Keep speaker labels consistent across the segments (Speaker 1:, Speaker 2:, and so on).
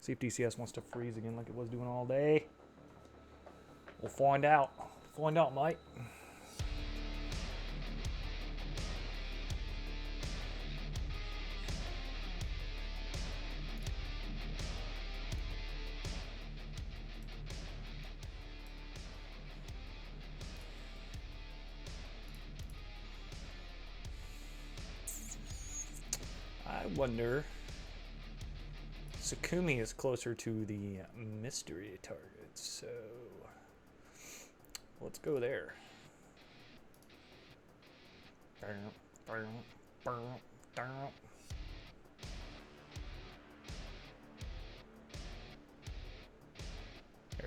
Speaker 1: See if DCS wants to freeze again like it was doing all day. We'll find out. Find out, mate. I wonder. Sakumi is closer to the mystery target, so let's go there. There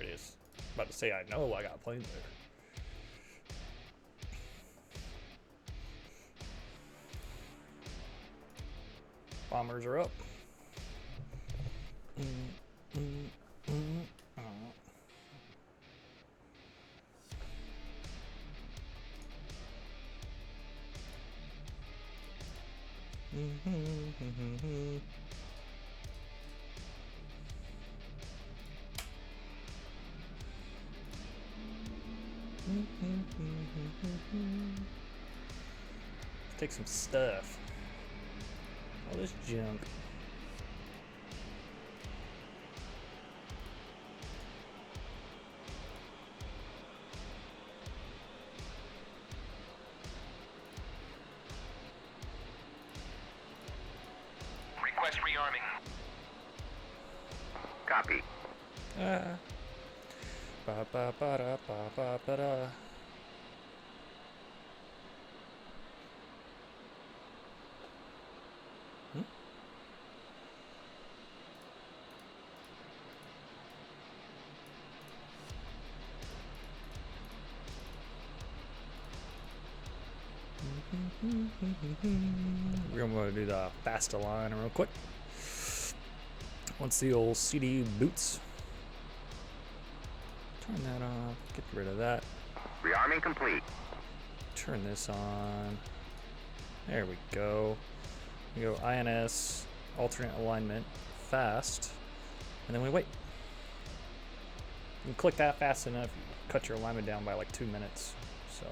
Speaker 1: it is. About to say I know I got planes there. Bombers are up. Let's take some stuff. All this junk.
Speaker 2: Request rearming. Copy.
Speaker 1: Ba ba ba da ba ba ba da. We're going to do the fast align real quick. Once the old CD boots. Turn that off. Get rid of that.
Speaker 2: Rearming complete.
Speaker 1: Turn this on. There we go. We go INS, alternate alignment, fast, and then we wait. You can click that fast enough, you cut your alignment down by like 2 minutes. So.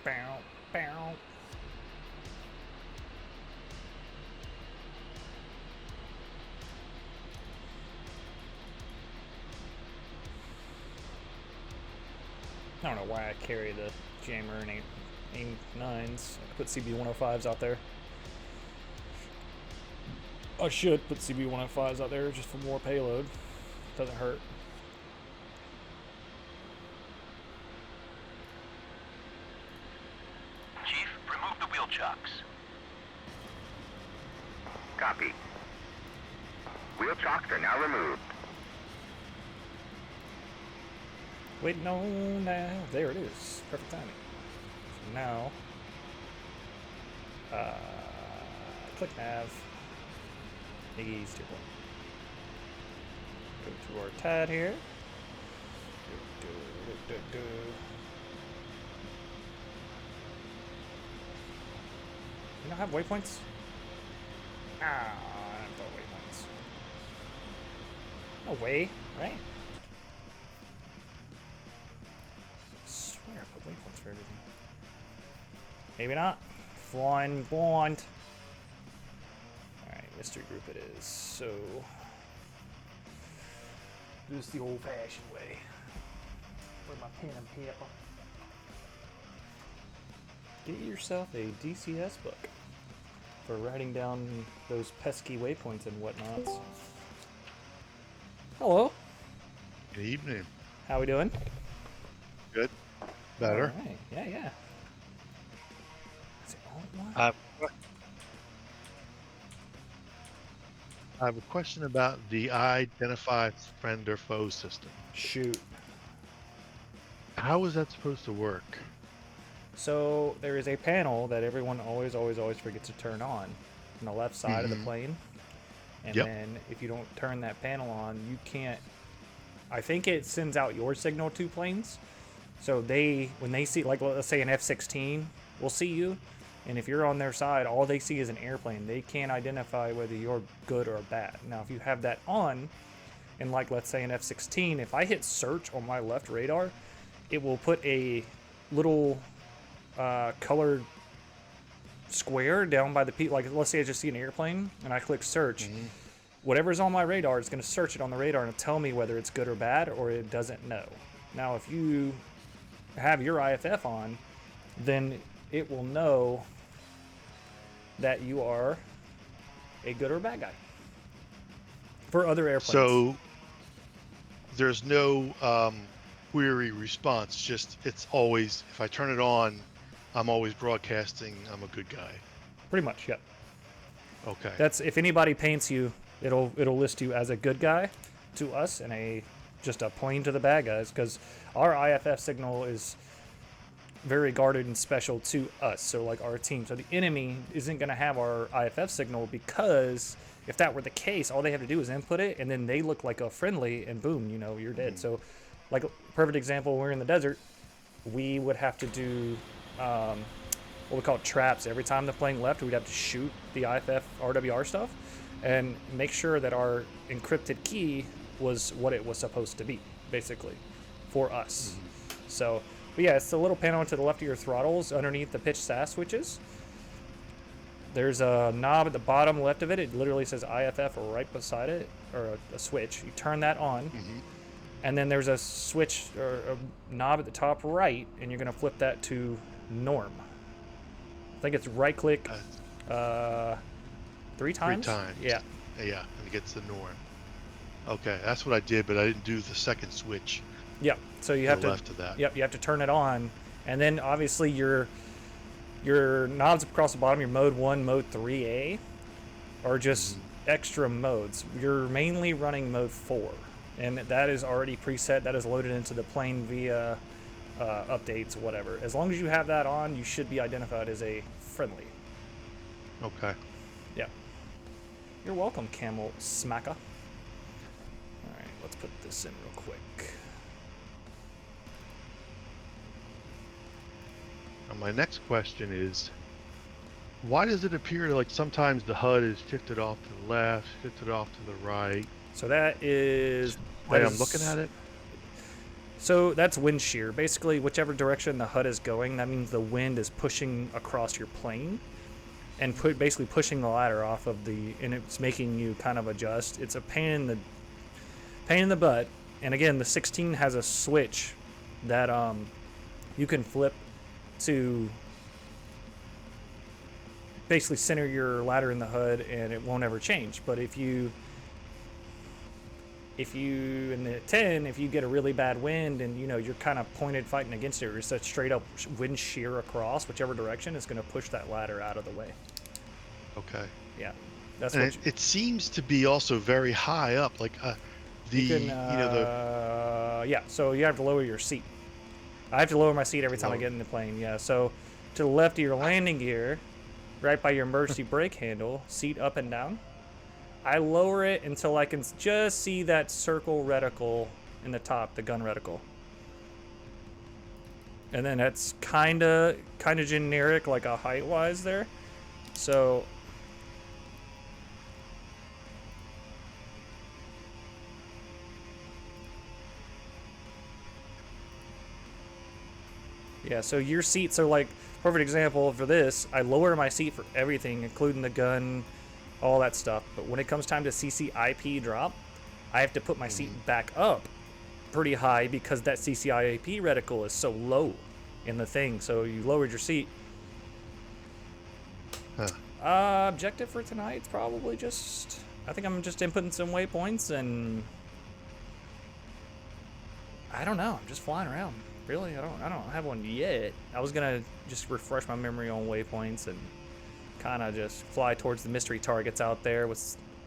Speaker 1: Bow, bow. I don't know why I carry the jammer and aim 9s. I could put CB105s out there. I should put CB105s out there just for more payload. Doesn't hurt.
Speaker 2: Chief, remove the wheel chocks. Copy. Wheel chocks are now removed.
Speaker 1: Waiting on now. There it is. Perfect timing. So now, click nav. Ease to one. Go to our TAD here. You don't have waypoints? Ah, I don't have waypoints. No way, right? I swear I put waypoints for everything. Maybe not. Flying blind. Alright, mystery group it is. So, do this the old-fashioned way. Where's my pen and paper? Get yourself a DCS book for writing down those pesky waypoints and whatnots. Hello.
Speaker 3: Good evening.
Speaker 1: How we doing?
Speaker 3: Good. Better.
Speaker 1: All right. Yeah, yeah. Is it alt one?
Speaker 3: I have a question about the identify friend or foe system.
Speaker 1: Shoot.
Speaker 3: How is that supposed to work?
Speaker 1: So there is a panel that everyone always forgets to turn on the left side of the
Speaker 3: Mm-hmm.
Speaker 1: plane. And
Speaker 3: Yep.
Speaker 1: then if you don't turn that panel on, you can't. I think it sends out your signal to planes. So when they see, like, let's say an F-16 will see you, and if you're on their side, all they see is an airplane. They can't identify whether you're good or bad. Now, if you have that on, and like let's say an F-16, if I hit search on my left radar, it will put a little colored square down by the like let's say I just see an airplane and I click search.
Speaker 3: Mm-hmm.
Speaker 1: Whatever's on my radar is going to search it on the radar and tell me whether it's good or bad, or it doesn't know. Now, if you have your IFF on, then it will know that you are a good or bad guy for other airplanes.
Speaker 3: So there's no query response. Just it's always, if I turn it on, I'm always broadcasting I'm a good guy.
Speaker 1: Pretty much, yep.
Speaker 3: Okay.
Speaker 1: That's if anybody paints you, it'll list you as a good guy to us and just a plane to the bad guys, because our IFF signal is very guarded and special to us. So like our team. So the enemy isn't going to have our IFF signal, because if that were the case, all they have to do is input it, and then they look like a friendly, and boom, you're dead. So, like, perfect example, we're in the desert, we would have to do what we call traps. Every time the plane left, we'd have to shoot the IFF RWR stuff and make sure that our encrypted key was what it was supposed to be, basically, for us. So, but yeah, it's the little panel to the left of your throttles underneath the pitch SAS switches. There's a knob at the bottom left of it. It literally says IFF right beside it, or a switch. You turn that on, and then there's a switch or a knob at the top right, and you're going to flip that to norm. I think it's right click 3 times?
Speaker 3: 3 times.
Speaker 1: Yeah.
Speaker 3: Yeah, and it gets the norm. Okay, that's what I did, but I didn't do the second switch.
Speaker 1: Yep. So you
Speaker 3: To
Speaker 1: have
Speaker 3: the
Speaker 1: to
Speaker 3: left of that.
Speaker 1: Yep, you have to turn it on, and then obviously your knobs across the bottom, your mode 1, mode 3A, are just extra modes. You're mainly running mode 4, and that is already preset. That is loaded into the plane via updates, whatever. As long as you have that on, you should be identified as a friendly.
Speaker 3: Okay.
Speaker 1: Yeah. You're welcome, Camel Smacker. All right, let's put this in real quick.
Speaker 3: Now my next question is, why does it appear like sometimes the HUD is shifted off to the left, shifted off to the right?
Speaker 1: So that is...
Speaker 3: Way I'm looking at it?
Speaker 1: So that's wind shear. Basically, whichever direction the HUD is going, that means the wind is pushing across your plane and basically pushing the ladder off of and it's making you kind of adjust. It's a pain in the butt. And again, the 16 has a switch that you can flip to basically center your ladder in the HUD, and it won't ever change. But if you in the 10, if you get a really bad wind and you're kind of pointed fighting against it, or it's a straight up wind shear across whichever direction, it's going to push that ladder out of the way.
Speaker 3: Okay.
Speaker 1: Yeah, that's
Speaker 3: And
Speaker 1: what
Speaker 3: it seems to be also very high up, like
Speaker 1: you can, yeah. So you have to lower your seat. I have to lower my seat every time I get in the plane. Yeah. So to the left of your landing gear, right by your emergency brake handle, seat up and down. I lower it until I can just see that circle reticle in the top, the gun reticle. And then that's kind of generic, like a height-wise there. So yeah, so your seats are like, perfect example for this, I lower my seat for everything, including the gun, all that stuff. But when it comes time to CCIP drop, I have to put my seat back up pretty high because that CCIP reticle is so low in the thing. So you lowered your seat. Objective for tonight's probably just, I think I'm just inputting some waypoints, and I don't know, I'm just flying around. Really, I don't have one yet. I was gonna just refresh my memory on waypoints and kind of just fly towards the mystery targets out there with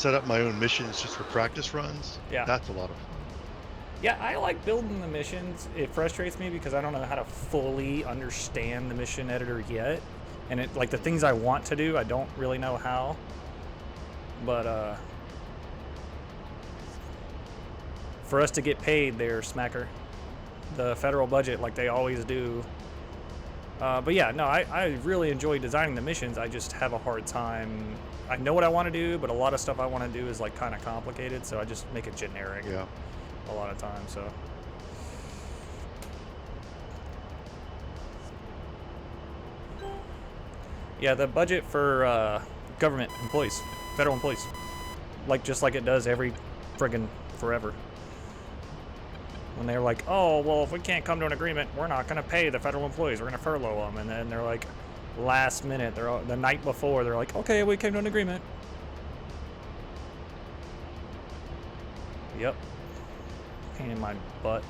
Speaker 3: set up my own missions just for practice runs.
Speaker 1: Yeah.
Speaker 3: That's a lot of fun.
Speaker 1: Yeah, I like building the missions. It frustrates me because I don't know how to fully understand the mission editor yet. And it like the things I want to do, I don't really know how. But for us to get paid there, Smacker, the federal budget like they always do. But yeah, no, I really enjoy designing the missions. I just have a hard time. I know what I want to do, but a lot of stuff I want to do is like kind of complicated, so I just make it generic.
Speaker 3: Yeah.
Speaker 1: A lot of times, so. Yeah, the budget for government employees, federal employees, like just like it does every friggin' forever. When they're like, oh, well, if we can't come to an agreement, we're not going to pay the federal employees. We're going to furlough them. And then they're like, last minute, the night before, they're like, okay, we came to an agreement. Yep. Pain in my butt.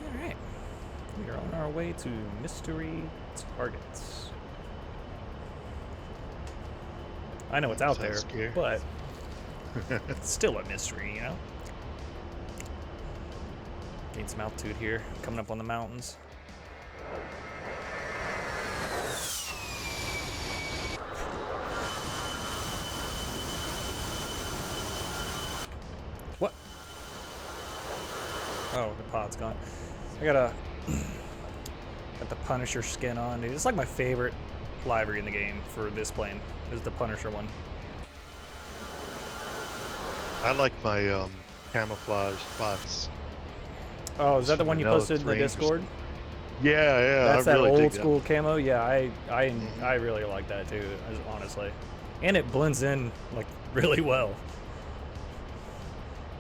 Speaker 1: Alright. We are on our way to mystery targets. I know it's out there,
Speaker 3: Scary.
Speaker 1: but it's still a mystery, you know? Gain some altitude here, coming up on the mountains. What? Oh, the pod's gone. I got the Punisher skin on, dude. It's like my favorite livery in the game for this plane is the Punisher one.
Speaker 3: I like my camouflage spots.
Speaker 1: Oh, is that the one you posted in the Discord?
Speaker 3: Yeah, yeah.
Speaker 1: That's
Speaker 3: I
Speaker 1: that
Speaker 3: really dig
Speaker 1: old
Speaker 3: that.
Speaker 1: school camo. Yeah, I really like that too, honestly. And it blends in like really well.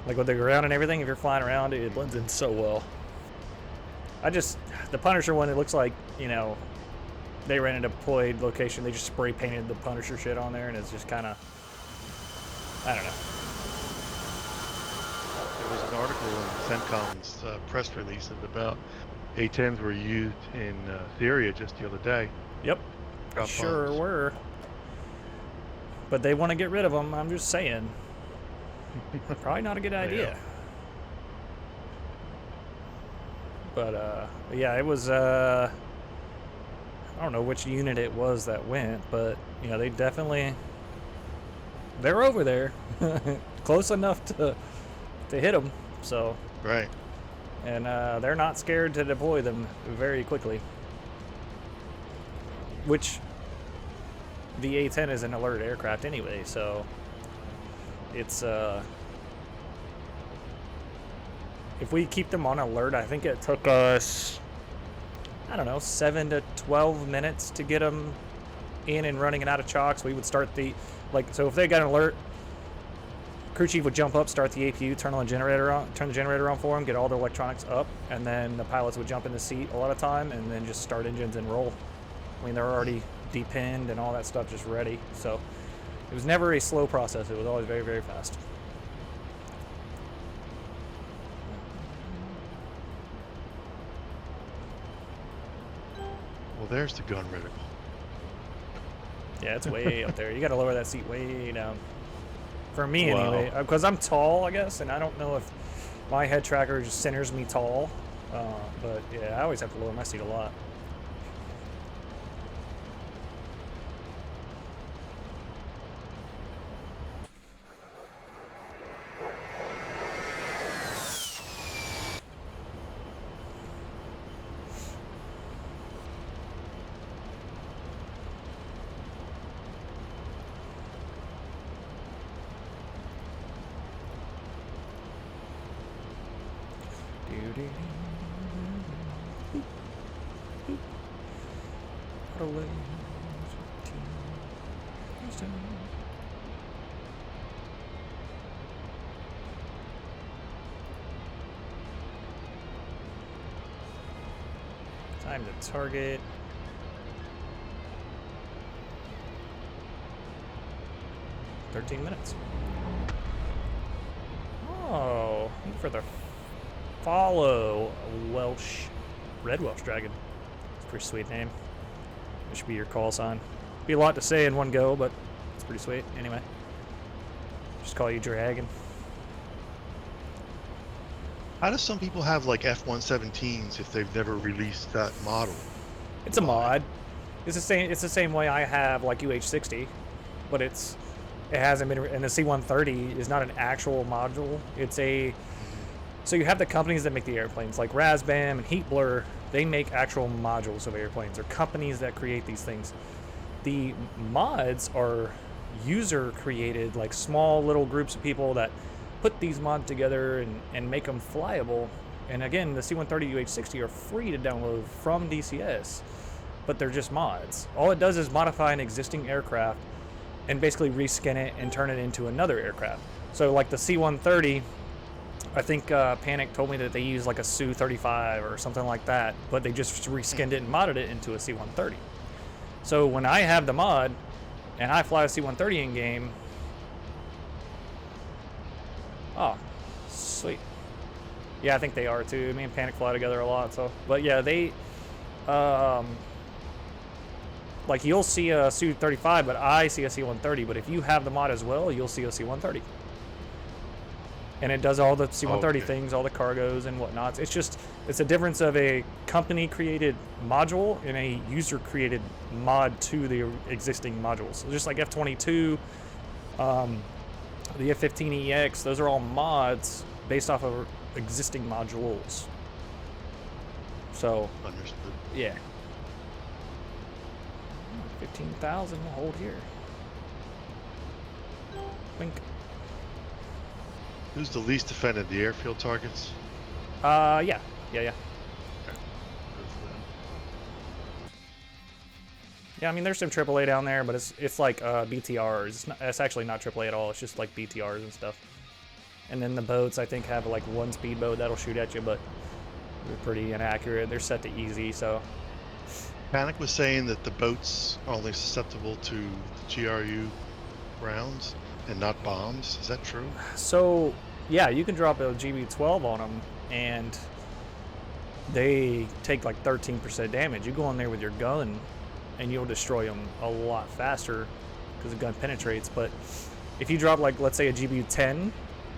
Speaker 1: Like with the ground and everything, if you're flying around, it blends in so well. The Punisher one, it looks like, you know, they ran a deployed location, they just spray painted the Punisher shit on there, and it's just kind of, I don't know.
Speaker 3: There was an article in CENTCOM's press release about A-10s were used in Syria just the other day.
Speaker 1: Yep,
Speaker 3: Drop
Speaker 1: sure
Speaker 3: bombs.
Speaker 1: were. But they want to get rid of them, I'm just saying. Probably not a good idea. But yeah, it was I don't know which unit it was that went, but you know, they're over there close enough to hit them, so
Speaker 3: Right.
Speaker 1: and they're not scared to deploy them very quickly, which the A-10 is an alert aircraft anyway, so it's if we keep them on alert, I think it took us, I don't know, 7 to 12 minutes to get them in and running and out of chocks. We would start so if they got an alert, crew chief would jump up, start the APU, turn the generator on for them, get all the electronics up, and then the pilots would jump in the seat a lot of time and then just start engines and roll. I mean, they're already depinned and all that stuff just ready. So it was never a slow process. It was always very, very fast.
Speaker 3: Well, there's the gun reticle.
Speaker 1: Yeah, it's way up there. You got to lower that seat way down. For me,
Speaker 3: Wow.
Speaker 1: anyway. Because I'm tall, I guess, and I don't know if my head tracker just centers me tall. But yeah, I always have to lower my seat a lot. Houston. Time to target. $13 minutes. Oh, for the follow red Welsh dragon. It's a pretty sweet name. It should be your call sign. Be a lot to say in one go, but it's pretty sweet. Anyway, just call you Dragon.
Speaker 3: How do some people have like F-117s if they've never released that model?
Speaker 1: It's a mod. It's the same. It's the same way I have like UH-60, but it hasn't been. And the C-130 is not an actual module. It's a. So you have the companies that make the airplanes, like Razbam and Heatblur. They make actual modules of airplanes. They're companies that create these things. The mods are user created, like small little groups of people that put these mods together and make them flyable. And again, the C-130 UH-60 are free to download from DCS, but they're just mods. All it does is modify an existing aircraft and basically reskin it and turn it into another aircraft. So like the C-130, I think Panic told me that they use like a Su-35 or something like that, but they just reskinned it and modded it into a C-130. So when I have the mod and I fly a C-130 in game, oh, sweet. Yeah, I think they are too. Me and Panic fly together a lot, so. But yeah, they, like you'll see a Su-35, but I see a C-130. But if you have the mod as well, you'll see a C-130. And it does all the C-130 things, all the cargos and whatnots. It's just, it's a difference of a company-created module and a user-created mod to the existing modules. So just like F-22, the F-15EX, those are all mods based off of existing modules. So,
Speaker 3: Understood.
Speaker 1: yeah. 15,000, we'll hold here. Wink.
Speaker 3: Who's the least defended? The airfield targets?
Speaker 1: Yeah.
Speaker 3: Okay. Good for them.
Speaker 1: Yeah, I mean, there's some AAA down there, but it's like BTRs. It's actually not AAA at all. It's just like BTRs and stuff. And then the boats, I think, have like one speedboat that'll shoot at you, but they're pretty inaccurate. They're set to easy, so.
Speaker 3: Panic was saying that the boats are only susceptible to the GRU rounds and not bombs. Is that true?
Speaker 1: So, yeah, you can drop a GB-12 on them, and they take like 13% damage. You go in there with your gun, and you'll destroy them a lot faster because the gun penetrates. But if you drop, like, let's say a GB-10,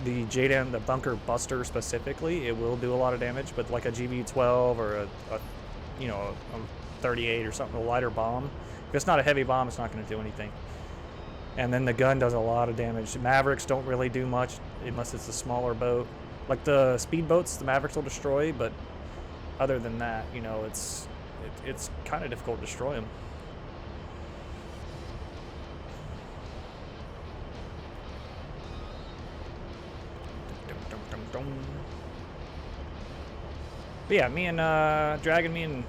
Speaker 1: the JDAM, the bunker buster specifically, it will do a lot of damage. But like a GB-12 or a 38 or something, a lighter bomb, if it's not a heavy bomb, it's not going to do anything. And then the gun does a lot of damage. Mavericks don't really do much unless it's a smaller boat. Like the speedboats, the Mavericks will destroy, but other than that, you know, it's kind of difficult to destroy them. But yeah, me and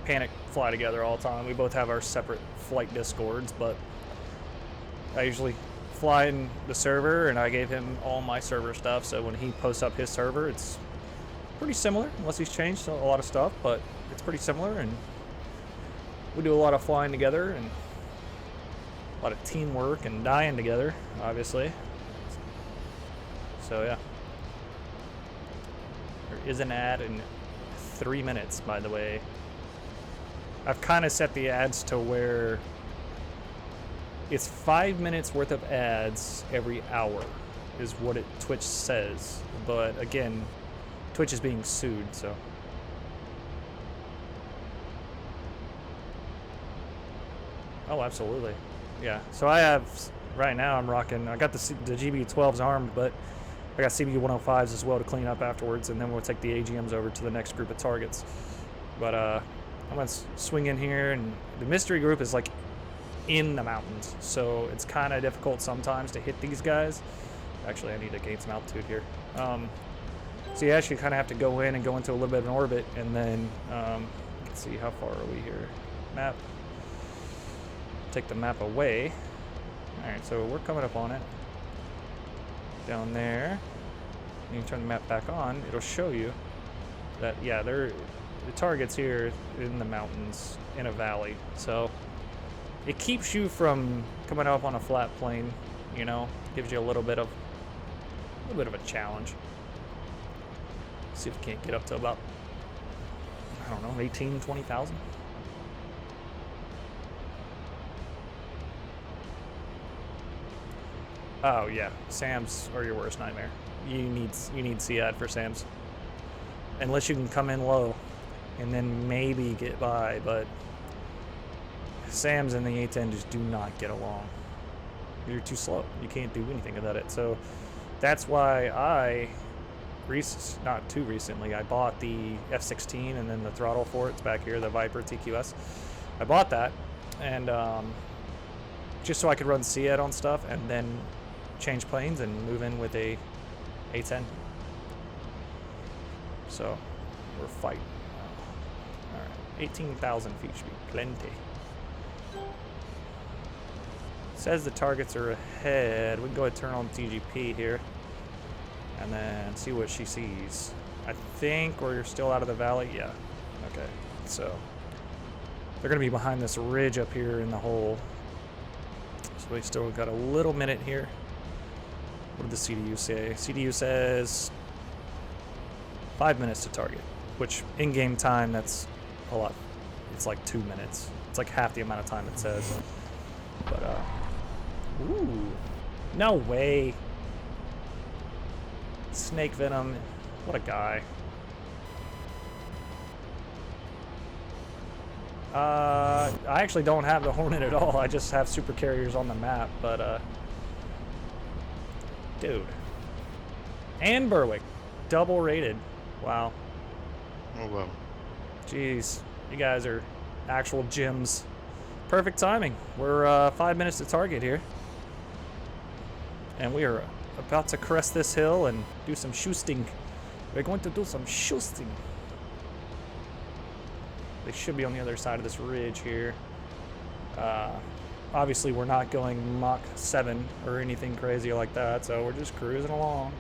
Speaker 1: Panic fly together all the time. We both have our separate flight discords, but I usually fly in the server, and I gave him all my server stuff, so when he posts up his server, it's pretty similar, unless he's changed a lot of stuff, but it's pretty similar, and we do a lot of flying together, and a lot of teamwork, and dying together, obviously. So, yeah. There is an ad in 3 minutes, by the way. I've kind of set the ads to where it's 5 minutes worth of ads every hour is what Twitch says. But again, Twitch is being sued, so. Oh, absolutely. Yeah. So I have, right now I'm rocking, I got the GB-12s armed, but I got CB-105s as well to clean up afterwards, and then we'll take the AGMs over to the next group of targets. But I'm gonna swing in here, and the mystery group is like in the mountains, so it's kind of difficult sometimes to hit these guys. Actually, I need to gain some altitude here. So you actually kind of have to go in and go into a little bit of an orbit, and then let's see, how far are we here? Map. Take the map away. Alright, so we're coming up on it. Down there. You can turn the map back on. It'll show you that, yeah, the target's here in the mountains, in a valley. So it keeps you from coming up on a flat plane, you know? Gives you a little bit of a challenge. See if we can't get up to about, I don't know, 18, 20,000. Oh yeah, SAMs are your worst nightmare. You need SEAD for SAMs. Unless you can come in low and then maybe get by, but SAMs and the A10 just do not get along. You're too slow. You can't do anything about it. So that's why not too recently, I bought the F-16 and then the throttle for it's back here, the Viper TQS. I bought that and just so I could run SEAD on stuff and then change planes and move in with a A10. So we're fighting. All right, 18,000 feet should be plenty. Says the targets are ahead. We can go ahead and turn on TGP here and then see what she sees. I think we're still out of the valley. Yeah. Okay. So they're going to be behind this ridge up here in the hole. So we still got a little minute here. What did the CDU say? CDU says 5 minutes to target, which in-game time, that's a lot. It's like 2 minutes. It's like half the amount of time it says. But, ooh, no way. Snake venom, what a guy. I actually don't have the Hornet at all. I just have super carriers on the map, but, dude. And Berwick, double rated. Wow.
Speaker 3: Oh, wow.
Speaker 1: Jeez, you guys are actual gems. Perfect timing. We're 5 minutes to target here. And we are about to crest this hill and do some shooting. We're going to do some shooting. They should be on the other side of this ridge here. Obviously, we're not going Mach 7 or anything crazy like that, so we're just cruising along.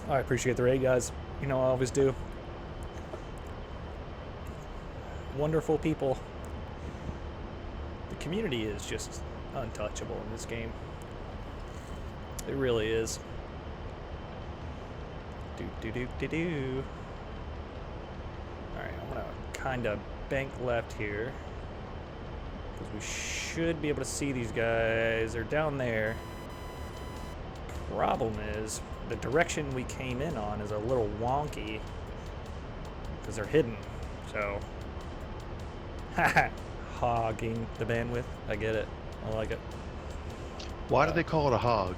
Speaker 1: I appreciate the raid, guys. You know I always do. Wonderful people. The community is just untouchable in this game. It really is. Do. Alright, I'm gonna kind of bank left here. Because we should be able to see these guys. They're down there. Problem is, the direction we came in on is a little wonky. Because they're hidden. So, hogging the bandwidth. I get it. I like it.
Speaker 3: Why do they call it a hog?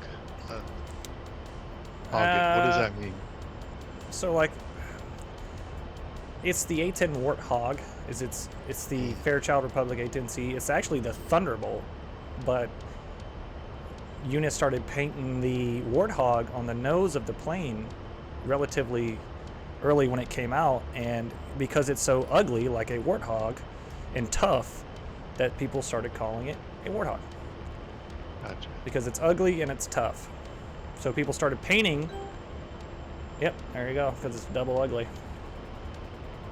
Speaker 3: Hogging, what does that mean?
Speaker 1: So, like, it's the A10 Warthog. It's the Fairchild Republic A10C. It's actually the Thunderbolt, but units started painting the Warthog on the nose of the plane relatively early when it came out, and because it's so ugly, like a Warthog, and tough, that people started calling it a Warthog.
Speaker 3: Gotcha.
Speaker 1: Because it's ugly and it's tough. So people started painting. Yep, there you go, because it's double ugly.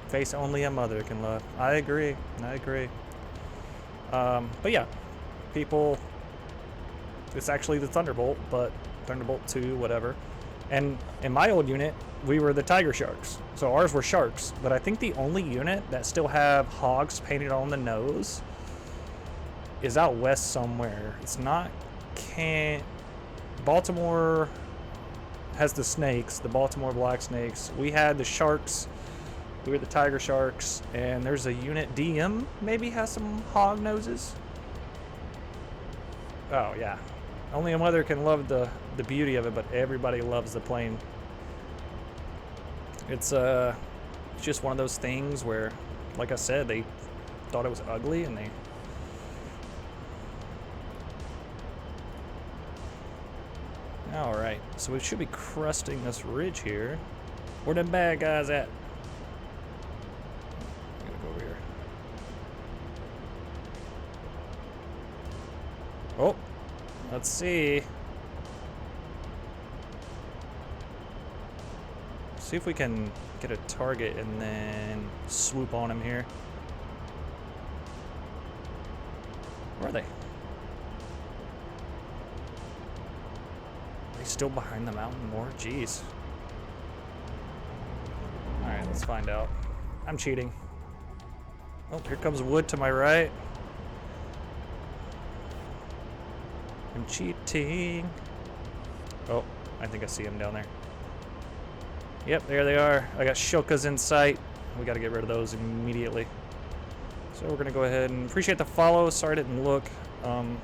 Speaker 1: Face only a mother can love. I agree. But yeah, people, it's actually the Thunderbolt, but Thunderbolt 2, whatever. And in my old unit, we were the Tiger Sharks. So ours were Sharks, but I think the only unit that still have hogs painted on the nose is out west somewhere. It's not Baltimore has the snakes, the Baltimore Black Snakes. We had the Sharks. We were the Tiger Sharks, and there's a unit DM maybe has some hog noses. Oh yeah, only a mother can love the beauty of it, but everybody loves the plane. It's just one of those things where, like I said, they thought it was ugly, and they. All right, so we should be cresting this ridge here. Where them bad guys at? I'm gonna go over here. Let's see. See if we can get a target and then swoop on him here. Where are they? Are they still behind the mountain more? Jeez. Alright, let's find out. I'm cheating. Oh, here comes wood to my right. I'm cheating. Oh, I think I see him down there. Yep, there they are. I got shilkas in sight. We got to get rid of those immediately. So we're going to go ahead and appreciate the follow. Sorry I didn't look to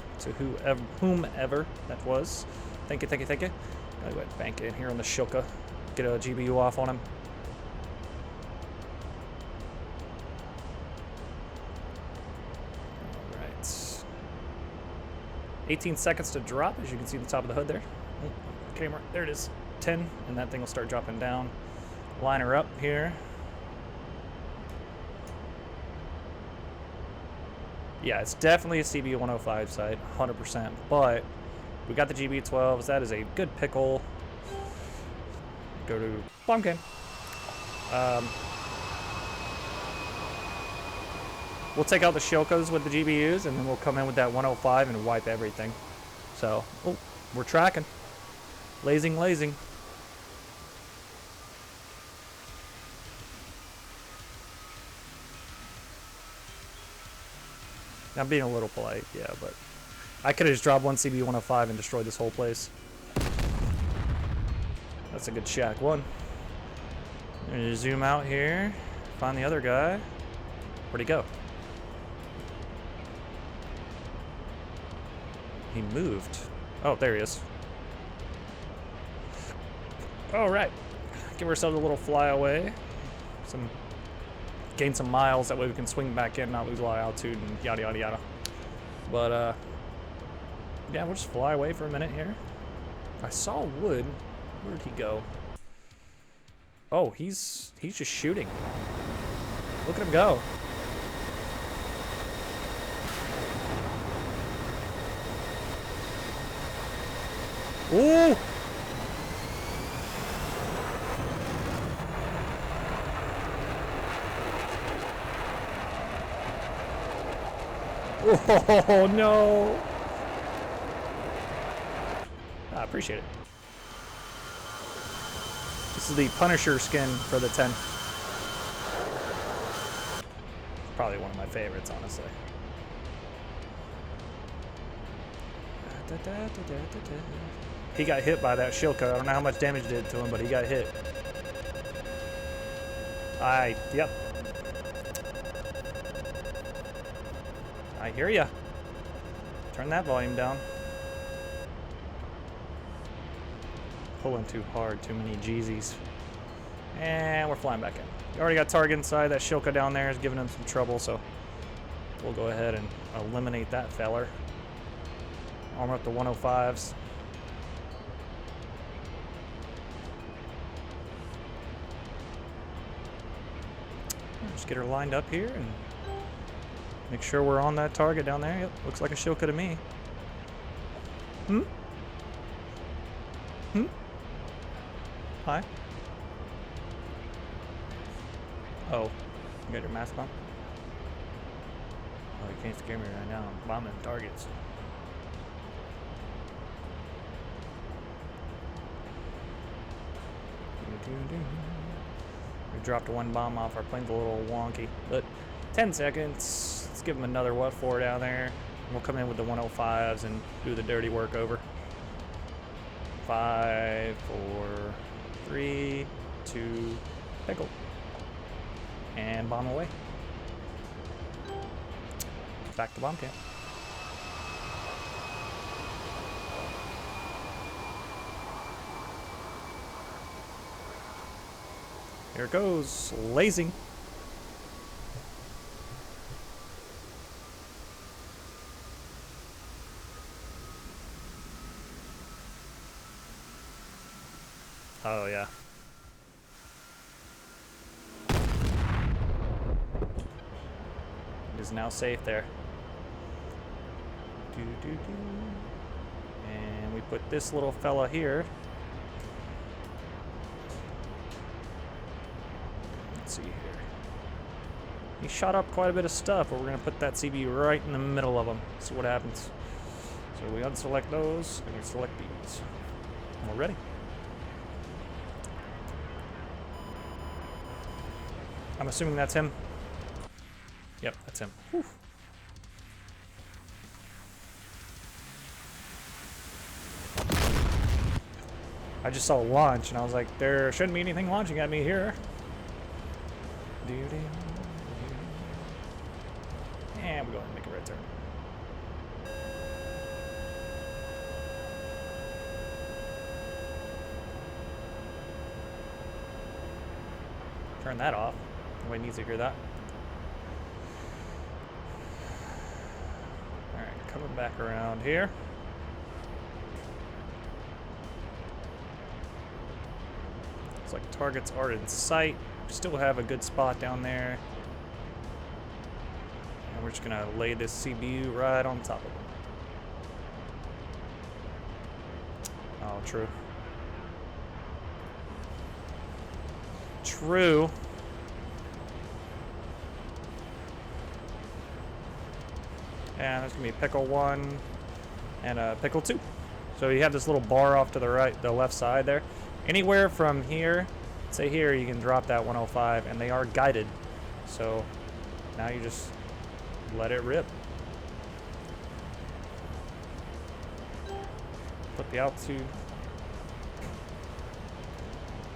Speaker 1: whomever that was. Thank you, thank you, thank you. Gotta go ahead and bank in here on the shilka. Get a GBU off on him. All right. 18 seconds to drop, as you can see the top of the hood there. Oh, camera, there it is. 10, and that thing will start dropping down. Line her up here. Yeah, it's definitely a CB105 site, 100%, but we got the GB12s. That is a good pickle. Go to bomb game. We'll take out the shilkas with the GBUs, and then we'll come in with that 105 and wipe everything. So, oh, we're tracking. Lazing. I'm being a little polite, yeah, but I could have just dropped one CB105 and destroyed this whole place. That's a good shack one. Zoom out here, find the other guy. Where'd he go? He moved. Oh, there he is. All right, give ourselves a little flyaway. Gain some miles, that way we can swing back in, not lose a lot of altitude, and yada yada yada. But yeah, we'll just fly away for a minute here. I saw wood. Where'd he go? Oh, he's just shooting. Look at him go. Ooh! Oh no! I appreciate it. This is the Punisher skin for the 10. Probably one of my favorites, honestly. He got hit by that shilka. I don't know how much damage it did to him, but he got hit. Yep. I hear ya. Turn that volume down. Pulling too hard, too many Jeezys. And we're flying back in. We already got target inside. That shilka down there is giving him some trouble, so we'll go ahead and eliminate that feller. Armor up the 105s. Just get her lined up here and make sure we're on that target down there. Yep, looks like a shilka to me. Hi. Oh, you got your mask on? Oh, you can't scare me right now. I'm bombing targets. We dropped one bomb off. Our plane's a little wonky, but 10 seconds. Let's give them another what for down there. We'll come in with the 105s and do the dirty work over. 5, 4, 3, 2, pickle. And bomb away. Back to bomb camp. Here it goes, lazing. Oh yeah. It is now safe there. put this little fella here. Let's see here. He shot up quite a bit of stuff, but we're going to put that CB right in the middle of them. See what happens. So we unselect those, and we select these. And we're ready. I'm assuming that's him. Yep, that's him. Whew. I just saw a launch, and I was like, there shouldn't be anything launching at me here. And we go ahead and make a red turn. Turn that off. Nobody needs to hear that. Alright, coming back around here. Looks like targets are in sight. Still have a good spot down there. And we're just gonna lay this CBU right on top of it. Oh, true. True. And there's gonna be pickle 1 and a pickle 2. So you have this little bar off to the right, the left side there. Anywhere from here, say here, you can drop that 105, and they are guided. So now you just let it rip. Put the altitude.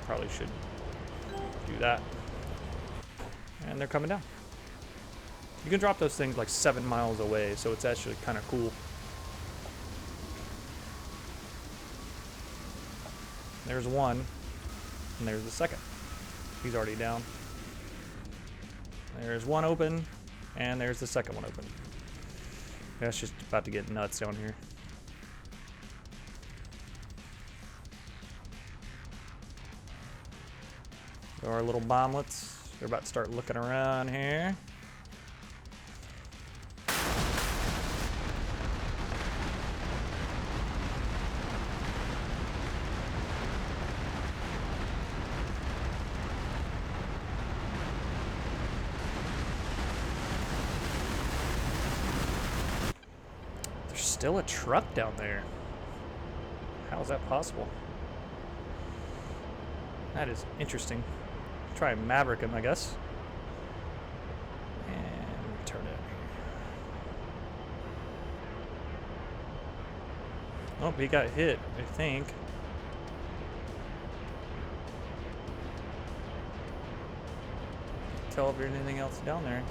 Speaker 1: Probably should do that. And they're coming down. You can drop those things like 7 miles away, so it's actually kind of cool. There's one, and there's the second. He's already down. There's one open, and there's the second one open. That's just about to get nuts down here. So our little bomblets, they're about to start looking around here. There's still a truck down there. How is that possible? That is interesting. Try and maverick him, I guess. And turn it. Oh, he got hit, I think. Can't tell if there's anything else down there.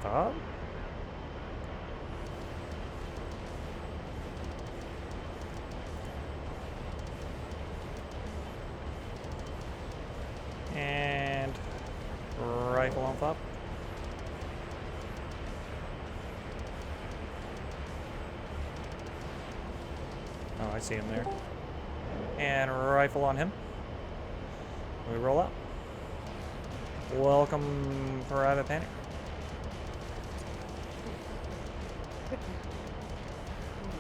Speaker 1: Bob? And rifle on top. Oh, I see him there. And rifle on him. We roll out. Welcome, Private Panic.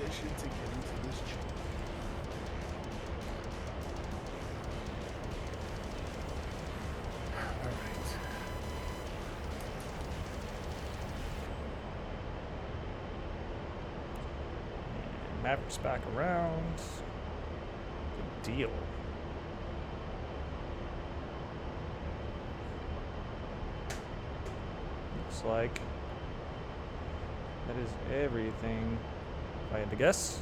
Speaker 4: Relation to getting to this job. Alright.
Speaker 1: Maverick's back around. Good deal. Looks like that is everything, if I had to guess.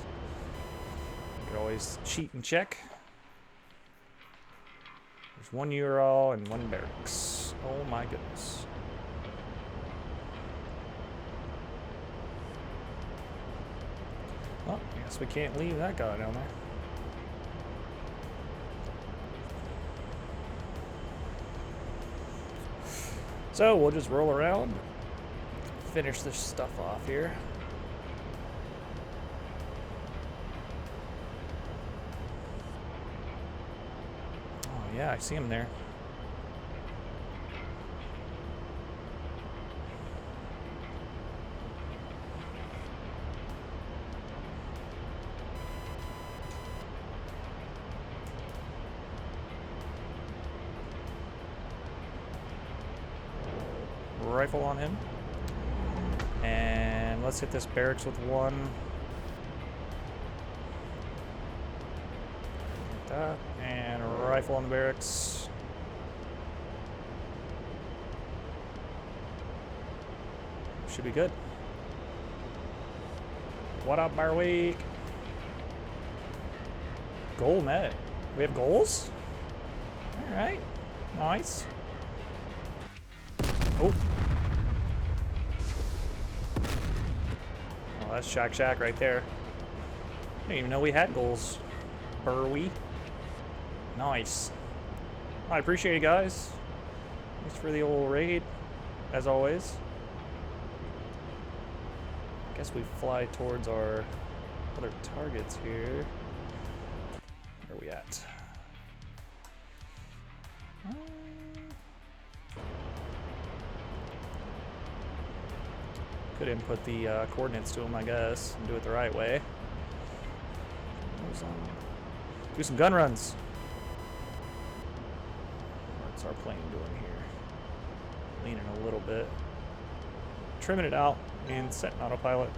Speaker 1: You could always cheat and check. There's one Ural and one barracks. Oh my goodness. Well, I guess we can't leave that guy down there. So we'll just roll around, finish this stuff off here. Oh yeah, I see him there. rifle on him. And let's hit this barracks with one. Like that. And a rifle on the barracks. Should be good. What up, Barweek? Goal met. We have goals? Alright. Nice. Oh. Oh, that's Shack right there. I didn't even know we had goals. Burwy. Nice. I appreciate it, guys. Thanks for the old raid, as always. Guess we fly towards our other targets here. Where are we at? Could input the coordinates to them, I guess, and do it the right way. Do some gun runs. What's our plane doing here? Leaning a little bit. Trimming it out and setting autopilot.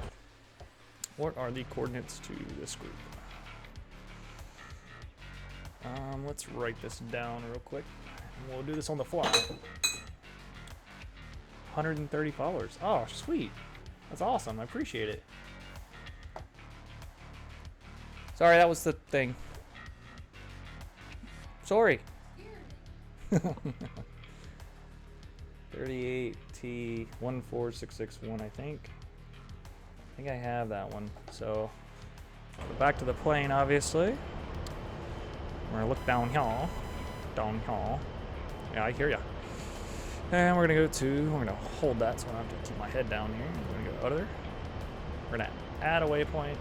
Speaker 1: What are the coordinates to this group? Let's write this down real quick. And we'll do this on the fly. 130 followers. Oh, sweet. That's awesome. I appreciate it. Sorry, that was the thing. Sorry. 38T14661, I think. I think I have that one. So, go back to the plane, obviously. We're gonna look down here. Down here. Yeah, I hear ya. And we're gonna we're gonna hold that so I don't have to keep my head down here. We're gonna go other. We're gonna add a waypoint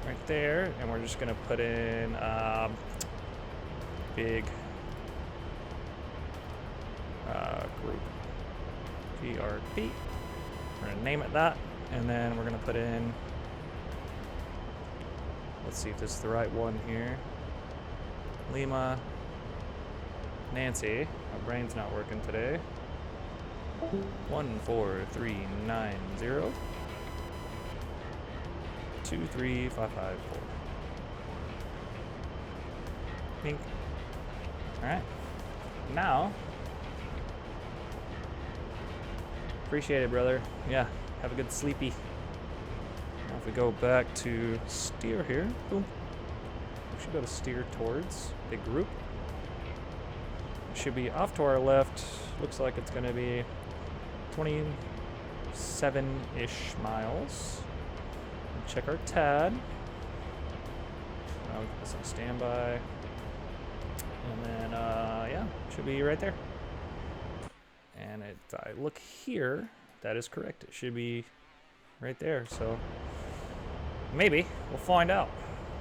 Speaker 1: right there, and we're just gonna put in big group PRP. We're gonna name it that, and then we're gonna put in, let's see if this is the right one here. Lima, Nancy. My brain's not working today. 14390 23554. Pink. Alright. Now, appreciate it, brother. Yeah, have a good sleepy. Now if we go back to steer here, boom. We should go to steer towards big group. Should be off to our left. Looks like it's gonna be 27-ish miles. Check our TAD. Now we put this on standby. And then, yeah, should be right there. And if I look here, that is correct. It should be right there. So maybe we'll find out.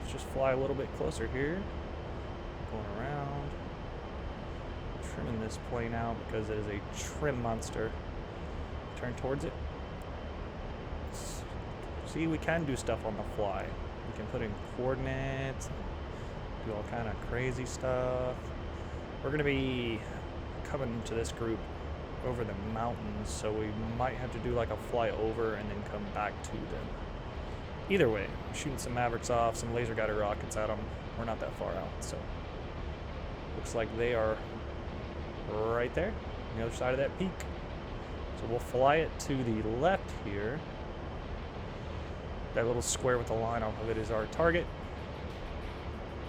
Speaker 1: Let's just fly a little bit closer here. Going around. Trimming this plane out because it is a trim monster. Turn towards it. See, we can do stuff on the fly. We can put in coordinates, do all kind of crazy stuff. We're gonna be coming to this group over the mountains, so we might have to do like a fly over and then come back to them. Either way, shooting some Mavericks off, some laser guided rockets at them. We're not that far out, so looks like they are right there on the other side of that peak. So we'll fly it to the left here. That little square with the line off of it is our target.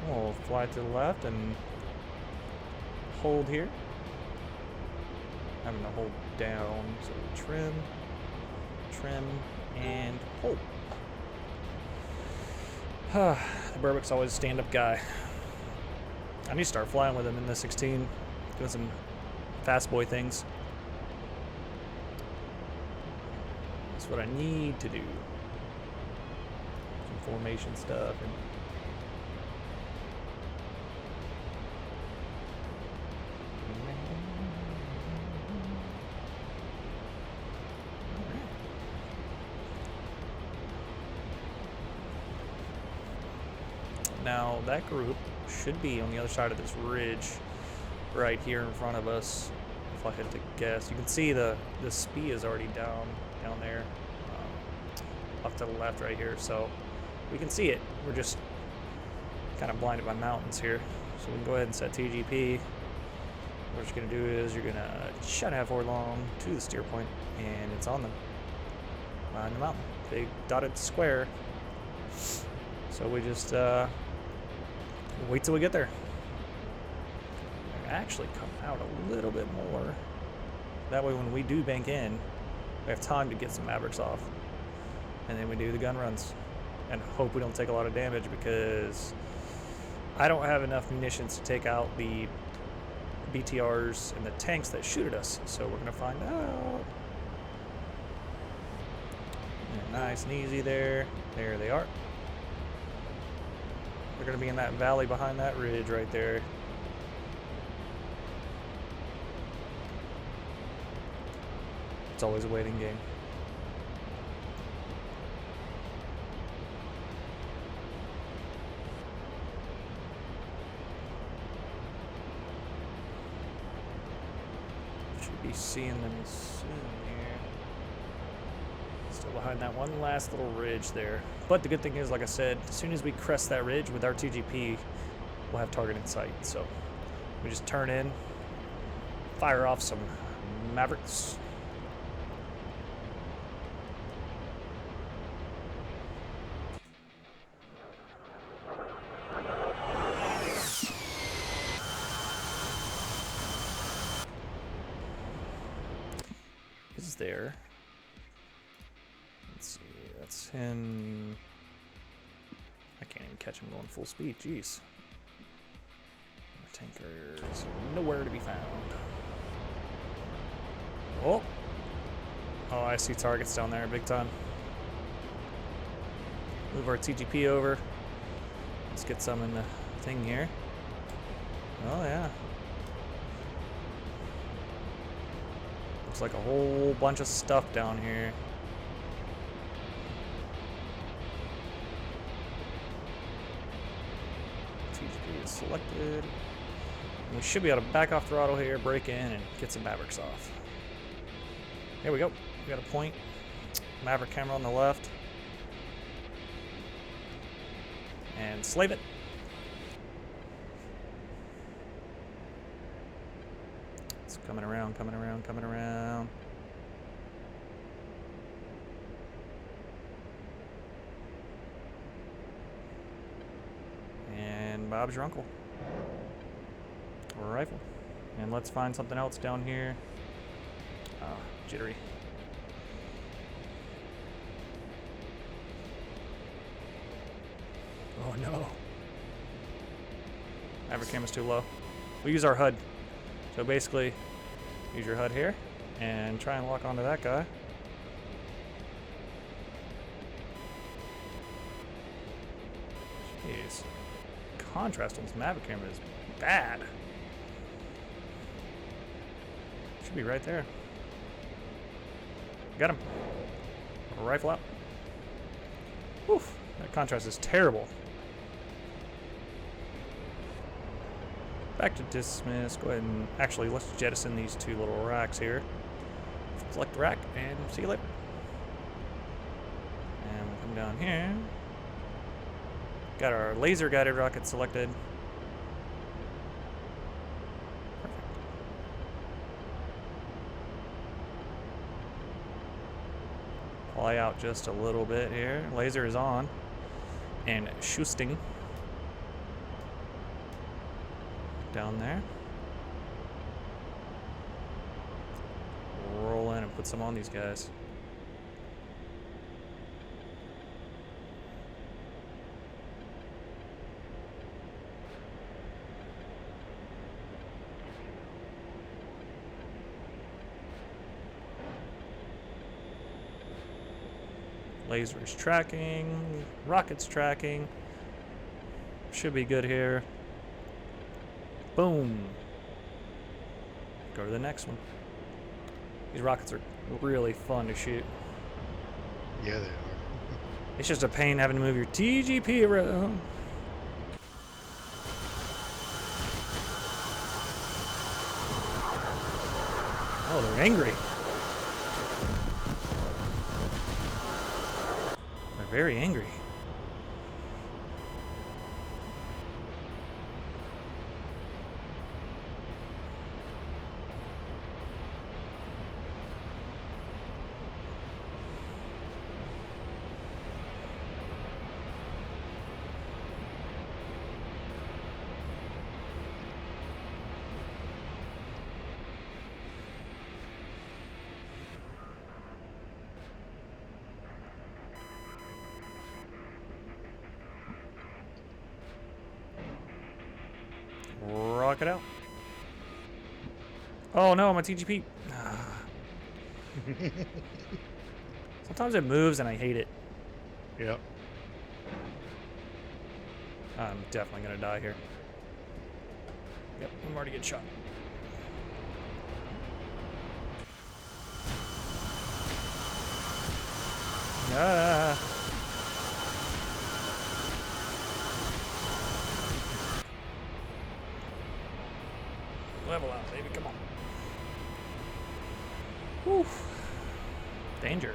Speaker 1: We'll fly it to the left and hold here. Having to hold down, so trim, and hold. The Burbick's always a stand-up guy. I need to start flying with him in the 16, doing some fast boy things. That's what I need to do. Some formation stuff. And now that group should be on the other side of this ridge right here in front of us. if I had to guess. You can see the speed is already down there, off to the left right here, so we can see it. We're just kind of blinded by mountains here. So we can go ahead and set TGP. What you're going to do is you're going to shut half forward long to the steer point, and it's on the mountain. Big dotted square. So we just wait till we get there. Actually come out a little bit more. That way when we do bank in, we have time to get some Mavericks off. And then we do the gun runs. And hope we don't take a lot of damage, because I don't have enough munitions to take out the BTRs and the tanks that shoot at us. So we're gonna find out. Yeah, nice and easy there. There they are. They're gonna be in that valley behind that ridge right there. It's always a waiting game. Should be seeing them soon here. Still behind that one last little ridge there. But the good thing is, like I said, as soon as we crest that ridge with our TGP, we'll have target in sight. So we just turn in, fire off some Mavericks. Is there? Let's see, that's him. I can't even catch him going full speed, jeez. Our tanker's nowhere to be found. Oh! Oh, I see targets down there big time. Move our TGP over. Let's get some in the thing here. Oh yeah. Looks like a whole bunch of stuff down here. TGP is selected. We should be able to back off throttle here, break in, and get some Mavericks off. Here we go. We got a point. Maverick camera on the left. And slave it. It's coming around, coming around, coming around. And Bob's your uncle. Or a rifle. And let's find something else down here. Jittery. Oh no. Maverick camera's too low. We use our HUD. So basically, use your HUD here and try and lock onto that guy. Jeez. Contrast on this Maverick camera is bad. Should be right there. Got him. Rifle out. Oof, that contrast is terrible. Back to dismiss. Go ahead and actually let's jettison these two little racks here. Select the rack and see you later. And we'll come down here. Got our laser guided rocket selected. Fly out just a little bit here. Laser is on and shooting down there. Roll in and put some on these guys. Laser's tracking, rocket's tracking. Should be good here. Boom. Go to the next one. These rockets are really fun to shoot.
Speaker 3: Yeah, they are.
Speaker 1: It's just a pain having to move your TGP around. Oh, they're angry. They're very angry. Rocket out. Oh no, I'm a TGP. Sometimes it moves and I hate it.
Speaker 3: Yep.
Speaker 1: I'm definitely gonna die here. Yep, I'm already getting shot. Ah. Level out, baby, come on. Whew. Danger.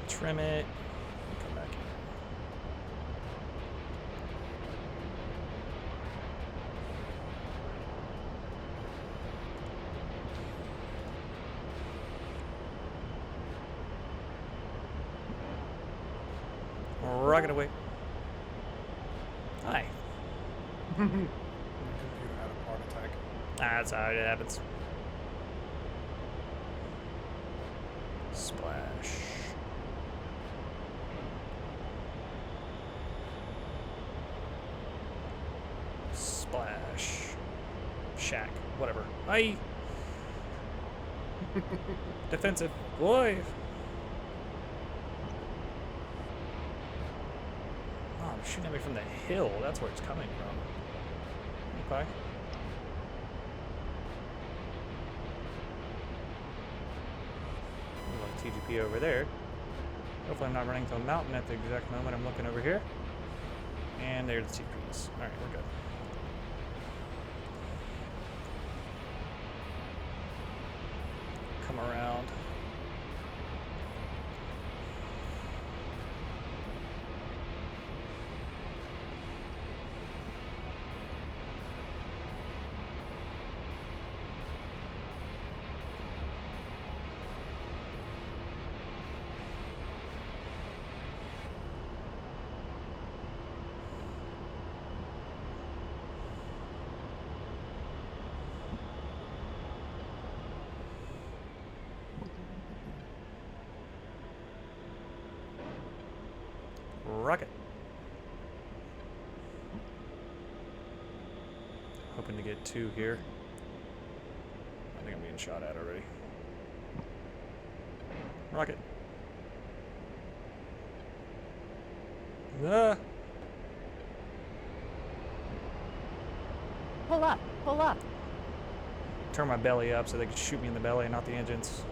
Speaker 1: Trim it. Come back in. Rocket away. Hi.
Speaker 4: My computer had a heart attack.
Speaker 1: That's how it happens. Splash. Splash. Shack. Whatever. Hi. Defensive. Boy. Oh, I'm shooting at me from the hill. That's where it's coming from. Okay. TGP over there. Hopefully I'm not running into a mountain at the exact moment I'm looking over here. And there's the TPs. Alright, we're good. Come around. Rocket. Hoping to get 2 here. I think I'm being shot at already. Rocket. Ah.
Speaker 5: Pull up, pull up.
Speaker 1: Turn my belly up so they can shoot me in the belly and not the engines.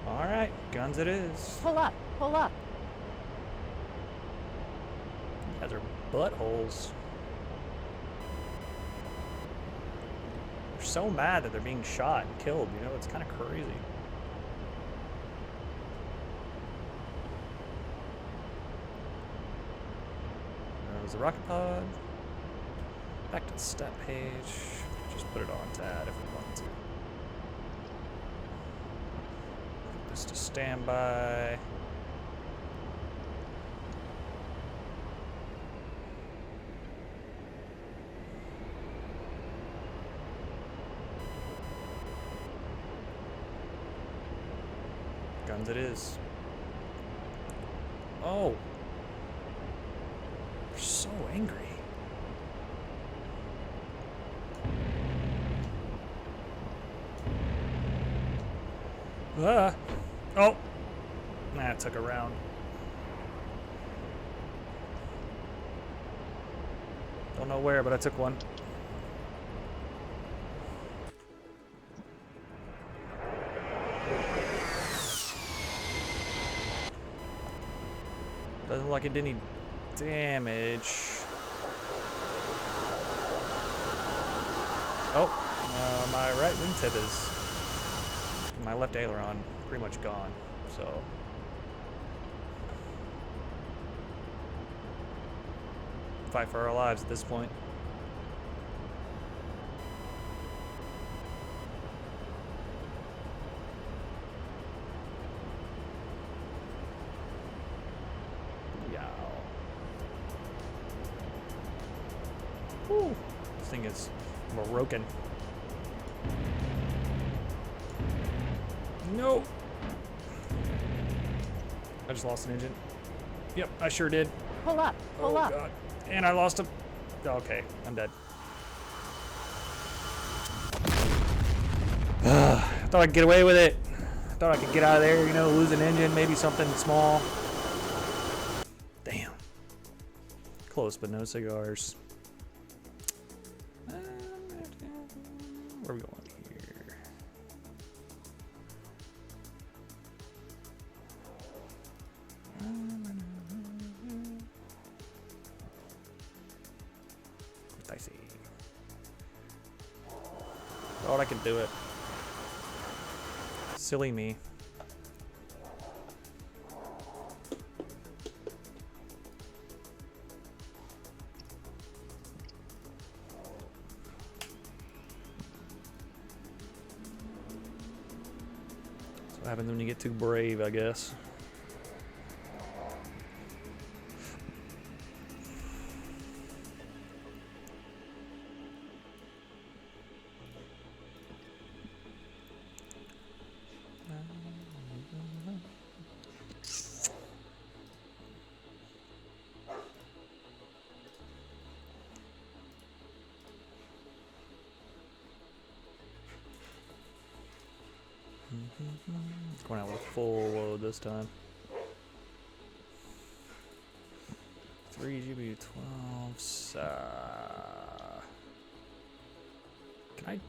Speaker 1: Alright, guns it is.
Speaker 5: Pull up, pull up.
Speaker 1: Guys are buttholes. They're so mad that they're being shot and killed, you know, it's kind of crazy. There's the rocket pod. Back to the stat page. Just put it on to add if we want to. Put this to standby. Guns it is. Oh. They're so angry. Ah. Oh. That took a round. Don't know where, but I took one. Doesn't look like it did any damage. Oh, my right wingtip is... My left aileron pretty much gone, so... Fight for our lives at this point. Whew. This thing is broken. No. I just lost an engine. Yep, I sure did.
Speaker 5: Pull up. Pull up.
Speaker 1: God. And I lost him. Okay, I'm dead. I thought I could get away with it. I thought I could get out of there, you know, lose an engine, maybe something small. Damn. Close, but no cigars. Where are we going here? I see. Thought I could do it. Silly me. That's what happens when you get too brave, I guess. Going out with a full load this time. 3 GB12s. Can I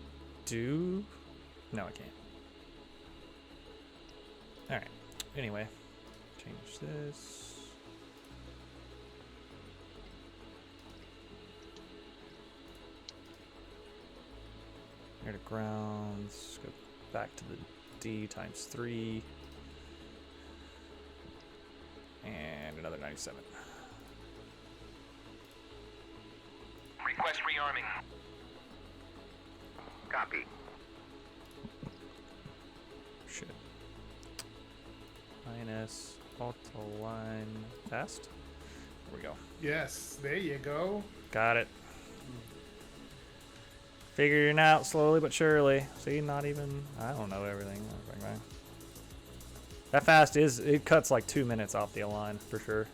Speaker 1: do? No, I can't. Alright. Anyway, change this. Air to grounds. Go back to the D times 3. And another 97.
Speaker 2: Request rearming. Copy.
Speaker 1: Shit. INS auto line fast. There we go.
Speaker 4: Yes, there you go.
Speaker 1: Got it. Figuring it out slowly but surely. See, not even, I don't know everything. That fast it cuts like 2 minutes off the line for sure.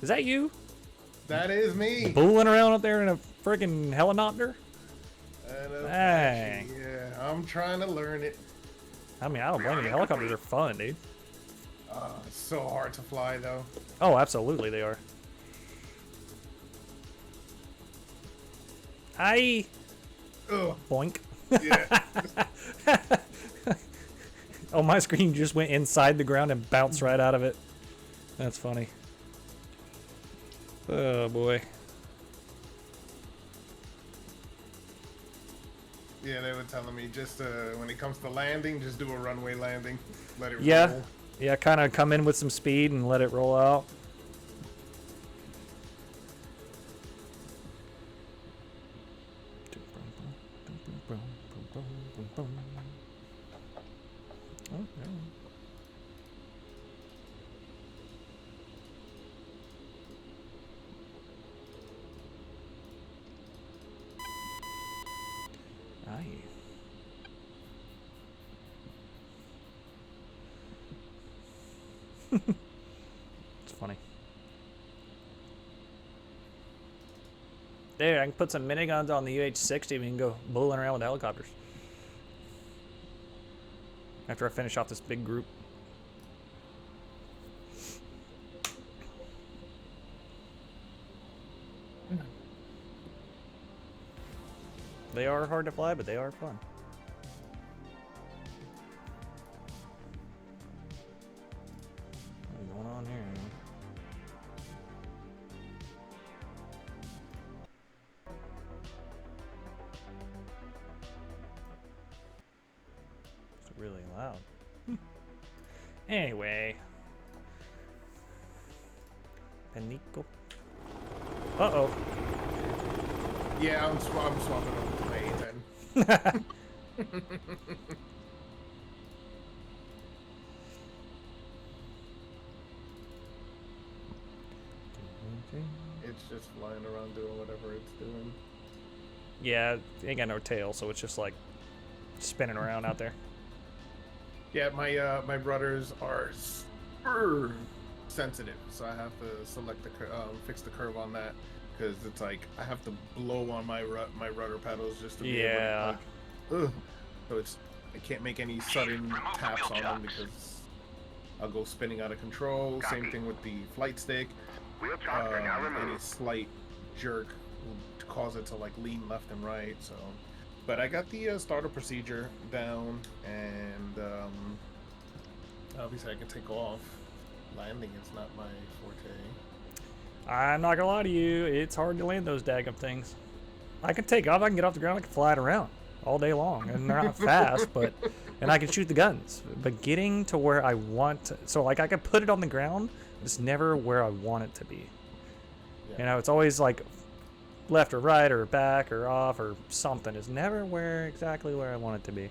Speaker 1: Is that you?
Speaker 4: That is me.
Speaker 1: Booling around up there in a freaking helicopter?
Speaker 4: Dang. Yeah, I'm trying to learn it.
Speaker 1: I mean, I don't blame you. Helicopters are fun, dude.
Speaker 4: It's so hard to fly though.
Speaker 1: Oh, absolutely they are. Hi.
Speaker 4: Ugh.
Speaker 1: Boink.
Speaker 4: Yeah.
Speaker 1: Oh, my screen just went inside the ground and bounced right out of it. That's funny. Oh, boy.
Speaker 4: Yeah, they were telling me just when it comes to landing, just do a runway landing. Let it
Speaker 1: Yeah.
Speaker 4: roll.
Speaker 1: Yeah, kind of come in with some speed and let it roll out. Oh, no. Aye. It's funny. There, I can put some miniguns on the UH-60 and we can go bowling around with helicopters. After I finish off this big group. They are hard to fly, but they are fun. What's going on here? It's really loud. Anyway. Penico. Uh-oh.
Speaker 4: Yeah, I'm swapping over to my A10. It's just flying around doing whatever it's doing.
Speaker 1: Yeah, it ain't got no tail, so it's just like spinning around out there.
Speaker 4: Yeah, my brothers are super sensitive, so I have to select the fix the curve on that because it's like I have to blow on my rudder pedals just to be able to, like, ugh. So I can't make any sudden taps on them because I'll go spinning out of control. Same thing with the flight stick.
Speaker 2: Wheel chocks are now removed.
Speaker 4: Any slight jerk will cause it to like lean left and right. So, but I got the starter procedure down, and obviously I can take off. Landing is not my forte.
Speaker 1: I'm not gonna lie to you, it's hard to land those daggum things. I can take off, I can get off the ground, I can fly it around all day long, and they're not fast, and I can shoot the guns. But getting to where I want to, so like I can put it on the ground, it's never where I want it to be.
Speaker 4: Yeah.
Speaker 1: You know, it's always like left or right or back or off or something. It's never exactly where I want it to be.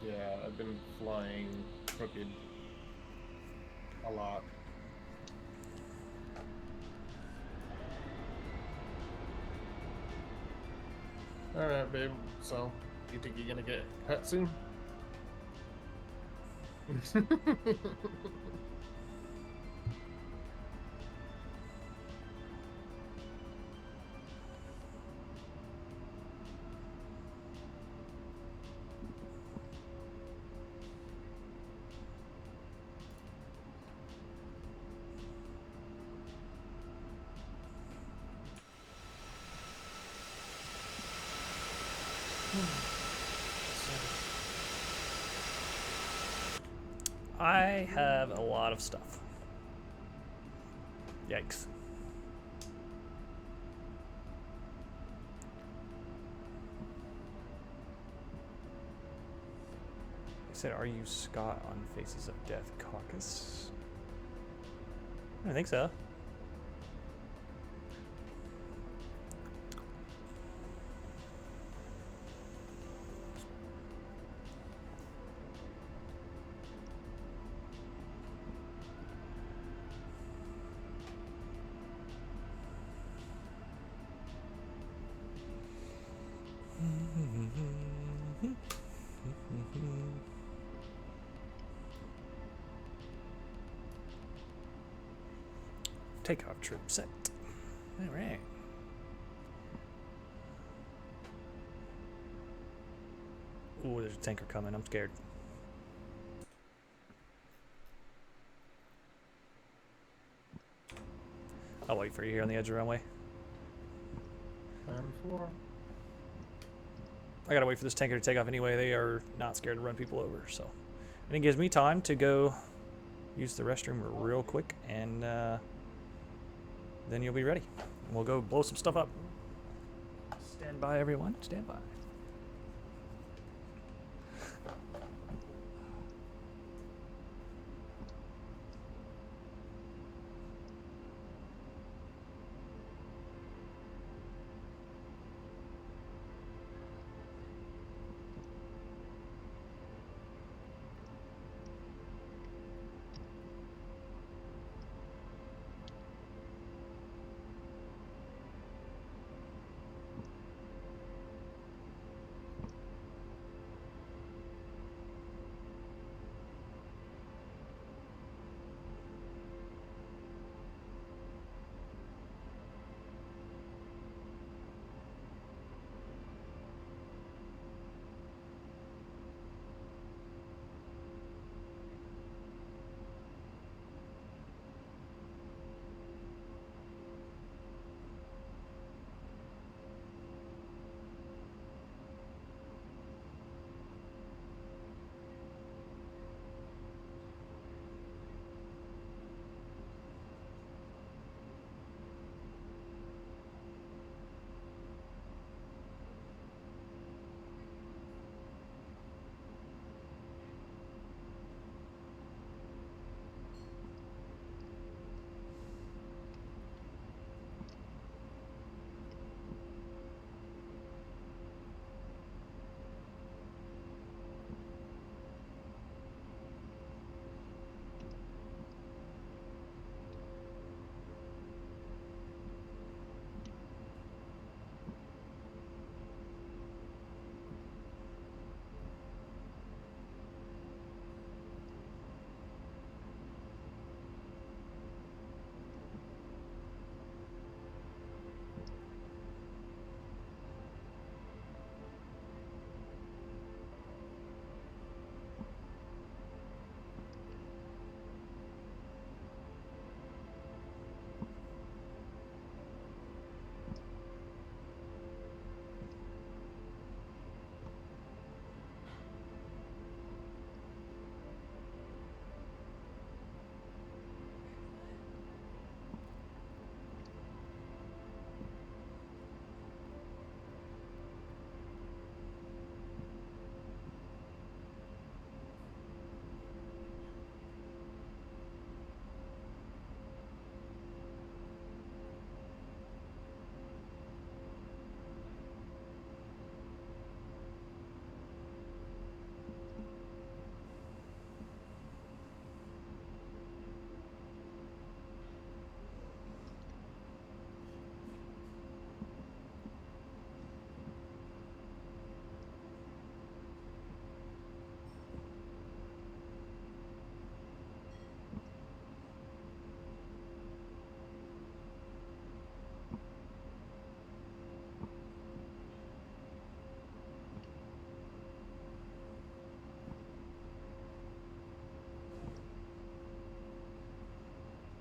Speaker 4: Yeah, I've been flying crooked a lot. Alright, babe. So, you think you're gonna get cut soon?
Speaker 1: I have a lot of stuff. Yikes. He said, "Are you Scott on Faces of Death Caucus?" I don't think so. Takeoff trip set. All right. Ooh, there's a tanker coming. I'm scared. I'll wait for you here on the edge of the runway.
Speaker 4: And 4.
Speaker 1: I gotta wait for this tanker to take off anyway. They are not scared to run people over, so. And it gives me time to go use the restroom real quick, and then you'll be ready. And we'll go blow some stuff up. Stand by, everyone. Stand by.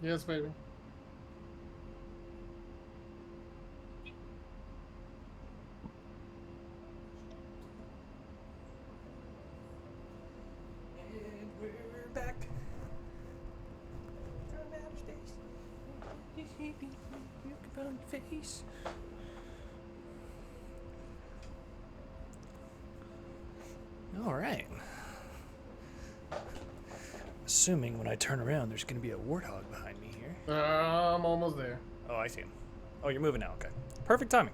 Speaker 4: Yes, baby.
Speaker 1: And we're back. From outer space. You can put on your face. All right. Assuming when I turn around, there's going to be a warthog behind me here.
Speaker 4: I'm almost there.
Speaker 1: Oh, I see him. Oh, you're moving now. Okay. Perfect timing.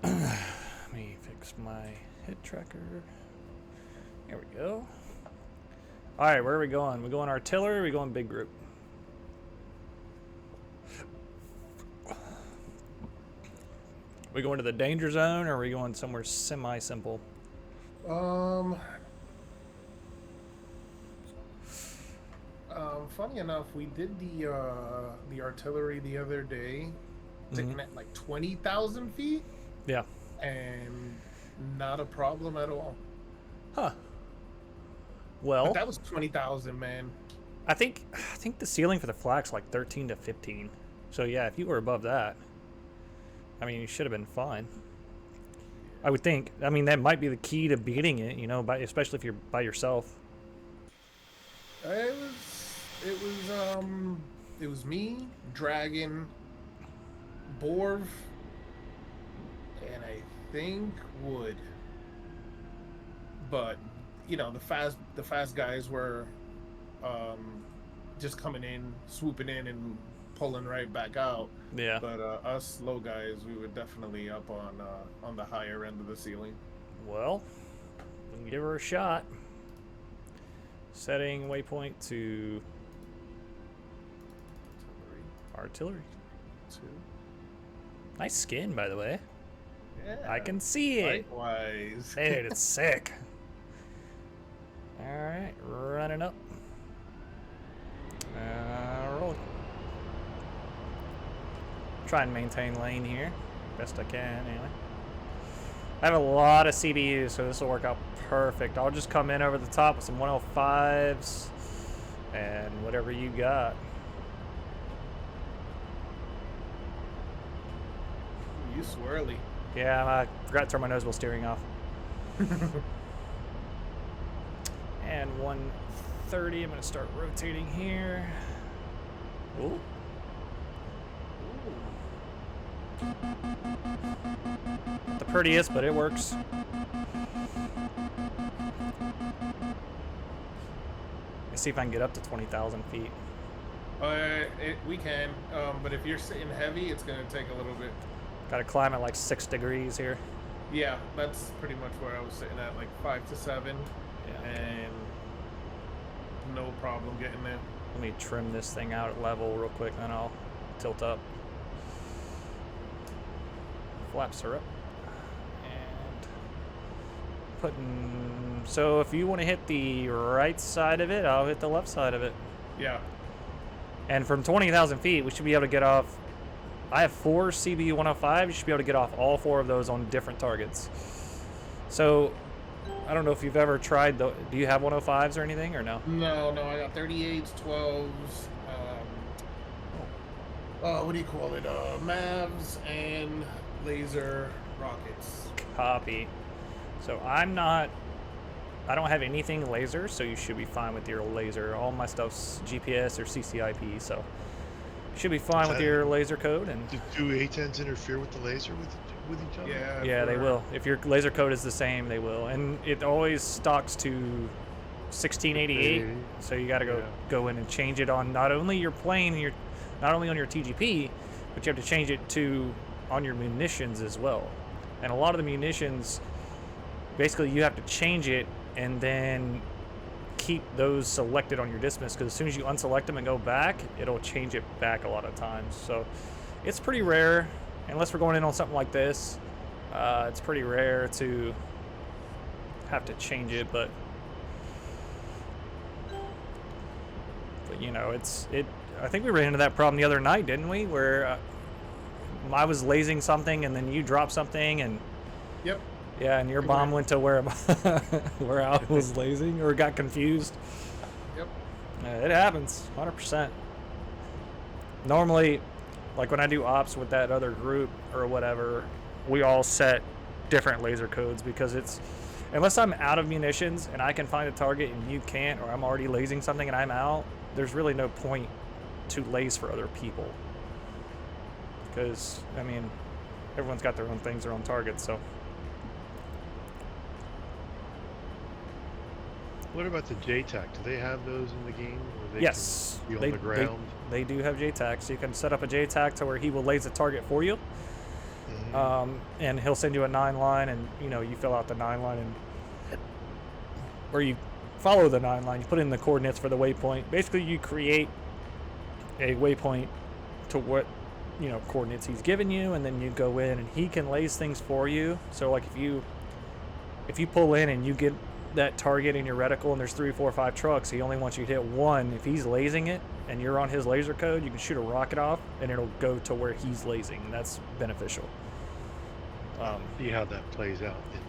Speaker 1: Let me fix my hit tracker. There we go. All right, where are we going? We going artillery or are we going big group? We going to the danger zone or are we going somewhere semi-simple?
Speaker 4: Funny enough, we did the artillery the other day, taking at like 20,000 feet,
Speaker 1: Yeah.
Speaker 4: and not a problem at all.
Speaker 1: Huh. Well,
Speaker 4: But that was 20,000, man.
Speaker 1: I think the ceiling for the flak's like 13 to 15. So yeah, if you were above that, I mean, you should have been fine. I would think. I mean, that might be the key to beating it, you know, especially if you're by yourself.
Speaker 4: It was me, Dragon, Borv, and I think Wood. But you know, the fast guys were just coming in, swooping in, and pulling right back out.
Speaker 1: Yeah.
Speaker 4: But us low guys, we were definitely up on the higher end of the ceiling.
Speaker 1: Well, we can give her a shot. Setting waypoint to artillery.
Speaker 4: 2.
Speaker 1: Nice skin, by the way.
Speaker 4: Yeah.
Speaker 1: I can see it.
Speaker 4: Likewise.
Speaker 1: Dude, it's sick. All right, running up. Rolling. Try and maintain lane here, best I can anyway. I have a lot of CBUs, so this will work out perfect. I'll just come in over the top with some 105s and whatever you got.
Speaker 4: You swirly.
Speaker 1: Yeah, I forgot to turn my nose wheel steering off. And 130, I'm going to start rotating here. Ooh. The prettiest, but it works. Let's see if I can get up to 20,000 feet.
Speaker 4: We can, but if you're sitting heavy, it's gonna take a little bit.
Speaker 1: Got to climb at like 6 degrees here.
Speaker 4: Yeah, that's pretty much where I was sitting at, like 5 to 7,
Speaker 1: Yeah.
Speaker 4: and no problem getting there.
Speaker 1: Let me trim this thing out at level real quick, then I'll tilt up. Flaps are up. And putting... So if you want to hit the right side of it, I'll hit the left side of it.
Speaker 4: Yeah.
Speaker 1: And from 20,000 feet, we should be able to get off... I have 4 CBU 105s. You should be able to get off all 4 of those on different targets. So, I don't know if you've ever tried... Do you have 105s or anything, or no?
Speaker 4: No, I got 38s, 12s, what do you call it? Mavs and laser rockets.
Speaker 1: Copy. So I'm not... I don't have anything laser, so you should be fine with your laser. All my stuff's GPS or CCIP, so... Should be fine with your laser code. And
Speaker 3: Do A10s interfere with the laser with each other?
Speaker 4: Yeah.
Speaker 1: yeah, they will. If your laser code is the same, they will. And it always stocks to 1688, so you got to go in and change it on not only your plane, not only on your TGP, but you have to change it to on your munitions as well. And a lot of the munitions, basically, you have to change it and then keep those selected on your dismiss, because as soon as you unselect them and go back, it'll change it back a lot of times. So it's pretty rare, unless we're going in on something like this, it's pretty rare to have to change it, but you know, I think we ran into that problem the other night, didn't we, where I was lasing something and then you dropped something, and
Speaker 4: Yep.
Speaker 1: yeah, and your bomb went to where where I was lasing, or got confused.
Speaker 4: Yep.
Speaker 1: It happens, 100%. Normally, like when I do ops with that other group or whatever, we all set different laser codes because it's, unless I'm out of munitions and I can find a target and you can't, or I'm already lasing something and I'm out, there's really no point to laze for other people. Because, I mean, everyone's got their own things, their own targets, so.
Speaker 3: What about the JTAC? Do they have those in the game? Where they
Speaker 1: Yes,
Speaker 3: can be on the ground?
Speaker 1: they do have JTAC, so you can set up a JTAC to where he will laze a target for you. And he'll send you a 9-line, and you fill out the 9-line, and or you follow the 9-line. You put in the coordinates for the waypoint. Basically, you create a waypoint to what coordinates he's given you, and then you go in, and he can laze things for you. So like if you pull in and you get that target in your reticle and there's 3, 4, 5 trucks, he only wants you to hit one. If he's lasing it and you're on his laser code, you can shoot a rocket off and it'll go to where he's lasing, and that's beneficial.
Speaker 3: See how that plays out in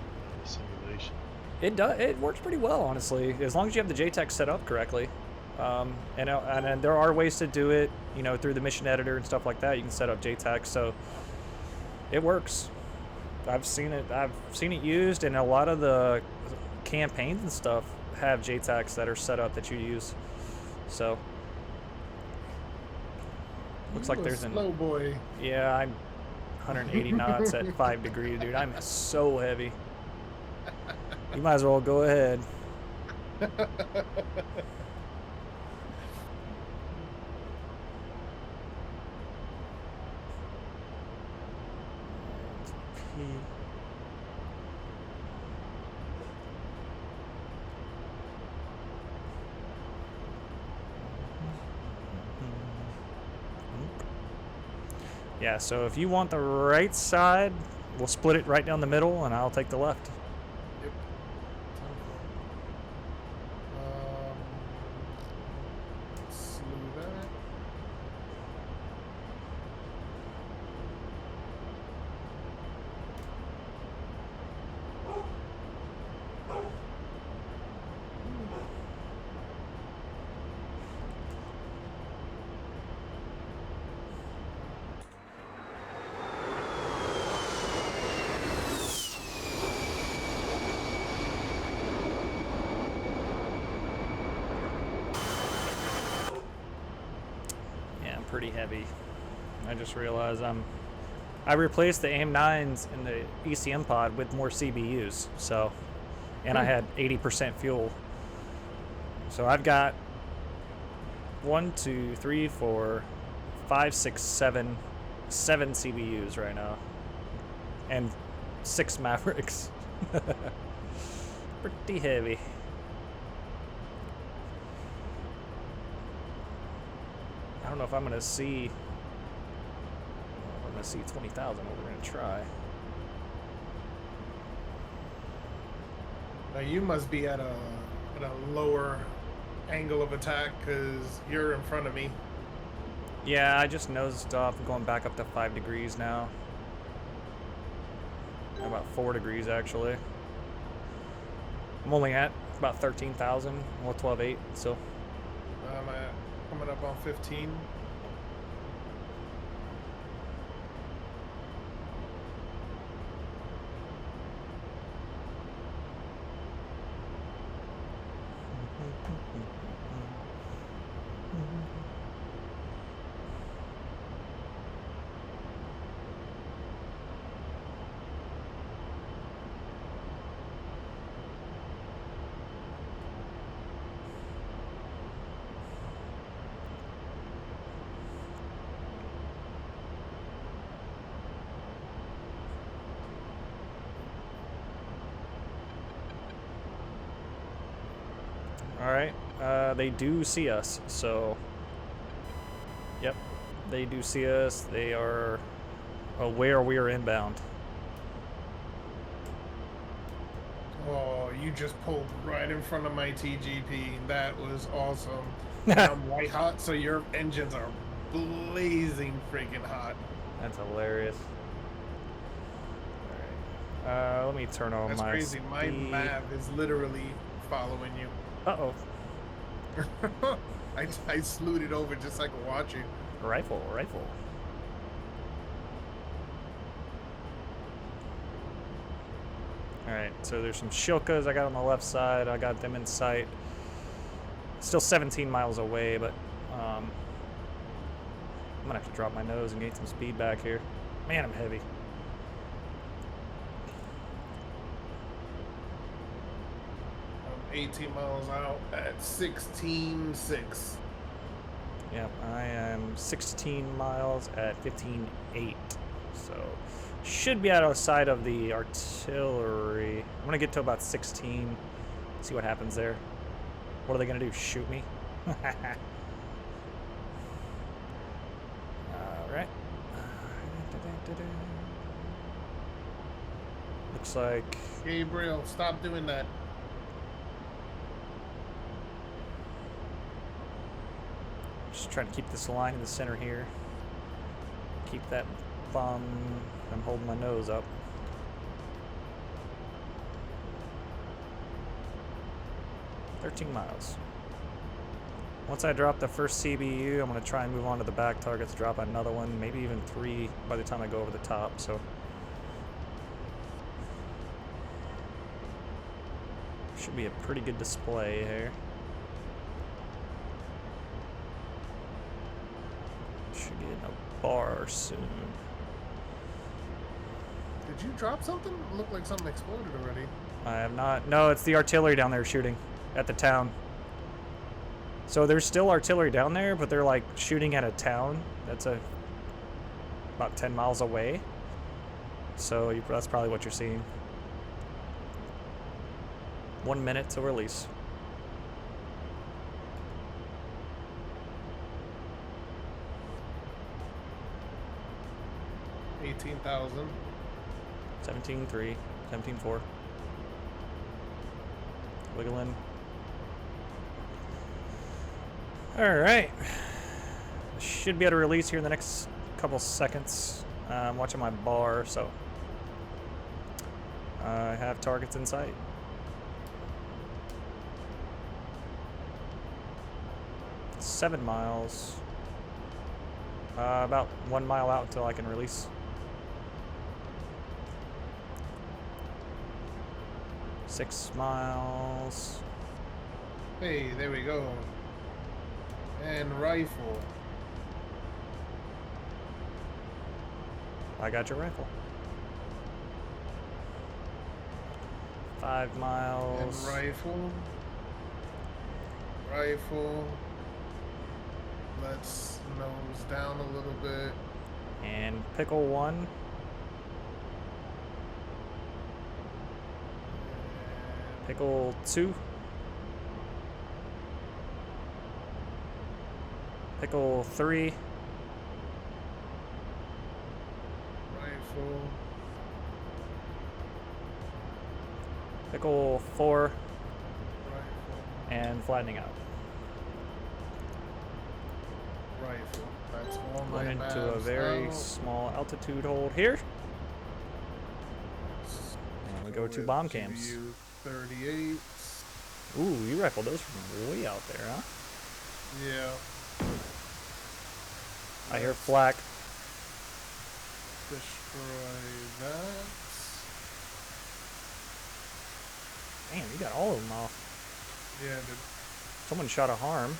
Speaker 3: the simulation.
Speaker 1: It works pretty well, honestly, as long as you have the JTAC set up correctly. And there are ways to do it, through the mission editor and stuff like that. You can set up JTAC, so it works. I've seen it used, and a lot of the campaigns and stuff have JTACs that are set up that you use. So looks like there's an
Speaker 4: slow boy.
Speaker 1: Yeah, I'm 180 knots at 5 degrees, dude. I'm so heavy. You might as well go ahead. Yeah, so if you want the right side, we'll split it right down the middle, and I'll take the left.
Speaker 4: Yep. Slew that.
Speaker 1: Pretty heavy. I just realized I replaced the AIM-9s in the ECM pod with more CBUs, so, and I had 80% fuel. So I've got 1, 2, 3, 4, 5, 6, 7 CBUs right now, and 6 Mavericks. Pretty heavy. I don't know if I'm gonna see. I'm gonna see 20,000. What we're gonna try.
Speaker 4: Now you must be at a lower angle of attack because you're in front of me.
Speaker 1: Yeah, I just nosed off. I'm going back up to 5 degrees now. About 4 degrees actually. I'm only at about 13,000. Well, 12.8. So.
Speaker 4: I'm coming up on 15.
Speaker 1: Alright, they do see us, so, yep, they do see us. They are aware we are inbound.
Speaker 4: Oh, you just pulled right in front of my TGP. That was awesome. And I'm white hot, so your engines are blazing freaking hot.
Speaker 1: That's hilarious. Alright, let me turn on
Speaker 4: That's
Speaker 1: my
Speaker 4: crazy. My
Speaker 1: speed.
Speaker 4: map is literally following you.
Speaker 1: Uh-oh.
Speaker 4: I slewed it over just so I could watch it.
Speaker 1: Rifle, rifle. Alright, so there's some Shilkas I got on the left side. I got them in sight. Still 17 miles away, but I'm gonna have to drop my nose and gain some speed back here. Man, I'm heavy.
Speaker 4: I'm 18 miles out at 16.6.
Speaker 1: Yep, I am 16 miles at 15.8. So should be out of sight of the artillery. I'm gonna get to about 16. See what happens there. What are they gonna do? Shoot me? Alright. Looks like
Speaker 4: Gabriel, stop doing that.
Speaker 1: just trying to keep this line in the center here. Keep that thumb. I'm holding my nose up. $13 miles. Once I drop the first CBU, I'm going to try and move on to the back targets, drop another one, maybe even 3 by the time I go over the top. So should be a pretty good display here. Should get in a bar soon.
Speaker 4: Did you drop something? It looked like something exploded already.
Speaker 1: I have not. No, it's the artillery down there shooting at the town. So there's still artillery down there, but they're like shooting at a town that's about 10 miles away. So that's probably what you're seeing. 1 minute to release.
Speaker 4: $18,000.
Speaker 1: 17.3, 17.4. Wiggling. Alright. Should be able to release here in the next couple seconds. I'm watching my bar, so I have targets in sight. $7 miles. About 1 mile out until I can release. $6 miles.
Speaker 4: Hey, there we go. And rifle.
Speaker 1: I got your rifle. 5 miles.
Speaker 4: And rifle. Rifle. Let's nose down a little bit.
Speaker 1: And pickle 1. Pickle 2. Pickle 3.
Speaker 4: Rifle.
Speaker 1: Pickle 4.
Speaker 4: Rifle.
Speaker 1: And flattening out.
Speaker 4: Rifle. That's all my
Speaker 1: Going into a
Speaker 4: maps
Speaker 1: very
Speaker 4: out.
Speaker 1: small altitude hold here. And we go to
Speaker 4: with
Speaker 1: bomb camps.
Speaker 4: GBU 38.
Speaker 1: Ooh, you rifled those from way out there, huh?
Speaker 4: Yeah.
Speaker 1: I hear flak.
Speaker 4: Destroy that.
Speaker 1: Damn, you got all of them off.
Speaker 4: Yeah, dude.
Speaker 1: Someone shot a harm.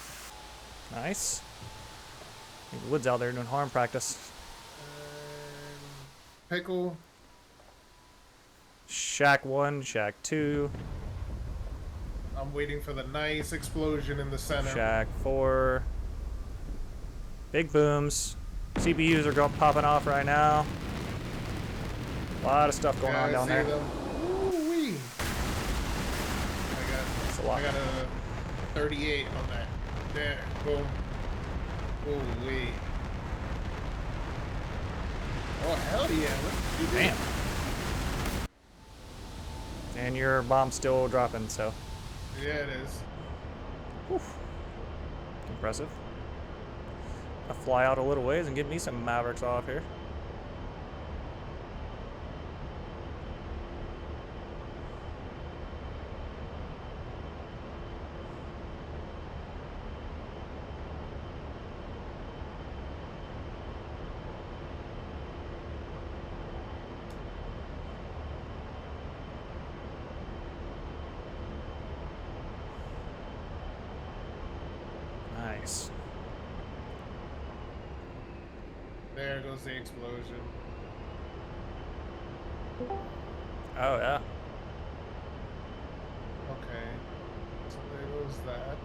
Speaker 1: Nice. I think Wood's out there doing harm practice.
Speaker 4: And pickle.
Speaker 1: Shack 1, Shack 2,
Speaker 4: I'm waiting for the nice explosion in the center.
Speaker 1: Shack 4. Big booms. CPUs are popping off right now. A lot of stuff going on
Speaker 4: I
Speaker 1: down
Speaker 4: see
Speaker 1: there.
Speaker 4: them. Ooh-wee.
Speaker 1: It's a lot.
Speaker 4: I got a 38 on that. There, boom. Ooh-wee. Oh, hell yeah. What did you do?
Speaker 1: Damn. And your bomb's still dropping, so.
Speaker 4: Yeah, it is.
Speaker 1: Oof. Impressive. I'll fly out a little ways and get me some Mavericks off here. Nice.
Speaker 4: There goes the explosion.
Speaker 1: Oh, yeah.
Speaker 4: Okay. So there goes that.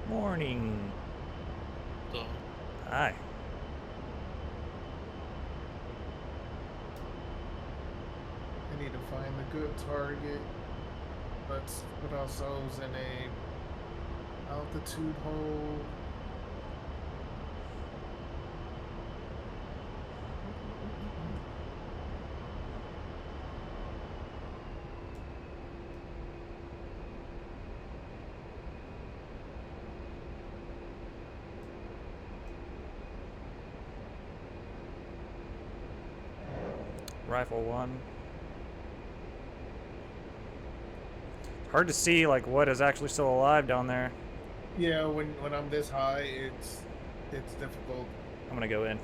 Speaker 1: Morning.
Speaker 6: So,
Speaker 1: Hi.
Speaker 4: I need to find the good target. Let's put ourselves in a altitude hole.
Speaker 1: Rifle 1. Hard to see like what is actually still alive down there.
Speaker 4: Yeah, when I'm this high, it's difficult.
Speaker 1: I'm gonna go in.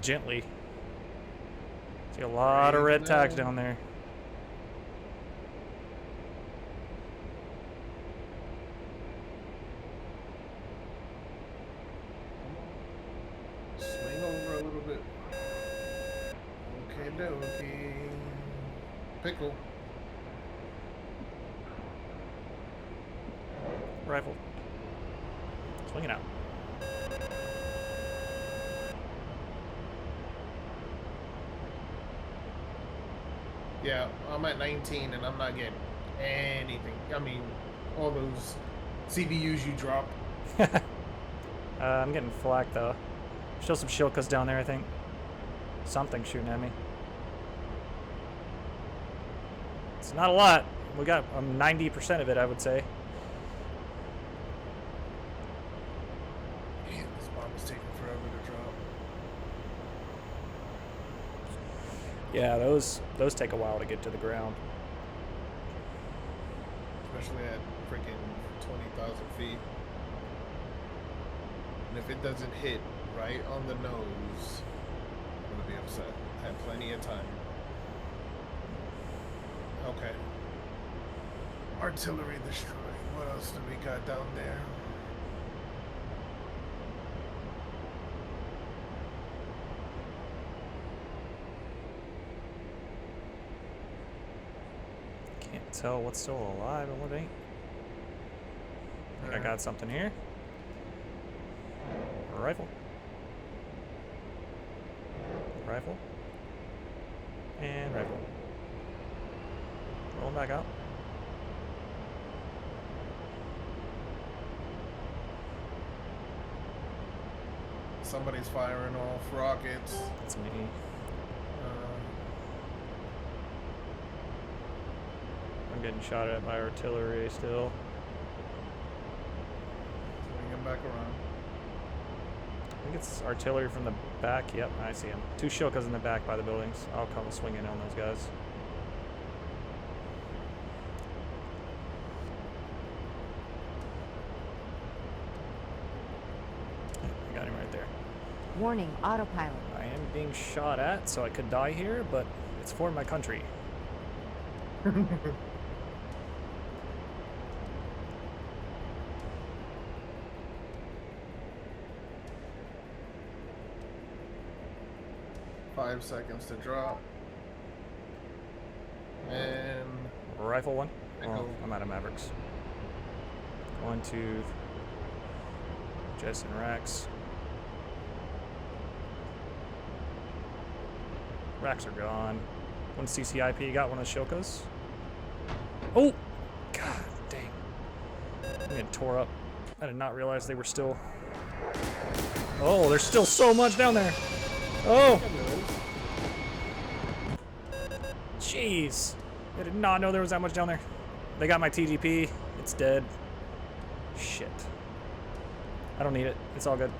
Speaker 1: Gently. See a lot of
Speaker 4: Breathe
Speaker 1: red tags
Speaker 4: down.
Speaker 1: down there.
Speaker 4: Swing over a little bit. Okay, dokie. Pickle.
Speaker 1: Rifle. Swing it out.
Speaker 4: Yeah, I'm at 19 and I'm not getting anything. I mean, all those CBUs you drop.
Speaker 1: I'm getting flak though. Still some shilkas down there, I think. Something shooting at me. It's not a lot. We got 90% of it, I would say.
Speaker 4: Man, this bomb is taking forever to drop.
Speaker 1: Yeah, those take a while to get to the ground.
Speaker 4: Especially at freaking 20,000 feet. And if it doesn't hit right on the nose, I'm gonna be upset. I have plenty of time. Okay. Artillery destroyed. What else do we got down there?
Speaker 1: Can't tell what's still alive and what ain't. I think I got something here. A rifle. Rifle. And rifle. Rolling back out.
Speaker 4: Somebody's firing off rockets.
Speaker 1: That's me. I'm getting shot at by artillery still.
Speaker 4: Swing him back around.
Speaker 1: I think it's artillery from the back. Yep, I see him. 2 shilkas in the back by the buildings. I'll come swing in on those guys. I got him right there.
Speaker 5: Warning, autopilot.
Speaker 1: I am being shot at, so I could die here, but it's for my country.
Speaker 4: 5 seconds to drop. And
Speaker 1: Rifle 1. Oh,
Speaker 4: Echo.
Speaker 1: I'm out of Mavericks. 1, 2. Jess and Rax. Racks are gone. 1 CCIP. Got one of the shilkas. Oh! God dang. I'm getting tore up. I did not realize they were still... Oh, there's still so much down there. Oh! Jeez. I did not know there was that much down there. They got my TGP. It's dead. Shit. I don't need it. It's all good.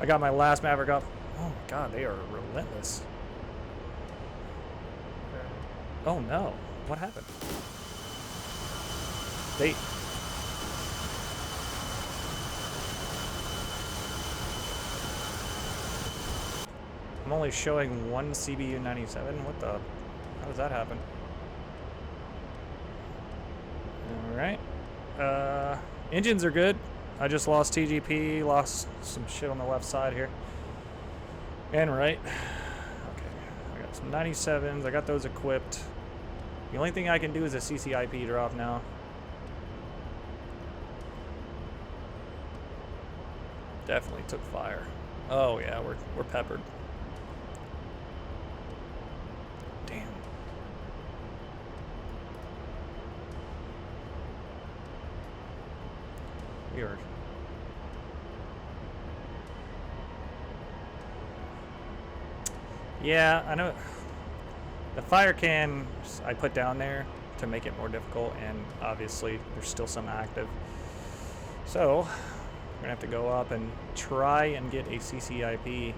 Speaker 1: I got my last Maverick up. Oh my god, they are relentless. Oh no. What happened? They... I'm only showing 1 CBU 97. What the... How does that happen? Alright. Engines are good. I just lost TGP, lost some shit on the left side here. And right. Okay, I got some 97s. I got those equipped. The only thing I can do is a CCIP drop now. Definitely took fire. Oh yeah, we're peppered. Damn. We are. Yeah, I know. The fire can I put down there to make it more difficult, and obviously there's still some active. So we're gonna have to go up and try and get a CCIP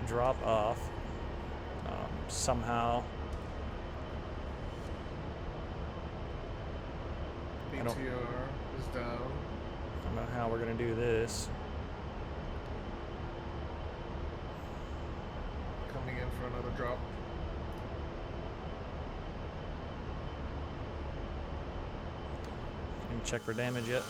Speaker 1: drop off somehow. I
Speaker 4: BTR
Speaker 1: don't-
Speaker 4: is down.
Speaker 1: I don't know how we're gonna do this.
Speaker 4: Coming in for another drop.
Speaker 1: Didn't check for damage yet.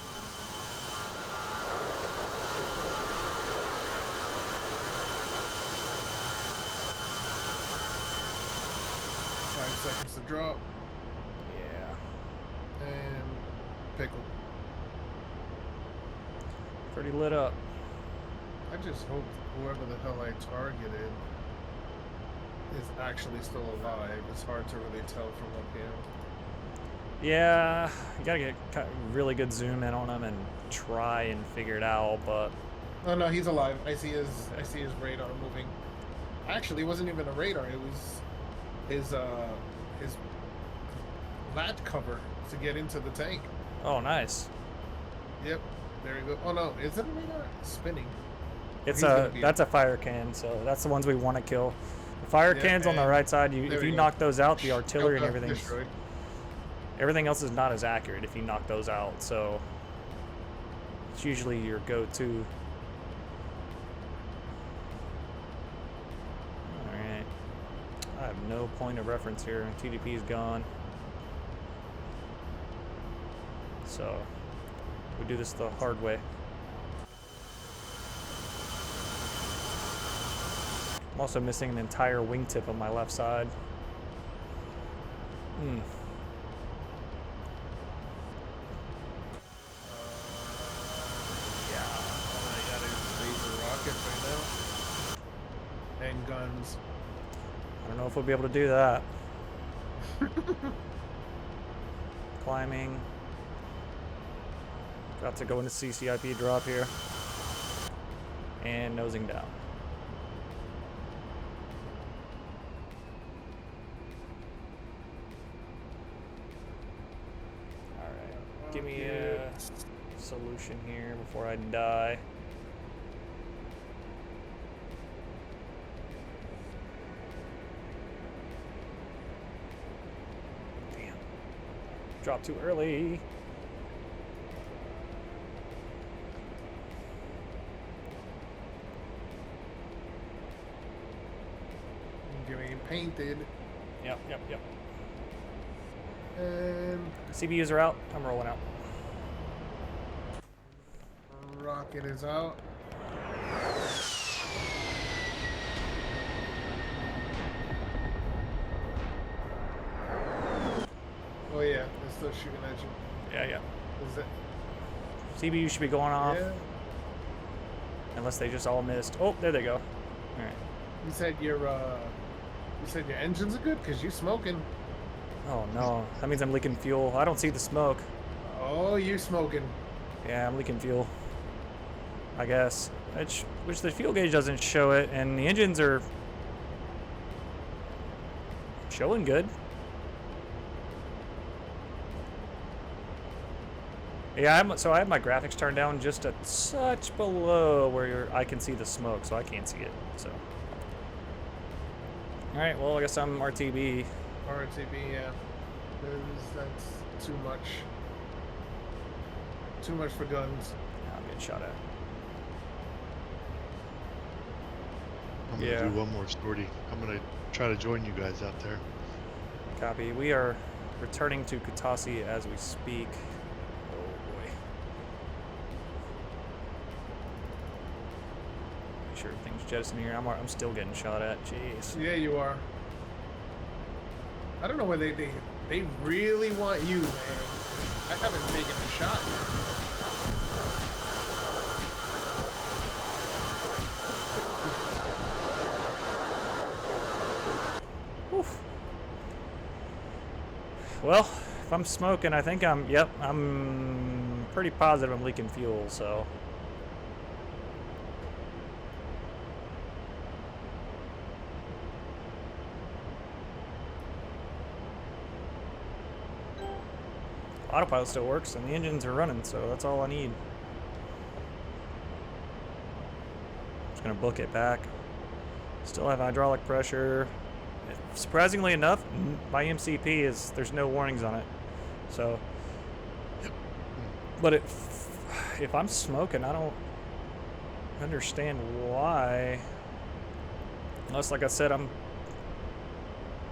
Speaker 4: Seconds to drop.
Speaker 1: Yeah.
Speaker 4: And pickle.
Speaker 1: Pretty lit up.
Speaker 4: I just hope whoever the hell I targeted is actually still alive. It's hard to really tell from up here.
Speaker 1: Yeah, you gotta get really good zoom in on him and try and figure it out, but
Speaker 4: Oh no, he's alive. I see his radar moving. Actually, it wasn't even a radar. It was his lat cover to get into the tank.
Speaker 1: oh nice.
Speaker 4: Yep. There you go. Oh no, is it a radar? It's spinning.
Speaker 1: It's
Speaker 4: He's gonna be-
Speaker 1: that's a fire can, so that's the ones we want to kill. The fire
Speaker 4: Yeah,
Speaker 1: cans on the
Speaker 4: and
Speaker 1: right side,
Speaker 4: there
Speaker 1: if
Speaker 4: we
Speaker 1: you
Speaker 4: go.
Speaker 1: knock those out, the artillery and everything
Speaker 4: Destroyed.
Speaker 1: everything else is not as accurate if you knock those out, so it's usually your go-to. Alright. I have no point of reference here. TDP is gone. So we do this the hard way. I'm also missing an entire wingtip on my left side.
Speaker 4: Yeah. All I got is laser rockets right now. And guns.
Speaker 1: I don't know if we'll be able to do that. Climbing. Got to go into CCIP drop here. And nosing down. Alright. Give me a solution here before I die. Damn. Dropped too early.
Speaker 4: Getting painted.
Speaker 1: Yep.
Speaker 4: And
Speaker 1: CBUs are out. I'm rolling out.
Speaker 4: rocket is out. Oh yeah, they're still shooting at you.
Speaker 1: Yeah.
Speaker 4: Is it?
Speaker 1: CBU should be going off.
Speaker 4: Yeah.
Speaker 1: Unless they just all missed. Oh, there they go. Alright.
Speaker 4: You said your engines are good because you smoking.
Speaker 1: Oh no. That means I'm leaking fuel. I don't see the smoke.
Speaker 4: Oh, you smoking.
Speaker 1: Yeah, I'm leaking fuel. I guess. Which the fuel gauge doesn't show it, and the engines are showing good. Yeah, so I have my graphics turned down just a touch below where I can see the smoke, so I can't see it. So, all right, well I guess I'm RTB.
Speaker 4: RTB, yeah. That's too much. Too much for guns.
Speaker 1: I'm getting shot at.
Speaker 3: I'm gonna
Speaker 1: Yeah.
Speaker 3: do one more sortie. I'm gonna try to join you guys out there.
Speaker 1: Copy. We are returning to Kutasi as we speak. Oh jettison here. I'm still getting shot at. Jeez.
Speaker 4: Yeah, you are. I don't know where they really want you, man. I haven't taken a shot
Speaker 1: Oof. Well, if I'm smoking, I think I'm pretty positive I'm leaking fuel, so. Autopilot still works and the engines are running, so that's all I need. Just gonna book it back. Still have hydraulic pressure. Surprisingly enough, my MCP is, there's no warnings on it. So, but if I'm smoking, I don't understand why. Unless, like I said, I'm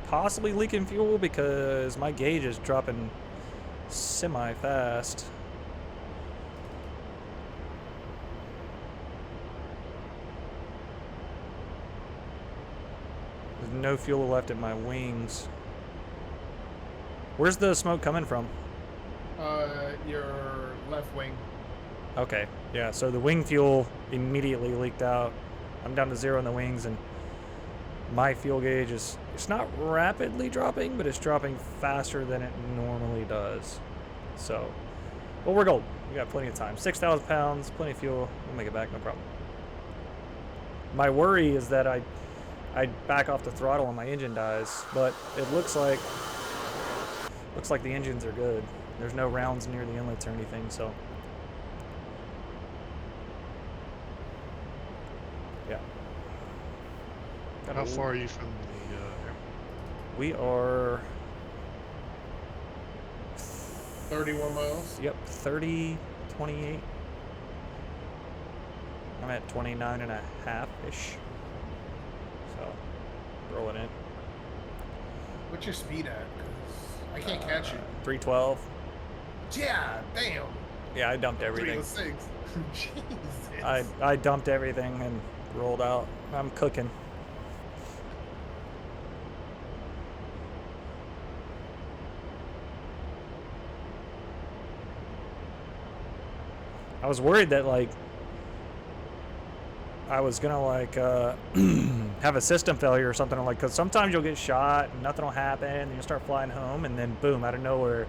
Speaker 1: possibly leaking fuel because my gauge is dropping semi-fast. There's no fuel left in my wings. Where's the smoke coming from?
Speaker 4: your left wing.
Speaker 1: Okay, yeah, so the wing fuel immediately leaked out. I'm down to 0 in the wings, and my fuel gauge is, it's not rapidly dropping, but it's dropping faster than it normally does. So, but we're golden. We got plenty of time. 6,000 pounds, plenty of fuel. We'll make it back, no problem. My worry is that I back off the throttle and my engine dies, but it looks like the engines are good. There's no rounds near the inlets or anything, so. Yeah.
Speaker 3: How far are you from the airport?
Speaker 1: We are
Speaker 4: 31 miles.
Speaker 1: Yep, 30, 28. I'm at 29 and a half-ish. So, rolling in.
Speaker 4: What's your speed at? 'Cause I can't catch you.
Speaker 1: 312.
Speaker 4: Yeah, damn.
Speaker 1: Yeah, I dumped everything.
Speaker 4: 306. Jesus.
Speaker 1: I dumped everything and rolled out. I'm cooking. I was worried that, like, I was gonna, like, have a system failure or something, like, because sometimes you'll get shot and nothing will happen and you'll start flying home and then boom, out of nowhere,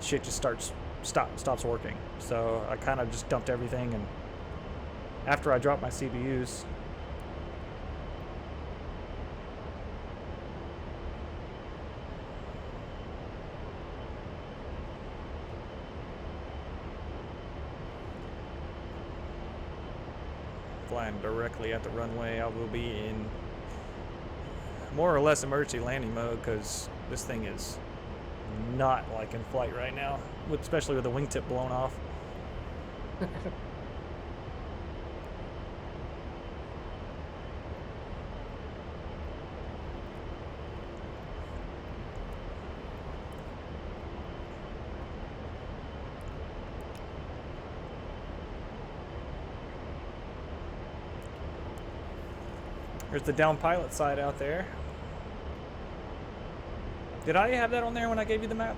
Speaker 1: shit just stops working. So I kind of just dumped everything, and after I dropped my CBUs, flying directly at the runway, I will be in more or less emergency landing mode because this thing is not like in flight right now, especially with the wingtip blown off. There's the down pilot side out there. Did I have that on there when I gave you the map?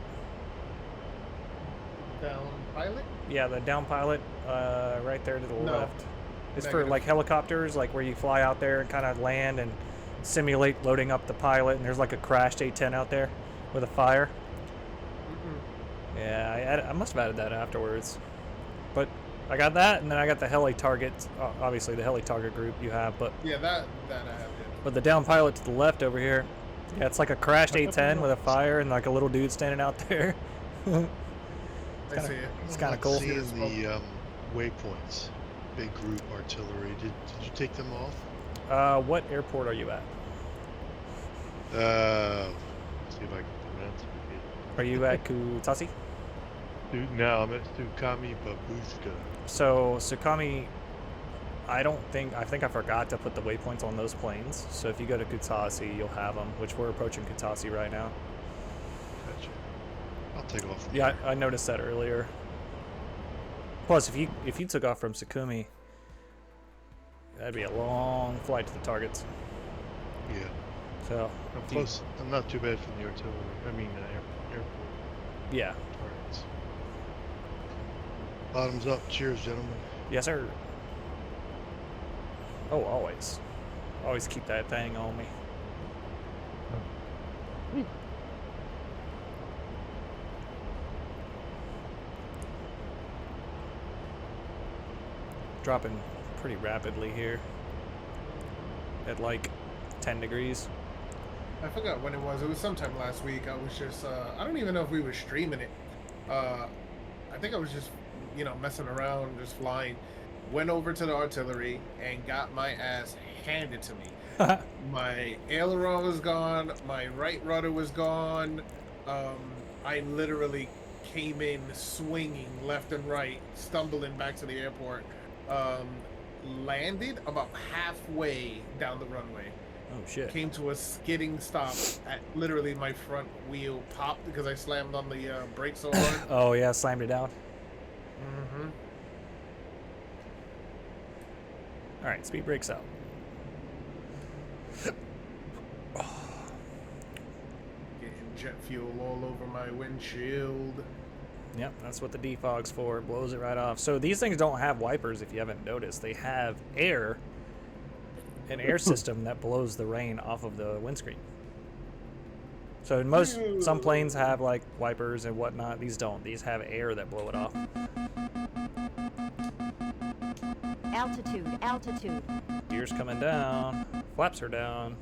Speaker 4: Down pilot?
Speaker 1: Yeah, the down pilot, right there to the
Speaker 4: No.
Speaker 1: left. It's for
Speaker 4: Negative.
Speaker 1: like helicopters, like where you fly out there and kind of land and simulate loading up the pilot, and there's like a crashed A-10 out there with a fire.
Speaker 4: Mm-mm.
Speaker 1: Yeah, I must have added that afterwards. But I got that, and then I got the heli target, obviously the heli target group you have, but
Speaker 4: Yeah, that I have. Yeah.
Speaker 1: But the down pilot to the left over here, yeah, it's like a crashed A-10 with a fire and like a little dude standing out there.
Speaker 4: I see it.
Speaker 1: It's kind of
Speaker 3: I'm
Speaker 1: cool.
Speaker 3: seeing the waypoints. Big group artillery. Did you take them off?
Speaker 1: What airport are you at?
Speaker 3: See if I can pronounce it.
Speaker 1: Are you at Kutaisi?
Speaker 3: No, I'm at Sukami Babushka.
Speaker 1: So Sukami, I think I forgot to put the waypoints on those planes. So if you go to Kutaisi, you'll have them, which we're approaching Kutaisi right now.
Speaker 3: Gotcha. I'll take off. From
Speaker 1: Yeah,
Speaker 3: there.
Speaker 1: I noticed that earlier. Plus, if you took off from Sukumi, That'd be a long flight to the targets.
Speaker 3: Yeah.
Speaker 1: So
Speaker 3: I'm close. I'm not too bad from the artillery. I mean, airport
Speaker 1: yeah.
Speaker 3: targets. Bottoms up. Cheers, gentlemen.
Speaker 1: Yes, sir. Oh, always. Always keep that thing on me. Dropping pretty rapidly here. At like 10 degrees.
Speaker 4: I forgot when it was. It was sometime last week. I was just, I don't even know if we were streaming it. I think I was just, messing around, just flying. Went over to the artillery and got my ass handed to me. My aileron was gone. My right rudder was gone. I literally came in swinging left and right, stumbling back to the airport. Landed about halfway down the runway.
Speaker 1: Oh shit.
Speaker 4: Came to a skidding stop at literally my front wheel popped because I slammed on the brakes so hard.
Speaker 1: Oh yeah, slammed it down.
Speaker 4: Mm-hmm.
Speaker 1: All right, speed brakes out.
Speaker 4: Getting jet fuel all over my windshield.
Speaker 1: Yep, that's what the defog's for. It blows it right off. So these things don't have wipers, if you haven't noticed. They have air, an air system that blows the rain off of the windscreen. So in some planes have like wipers and whatnot. These don't. These have air that blow it off.
Speaker 5: Altitude, altitude,
Speaker 1: Gears coming down. Flaps are down.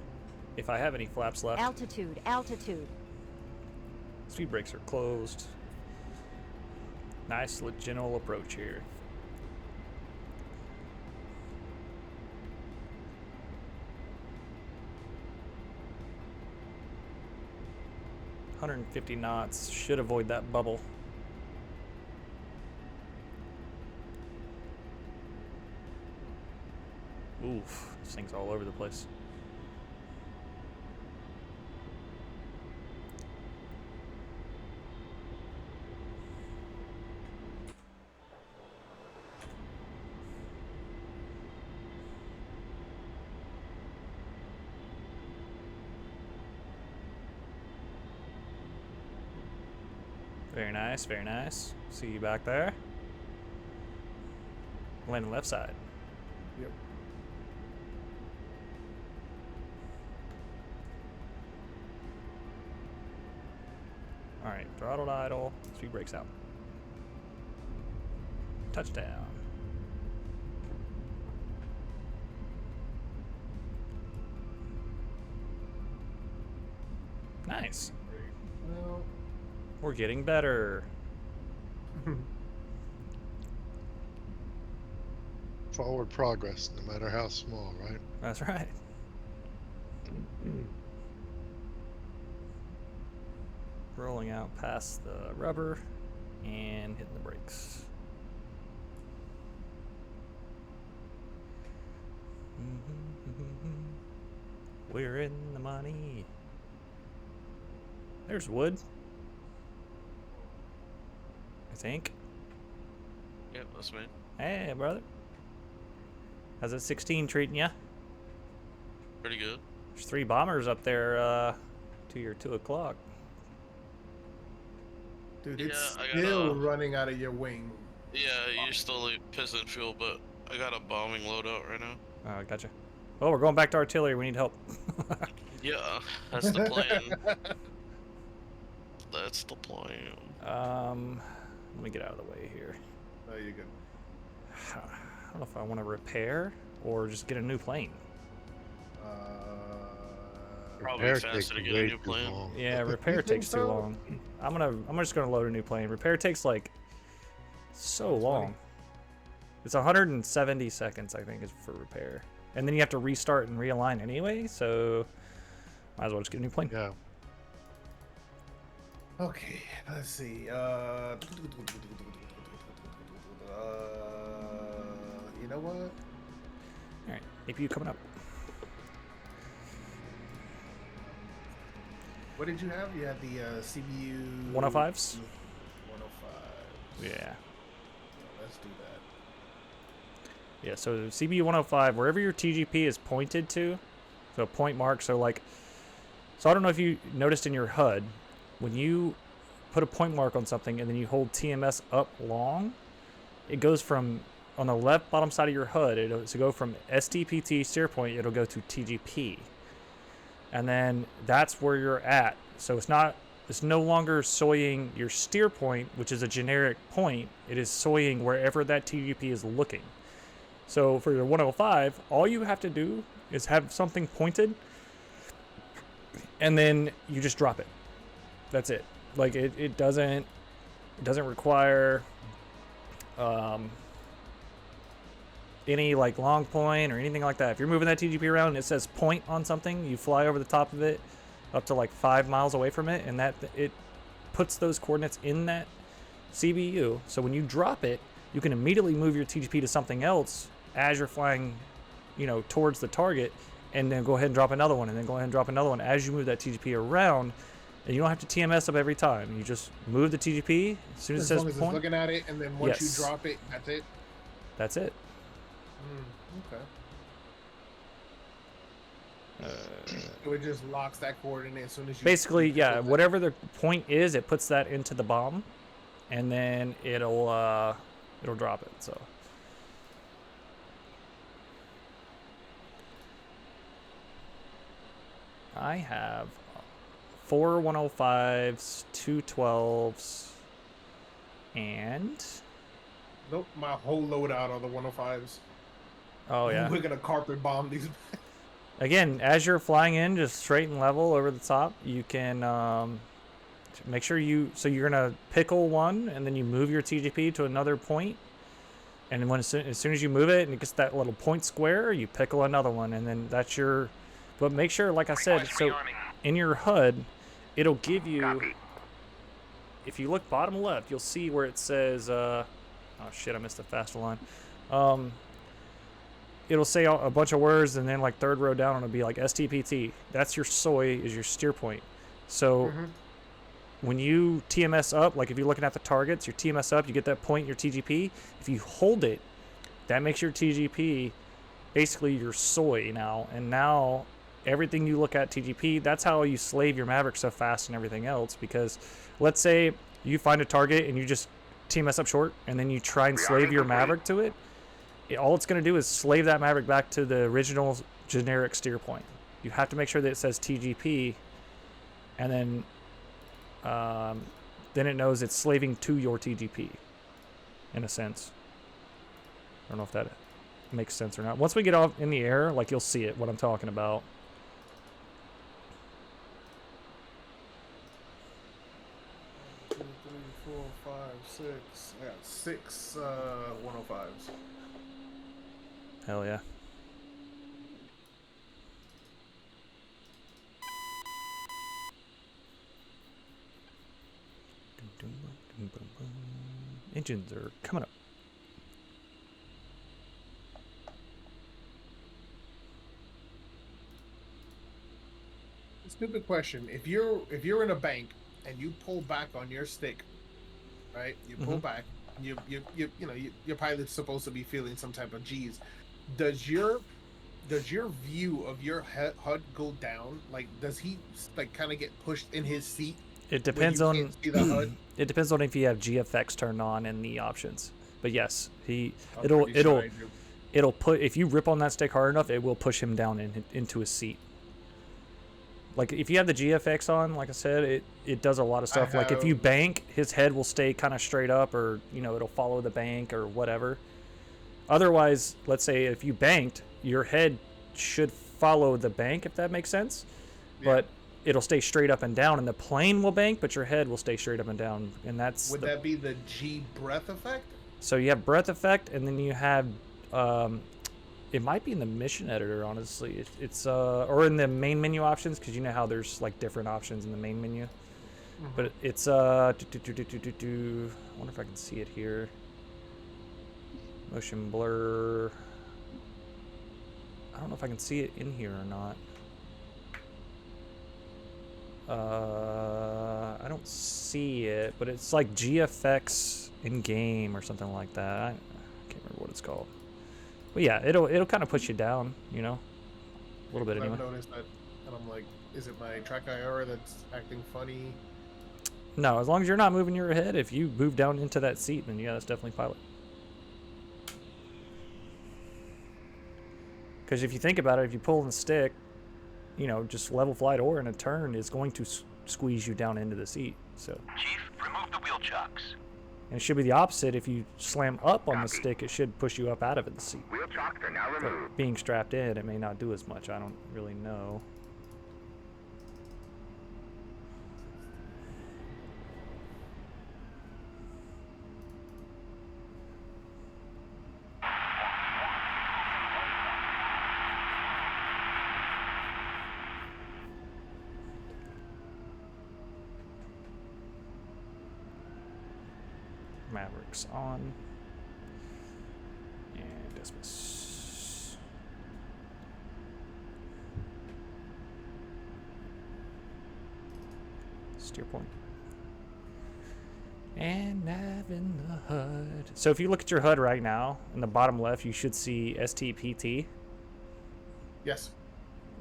Speaker 1: If I have any flaps left.
Speaker 5: altitude, altitude.
Speaker 1: Speed brakes are closed. Nice gentle approach here. $150 knots. Should avoid that bubble. Oof, this thing's all over the place. Very nice, very nice. See you back there. Landing left side.
Speaker 4: Yep.
Speaker 1: Alright, throttled idle. Speed brakes out. Touchdown. Nice.
Speaker 4: Well,
Speaker 1: We're getting better.
Speaker 3: Forward progress, no matter how small, right?
Speaker 1: That's right. Rolling out past the rubber and hitting the brakes. We're in the money. There's wood. I think.
Speaker 6: Yep, that's me.
Speaker 1: Hey, brother. How's that 16 treating ya?
Speaker 6: Pretty good.
Speaker 1: There's 3 bombers up there to your 2 o'clock.
Speaker 4: dude,
Speaker 6: Yeah,
Speaker 4: it's
Speaker 6: I got,
Speaker 4: still running out of your wing.
Speaker 6: Yeah, you still eat piss and fuel, but I got a bombing loadout right now.
Speaker 1: Oh, gotcha. Well, we're going back to artillery. We need help.
Speaker 6: Yeah, that's the plan. That's the plan.
Speaker 1: Let me get out of the way here.
Speaker 4: Oh, you're good.
Speaker 1: I don't know if I want to repair or just get a new plane.
Speaker 6: Probably
Speaker 3: Repair
Speaker 6: faster
Speaker 3: takes
Speaker 6: to get
Speaker 3: way
Speaker 6: a new
Speaker 3: too
Speaker 6: plane.
Speaker 3: long.
Speaker 1: Yeah,
Speaker 4: You
Speaker 1: repair
Speaker 4: think
Speaker 1: takes too
Speaker 4: so?
Speaker 1: long. I'm just gonna load a new plane. Repair takes like so long. It's 170 seconds, I think, is for repair, and then you have to restart and realign anyway. So might as well just get a new plane.
Speaker 3: Yeah.
Speaker 4: Okay, let's see. You know what?
Speaker 1: All right, APU coming up.
Speaker 4: What did you have? You had the CBU
Speaker 1: 105s?
Speaker 4: 105s.
Speaker 1: Yeah.
Speaker 4: Let's do
Speaker 1: Yeah, so CB 105, wherever your TGP is pointed to, so point mark, so like, so I don't know if you noticed in your HUD, when you put a point mark on something and then you hold TMS up long, it goes from, on the left bottom side of your HUD, it'll go from STPT steer point, it'll go to TGP. And then that's where you're at. So it's no longer soying your steer point, which is a generic point. It is soying wherever that TGP is looking. So for your 105, all you have to do is have something pointed, and then you just drop it. That's it. Like it doesn't require any like long point or anything like that. If you're moving that TGP around and it says point on something, you fly over the top of it up to like 5 miles away from it, and that it puts those coordinates in that CBU. So when you drop it, you can immediately move your TGP to something else as you're flying, you know, towards the target, and then go ahead and drop another one, and then go ahead and drop another one as you move that TGP around. And you don't have to TMS up every time. You just move the TGP as soon as it says
Speaker 4: long as
Speaker 1: point.
Speaker 4: it's looking at it, and then once
Speaker 1: Yes.
Speaker 4: you drop it, that's it.
Speaker 1: That's it.
Speaker 4: Okay. So it just locks that coordinate as soon as you.
Speaker 1: Basically,
Speaker 4: you
Speaker 1: yeah,
Speaker 4: put that.
Speaker 1: whatever the point is, it puts that into the bomb, and then it'll drop it. So I have 4 105s, 2 12s, and
Speaker 4: Nope, my whole loadout are the 105s.
Speaker 1: oh yeah.
Speaker 4: We're gonna carpet bomb these.
Speaker 1: Again, as you're flying in, just straight and level over the top, you can make sure so you're gonna pickle one, and then you move your TGP to another point, and when as soon as you move it and it gets that little point square, you pickle another one, and then that's your. But make sure, like I said, so in your HUD, it'll give you.
Speaker 2: Copy.
Speaker 1: If you look bottom left, you'll see where it says. Oh shit! I missed the faster line. It'll say a bunch of words, and then like third row down it'll be like STPT. That's your soy, is your steer point. So when you TMS up, like if you're looking at the targets, your TMS up, you get that point, your TGP. If you hold it, that makes your TGP basically your soy now. And now everything you look at TGP, that's how you slave your Maverick so fast and everything else. Because let's say you find a target and you just TMS up short, and then you try and slave your Maverick to it. All it's going to do is slave that Maverick back to the original generic steer point. You have to make sure that it says TGP, and then it knows it's slaving to your TGP, in a sense. I don't know if that makes sense or not. Once we get off in the air, like you'll see it, what I'm talking about.
Speaker 4: 1, 2, 3, 4, 5, 6. I got 6 105s.
Speaker 1: Hell yeah. Engines are coming up.
Speaker 4: Stupid question. If you're in a bank and you pull back on your stick, right? You pull back. You know your pilot's supposed to be feeling some type of G's. Does your view of your HUD go down? Like, does he like kind of get pushed in his seat?
Speaker 1: It depends on
Speaker 4: See the HUD?
Speaker 1: it depends on if you have GFX turned on in the options. But yes,
Speaker 4: I'm pretty sure I do.
Speaker 1: it'll put, if you rip on that stick hard enough, it will push him down into his seat. Like if you have the GFX on, like I said, it does a lot of stuff. Like if you bank, his head will stay kind of straight up, or it'll follow the bank or whatever. Otherwise, let's say if you banked, your head should follow the bank, if that makes sense.
Speaker 4: Yeah.
Speaker 1: But it'll stay straight up and down, and the plane will bank, but your head will stay straight up and down, and that's.
Speaker 4: Would that be the G breath effect?
Speaker 1: So you have breath effect, and then you have. It might be in the mission editor, honestly. It's or in the main menu options, because you know how there's like different options in the main menu. But it's I wonder if I can see it here. Motion blur. I don't know if I can see it in here or not. I don't see it, but it's like GFX in game or something like that. I can't remember what it's called. Well, yeah, it'll kind of push you down, you know, a little bit
Speaker 4: I've
Speaker 1: anyway.
Speaker 4: noticed that, and I'm like, is it my track IR that's acting funny?
Speaker 1: No, as long as you're not moving your head, if you move down into that seat, then yeah, that's definitely pilot. Because if you think about it, if you pull on the stick, you know, just level flight or in a turn is going to squeeze you down into the seat. So.
Speaker 2: Chief, remove the wheel chocks.
Speaker 1: And it should be the opposite. If you slam up on the
Speaker 2: Copy.
Speaker 1: stick, it should push you up out of the seat.
Speaker 2: Wheel chocks are now
Speaker 1: But
Speaker 2: removed.
Speaker 1: being strapped in, it may not do as much. I don't really know. Mavericks on. And dismiss. Steer point. And nav in the HUD. So if you look at your HUD right now, in the bottom left, you should see STPT.
Speaker 4: Yes.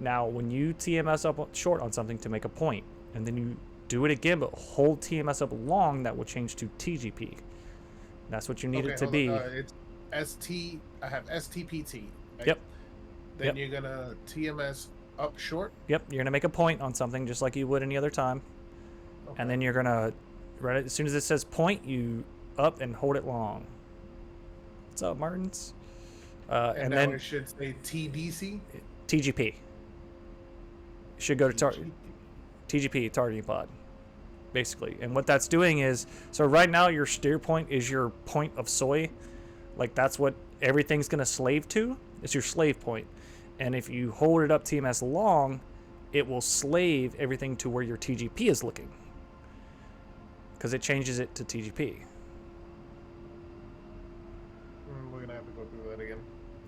Speaker 1: Now, when you TMS up short on something to make a point, and then you do it again, but hold TMS up long, that will change to TGP. That's what you need it to
Speaker 4: hold
Speaker 1: be.
Speaker 4: on. It's ST. I have STPT. Right?
Speaker 1: Yep.
Speaker 4: Then
Speaker 1: Yep.
Speaker 4: you're gonna TMS up short.
Speaker 1: Yep, you're gonna make a point on something just like you would any other time,
Speaker 4: Okay.
Speaker 1: and then you're gonna, right as soon as it says point, you up and hold it long. What's up, Martins?
Speaker 4: and now
Speaker 1: then
Speaker 4: it should say TDC.
Speaker 1: TGP. Should go to TGP, targeting pod, basically. And what that's doing is, so right now your steer point is your point of soy. Like that's what everything's gonna slave to. It's your slave point. And if you hold it up TMS long, it will slave everything to where your TGP is looking. Because it changes it to TGP.
Speaker 4: We're gonna have to go through that again.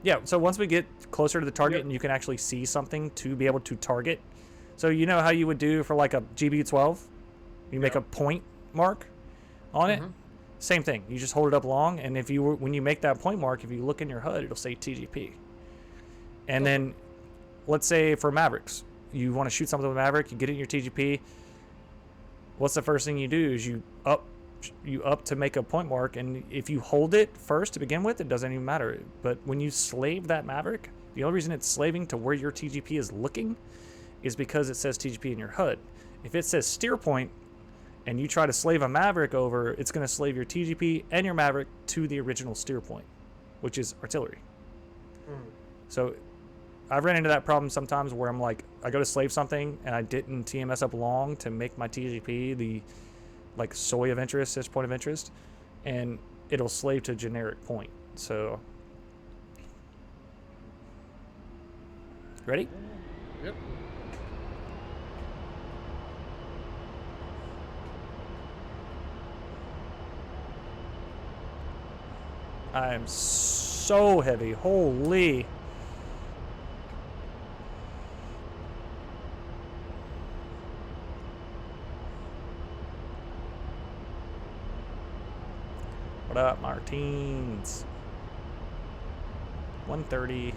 Speaker 1: Yeah, so once we get closer to the target
Speaker 4: Yep.
Speaker 1: and you can actually see something to be able to target. So you know how you would do for like a GBU-12? You make a
Speaker 4: Yep.
Speaker 1: point mark on it.
Speaker 4: Mhm.
Speaker 1: Same thing. You just hold it up long, and if you when you make that point mark, if you look in your HUD, it'll say TGP. And then, let's say for Mavericks, you want to shoot something with Maverick, you get it in your TGP. What's the first thing you do? Is you up to make a point mark, and if you hold it first to begin with, it doesn't even matter. But when you slave that Maverick, the only reason it's slaving to where your TGP is looking is because it says TGP in your HUD. If it says steer point and you try to slave a Maverick over, it's going to slave your TGP and your Maverick to the original steer point, which is artillery. So I've ran into that problem sometimes where I'm like, I go to slave something and I didn't TMS up long to make my TGP the like soy of interest, this point of interest, and it'll slave to generic point. So ready?
Speaker 4: Yep.
Speaker 1: I am so heavy. Holy. What up, Martins? 130.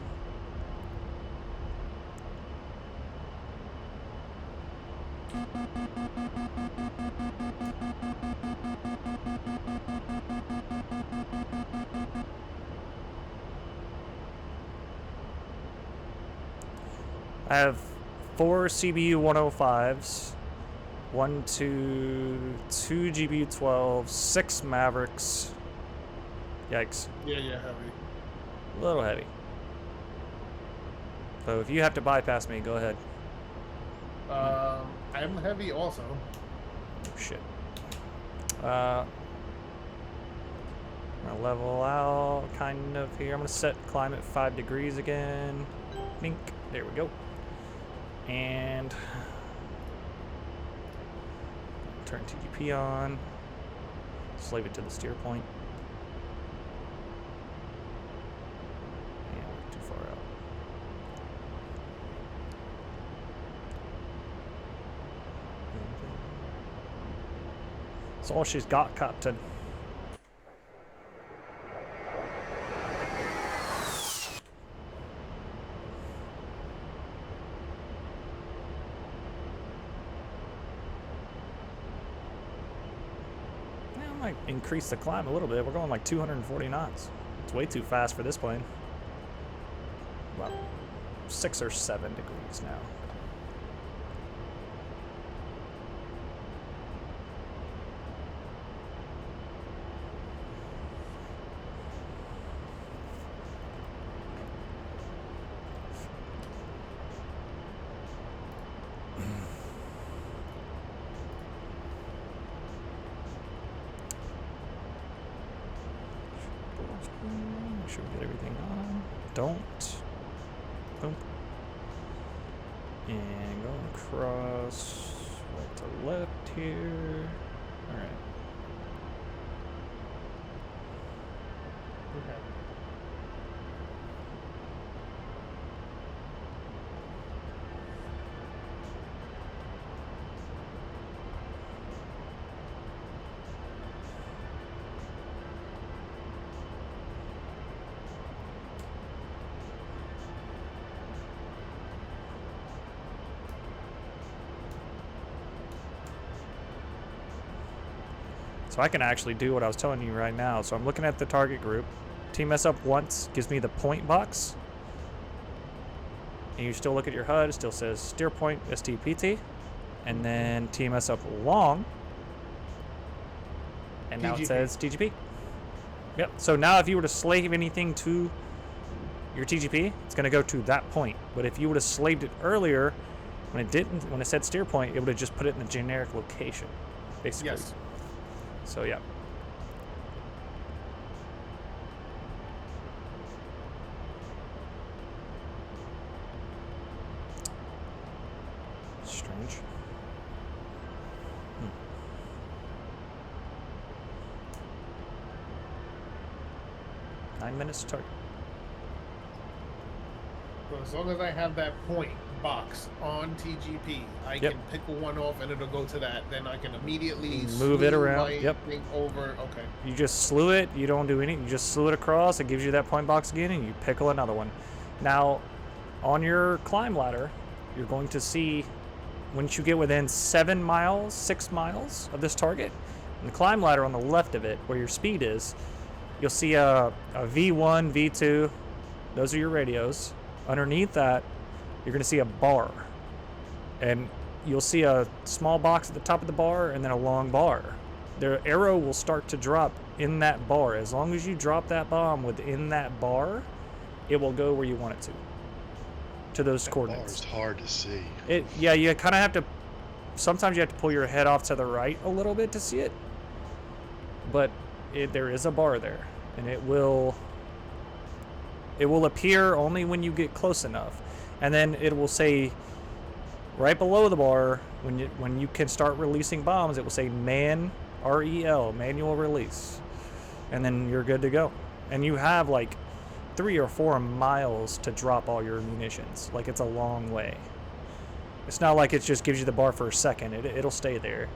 Speaker 1: I have 4 CBU 105s, 2 GBU 12s, 6 Mavericks. Yikes.
Speaker 4: Yeah, heavy.
Speaker 1: A little heavy. So if you have to bypass me, go ahead.
Speaker 4: I'm heavy also.
Speaker 1: Oh, shit. I'm gonna level out kind of here. I'm gonna set climate 5 degrees again. Mink. There we go. And turn TGP on. Slave it to the steer point. Yeah, we're too far out. That's all she's got, Captain. might increase the climb a little bit. We're going like 240 knots. It's way too fast for this plane. About 6 or 7 degrees now. Make sure we get everything on. Don't. Boom. And going across right to left here. Alright. Okay. So I can actually do what I was telling you right now. So I'm looking at the target group. Team mess up once gives me the point box. And you still look at your HUD, it still says steer point STPT. And then team mess up long. And now it says TGP. Yep. So now if you were to slave anything to your TGP, it's going to go to that point. But if you would have slaved it earlier, when it said steer point, it would have just put it in the generic location, basically.
Speaker 4: Yes.
Speaker 1: So yeah. Strange. 9 minutes to target.
Speaker 4: So as long as I have that point box on TGP, I
Speaker 1: Yep.
Speaker 4: can pick one off and it'll go to that. Then I can immediately
Speaker 1: Move it
Speaker 4: slew
Speaker 1: around,
Speaker 4: my
Speaker 1: yep.
Speaker 4: thing over. Okay.
Speaker 1: You just slew it, you don't do anything, you just slew it across, it gives you that point box again, and you pickle another one. Now, on your climb ladder, you're going to see, once you get within 7 miles, 6 miles of this target, and the climb ladder on the left of it, where your speed is, you'll see a V1, V2, those are your radios. Underneath that, you're going to see a bar. And you'll see a small box at the top of the bar and then a long bar. The arrow will start to drop in that bar. As long as you drop that bomb within that bar, it will go where you want it to those
Speaker 3: That
Speaker 1: coordinates.
Speaker 3: bar's hard to see.
Speaker 1: Yeah, you kind of have to, sometimes you have to pull your head off to the right a little bit to see it. But there is a bar there, and it will appear only when you get close enough. And then it will say right below the bar, when you can start releasing bombs, it will say man, REL, manual release. And then you're good to go. And you have like 3 or 4 miles to drop all your munitions. Like, it's a long way. It's not like it just gives you the bar for a second. It'll stay there.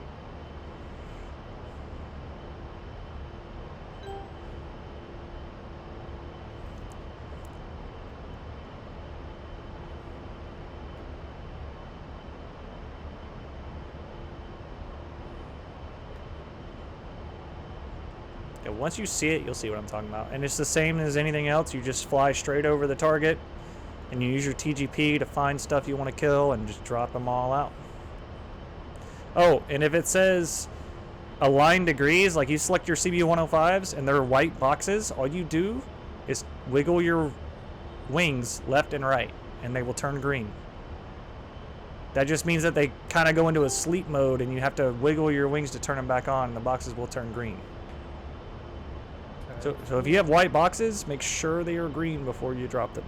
Speaker 1: Yeah, once you see it, you'll see what I'm talking about. And it's the same as anything else. You just fly straight over the target, and you use your TGP to find stuff you want to kill and just drop them all out. Oh, and if it says align degrees, like you select your CB-105s and they're white boxes, all you do is wiggle your wings left and right, and they will turn green. That just means that they kind of go into a sleep mode, and you have to wiggle your wings to turn them back on, and the boxes will turn green. So if you have white boxes, make sure they are green before you drop them.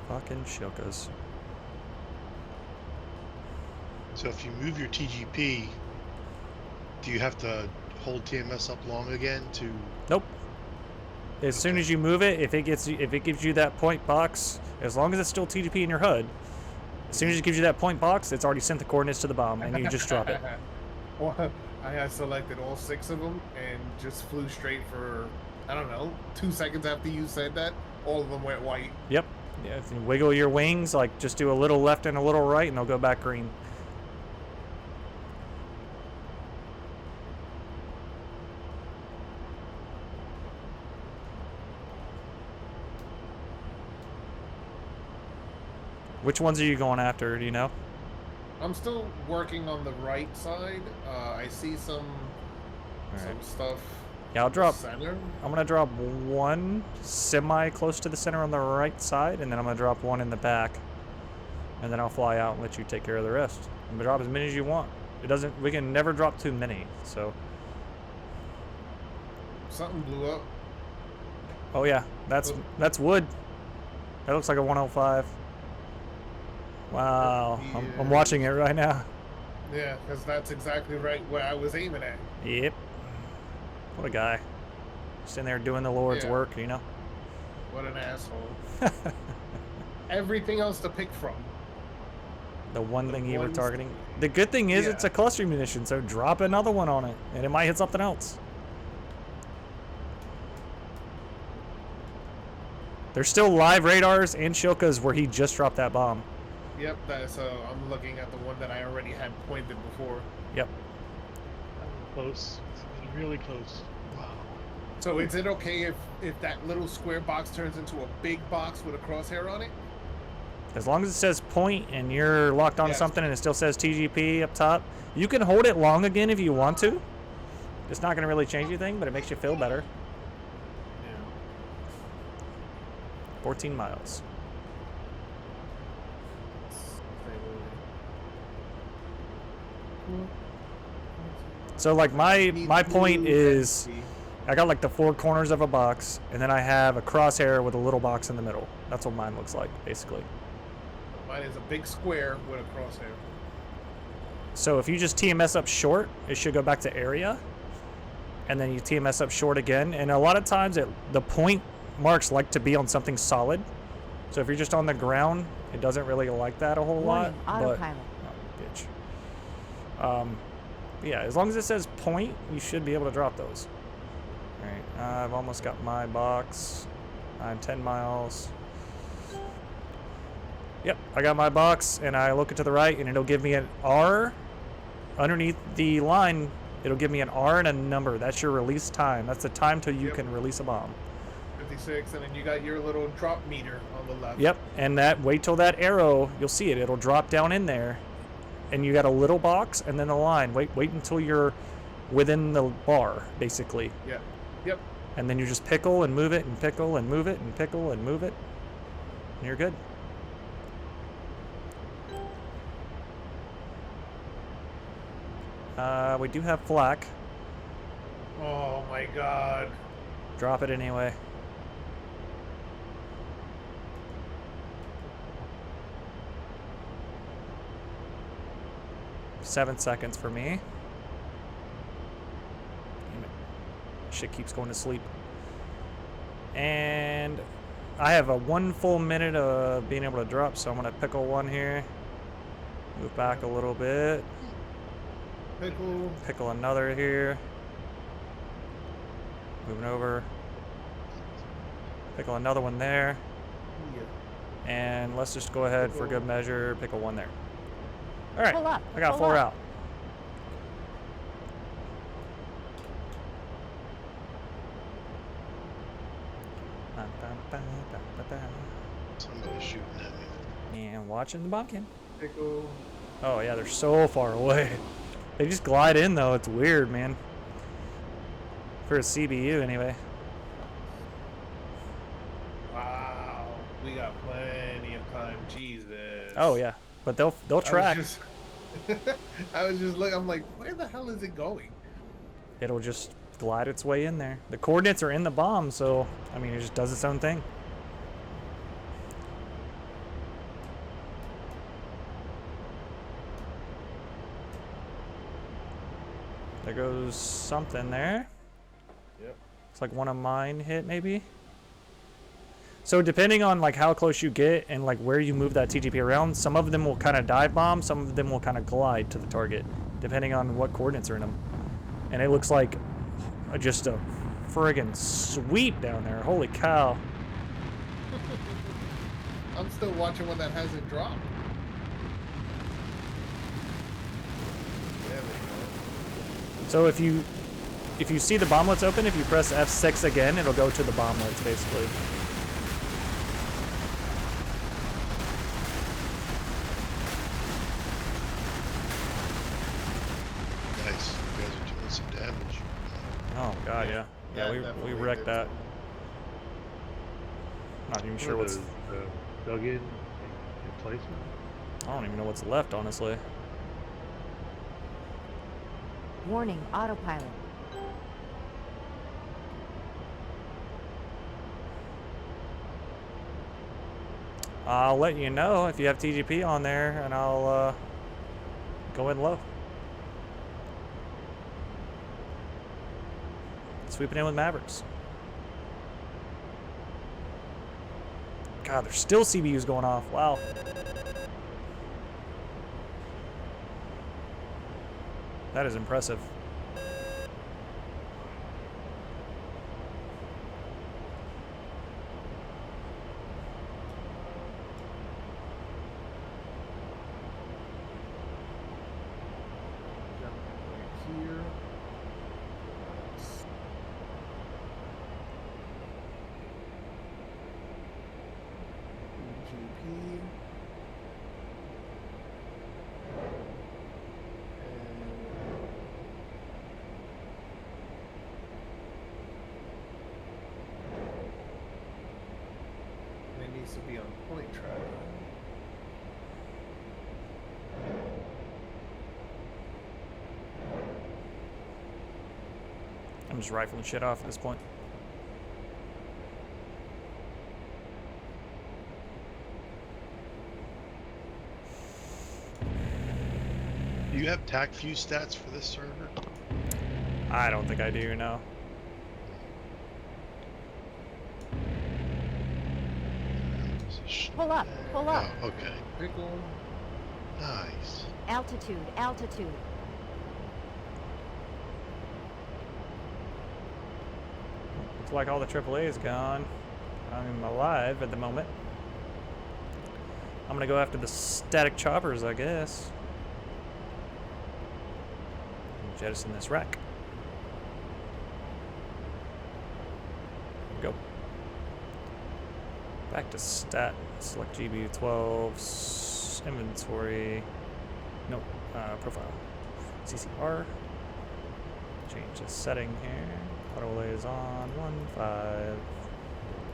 Speaker 1: Fucking shilkas.
Speaker 3: So if you move your TGP, do you have to hold TMS up long again to?
Speaker 1: Nope. As soon as you move it, if it gives you that point box, as long as it's still TGP in your HUD, as soon as it gives you that point box, it's already sent the coordinates to the bomb, and you just drop it.
Speaker 4: Well, I had selected all 6 of them and just flew straight for, I don't know, 2 seconds after you said that, all of them went white.
Speaker 1: Yep. Yeah, if you wiggle your wings, like just do a little left and a little right, and they'll go back green. Which ones are you going after? Do you know?
Speaker 4: I'm still working on the right side. I see some stuff.
Speaker 1: Yeah, I'll drop.
Speaker 4: Center.
Speaker 1: I'm gonna drop one semi close to the center on the right side, and then I'm gonna drop one in the back, and then I'll fly out and let you take care of the rest. I'm gonna drop as many as you want. It doesn't. We can never drop too many. So.
Speaker 4: Something blew up.
Speaker 1: Oh yeah, that's wood. That looks like a 105. Wow, I'm watching it right now.
Speaker 4: Yeah, because that's exactly right where I was aiming at.
Speaker 1: Yep. What a guy. Sitting there doing the Lord's work, you know?
Speaker 4: What an asshole. Everything else to pick from.
Speaker 1: The one thing you were targeting. The good thing is it's a cluster munition, so drop another one on it, and it might hit something else. There's still live radars and Shilkas where he just dropped that bomb.
Speaker 4: Yep, I'm looking at the one that I already had pointed before.
Speaker 1: Yep.
Speaker 3: Close. It's really close. Wow.
Speaker 4: So is it okay if that little square box turns into a big box with a crosshair on it?
Speaker 1: As long as it says point and you're locked onto something and it still says TGP up top, you can hold it long again if you want to. It's not going to really change anything, but it makes you feel better.
Speaker 4: Yeah.
Speaker 1: 14 miles. So like my point is I got like the 4 corners of a box, and then I have a crosshair with a little box in the middle. That's what mine looks like, basically.
Speaker 4: Mine is a big square with a crosshair.
Speaker 1: So if you just TMS up short, it should go back to area, and then you TMS up short again. And a lot of times the point marks like to be on something solid. So if you're just on the ground, it doesn't really like that a whole lot.
Speaker 5: Autopilot.
Speaker 1: But, yeah, as long as it says point, you should be able to drop those. All right, I've almost got my box. I'm 10 miles. Yep, I got my box, and I look it to the right, and it'll give me an R. Underneath the line, it'll give me an R and a number. That's your release time. That's the time till you can release a bomb.
Speaker 4: 56, and then you got your little drop meter on the left.
Speaker 1: Yep, and wait till that arrow, you'll see it. It'll drop down in there, and you got a little box, and then the line. Wait until you're within the bar, basically.
Speaker 4: Yeah. Yep.
Speaker 1: And then you just pickle and move it and pickle and move it and pickle and move it, and you're good. We do have flak.
Speaker 4: Oh my god.
Speaker 1: Drop it anyway. Seven seconds for me. Damn it. Shit keeps going to sleep. And I have a 1 full minute of being able to drop, so I'm gonna pickle one here. Move back a little bit. Pickle another here. Moving over. Pickle another one there.
Speaker 4: Yeah.
Speaker 1: And let's just go ahead for good measure, pickle one there. All right,
Speaker 5: Pull up,
Speaker 1: I got
Speaker 5: pull
Speaker 1: 4
Speaker 5: up.
Speaker 1: out.
Speaker 3: Somebody's shooting at me.
Speaker 1: And watching the bumpkin.
Speaker 4: Pickle.
Speaker 1: Oh yeah, they're so far away. They just glide in though. It's weird, man. For a CBU anyway.
Speaker 4: Wow. We got plenty of time. Jesus.
Speaker 1: Oh yeah, but they'll track.
Speaker 4: I was just looking. I'm like, where the hell is it going?
Speaker 1: It'll just glide its way in there. The coordinates are in the bomb, so I mean, it just does its own thing. There goes something there.
Speaker 4: Yep.
Speaker 1: It's like one of mine hit, maybe. So depending on like how close you get and like where you move that TGP around, some of them will kind of dive bomb, some of them will kind of glide to the target, depending on what coordinates are in them. And it looks like just a friggin' sweep down there. Holy cow.
Speaker 4: I'm still watching one that hasn't dropped. There we go.
Speaker 1: So if you see the bomblets open, if you press F6 again, it'll go to the bomblets basically.
Speaker 3: Nice. You guys are doing some damage.
Speaker 1: Oh god, yeah. Yeah,
Speaker 4: That
Speaker 1: we
Speaker 4: definitely
Speaker 1: wrecked
Speaker 4: did
Speaker 1: that.
Speaker 4: some-
Speaker 1: Not even sure what's.
Speaker 7: dug in place.
Speaker 1: I don't even know what's left, honestly.
Speaker 5: Warning, autopilot.
Speaker 1: I'll let you know if you have TGP on there, and I'll go in low. Sweeping in with Mavericks. God, there's still CBUs going off. Wow. That is impressive.
Speaker 4: Jump right here. GP. And it needs to be on point track.
Speaker 1: I'm just rifling shit off at this point.
Speaker 3: Do you have tac fuse stats for this server?
Speaker 1: I don't think I do, no.
Speaker 5: Pull up, pull up.
Speaker 3: Oh, okay.
Speaker 4: Pickle.
Speaker 3: Nice.
Speaker 5: Altitude, altitude.
Speaker 1: Looks like all the AAA is gone. I'm alive at the moment. I'm gonna go after the static choppers, I guess. Jettison this rack. Go. Back to stat. Select GBU12. Inventory. Nope. Profile. CCR. Change the setting here. Auto lays on 1.5.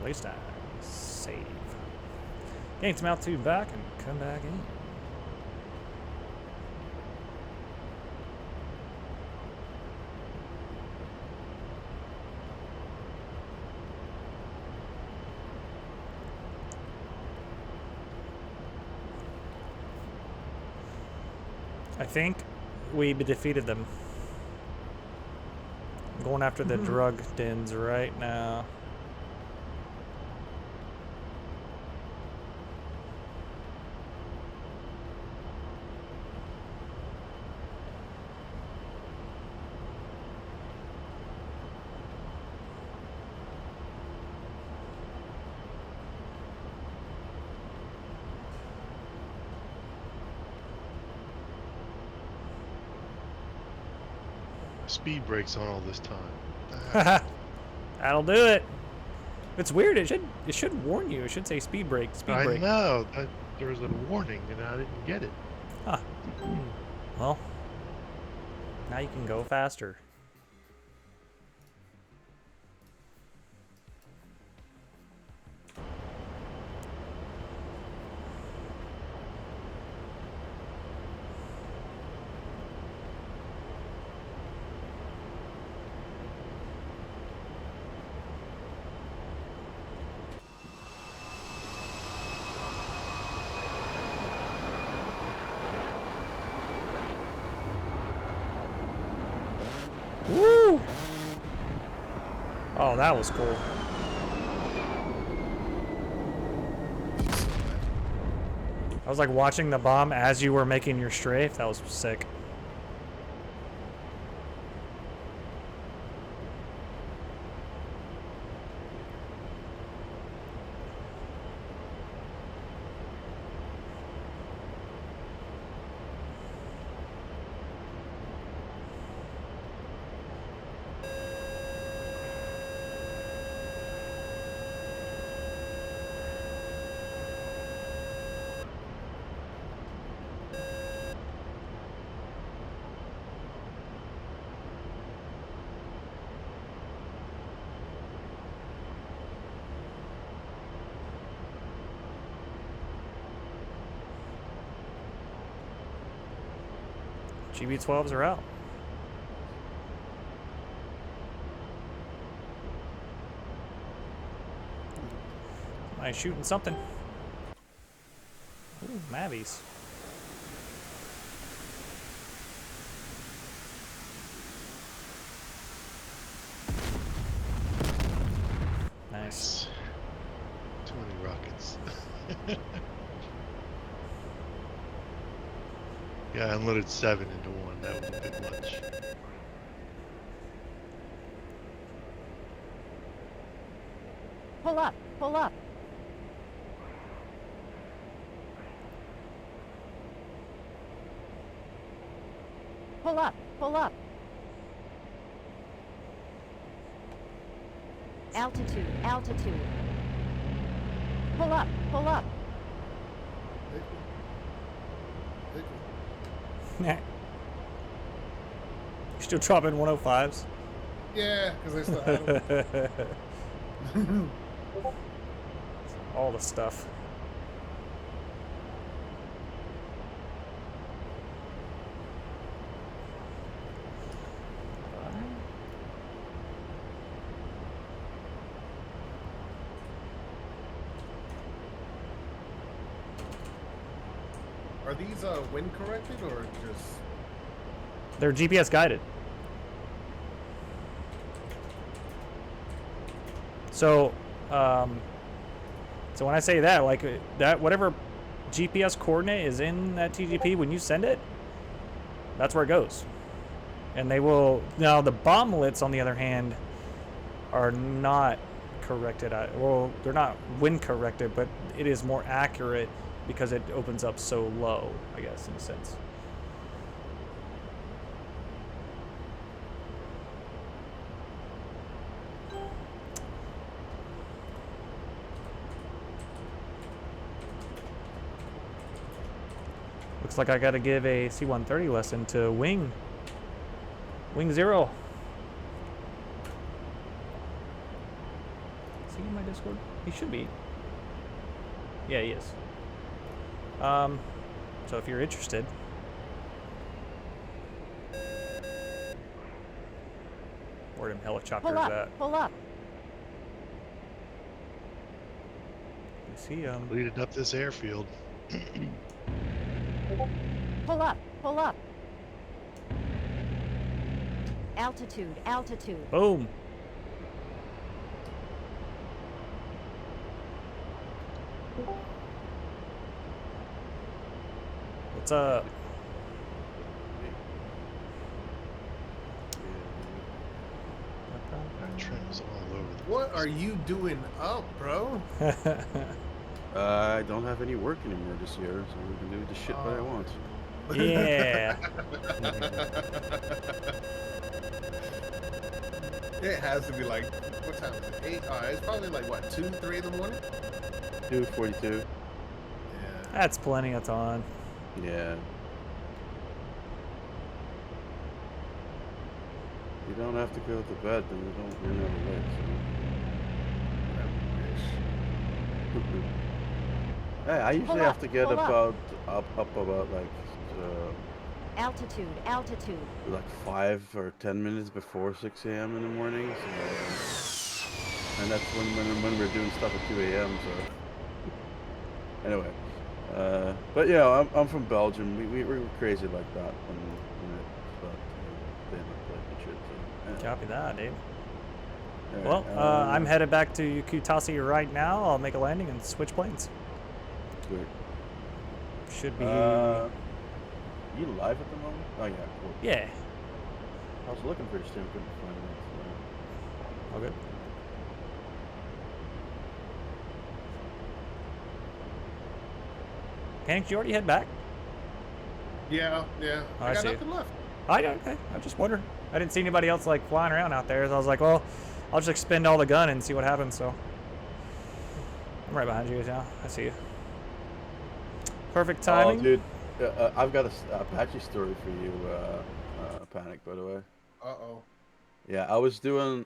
Speaker 1: Place time. Save. Gain some altitude back and come back in. I think we defeated them. I'm going after the drug dens right now.
Speaker 3: Speed brakes on all this time.
Speaker 1: That'll do it. It's weird. It should warn you. It should say speed brake. Speed
Speaker 3: I
Speaker 1: brake.
Speaker 3: know. There was a warning and I didn't get it.
Speaker 1: Huh. Well, now you can go faster. Woo! Oh, that was cool. I was like watching the bomb as you were making your strafe. That was sick. GB12s are out. Somebody's shooting something. Ooh, Mavies. Nice.
Speaker 3: Too many rockets. Yeah, I unloaded 7 into one. That was a bit much.
Speaker 5: Pull up, pull up. Pull up, pull up. Altitude, altitude. Pull up, pull up.
Speaker 1: You're still dropping 105s?
Speaker 4: Yeah, because I still had them.
Speaker 1: All the stuff.
Speaker 4: Are these wind corrected or just?
Speaker 1: They're GPS guided. So, so when I say that, like that, whatever GPS coordinate is in that TGP, when you send it, that's where it goes. And they will, now the bomblets, on the other hand, are not corrected. Well, they're not wind corrected, but it is more accurate because it opens up so low, I guess, in a sense. Looks like I gotta give a C-130 lesson to Wing. Wing Zero. Is he in my Discord? He should be. Yeah, he is. So if you're interested. Where them helicopters
Speaker 5: Pull up,
Speaker 1: at?
Speaker 5: pull up.
Speaker 1: You see
Speaker 3: Leading up this airfield.
Speaker 5: Pull up, pull up. Altitude, altitude.
Speaker 1: boom. What's up?
Speaker 3: Our trim is all over the
Speaker 4: What are you doing up, bro?
Speaker 8: I don't have any work anymore this year, so we can do the shit that I want.
Speaker 1: Yeah.
Speaker 4: It has to be like, what time is it? 8? It's probably like what, 2, 3 in the morning?
Speaker 8: 2:42.
Speaker 4: Yeah.
Speaker 1: That's plenty of time.
Speaker 8: Yeah. You don't have to go to bed, then you're never late. Hey, I usually have to get
Speaker 5: pull up.
Speaker 8: about up about like
Speaker 5: Altitude, altitude.
Speaker 8: like 5 or 10 minutes before 6 a.m. in the morning. So, and that's when we're doing stuff at 2 a.m. So anyway, but yeah, I'm from Belgium. We're crazy like that when it's about day and shit. So,
Speaker 1: Copy that, dude.
Speaker 8: yeah,
Speaker 1: Well, I'm headed back to Kutasi right now. I'll make a landing and switch planes.
Speaker 8: Good.
Speaker 1: Should be.
Speaker 8: You live at the moment? Oh yeah, cool.
Speaker 1: Yeah.
Speaker 8: I was looking for your stream, couldn't find it.
Speaker 1: All good. Panic, did you already head back?
Speaker 4: Yeah.
Speaker 1: Oh,
Speaker 4: I
Speaker 1: I
Speaker 4: got
Speaker 1: see.
Speaker 4: nothing left.
Speaker 1: Okay. I just wondered. I didn't see anybody else like flying around out there, so I was like, well, I'll just expend all the gun and see what happens. So I'm right behind you now. I see you. Perfect timing.
Speaker 8: Oh, dude, I've got a Apache story for you, Panic. By the way.
Speaker 4: Uh-oh.
Speaker 8: Yeah, I was doing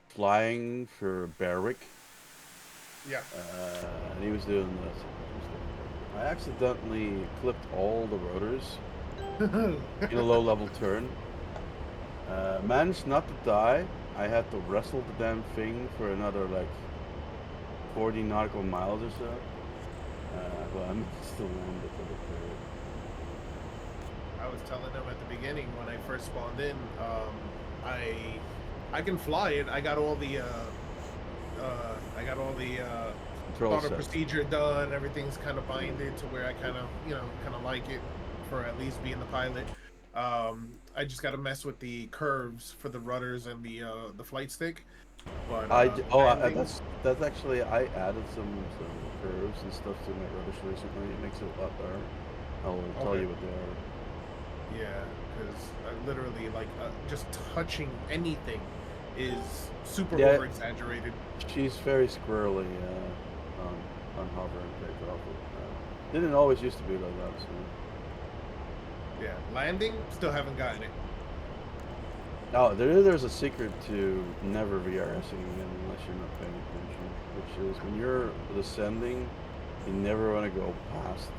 Speaker 8: flying for Berwick.
Speaker 4: Yeah.
Speaker 8: And he was doing this. I accidentally clipped all the rotors in a low-level turn. Managed not to die. I had to wrestle the damn thing for another like 40 nautical miles or so. But I'm still wounded for the period.
Speaker 4: I was telling them at the beginning when I first spawned in, I can fly it. I got all the
Speaker 8: Control
Speaker 4: auto
Speaker 8: set.
Speaker 4: procedure done. Everything's kind of binded to where I kind of like it for at least being the pilot. I just got to mess with the curves for the rudders and the flight stick. But landing,
Speaker 8: That's actually I added some curves and stuff to my rubbish recently. It makes it a lot better. I'll tell
Speaker 4: Okay.
Speaker 8: you what they are.
Speaker 4: yeah, because literally like just touching anything is super
Speaker 8: Yeah.
Speaker 4: over exaggerated.
Speaker 8: She's very squirrely on hover and takeoff. Didn't always used to be like that. So.
Speaker 4: Yeah, landing still haven't gotten it.
Speaker 8: Oh, there's a secret to never VRSing again unless you're not paying attention, which is when you're descending, you never want to go past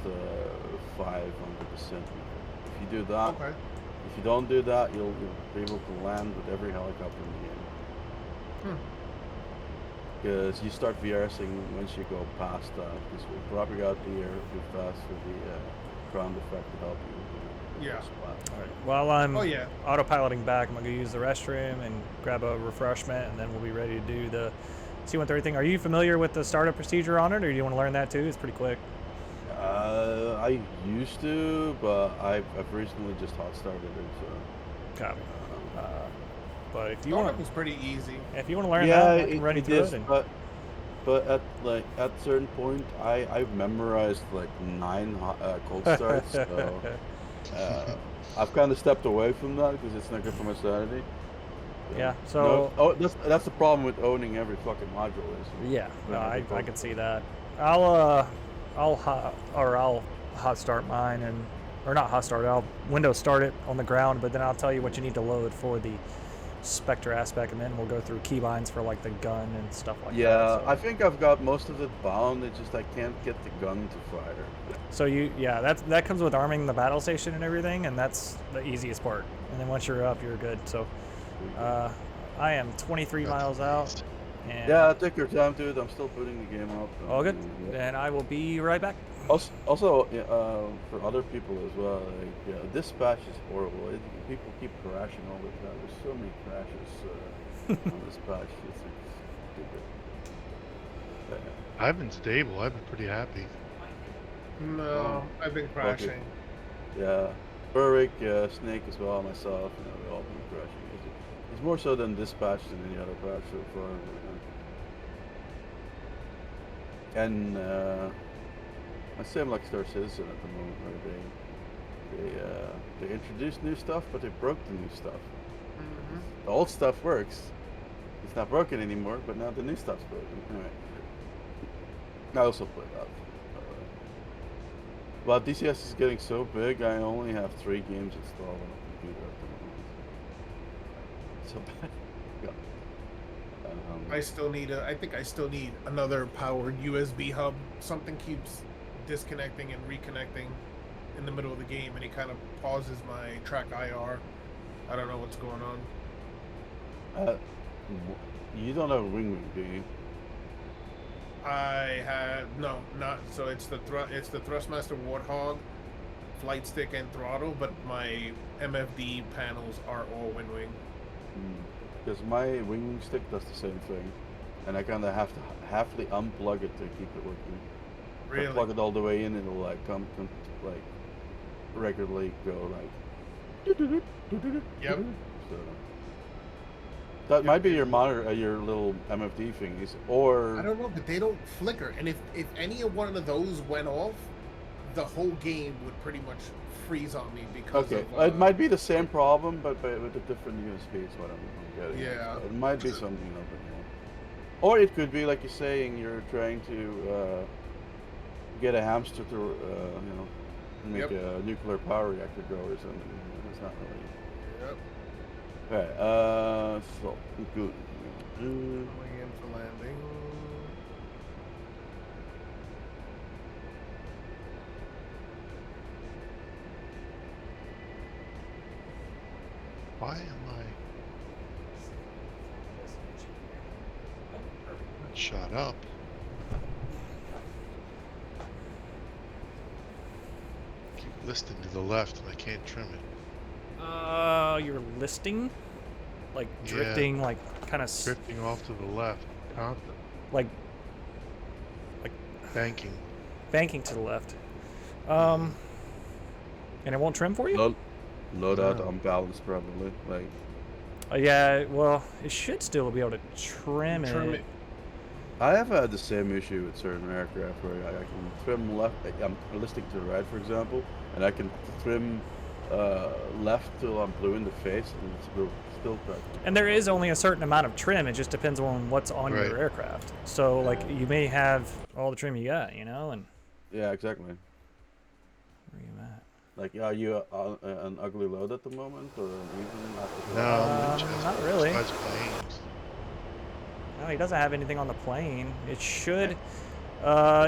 Speaker 8: 500%. If you do that,
Speaker 4: Okay.
Speaker 8: if you don't do that, you'll be able to land with every helicopter in the game. Because you start VRSing once you go past that, because we'll probably out the air too fast for the ground effect to help you.
Speaker 4: Yeah.
Speaker 1: All right. While I'm
Speaker 4: Oh, yeah.
Speaker 1: autopiloting back, I'm gonna go use the restroom and grab a refreshment, and then we'll be ready to do the C-130 thing. Are you familiar with the startup procedure on it, or do you want to learn that too? It's pretty quick.
Speaker 8: I used to, but I've recently just hot started it, so.
Speaker 1: Copy. But if you
Speaker 4: Startup
Speaker 1: want,
Speaker 4: was pretty easy.
Speaker 1: if you want to learn that, I can run you through it. And
Speaker 8: but at certain point, I've memorized like 9 cold starts, so I've kind of stepped away from that because it's not good for my sanity.
Speaker 1: yeah. So
Speaker 8: that's the problem with owning every fucking module is.
Speaker 1: yeah, no, I can see that. I'll hot start mine or not hot start. I'll Windows start it on the ground, but then I'll tell you what you need to load for the Spectre aspect, and then we'll go through keybinds for like the gun and stuff like that.
Speaker 8: Yeah, I think I've got most of it bound. It's just I can't get the gun to fire.
Speaker 1: So that comes with arming the battle station and everything, and that's the easiest part. And then once you're up, you're good. So I am 23 miles out. And
Speaker 8: Yeah, take your time, dude. I'm still putting the game up.
Speaker 1: all good. And I will be right back.
Speaker 8: Also, for other people as well, like dispatch is horrible. People keep crashing all the time. There's so many crashes on dispatch. It's stupid.
Speaker 3: I've been stable. I've been pretty happy.
Speaker 4: No, I've been crashing.
Speaker 8: Yeah, Burwick, Snake as well, myself. We've all been crashing. It's more so than dispatch than any other crash so far. And I say I'm like Star Citizen at the moment, where they introduced new stuff, but they broke the new stuff. The old stuff works. It's not broken anymore, but now the new stuff's broken. Anyway, I also play that. Well, DCS is getting so big, I only have 3 games installed on the computer at the moment. So bad. Yeah.
Speaker 4: I think I still need another powered USB hub. Something keeps disconnecting and reconnecting in the middle of the game, and it kind of pauses my track IR. I don't know what's going on.
Speaker 8: You don't have a wing, do you?
Speaker 4: I had not so it's the Thrustmaster Warthog, flight stick and throttle, but my MFD panels are all WinWing.
Speaker 8: Because my wing stick does the same thing, and I kind of have to unplug it to keep it working.
Speaker 4: Really?
Speaker 8: If I plug it all the way in, it'll like come like regularly go like.
Speaker 4: Yep.
Speaker 8: So that might be your monitor, your little MFD thingies, or
Speaker 4: I don't know, but they don't flicker. And if any one of those went off, the whole game would pretty much freeze on me because
Speaker 8: okay,
Speaker 4: of,
Speaker 8: it might be the same problem, but with a different USB is what I'm getting.
Speaker 4: Yeah.
Speaker 8: So it might be something or it could be like you're saying, you're trying to get a hamster to make a nuclear power reactor go or something. It's not really.
Speaker 4: Yep.
Speaker 8: Okay, so good.
Speaker 4: Going in for landing.
Speaker 3: Why am I not shot up? Keep listing to the left and I can't trim it.
Speaker 1: You're listing? Like
Speaker 3: Yeah.
Speaker 1: drifting, like kind of
Speaker 3: Drifting off to the left, constant.
Speaker 1: like
Speaker 3: Banking.
Speaker 1: banking to the left. And it won't trim for you?
Speaker 8: Load out
Speaker 3: No.
Speaker 8: unbalanced probably. Like
Speaker 1: Yeah, well, it should still be able to trim it.
Speaker 8: I have had the same issue with certain aircraft where I can trim left. I'm listing to the right, for example, and I can trim left till I'm blue in the face, and it's still practical.
Speaker 1: And there is only a certain amount of trim. It just depends on what's on
Speaker 3: Right.
Speaker 1: your aircraft. So, like, you may have all the trim you got, you know, and
Speaker 8: Yeah, exactly.
Speaker 1: where are you at?
Speaker 8: Like, are you an ugly load at the moment, or an even?
Speaker 3: No,
Speaker 1: Not really.
Speaker 3: Besides planes.
Speaker 1: No, he doesn't have anything on the plane. It should.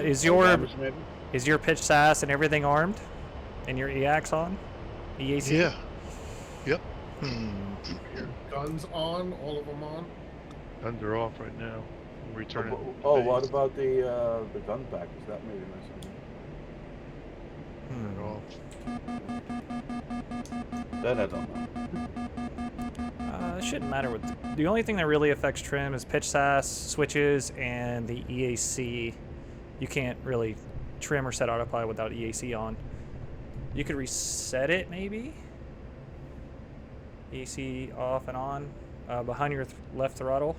Speaker 1: Is
Speaker 8: Damage, maybe?
Speaker 1: your pitch SAS and everything armed, and your EACs on? EAC.
Speaker 3: Yeah. Yep.
Speaker 4: Your guns on, all of them on.
Speaker 3: Guns are off right now. Returning.
Speaker 8: Oh, what about the gun pack? Is that maybe missing?
Speaker 3: Turn it off.
Speaker 8: That I don't know.
Speaker 1: It shouldn't matter with the only thing that really affects trim is pitch SAS, switches, and the EAC. You can't really trim or set autopilot without EAC on. You could reset it maybe. EAC off and on behind your left throttle.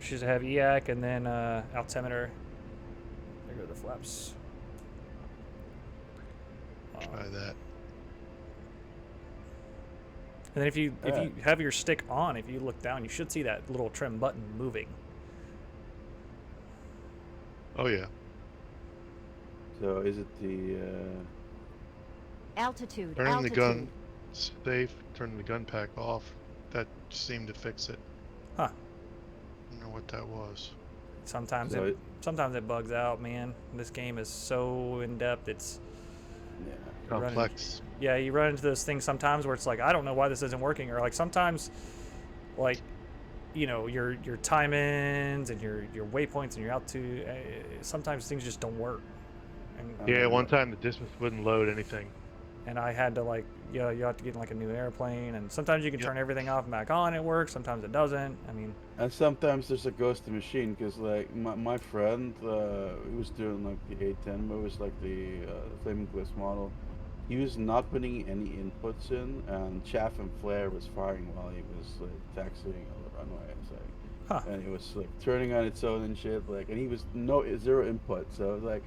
Speaker 1: Should have EAC and then altimeter. There go the flaps.
Speaker 3: Try that.
Speaker 1: And then if you have your stick on, if you look down, you should see that little trim button moving.
Speaker 3: Oh yeah.
Speaker 8: So is it the?
Speaker 5: Altitude.
Speaker 3: Turning
Speaker 5: altitude.
Speaker 3: the gun safe. Turning the gun pack off. That seemed to fix it.
Speaker 1: Huh.
Speaker 3: I don't know what that was.
Speaker 1: Sometimes
Speaker 8: So
Speaker 1: sometimes it bugs out, man. This game is so in depth. It's
Speaker 8: Yeah.
Speaker 3: Complex.
Speaker 1: yeah, you run into those things sometimes where it's like, I don't know why this isn't working, or like sometimes, like, you know, your time ins and your waypoints and your altitude. Sometimes things just don't work. And,
Speaker 3: Yeah, one time the distance wouldn't load anything.
Speaker 1: and I had to like, you have to get in like a new airplane, and sometimes you can
Speaker 3: Yep.
Speaker 1: turn everything off and back on. It works. Sometimes it doesn't. I mean,
Speaker 8: And sometimes there's a ghosty machine because like my friend, he was doing like the A10, but it was like the Flaming Bliss model. He was not putting any inputs in, and chaff and flare was firing while he was like taxiing on the runway. It's like,
Speaker 1: huh?
Speaker 8: and it was like turning on its own and shit. Like, and he was zero input, so it was like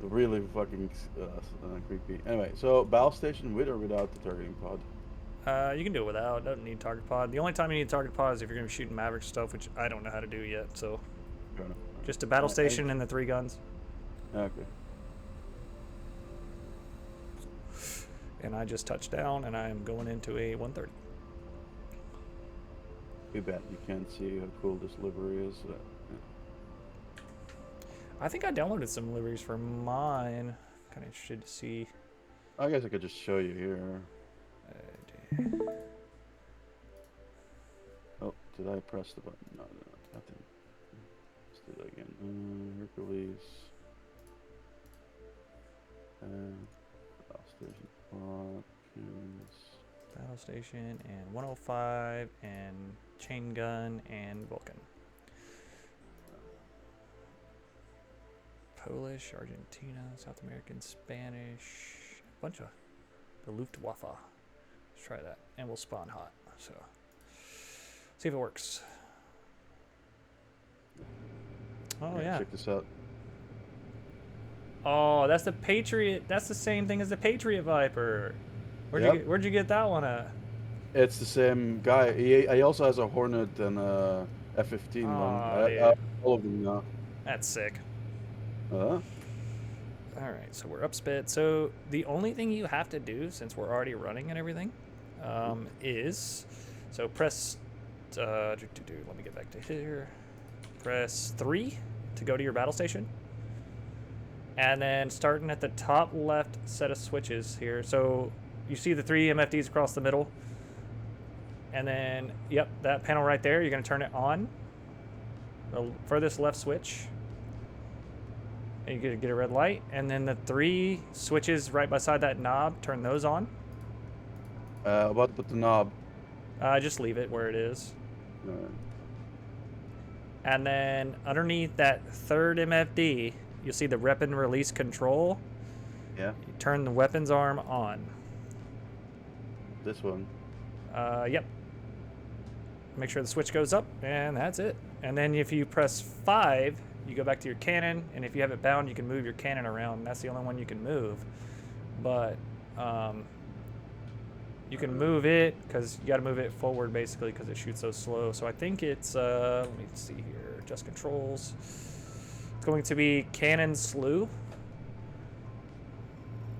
Speaker 8: really fucking creepy. Anyway, so battle station with or without the targeting pod?
Speaker 1: You can do it without. Doesn't need target pod. The only time you need target pod is if you're gonna be shooting Maverick stuff, which I don't know how to do yet. So
Speaker 8: Fair enough.
Speaker 1: just a battle station and the 3 guns.
Speaker 8: Okay.
Speaker 1: And I just touched down, and I am going into a 130.
Speaker 8: Too bad you can't see how cool this livery is. Yeah.
Speaker 1: I think I downloaded some liveries for mine. Kind of interested to see.
Speaker 8: I guess I could just show you here. Oh, did I press the button? No, I think. Let's do that again. Hercules. Station.
Speaker 1: Battle station and 105 and chain gun and Vulcan. Polish, Argentina, South American, Spanish, a bunch of the Luftwaffe. Let's try that, and we'll spawn hot. So, see if it works. Oh yeah.
Speaker 8: Check this out.
Speaker 1: Oh, that's the Patriot. That's the same thing as the Patriot Viper. Where'd you get that one at?
Speaker 8: It's the same guy. He also has a Hornet and a F-15 one. All of them now.
Speaker 1: That's sick.
Speaker 8: Huh?
Speaker 1: All right, so we're up spit. So the only thing you have to do, since we're already running and everything, is so press. Let me get back to here. Press 3 to go to your battle station, and then starting at the top left set of switches here. So you see the 3 MFDs across the middle. And then, yep, that panel right there, you're going to turn it on. The furthest left switch. And you get a red light. And then the 3 switches right beside that knob, turn those on.
Speaker 8: What with the knob?
Speaker 1: Just leave it where it is.
Speaker 8: Alright.
Speaker 1: And then underneath that 3rd MFD, you'll see the weapon release control.
Speaker 8: Yeah.
Speaker 1: You turn the weapons arm on.
Speaker 8: This one.
Speaker 1: Yep. Make sure the switch goes up, and that's it. And then if you press 5, you go back to your cannon, and if you have it bound, you can move your cannon around. That's the only one you can move. But you can move it, because you got to move it forward, basically, because it shoots so slow. So I think it's, let me see here, adjust controls. It's going to be cannon slew.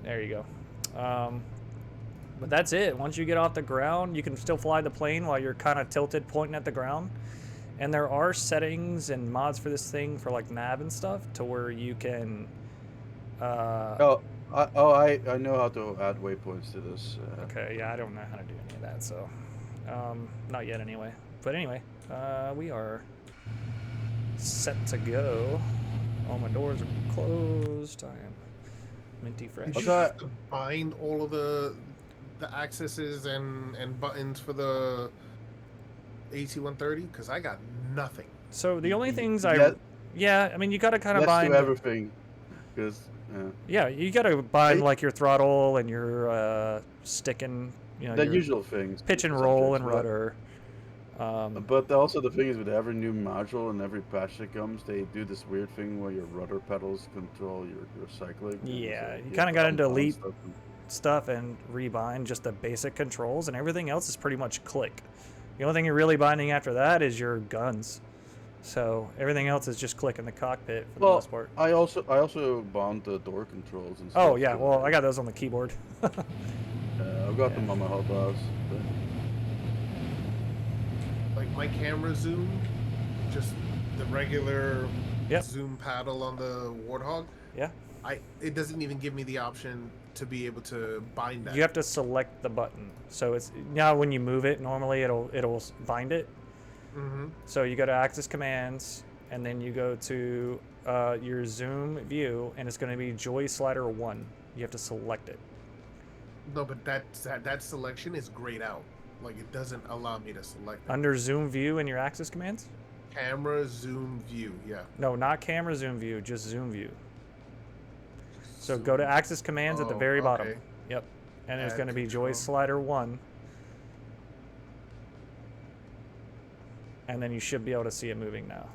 Speaker 1: There you go. But that's it. Once you get off the ground, you can still fly the plane while you're kind of tilted pointing at the ground. And there are settings and mods for this thing for like nav and stuff to where you can...
Speaker 8: I know how to add waypoints to this.
Speaker 1: Okay, yeah, I don't know how to do any of that, so... not yet anyway. But anyway, we are set to go. All my doors are closed. I am minty fresh.
Speaker 4: Did you have to bind all of the accesses and buttons for the AC-130? Because I got nothing.
Speaker 1: So the only things
Speaker 8: Yeah.
Speaker 1: Yeah, I mean, you gotta kind of
Speaker 8: Let's
Speaker 1: bind...
Speaker 8: do everything. Because,
Speaker 1: Yeah, you gotta bind like your throttle and your stick and, you know,
Speaker 8: the
Speaker 1: your
Speaker 8: usual things.
Speaker 1: pitch and
Speaker 8: subjects,
Speaker 1: roll and
Speaker 8: but-
Speaker 1: rudder.
Speaker 8: But also the thing is, with every new module and every patch that comes, they do this weird thing where your rudder pedals control your cycling. and
Speaker 1: Yeah,
Speaker 8: so
Speaker 1: you kinda gotta
Speaker 8: have
Speaker 1: delete
Speaker 8: stuff and-
Speaker 1: stuff and rebind just the basic controls, and everything else is pretty much click. The only thing you're really binding after that is your guns. So everything else is just click in the cockpit for the most part.
Speaker 8: I also bound the door controls and stuff.
Speaker 1: Oh yeah,
Speaker 8: too.
Speaker 1: well I got those on the keyboard.
Speaker 8: I've got them on my hot house. But...
Speaker 4: Like my camera zoom, just the regular
Speaker 1: Yep.
Speaker 4: zoom paddle on the Warthog.
Speaker 1: Yeah.
Speaker 4: It doesn't even give me the option to be able to bind that.
Speaker 1: You have to select the button. So it's now when you move it, normally it'll bind it.
Speaker 4: Mm-hmm.
Speaker 1: So you go to Axis Commands, and then you go to your zoom view, and it's going to be Joy Slider 1. You have to select it.
Speaker 4: No, but that selection is grayed out. Like it doesn't allow me to select it.
Speaker 1: Under zoom view in your Axis Commands?
Speaker 4: Camera zoom view, yeah.
Speaker 1: No, not camera zoom view, just zoom view. So go to Axis Commands at the very bottom.
Speaker 4: okay.
Speaker 1: Yep. And there's
Speaker 4: Add
Speaker 1: going to be Joy
Speaker 4: control.
Speaker 1: Slider 1. And then you should be able to see it moving now.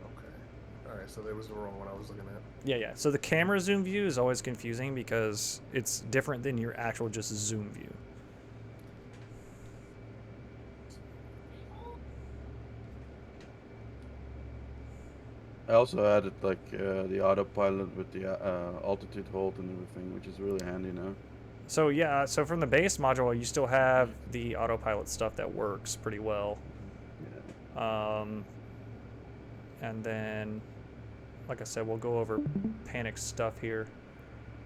Speaker 4: Okay. Alright, so that was the wrong one I was looking at.
Speaker 1: Yeah, yeah. So the camera zoom view is always confusing because it's different than your actual just zoom view.
Speaker 8: I also added like the autopilot with the altitude hold and everything, which is really handy now.
Speaker 1: So yeah, so from the base module, you still have the autopilot stuff that works pretty well.
Speaker 8: Yeah.
Speaker 1: And then, like I said, we'll go over panic stuff here.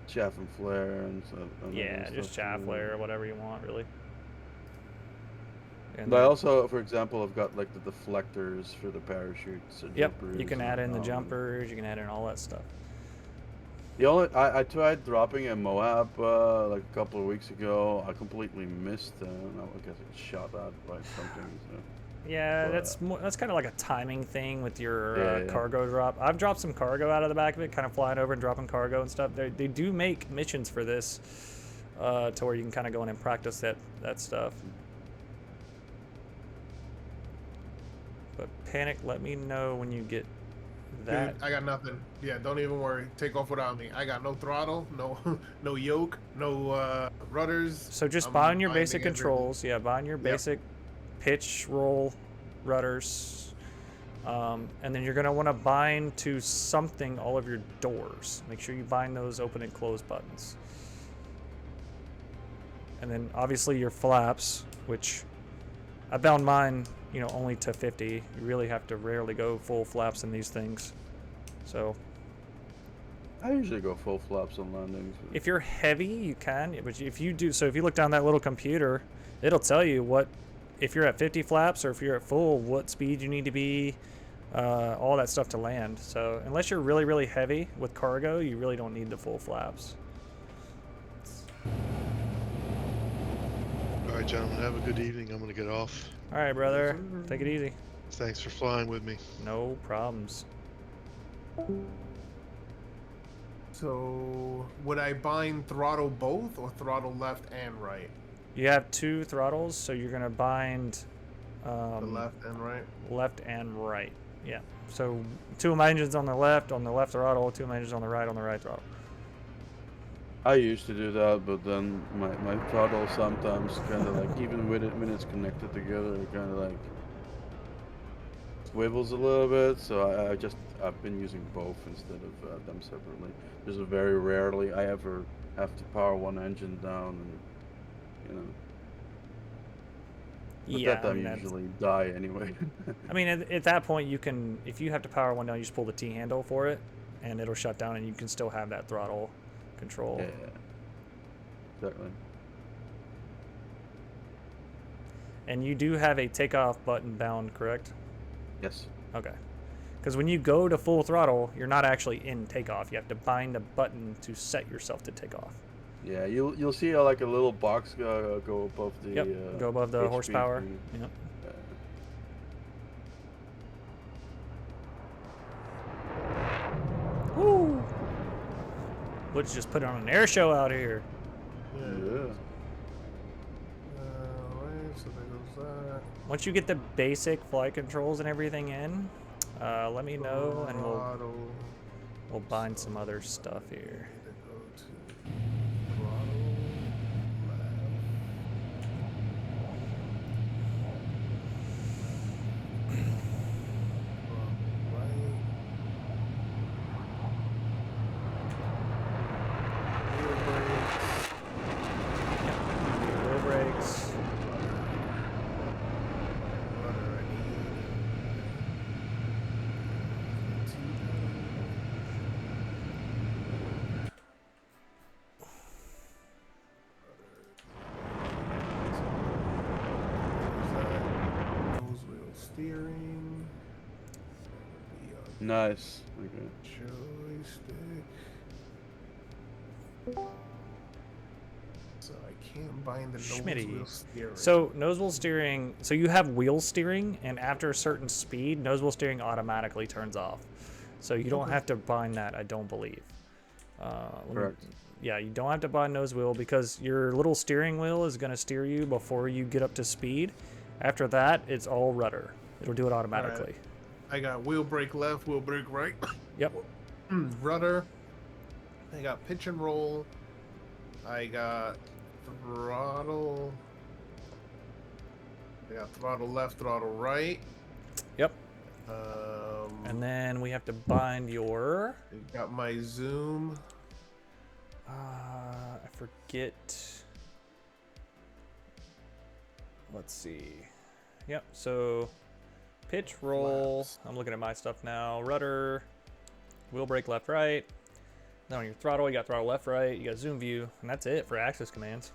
Speaker 8: Chaff and flare and stuff. and
Speaker 1: Yeah,
Speaker 8: other
Speaker 1: just
Speaker 8: stuff
Speaker 1: chaff
Speaker 8: too.
Speaker 1: flare, whatever you want, really. And
Speaker 8: But I
Speaker 1: then-
Speaker 8: also, for example, I've got like the deflectors for the parachutes. And
Speaker 1: Yep,
Speaker 8: jumpers
Speaker 1: you can add in the
Speaker 8: and,
Speaker 1: jumpers, you can add in all that stuff.
Speaker 8: The only I tried dropping a Moab like a couple of weeks ago. I completely missed, and I guess it shot at by something. So.
Speaker 1: Yeah,
Speaker 8: But,
Speaker 1: that's kind of like a timing thing with your
Speaker 8: Yeah.
Speaker 1: cargo drop. I've dropped some cargo out of the back of it, kind of flying over and dropping cargo and stuff. They do make missions for this, to where you can kind of go in and practice that stuff. But Panic, let me know when you get that.
Speaker 4: Dude, I got nothing. Yeah, don't even worry. Take off without me. I got no throttle, no no yoke, no rudders.
Speaker 1: So just
Speaker 4: I'm
Speaker 1: bind your
Speaker 4: binding
Speaker 1: basic
Speaker 4: everything.
Speaker 1: controls. Yeah, bind your
Speaker 4: Yep.
Speaker 1: basic pitch, roll, rudders. And then you're going to want to bind to something all of your doors. Make sure you bind those open and close buttons. And then obviously your flaps, which I bound mine, only to 50. You really have to rarely go full flaps in these things. So
Speaker 8: I usually go full flaps on landings. But
Speaker 1: if you're heavy, you can. But if you do, so if you look down that little computer, it'll tell you what, if you're at 50 flaps or if you're at full, what speed you need to be, all that stuff to land. So unless you're really, really heavy with cargo, you really don't need the full flaps.
Speaker 3: All right, gentlemen, have a good evening. I'm gonna get off.
Speaker 1: All right, brother. Take it easy.
Speaker 3: Thanks for flying with me.
Speaker 1: No problems.
Speaker 4: So would I bind throttle both or throttle left and right?
Speaker 1: You have 2 throttles, so you're gonna bind
Speaker 4: The left and right.
Speaker 1: left and right. Yeah. So 2 of my engines on the left throttle, 2 of my engines on the right throttle.
Speaker 8: I used to do that, but then my throttle sometimes kind of like, even with it when it's connected together, it kind of like swivels a little bit. So I've been using both instead of them separately. There's a very rarely I ever have to power one engine down, and you know. But
Speaker 1: Yeah,
Speaker 8: that time usually die anyway.
Speaker 1: I mean, at that point, you can, if you have to power one down, you just pull the T handle for it, and it'll shut down, and you can still have that throttle control.
Speaker 8: Yeah, exactly.
Speaker 1: And you do have a takeoff button bound, correct?
Speaker 8: Yes.
Speaker 1: Okay. Because when you go to full throttle, you're not actually in takeoff. You have to bind a button to set yourself to take off.
Speaker 8: Yeah, you'll see like a little box go above the.
Speaker 1: Yep. Go above the
Speaker 8: HP
Speaker 1: horsepower.
Speaker 8: for you.
Speaker 1: Yep. Woo! Let's just put on an air show out here.
Speaker 8: Yeah.
Speaker 4: Right, so there goes that.
Speaker 1: Once you get the basic flight controls and everything in, let me know, and we'll bind some other stuff here. Wheel brakes.
Speaker 4: Steering.
Speaker 8: Nice. Okay.
Speaker 4: Joystick. So I can't bind the nose
Speaker 1: Schmitty.
Speaker 4: wheel steering.
Speaker 1: So nose wheel steering, so you have wheel steering, and after a certain speed, nose wheel steering automatically turns off. So you don't have to bind that, I don't believe.
Speaker 8: Correct.
Speaker 1: Yeah, you don't have to bind nose wheel because your little steering wheel is going to steer you before you get up to speed. After that, it's all rudder. It'll do it automatically.
Speaker 4: I got wheel brake left, wheel brake right.
Speaker 1: Yep.
Speaker 4: Rudder. I got pitch and roll. I got throttle. I got throttle left, throttle right.
Speaker 1: Yep. And then we have to bind your...
Speaker 4: I got my zoom.
Speaker 1: I forget. Let's see. Yep, so pitch, roll.
Speaker 4: Flaps.
Speaker 1: I'm looking at my stuff now. Rudder, wheel brake left, right. Then on your throttle, you got throttle left, right. You got zoom view, and that's it for access commands.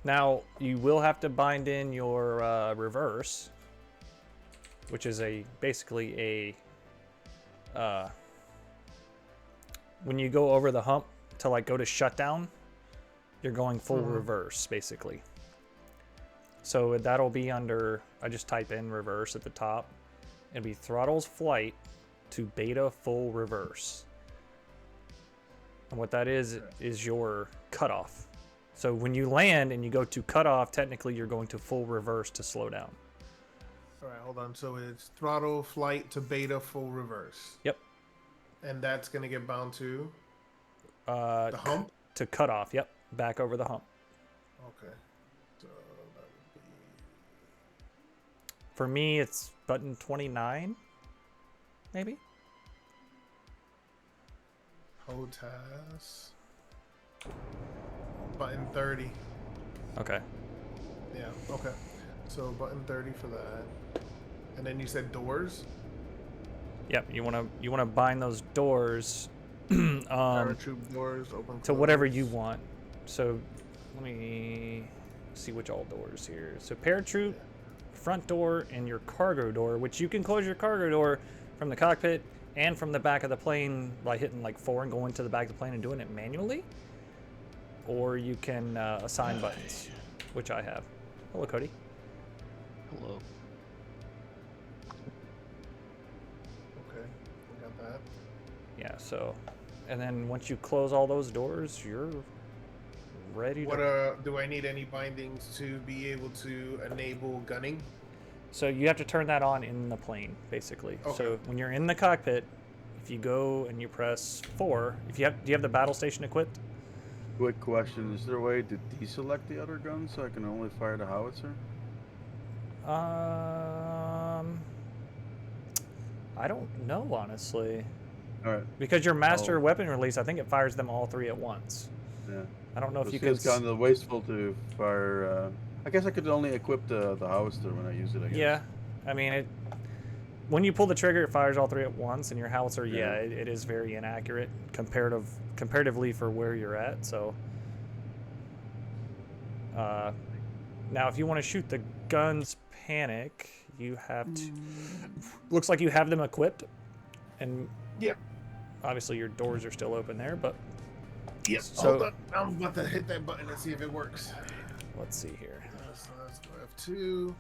Speaker 1: Now, you will have to bind in your reverse, which is basically a when you go over the hump to like go to shutdown, you're going full reverse basically. So that'll be under, I just type in reverse at the top. It'll be throttles flight to beta full reverse. And what that is your cutoff. So when you land and you go to cutoff, technically you're going to full reverse to slow down.
Speaker 4: All right, hold on. So it's throttle flight to beta full reverse.
Speaker 1: Yep.
Speaker 4: And that's going to get bound to
Speaker 1: The
Speaker 4: hump?
Speaker 1: To cutoff, yep. Back over the hump.
Speaker 4: Okay. So that would be...
Speaker 1: For me, it's button 29, maybe?
Speaker 4: HOTAS. Button 30.
Speaker 1: Okay.
Speaker 4: Yeah, okay. So button 30 for that. And then you said doors?
Speaker 1: Yep, you wanna bind those doors
Speaker 4: Paratroop doors open.
Speaker 1: to whatever you
Speaker 4: close.
Speaker 1: want. So let me see which all doors here. So paratroop, front door, and your cargo door, which you can close your cargo door from the cockpit and from the back of the plane by hitting like 4 and going to the back of the plane and doing it manually. Or you can assign buttons, which I have. Hello, Cody.
Speaker 9: Hello.
Speaker 4: Okay, we got that.
Speaker 1: Yeah, so, and then once you close all those doors, you're ready
Speaker 4: What
Speaker 1: to...
Speaker 4: do I need any bindings to be able to enable gunning?
Speaker 1: So you have to turn that on in the plane, basically.
Speaker 4: Okay.
Speaker 1: So when you're in the cockpit, if you go and you press 4, do you have the battle station equipped?
Speaker 8: Quick question: is there a way to deselect the other gun so I can only fire the howitzer?
Speaker 1: I don't know, honestly.
Speaker 8: All right.
Speaker 1: Because your master
Speaker 8: Oh.
Speaker 1: weapon release, I think it fires them all 3 at once.
Speaker 8: Yeah.
Speaker 1: I don't know if
Speaker 8: It
Speaker 1: you
Speaker 8: seems
Speaker 1: could...
Speaker 8: kind of wasteful to fire. I guess I could only equip the howitzer when I use it. I guess.
Speaker 1: Yeah, I mean, when you pull the trigger, it fires all 3 at once, and your howitzer,
Speaker 8: Yeah.
Speaker 1: it is very inaccurate comparatively for where you're at. So, now if you want to shoot the guns, panic, you have to. Looks like you have them equipped, and
Speaker 4: Yep.
Speaker 1: obviously your doors are still open there. But
Speaker 4: Yep.
Speaker 1: So-
Speaker 4: Hold on. I'm about to hit that button and see if it works.
Speaker 1: let's see here.
Speaker 4: So let's go F2.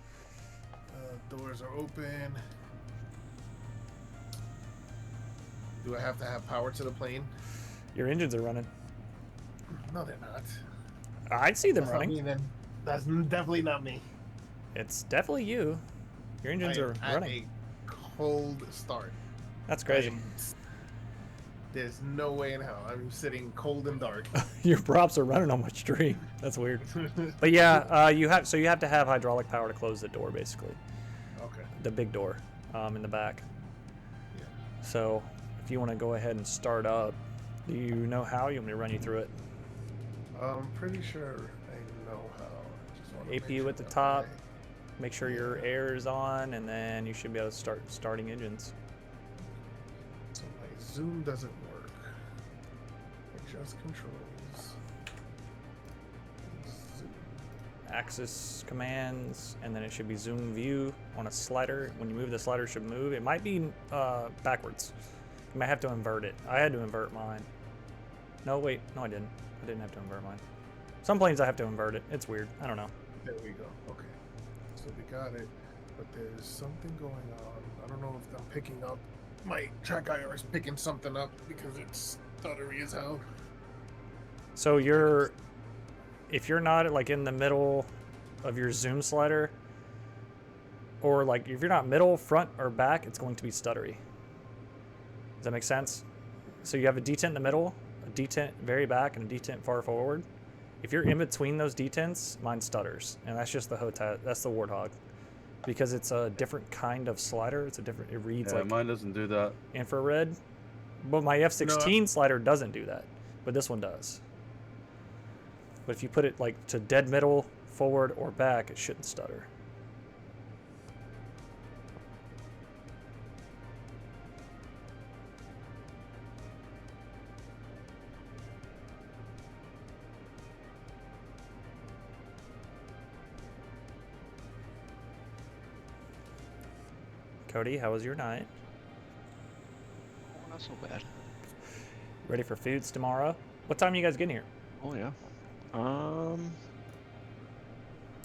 Speaker 4: Doors are open. Do I have to have power to the plane?
Speaker 1: Your engines are running.
Speaker 4: No, they're not.
Speaker 1: I see them
Speaker 4: That's not
Speaker 1: running.
Speaker 4: me, then. That's definitely not me.
Speaker 1: It's definitely you. Your engines
Speaker 4: I
Speaker 1: are
Speaker 4: am at
Speaker 1: running.
Speaker 4: a cold start.
Speaker 1: That's crazy.
Speaker 4: There's no way in hell. I'm sitting cold and dark.
Speaker 1: Your props are running on my stream. That's weird. But yeah, you have to have hydraulic power to close the door, basically.
Speaker 4: Okay.
Speaker 1: The big door, in the back.
Speaker 4: Yeah.
Speaker 1: So if you want to go ahead and start up, do you know how? You want me to run you through it?
Speaker 4: I'm pretty sure I know how. I just wanna make
Speaker 1: APU
Speaker 4: sure
Speaker 1: at the
Speaker 4: that
Speaker 1: top. Make sure your air is on, and then you should be able to start starting engines.
Speaker 4: So my zoom doesn't work. Adjust controls. Zoom.
Speaker 1: Axis commands, and then it should be zoom view on a slider. When you move, the slider should move. It might be backwards. You might have to invert it. I had to invert mine. No, wait. No, I didn't. I didn't have to invert mine. Some planes I have to invert it. It's weird. I don't know.
Speaker 4: There we go. Okay. So we got it. But there's something going on. I don't know if I'm picking up. My track IR is picking something up because it's stuttery as hell.
Speaker 1: So if you're not like in the middle of your zoom slider, or like if you're not middle, front, or back, it's going to be stuttery. Does that make sense? So you have a detent in the middle, a detent very back, and a detent far forward. If you're in between those detents, mine stutters, and that's just the that's the Warthog, because it's a different kind of slider. It reads
Speaker 8: Yeah,
Speaker 1: like
Speaker 8: mine doesn't do that.
Speaker 1: infrared, but my F-16 slider doesn't do that, but this one does. But if you put it like to dead middle, forward, or back, it shouldn't stutter. Cody, how was your night?
Speaker 9: Oh, not so bad.
Speaker 1: Ready for foods tomorrow? What time are you guys getting here?
Speaker 9: Oh yeah.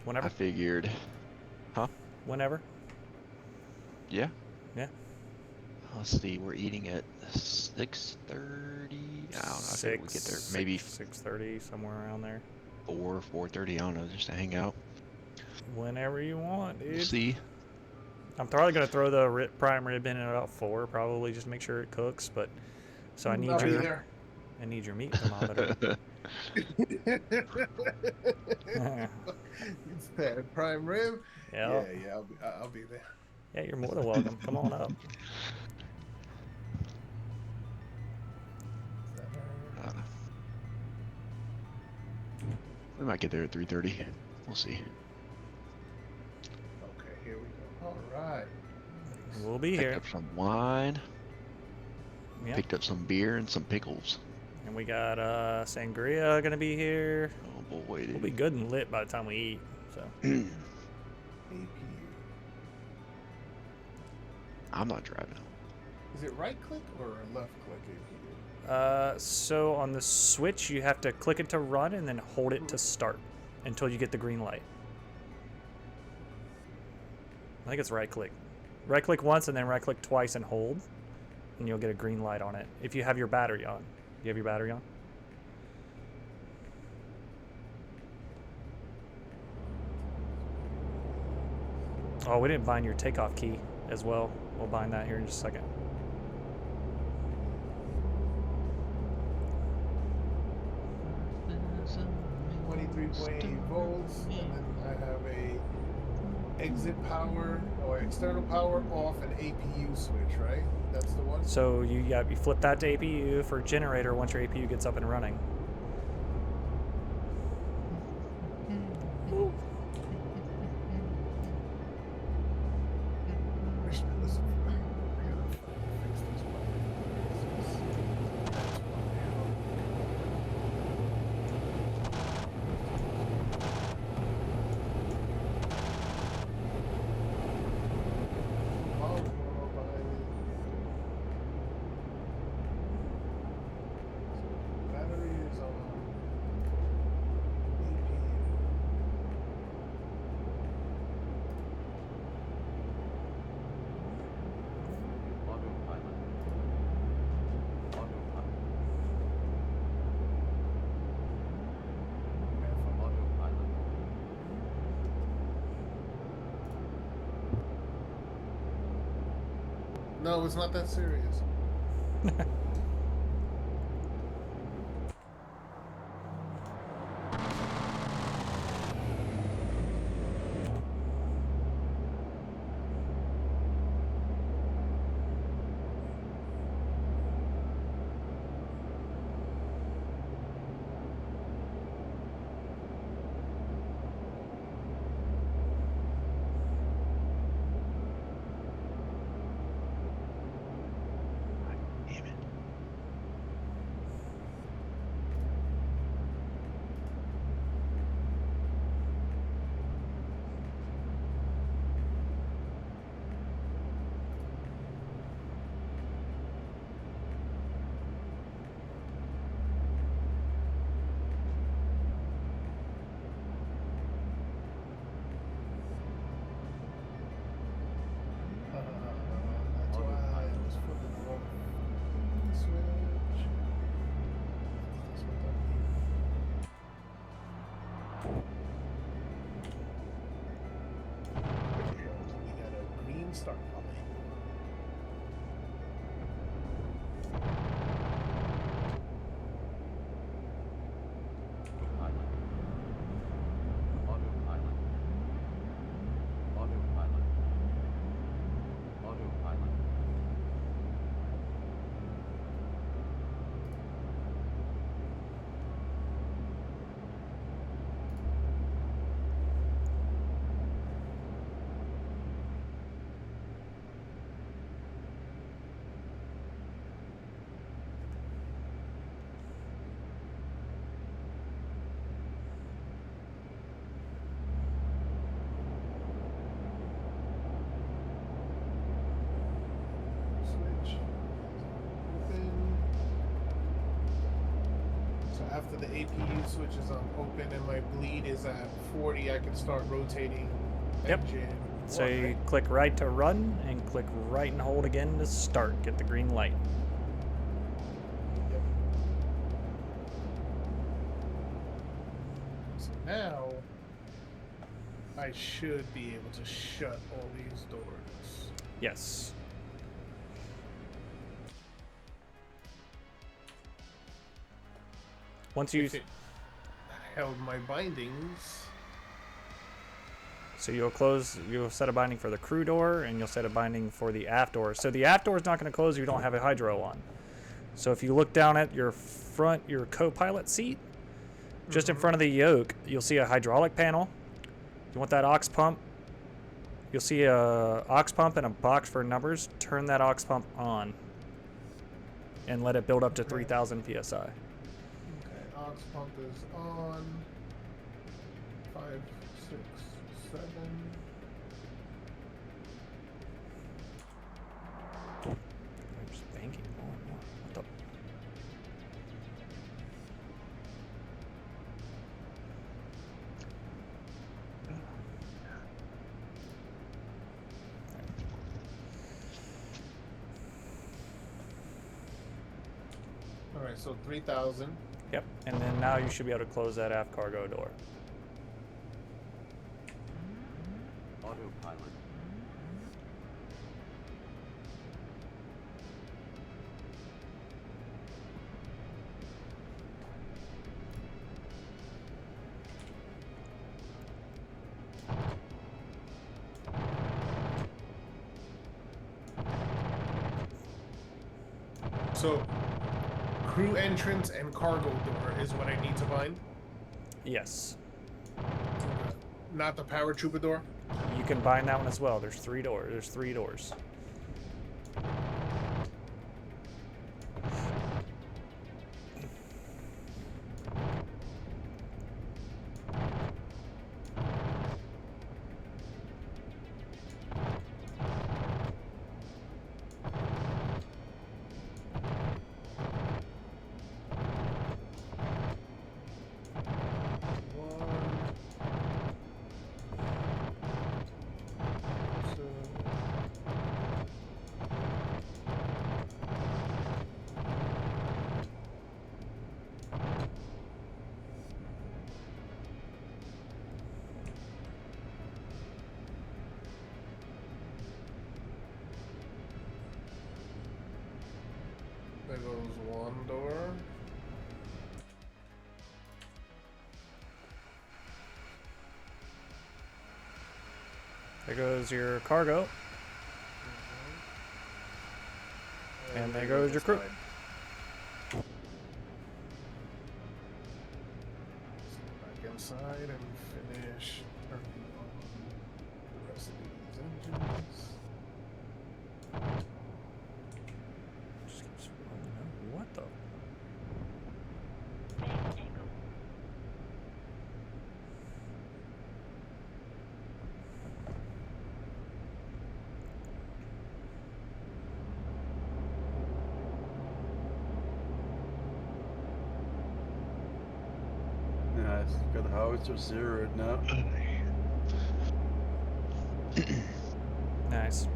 Speaker 1: Whenever?
Speaker 9: I figured.
Speaker 1: Whenever?
Speaker 9: Yeah.
Speaker 1: Yeah.
Speaker 9: Let's see. We're eating at 6:30. I don't know. I think we get there maybe
Speaker 1: 6:30, somewhere around there.
Speaker 9: 4:30. I don't know, just to hang out.
Speaker 1: Whenever you want, dude.
Speaker 9: We'll see.
Speaker 1: I'm probably gonna throw the prime rib in at about 4, probably just to make sure it cooks. But so I need
Speaker 4: I'll be
Speaker 1: your
Speaker 4: there.
Speaker 1: meat thermometer.
Speaker 4: It's that prime rib.
Speaker 1: Yeah.
Speaker 4: Yeah. I'll be there.
Speaker 1: Yeah, you're more than welcome. Come on up.
Speaker 9: We might get there at 3:30. We'll see.
Speaker 4: Okay, here we go. All right.
Speaker 1: We'll be
Speaker 9: Pick
Speaker 1: here.
Speaker 9: up some wine.
Speaker 1: Yeah.
Speaker 9: Picked up some beer and some pickles.
Speaker 1: And we got sangria gonna be here.
Speaker 9: Oh boy,
Speaker 1: We'll
Speaker 9: dude.
Speaker 1: be good and lit by the time we eat. So
Speaker 4: APU.
Speaker 9: I'm not driving.
Speaker 4: Is it right click or left click APU?
Speaker 1: so on the Switch you have to click it to run and then hold it to start until you get the green light. I think it's right click. Right click once and then right click twice and hold, and you'll get a green light on it if you have your battery on. You have your battery on? Oh, we didn't bind your takeoff key as well. We'll bind that here in just a second.
Speaker 4: Mm-hmm. 23.8 volts, and then I have a exit power or external power off an APU switch, right? That's the one.
Speaker 1: So you flip that to APU for generator once your APU gets up and running.
Speaker 4: Battery is on No, it's not that serious.
Speaker 9: Damn it.
Speaker 4: That's why I was flipping the wrong switch. This one down here. We got a green start light. Switch open. So after the APU switch is on open and my bleed is at 40, I can start rotating
Speaker 1: Yep.
Speaker 4: engine.
Speaker 1: So
Speaker 4: one,
Speaker 1: you
Speaker 4: right?
Speaker 1: click right to run and click right and hold again to start. Get the green light.
Speaker 4: Yep. So now I should be able to shut all these doors.
Speaker 1: Yes. Once you
Speaker 4: If it held my bindings.
Speaker 1: So you'll set a binding for the crew door and you'll set a binding for the aft door. So the aft door is not going to close if you don't have a hydro on. So if you look down at your co-pilot seat, just in front of the yoke, you'll see a hydraulic panel. You want that aux pump. You'll see a aux pump and a box for numbers. Turn that aux pump on. and let it build up to 3,000 psi.
Speaker 4: Okay, ox pump is on. 5, 6, 7.
Speaker 1: I'm just banking more and more. What the?
Speaker 4: All right, so 3,000.
Speaker 1: Yep, and then now you should be able to close that aft cargo door.
Speaker 8: Autopilot.
Speaker 4: So, crew entrance and cargo door is what I need to bind.
Speaker 1: Yes.
Speaker 4: Not the power trooper door.
Speaker 1: You can bind that one as well. There's 3 doors. There's 3 doors.
Speaker 4: There goes one door.
Speaker 1: There goes your cargo. And there goes your crew.
Speaker 4: Back inside and finish turning on the rest of these engines.
Speaker 1: Just keeps rolling out. What the?
Speaker 8: Nice. Got the howitzer zeroed now.
Speaker 1: Nice.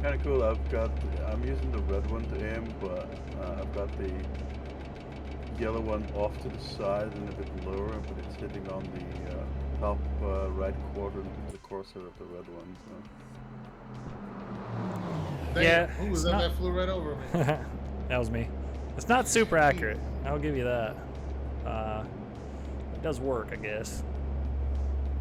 Speaker 8: Kind of cool. I'm using the red one to aim, but I've got the yellow one off to the side and a bit lower, but it's hitting on the top right quadrant of the corsair of the red one. So.
Speaker 4: Damn,
Speaker 1: Yeah,
Speaker 4: who was
Speaker 1: it's
Speaker 4: that
Speaker 1: not-
Speaker 4: that flew right over me?
Speaker 1: That was me. It's not super accurate. I'll give you that. It does work, I guess.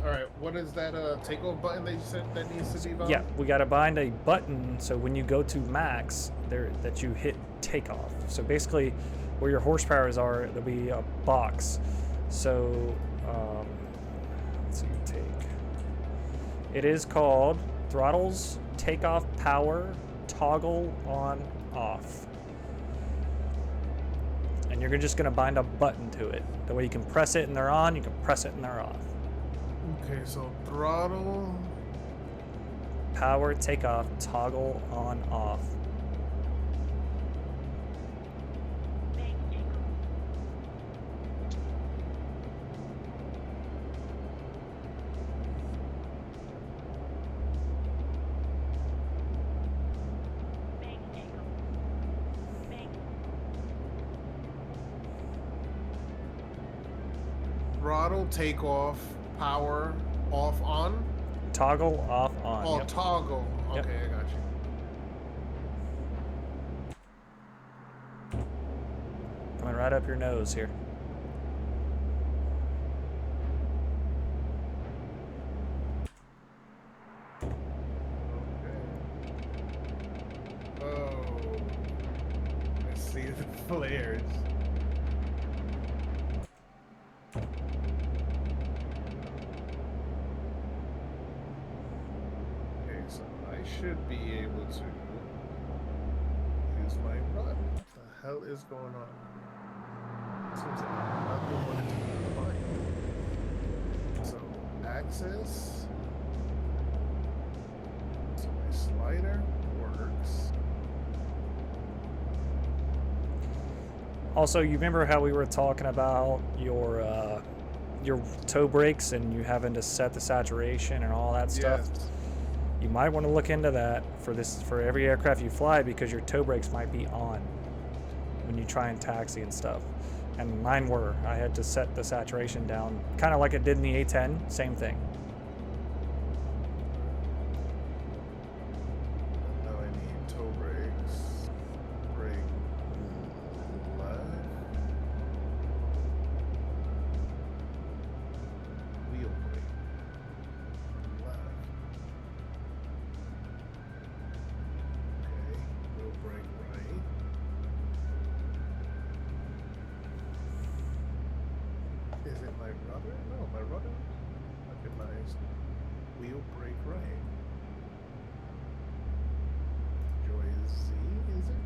Speaker 4: All right, what is that takeoff button that you said that needs to be bound?
Speaker 1: Yeah, we got to bind a button so when you go to max, there that you hit takeoff. So basically, where your horsepowers are, there'll be a box. So let's see, take. It is called throttles takeoff power toggle on off. And you're just gonna bind a button to it. That way you can press it and they're on. You can press it and they're off.
Speaker 4: Okay, so throttle.
Speaker 1: Power takeoff toggle on off.
Speaker 4: Throttle takeoff power off on.
Speaker 1: Toggle off on.
Speaker 4: Oh,
Speaker 1: Yep.
Speaker 4: toggle. Okay,
Speaker 1: Yep.
Speaker 4: I got you.
Speaker 1: right up your nose here.
Speaker 4: Oh, I see the flares. Okay, so I should be able to use my run. What the hell is going on? Seems like I'm not the one to find. So, access. So my slider works.
Speaker 1: Also, you remember how we were talking about your toe brakes and you having to set the saturation and all that stuff?
Speaker 4: Yes.
Speaker 1: You might want to look into that for every aircraft you fly, because your toe brakes might be on when you try and taxi and stuff. And mine were. I had to set the saturation down, kind of like it did in the A10. Same thing.
Speaker 4: Now I need toe brakes. Brake left. Wheel brake left. Okay, wheel brake right. Is it my rudder? No, my rudder recognized. Wheel brake right. Joy Z, is it?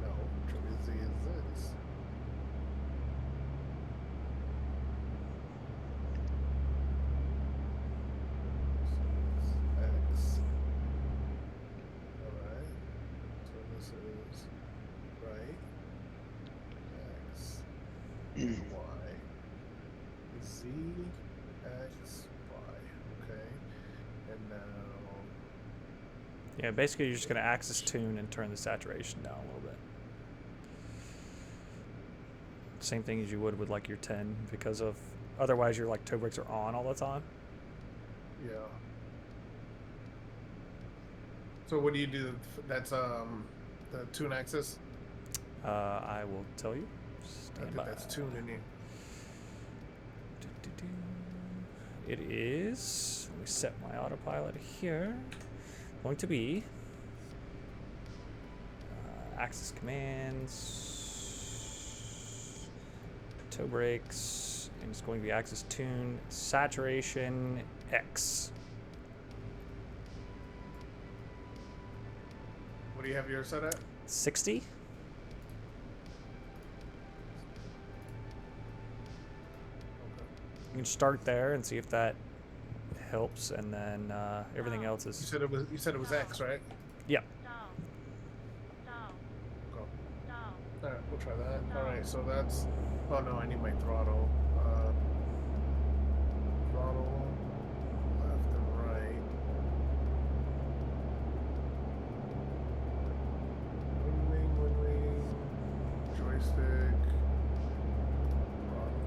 Speaker 4: No, Joy Z is this. So it's X. Alright. So this is right. X. Y. Z. X. Y. Okay. And now.
Speaker 1: Yeah, basically you're just going to axis tune and turn the saturation down a little bit. Same thing as you would with like your 10, because of otherwise your like toe brakes are on all the time.
Speaker 4: Yeah. So what do you do? That's the tune axis.
Speaker 1: I will tell you.
Speaker 4: I
Speaker 1: Stand
Speaker 4: think
Speaker 1: by.
Speaker 4: that's tune in here.
Speaker 1: It is. Let me set my autopilot here. Going to be axis commands, toe brakes, and it's going to be axis tune, saturation X.
Speaker 4: What do you have yours set at?
Speaker 1: 60. You can start there and see if that helps, and then everything else
Speaker 4: You
Speaker 1: is.
Speaker 4: said it was X, right?
Speaker 1: Yeah.
Speaker 4: Go. Alright, we'll try that. Alright, so that's. Oh no, I need my throttle. Throttle left and right. Wind wing, joystick. Throttle.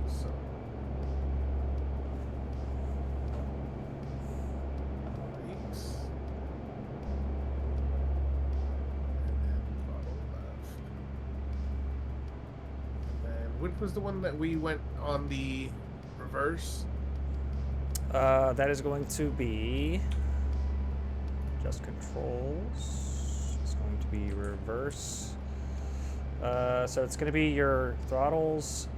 Speaker 4: So. Brakes. And then throttle left. And then, which was the one that we went on the reverse?
Speaker 1: That is going to be just controls. It's going to be reverse. So it's going to be your throttles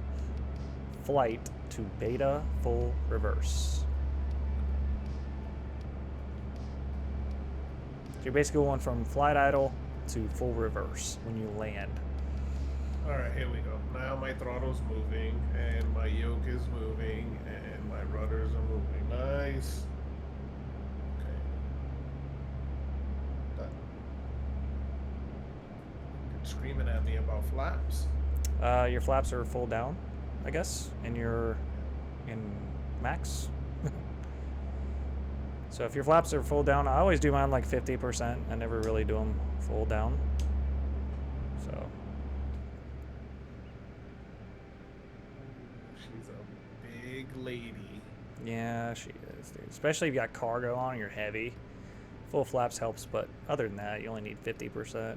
Speaker 1: flight to beta full reverse. So you're basically going from flight idle to full reverse when you land.
Speaker 4: Alright, here we go. Now my throttle's moving, and my yoke is moving, and my rudders are moving. Nice. Okay. Done. You're screaming at me about flaps.
Speaker 1: Your flaps are full down, I guess, and you're in max. So if your flaps are full down, I always do mine like 50%. I never really do them full down. So.
Speaker 4: She's a big lady.
Speaker 1: Yeah, she is, dude. Especially if you got cargo on and you're heavy. Full flaps helps, but other than that, you only need 50%.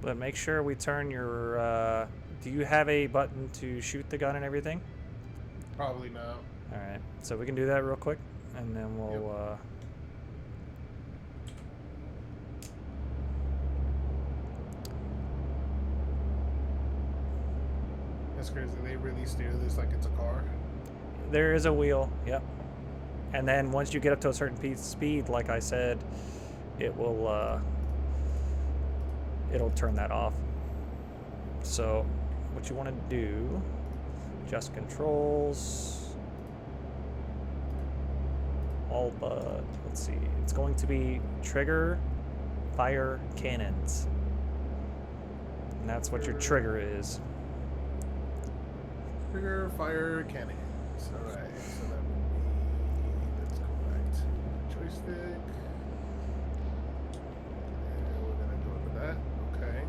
Speaker 1: But make sure we turn your. Do you have a button to shoot the gun and everything?
Speaker 4: Probably not.
Speaker 1: All right, so we can do that real quick, and then we'll.
Speaker 4: That's crazy. They really steer this like it's a car.
Speaker 1: There is a wheel. Yep. And then once you get up to a certain speed, like I said, it will. It'll turn that off. So, what you want to do? Adjust controls. All but, let's see, it's going to be trigger, fire, cannons. And that's what your trigger is.
Speaker 4: Trigger, fire, cannons. Alright, so that would be, let's go back to joystick. And we're gonna go with that, okay.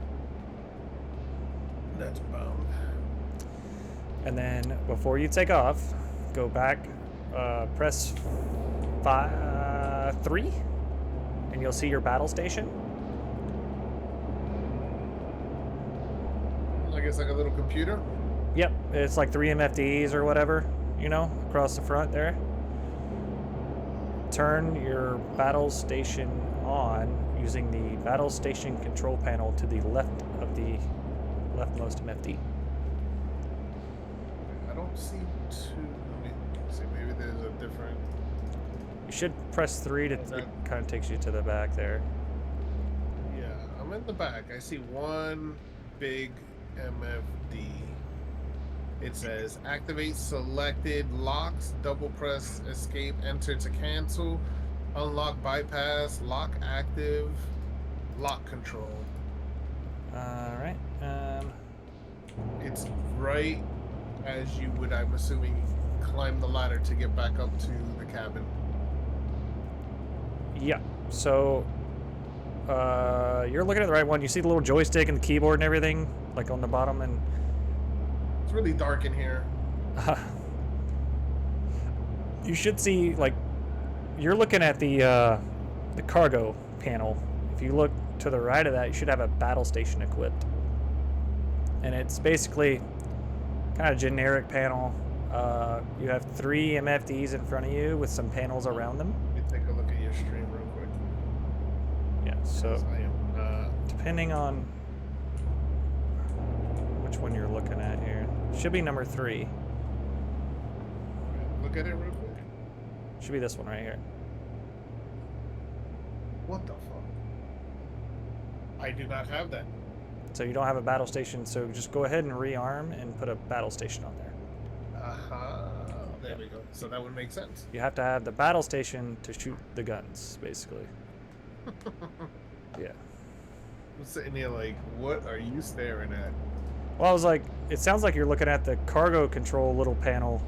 Speaker 4: That's bound.
Speaker 1: And then before you take off, go back, press 3, and you'll see your battle station.
Speaker 4: I guess like a little computer.
Speaker 1: Yep, it's like 3 MFDs or whatever, you know, across the front there. Turn your battle station on using the battle station control panel to the left of the leftmost MFD.
Speaker 4: I don't see two. Let me see. Maybe there's a different.
Speaker 1: You should press 3 to. It kind of takes you to the back there.
Speaker 4: Yeah, I'm in the back. I see one big MFD. It says activate selected locks, double press escape, enter to cancel, unlock bypass, lock active, lock control.
Speaker 1: Alright.
Speaker 4: It's right as you would, I'm assuming, climb the ladder to get back up to the cabin.
Speaker 1: Yeah. So you're looking at the right one. You see the little joystick and the keyboard and everything, like on the bottom, and
Speaker 4: It's really dark in here.
Speaker 1: you should see, like, you're looking at the cargo panel. If you look to the right of that, you should have a battle station equipped, and it's basically kind of generic panel. You have 3 MFDs in front of you with some panels around them.
Speaker 4: Let me take a look at your stream real quick.
Speaker 1: Yeah, so
Speaker 4: Yes, I am.
Speaker 1: depending on which one you're looking at here, should be number 3.
Speaker 4: Look at it real quick.
Speaker 1: Should be this one right here.
Speaker 4: What the fuck? I do not have that.
Speaker 1: So you don't have a battle station, so just go ahead and rearm and put a battle station on there.
Speaker 4: There we go. So that would make sense.
Speaker 1: You have to have the battle station to shoot the guns, basically. Yeah.
Speaker 4: I'm sitting here like, what are you staring at?
Speaker 1: Well, I was like, it sounds like you're looking at the cargo control little panel,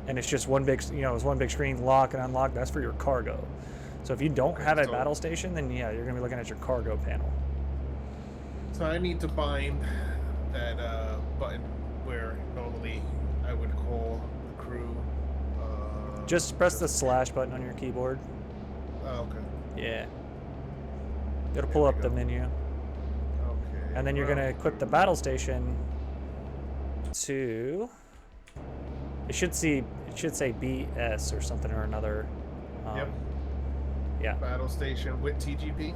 Speaker 1: and it's just one big, it's one big screen, lock and unlock. That's for your cargo. So if you don't have a battle station, then yeah, you're gonna be looking at your cargo panel.
Speaker 4: So I need to find that button where normally I would call the crew.
Speaker 1: Just press the slash button on your keyboard.
Speaker 4: Oh, okay.
Speaker 1: Yeah. It'll pull up the menu.
Speaker 4: Okay.
Speaker 1: And then you're gonna equip the battle station to. It should say BS or something or another.
Speaker 4: Yep.
Speaker 1: Yeah.
Speaker 4: Battle station with TGP.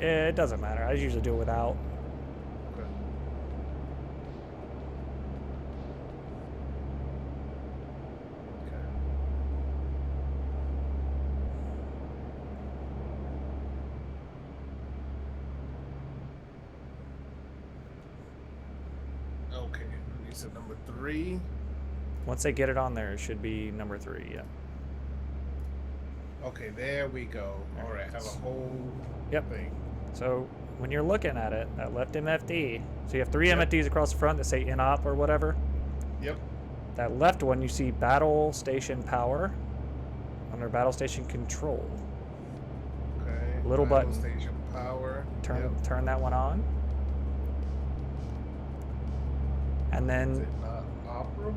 Speaker 1: It doesn't matter. I usually do it without.
Speaker 4: Okay. Okay. You said number 3.
Speaker 1: Once they get it on there, it should be number 3. Yeah.
Speaker 4: Okay, there we go. All right, have a whole thing.
Speaker 1: So when you're looking at it, that left MFD, so you have 3 MFDs across the front that say INOP or whatever.
Speaker 4: Yep.
Speaker 1: That left one, you see battle station power under battle station control.
Speaker 4: Okay.
Speaker 1: Little
Speaker 4: battle
Speaker 1: button.
Speaker 4: Station power.
Speaker 1: Turn that one on. And
Speaker 4: Is
Speaker 1: then
Speaker 4: it not operable?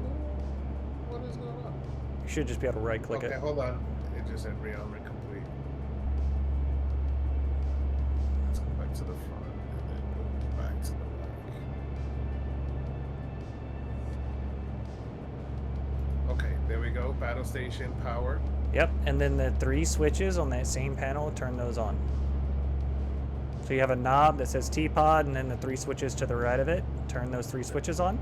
Speaker 4: What is going on?
Speaker 1: you should just be able to right click
Speaker 4: Okay,
Speaker 1: it.
Speaker 4: hold on. It just said rearmament complete. Let's go back to the front and then go back to There we go. Battle station power.
Speaker 1: Yep, and then the 3 switches on that same panel, turn those on. So you have a knob that says T-Pod, and then the 3 switches to the right of it. Turn those 3 switches on.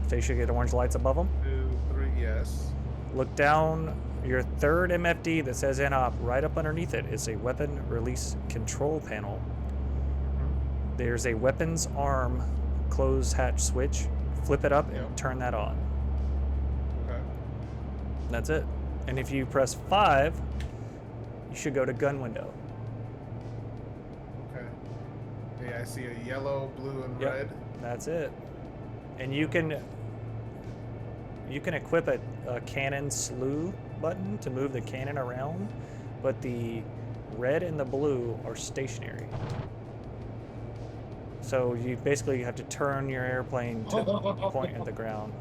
Speaker 1: So you should get orange lights above them.
Speaker 4: 2, 3, yes.
Speaker 1: Look down your third MFD that says NOP. Right up underneath it is a weapon release control panel. There's a weapons arm closed hatch switch. Flip it up and turn that on.
Speaker 4: Okay.
Speaker 1: That's it. And if you press 5, you should go to gun window.
Speaker 4: Okay. Yeah, I see a yellow, blue, and
Speaker 1: Yep.
Speaker 4: red.
Speaker 1: That's it. And you can equip a cannon slew button to move the cannon around, but the red and the blue are stationary. So you basically have to turn your airplane to point at the ground.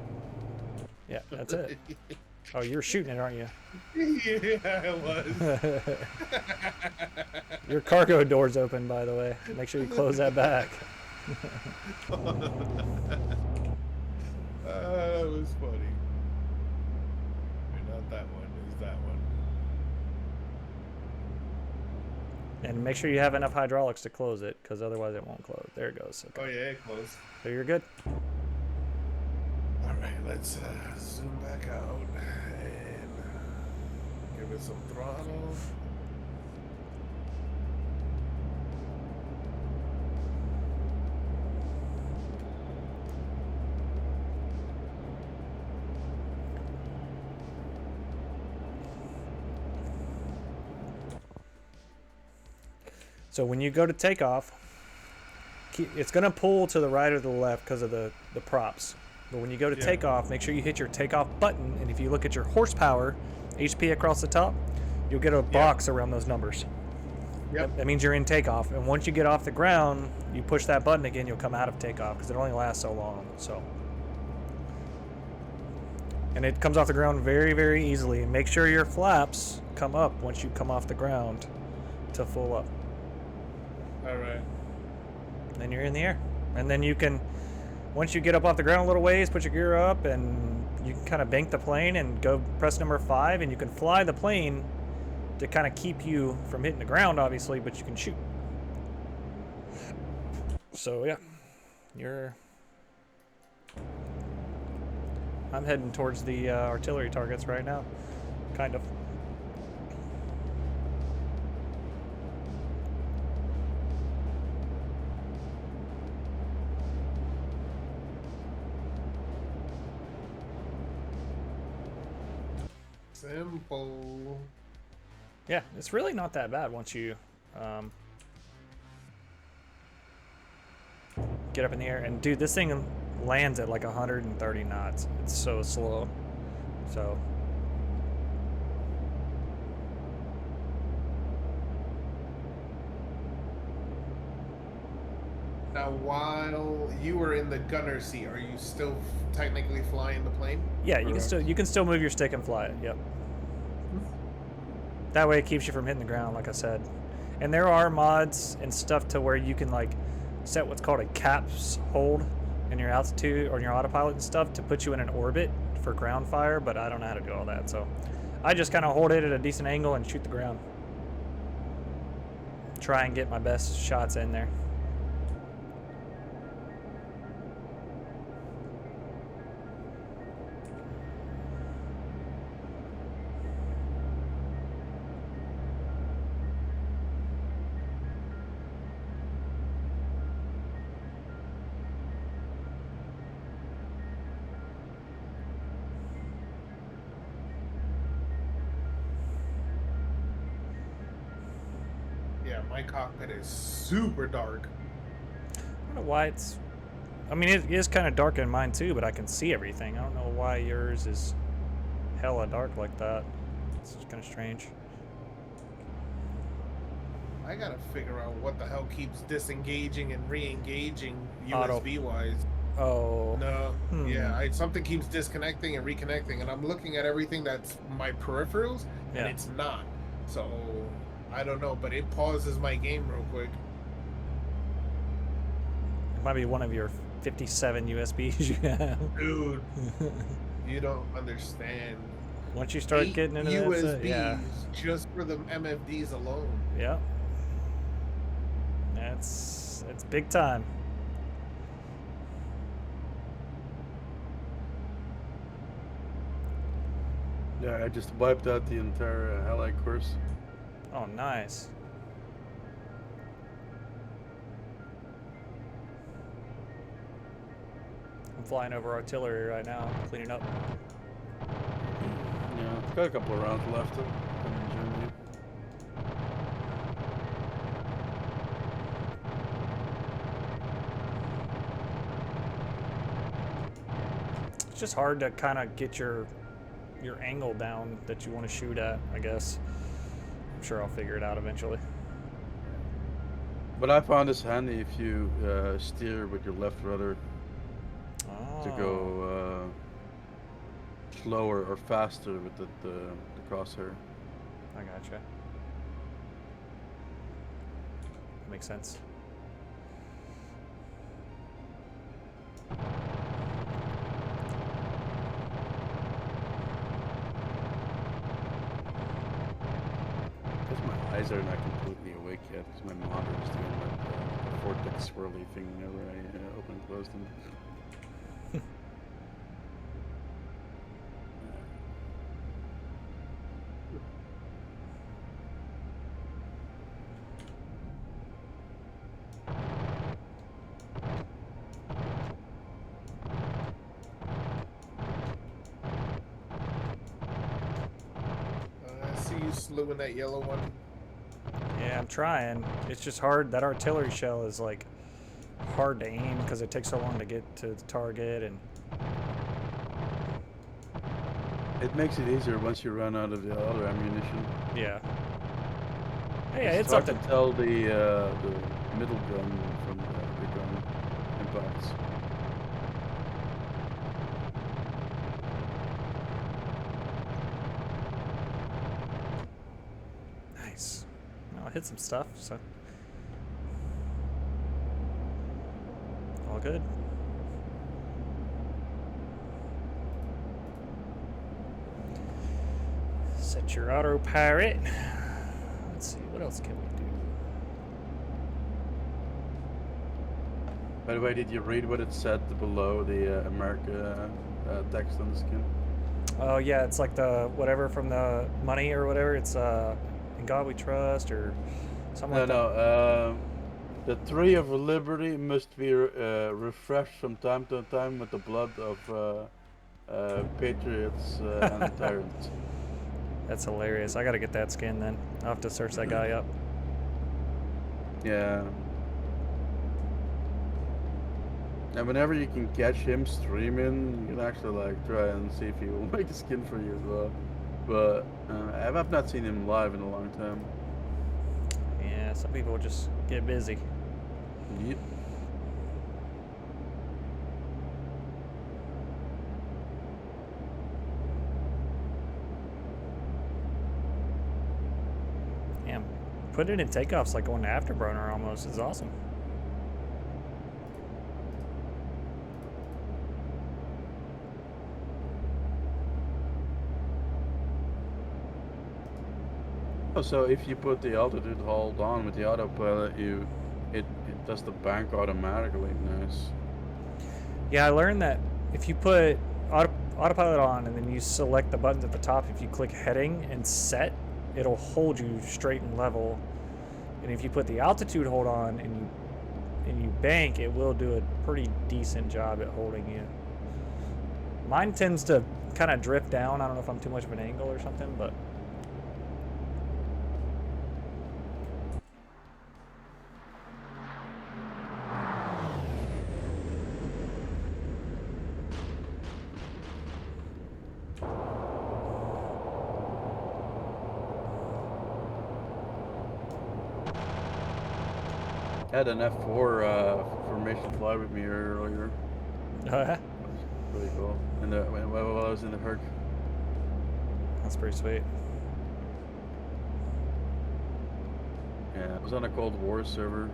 Speaker 1: Yeah, that's it. Oh, you're shooting it, aren't you?
Speaker 4: Yeah, I was.
Speaker 1: Your cargo door's open, by the way. Make sure you close that back.
Speaker 4: That was funny. Wait, not that one. It's that one.
Speaker 1: And make sure you have enough hydraulics to close it, because otherwise it won't close. There it goes. Okay.
Speaker 4: Oh yeah, it closed.
Speaker 1: So you're good.
Speaker 4: All right, let's zoom back out and give it some throttle.
Speaker 1: So when you go to takeoff, it's going to pull to the right or the left because of the props. But when you go to takeoff, make sure you hit your takeoff button. And if you look at your horsepower, HP across the top, you'll get a box around those numbers.
Speaker 4: Yep.
Speaker 1: That means you're in takeoff. And once you get off the ground, you push that button again, you'll come out of takeoff because it only lasts so long. So, and it comes off the ground very, very easily. And make sure your flaps come up once you come off the ground to full up.
Speaker 4: All right.
Speaker 1: Then you're in the air. And then you can, once you get up off the ground a little ways, put your gear up and you can kind of bank the plane and go press number 5 and you can fly the plane to kind of keep you from hitting the ground, obviously, but you can shoot. So yeah, I'm heading towards the artillery targets right now, kind of.
Speaker 4: Simple.
Speaker 1: Yeah, it's really not that bad once you get up in the air. And dude, this thing lands at like 130 knots. It's so slow. So
Speaker 4: Now, while you were in the gunner seat, are you still technically flying the plane?
Speaker 1: yeah, you can still move your stick and fly it. Yep. That way it keeps you from hitting the ground, like I said. And there are mods and stuff to where you can like set what's called a caps hold in your altitude or in your autopilot and stuff to put you in an orbit for ground fire, but I don't know how to do all that. So I just kind of hold it at a decent angle and shoot the ground. Try and get my best shots in there.
Speaker 4: Yeah, my cockpit is super dark.
Speaker 1: I don't know why it's... I mean, it is kind of dark in mine too, but I can see everything. I don't know why yours is hella dark like that. It's kind of strange.
Speaker 4: I gotta figure out what the hell keeps disengaging and re-engaging
Speaker 1: Auto.
Speaker 4: USB-wise.
Speaker 1: Oh.
Speaker 4: No, yeah, something keeps disconnecting and reconnecting, and I'm looking at everything that's my peripherals, and it's not. So, I don't know, but it pauses my game real quick.
Speaker 1: It might be one of your 57 USBs you have.
Speaker 4: Dude. You don't understand.
Speaker 1: Once you start
Speaker 4: 8
Speaker 1: getting into that
Speaker 4: USBs
Speaker 1: set, yeah.
Speaker 4: just for the MFDs alone.
Speaker 1: Yep. That's big time.
Speaker 8: Yeah, I just wiped out the entire Ally course.
Speaker 1: Oh, nice. I'm flying over artillery right now, cleaning up.
Speaker 8: Yeah, it's got a couple of rounds left. I'm in Germany.
Speaker 1: It's just hard to kind of get your angle down that you want to shoot at, I guess. I'm sure I'll figure it out eventually.
Speaker 8: But I found this handy if you steer with your left rudder to
Speaker 1: Oh.
Speaker 8: go slower or faster with the crosshair.
Speaker 1: I gotcha. Makes sense.
Speaker 8: Because my eyes are not completely awake yet, because my monitor is doing that vortex swirly thing whenever I open and close them.
Speaker 4: I see you slewing that yellow one.
Speaker 1: Yeah, I'm trying. It's just hard. That artillery shell is like hard to aim because it takes so long to get to the target, and
Speaker 8: It makes it easier once you run out of the other ammunition.
Speaker 1: yeah. Hey, I hit
Speaker 8: It's hard
Speaker 1: something.
Speaker 8: to tell the middle gun from the gun impacts.
Speaker 1: Nice. Well, I hit some stuff, so all good. Set your autopilot. Let's see, what else can we do?
Speaker 8: By the way, did you read what it said below the America text on the skin?
Speaker 1: Oh yeah, it's like the whatever from the money or whatever. It's in God we trust or something like that.
Speaker 8: No, the tree of liberty must be refreshed from time to time with the blood of patriots and tyrants.
Speaker 1: That's hilarious. I gotta get that skin then. I'll have to search that guy up.
Speaker 8: Yeah. And whenever you can catch him streaming, you can actually like try and see if he will make a skin for you as well. But I've not seen him live in a long time.
Speaker 1: Yeah, some people just get busy.
Speaker 8: Yep.
Speaker 1: Damn, putting it in takeoffs like going to afterburner almost is awesome.
Speaker 8: Oh, so if you put the altitude hold on with the autopilot, it does the bank automatically. Nice.
Speaker 1: Yeah, I learned that if you put autopilot on and then you select the buttons at the top, if you click heading and set, it'll hold you straight and level. And if you put the altitude hold on and you bank, it will do a pretty decent job at holding you. Mine tends to kind of drift down. I don't know if I'm too much of an angle or something, but
Speaker 8: I had an F4 formation fly with me earlier.
Speaker 1: that's
Speaker 8: Really cool. And while I was in the Herc.
Speaker 1: pretty sweet.
Speaker 8: Yeah, I was on a Cold War server.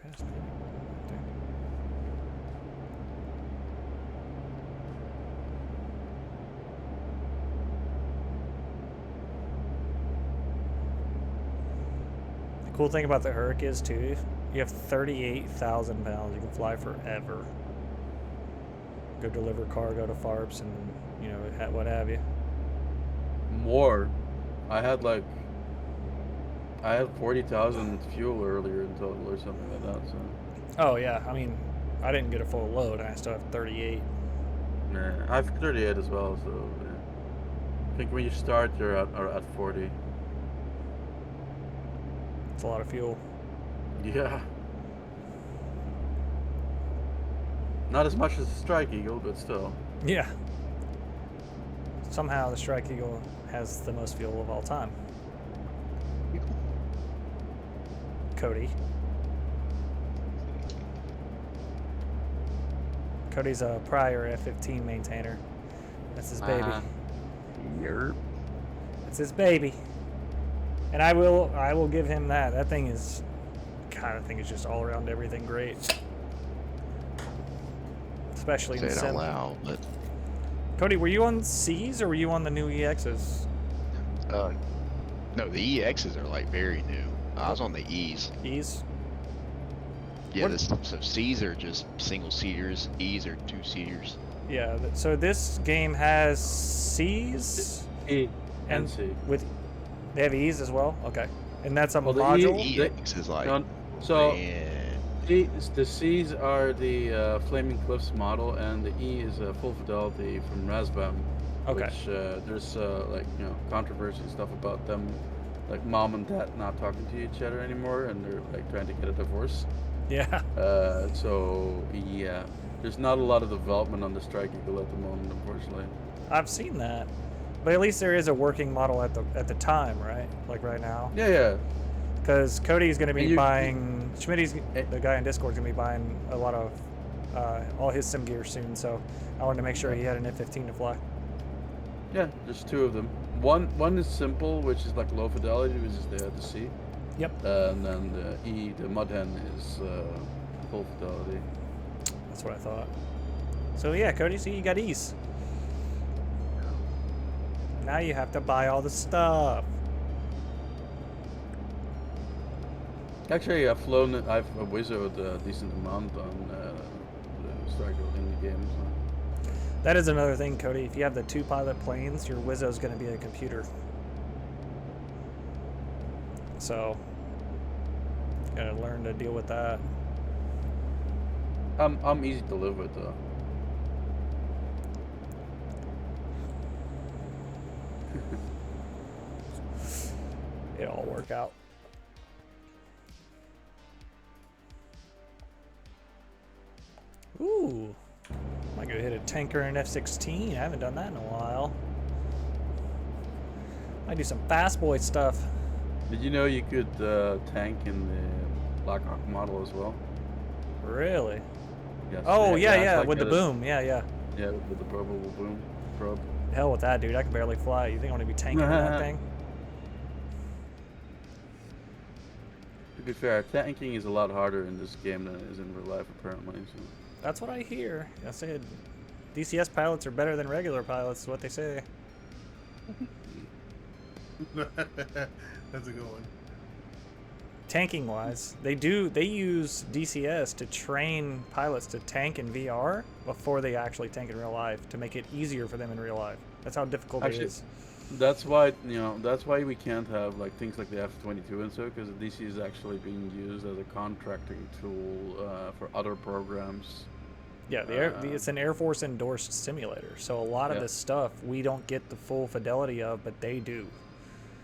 Speaker 1: past me. The cool thing about the Hurricane is too, you have 38,000 pounds. You can fly forever. Go deliver cargo to FARPs and, you know, what have you.
Speaker 8: More. I had 40,000 fuel earlier in total or something like that. So.
Speaker 1: Oh yeah, I mean, I didn't get a full load. I still have 38.
Speaker 8: Yeah, I have 38 as well. So yeah. I think when you start, you're at 40.
Speaker 1: It's a lot of fuel.
Speaker 8: Yeah. Not as much as the Strike Eagle, but still.
Speaker 1: Yeah. Somehow the Strike Eagle has the most fuel of all time. Cody. Cody's a prior F-15 maintainer. That's his baby.
Speaker 9: Yerp.
Speaker 1: That's his baby. And I will give him that. That thing is, God, that thing is just all around everything great. Especially
Speaker 9: Say
Speaker 1: in
Speaker 9: it out
Speaker 1: sim.
Speaker 9: loud, but
Speaker 1: Cody, were you on C's or were you on the new EXs?
Speaker 9: no, the EXs are like very new. I was on the E's.
Speaker 1: E's?
Speaker 9: Yeah,
Speaker 1: What-
Speaker 9: so C's are just single seaters. E's are 2-seaters.
Speaker 1: Yeah, so this game has C's
Speaker 8: E
Speaker 1: and
Speaker 8: and C.
Speaker 1: with they have E's as well. Okay, and that's a
Speaker 8: Well, the
Speaker 1: module.
Speaker 9: EX is like,
Speaker 8: No, so
Speaker 9: man,
Speaker 8: the C's are the Flaming Cliffs model, and the E is a full fidelity from Razbam.
Speaker 1: Okay.
Speaker 8: Which there's like controversy and stuff about them, like mom and dad not talking to each other anymore, and they're like trying to get a divorce.
Speaker 1: Yeah.
Speaker 8: So yeah, there's not a lot of development on the Strike Eagle at the moment, unfortunately.
Speaker 1: I've seen that, but at least there is a working model at the time, right? Like right now.
Speaker 8: Yeah.
Speaker 1: Because Cody's going to be
Speaker 8: And
Speaker 1: buying, Schmitty's, the guy in Discord, going to be buying a lot of all his sim gear soon. So I wanted to make sure he had an F-15 to fly.
Speaker 8: Yeah, there's two of them. One is simple, which is like low fidelity, which is the C.
Speaker 1: Yep.
Speaker 8: And then the E, the Mud Hen, is full fidelity.
Speaker 1: That's what I thought. So yeah, Cody, see, you got E's. Now you have to buy all the stuff.
Speaker 8: Actually, I've wizzoed a decent amount on the Strike Eagle in the game. So.
Speaker 1: That is another thing, Cody. If you have the 2 pilot planes, your Wizzo is going to be a computer. So, gotta learn to deal with that.
Speaker 8: I'm easy to live with though.
Speaker 1: It'll all work out. Ooh. Might go hit a tanker and F-16. I haven't done that in a while. Might do some fast boy stuff.
Speaker 8: Did you know you could tank in the Blackhawk model as well?
Speaker 1: Really?
Speaker 8: Yes.
Speaker 1: Oh, yeah,
Speaker 8: it's like
Speaker 1: with the
Speaker 8: a-
Speaker 1: boom. Yeah.
Speaker 8: Yeah, with the probable boom probe.
Speaker 1: Hell with that, dude. I can barely fly. You think I'm gonna be tanking that thing?
Speaker 8: To be fair, tanking is a lot harder in this game than it is in real life, apparently. So.
Speaker 1: That's what I hear. I said DCS pilots are better than regular pilots, is what they say.
Speaker 4: That's a good one.
Speaker 1: Tanking wise, they use DCS to train pilots to tank in VR before they actually tank in real life to make it easier for them in real life. That's how difficult it is.
Speaker 8: That's why we can't have like things like the F-22 and so, because the DC is actually being used as a contracting tool for other programs.
Speaker 1: Yeah, it's an Air Force endorsed simulator, so a lot of this stuff we don't get the full fidelity of, but they do.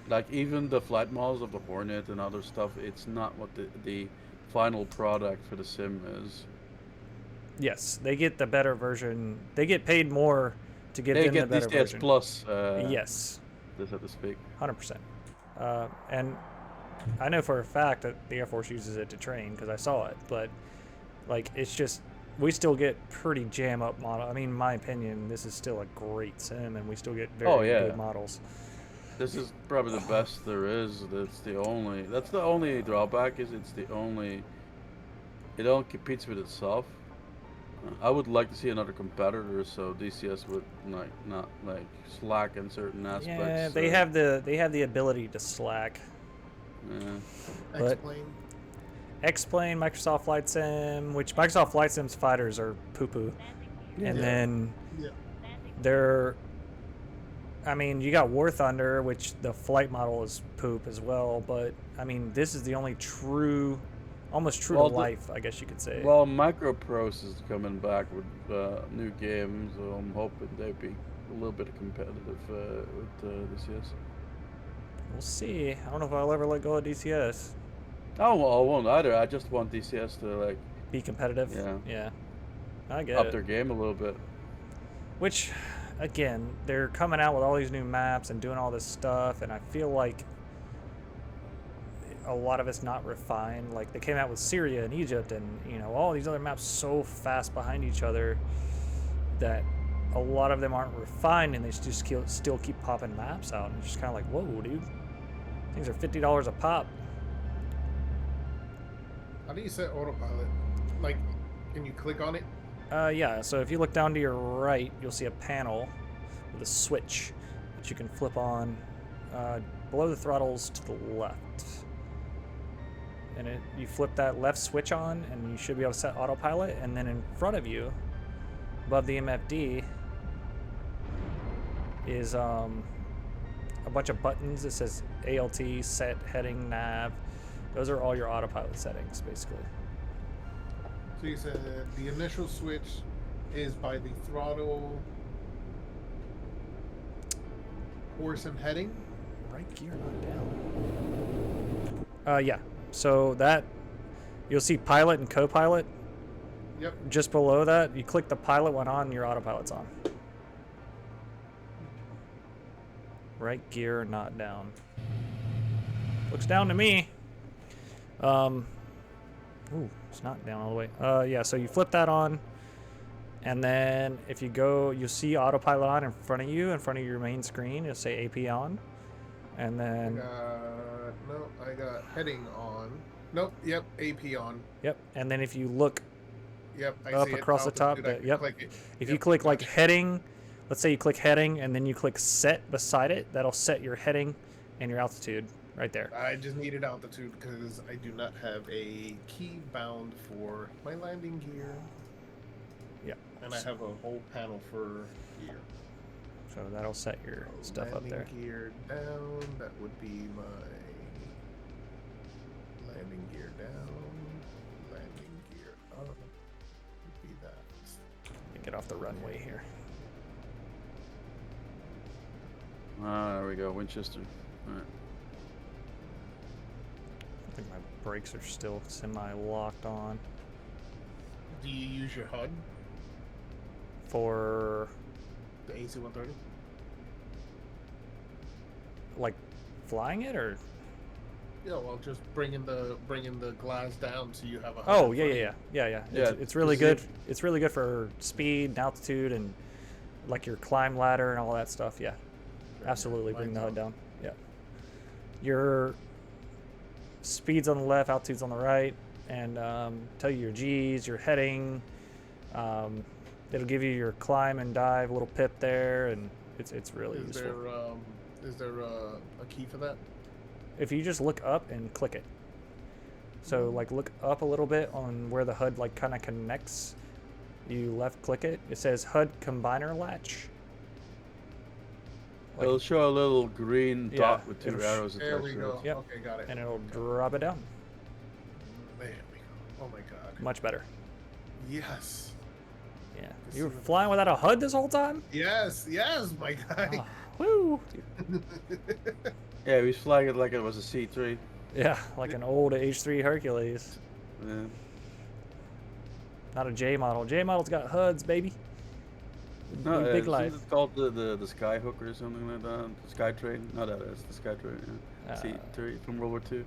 Speaker 8: Like even the flight models of the Hornet and other stuff, it's not what the final product for the sim is.
Speaker 1: Yes, they get the better version. They get paid more to give
Speaker 8: They
Speaker 1: them
Speaker 8: get
Speaker 1: the better
Speaker 8: DCS
Speaker 1: version.
Speaker 8: Plus.
Speaker 1: Yes.
Speaker 8: So to speak.
Speaker 1: 100%. And I know for a fact that the Air Force uses it to train because I saw it, but like it's just we still get pretty jam up model. I mean, in my opinion, this is still a great sim, and we still get very good models.
Speaker 8: This is probably the best there is. That's the only drawback is it's the only it all competes with itself. I would like to see another competitor, so DCS would not like slack in certain aspects.
Speaker 1: Yeah, they have the ability to slack.
Speaker 8: Yeah.
Speaker 1: But
Speaker 4: Explain.
Speaker 1: X-Plane, Microsoft Flight Sim, which Microsoft Flight Sim's fighters are poo-poo. And then
Speaker 4: Yeah.
Speaker 1: they're, I mean, you got War Thunder, which the flight model is poop as well, but I mean, this is the only true, almost true
Speaker 8: Well,
Speaker 1: to life, I guess you could say.
Speaker 8: Well, Microprose is coming back with new games, so I'm hoping they'd be a little bit competitive with DCS.
Speaker 1: We'll see. I don't know if I'll ever let go of DCS.
Speaker 8: Oh, well, I won't either. I just want DCS to like
Speaker 1: Be competitive.
Speaker 8: Yeah.
Speaker 1: I get
Speaker 8: up
Speaker 1: it.
Speaker 8: their game a little bit.
Speaker 1: Which, again, they're coming out with all these new maps and doing all this stuff, and I feel like a lot of it's not refined. Like, they came out with Syria and Egypt and, you know, all these other maps so fast behind each other that a lot of them aren't refined, and they just still keep popping maps out, and it's just kind of like, whoa, dude. Things are $50 a pop.
Speaker 4: How do you set autopilot? Like, can you click on it?
Speaker 1: Yeah, so if you look down to your right, you'll see a panel with a switch that you can flip on below the throttles to the left. And you flip that left switch on, and you should be able to set autopilot. And then in front of you, above the MFD, is a bunch of buttons that says ALT, set, heading, nav. Those are all your autopilot settings, basically.
Speaker 4: So you said the initial switch is by the throttle, horse and heading.
Speaker 1: Right gear not down. Yeah. So that you'll see pilot and co-pilot.
Speaker 4: Yep.
Speaker 1: Just below that, you click the pilot one on, your autopilot's on. Right gear not down. Looks down to me. Ooh, it's not down all the way. Yeah, so you flip that on, and then if you go, you'll see autopilot on in front of you, in front of your main screen. It'll say AP on, and then
Speaker 4: I got heading on. Nope. Yep. AP on.
Speaker 1: yep, and then if you look
Speaker 4: Yep. I
Speaker 1: up
Speaker 4: see it.
Speaker 1: across the top,
Speaker 4: Altitude, I can
Speaker 1: yep.
Speaker 4: click it.
Speaker 1: If
Speaker 4: Yep,
Speaker 1: you click like
Speaker 4: gotcha.
Speaker 1: heading, let's say you click heading, and then you click set beside it, that'll set your heading and your altitude right there.
Speaker 4: I just needed altitude because I do not have a key bound for my landing gear.
Speaker 1: Yep.
Speaker 4: And I have a whole panel for gear.
Speaker 1: So that'll set your stuff up there.
Speaker 4: Landing gear down. That would be my landing gear down. Landing gear up. Would be that.
Speaker 1: Get off the runway here.
Speaker 8: Ah, there we go, Winchester. All right.
Speaker 1: I think my brakes are still semi-locked on.
Speaker 4: Do you use your HUD?
Speaker 1: For
Speaker 4: The AC-130?
Speaker 1: like flying it, or
Speaker 4: Yeah, well, just bringing the glass down so you have a HUD.
Speaker 1: oh
Speaker 4: in
Speaker 1: yeah,
Speaker 4: front of
Speaker 1: yeah.
Speaker 8: Yeah,
Speaker 1: It's really
Speaker 8: is
Speaker 1: good.
Speaker 8: it-
Speaker 1: It's really good for speed and altitude and like your climb ladder and all that stuff. Yeah, absolutely. Bring the HUD down. Yeah. Your speed's on the left, altitude's on the right, and tell you your G's, your heading. It'll give you your climb and dive, little pip there, and it's really
Speaker 4: Is
Speaker 1: useful.
Speaker 4: there a key for that?
Speaker 1: If you just look up and click it. So like look up a little bit on where the HUD like kind of connects. You left click it. It says HUD combiner latch. Like-
Speaker 8: It'll show a little green
Speaker 1: Yeah,
Speaker 8: dot with two
Speaker 1: it'll
Speaker 8: arrows
Speaker 4: There
Speaker 8: attached
Speaker 4: we
Speaker 8: to
Speaker 4: go.
Speaker 8: it.
Speaker 1: Yep.
Speaker 4: Okay, got it.
Speaker 1: And it'll drop it down.
Speaker 4: There we go. Oh my god.
Speaker 1: Much better.
Speaker 4: Yes.
Speaker 1: Yeah. You were flying without a HUD this whole time?
Speaker 4: Yes, my guy.
Speaker 1: Ah, woo!
Speaker 8: Yeah, we flagged it like it was a C3.
Speaker 1: Yeah, like an old H3 Hercules.
Speaker 8: Yeah.
Speaker 1: Not a J model. J model's got HUDs, baby.
Speaker 8: No,
Speaker 1: Big
Speaker 8: isn't
Speaker 1: life.
Speaker 8: it called the Skyhook or something like that? The Skytrain? No, that's the Skytrain. Yeah. C3 from World War II.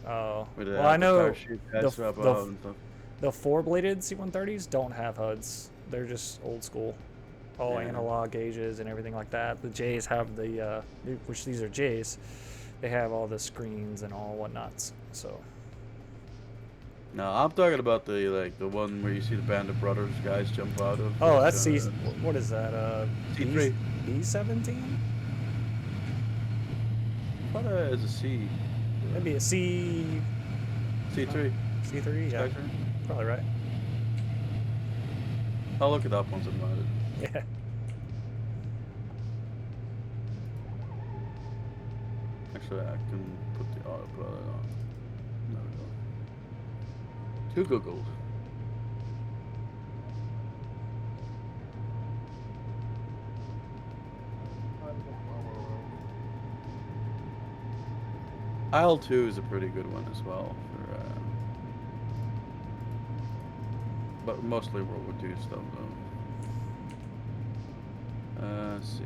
Speaker 1: Oh.
Speaker 8: With
Speaker 1: Well, I know
Speaker 8: parachute heads
Speaker 1: the-
Speaker 8: wrap
Speaker 1: the-
Speaker 8: out and stuff.
Speaker 1: the four-bladed C-130s don't have HUDs. They're just old school. All
Speaker 8: Yeah.
Speaker 1: analog gauges and everything like that. The J's have the, which these are J's, they have all the screens and all whatnots. So
Speaker 8: No, I'm talking about the one where you see the Band of Brothers guys jump out of.
Speaker 1: Oh,
Speaker 8: like,
Speaker 1: that's C. What is that?
Speaker 8: C3.
Speaker 1: B-17?
Speaker 8: I thought it was a C.
Speaker 1: Maybe a C.
Speaker 8: C3.
Speaker 1: C3. Yeah,
Speaker 8: Skytrain?
Speaker 1: probably right.
Speaker 8: I'll look it up once I'm at it.
Speaker 1: Yeah.
Speaker 8: Actually, I can put the autopilot on. There we go. To Google. Isle 2 is a pretty good one as well. But mostly World War II stuff, though. Let's see.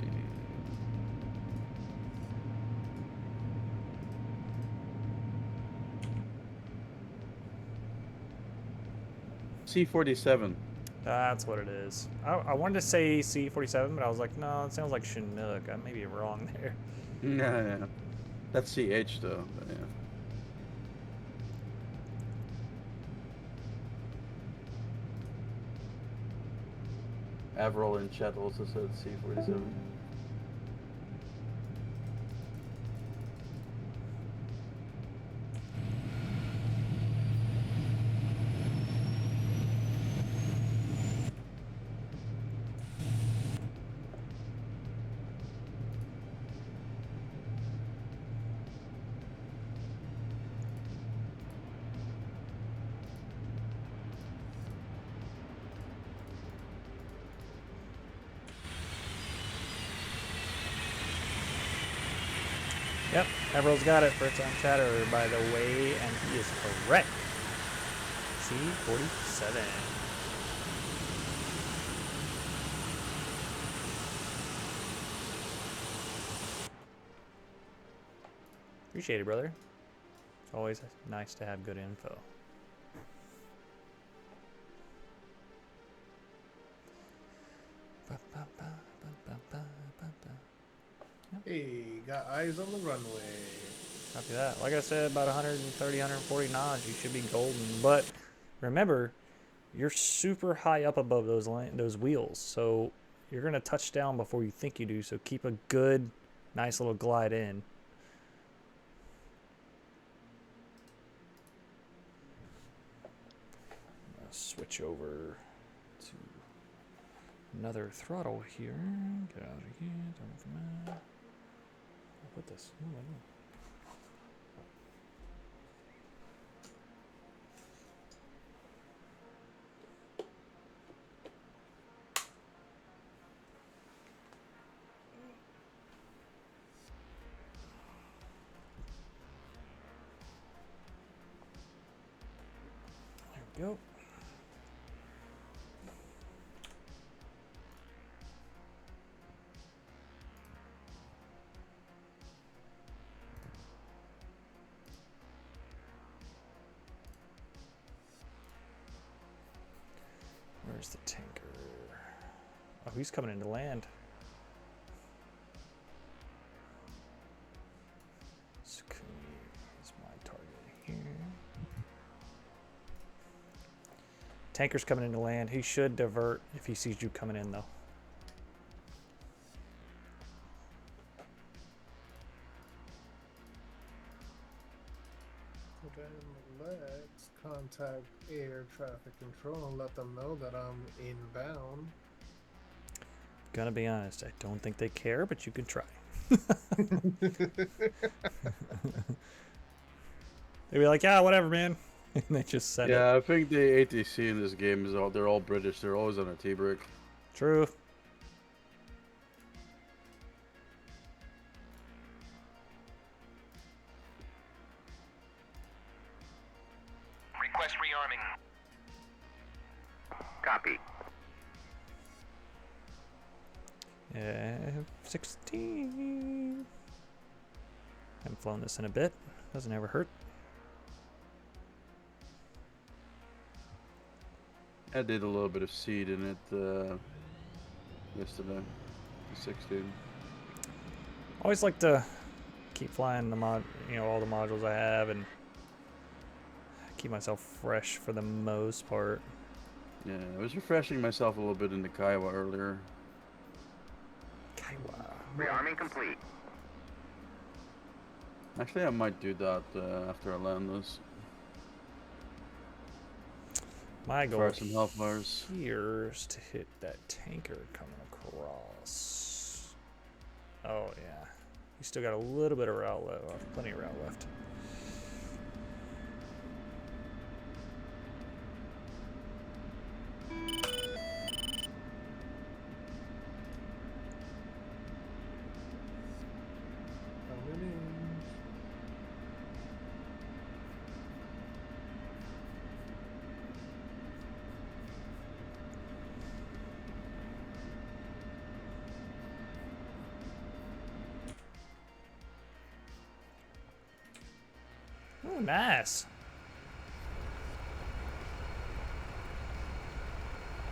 Speaker 8: C-47.
Speaker 1: That's what it is. I wanted to say C-47, but I was like, no, it sounds like Chinook. I may be wrong there.
Speaker 8: Yeah. That's CH, though. But yeah. Avril in chat also said C-47.
Speaker 1: Yep, Everill's got it for its own chatter, by the way, and he is correct. C-47. Appreciate it, brother. It's always nice to have good info.
Speaker 4: Hey, got eyes on the runway.
Speaker 1: Copy that. Like I said, about 130, 140 knots, you should be golden. But remember, you're super high up above those wheels, so you're gonna touch down before you think you do. So keep a good, nice little glide in. Switch over to another throttle here. Get out of here. Don't come out. I'll put this. Ooh, there we go. Where's the tanker? Oh, he's coming into land. Sukumi is my target here. Tanker's coming into land. He should divert if he sees you coming in, though.
Speaker 4: Let's contact air traffic control and let them know that I'm inbound.
Speaker 1: Gonna be honest, I don't think they care, but you can try. They'd be like, yeah, whatever, man. And they just said it.
Speaker 8: Yeah, I think the ATC in this game is they're all British. They're always on a T-brick.
Speaker 1: True.
Speaker 2: Request rearming. Copy.
Speaker 1: F-16. Haven't flown this in a bit. Doesn't ever hurt.
Speaker 8: I did a little bit of seed in it yesterday. The 16.
Speaker 1: Always like to keep flying the all the modules I have and keep myself fresh for the most part.
Speaker 8: Yeah, I was refreshing myself a little bit in the Kiowa earlier.
Speaker 1: Kaiwa.
Speaker 2: Rearming complete.
Speaker 8: Actually, I might do that after I land this.
Speaker 1: My goal
Speaker 8: Fire some hellfires.
Speaker 1: here is to hit that tanker coming across. Oh yeah, you still got a little bit of route left. Plenty of route left. Oh, nice.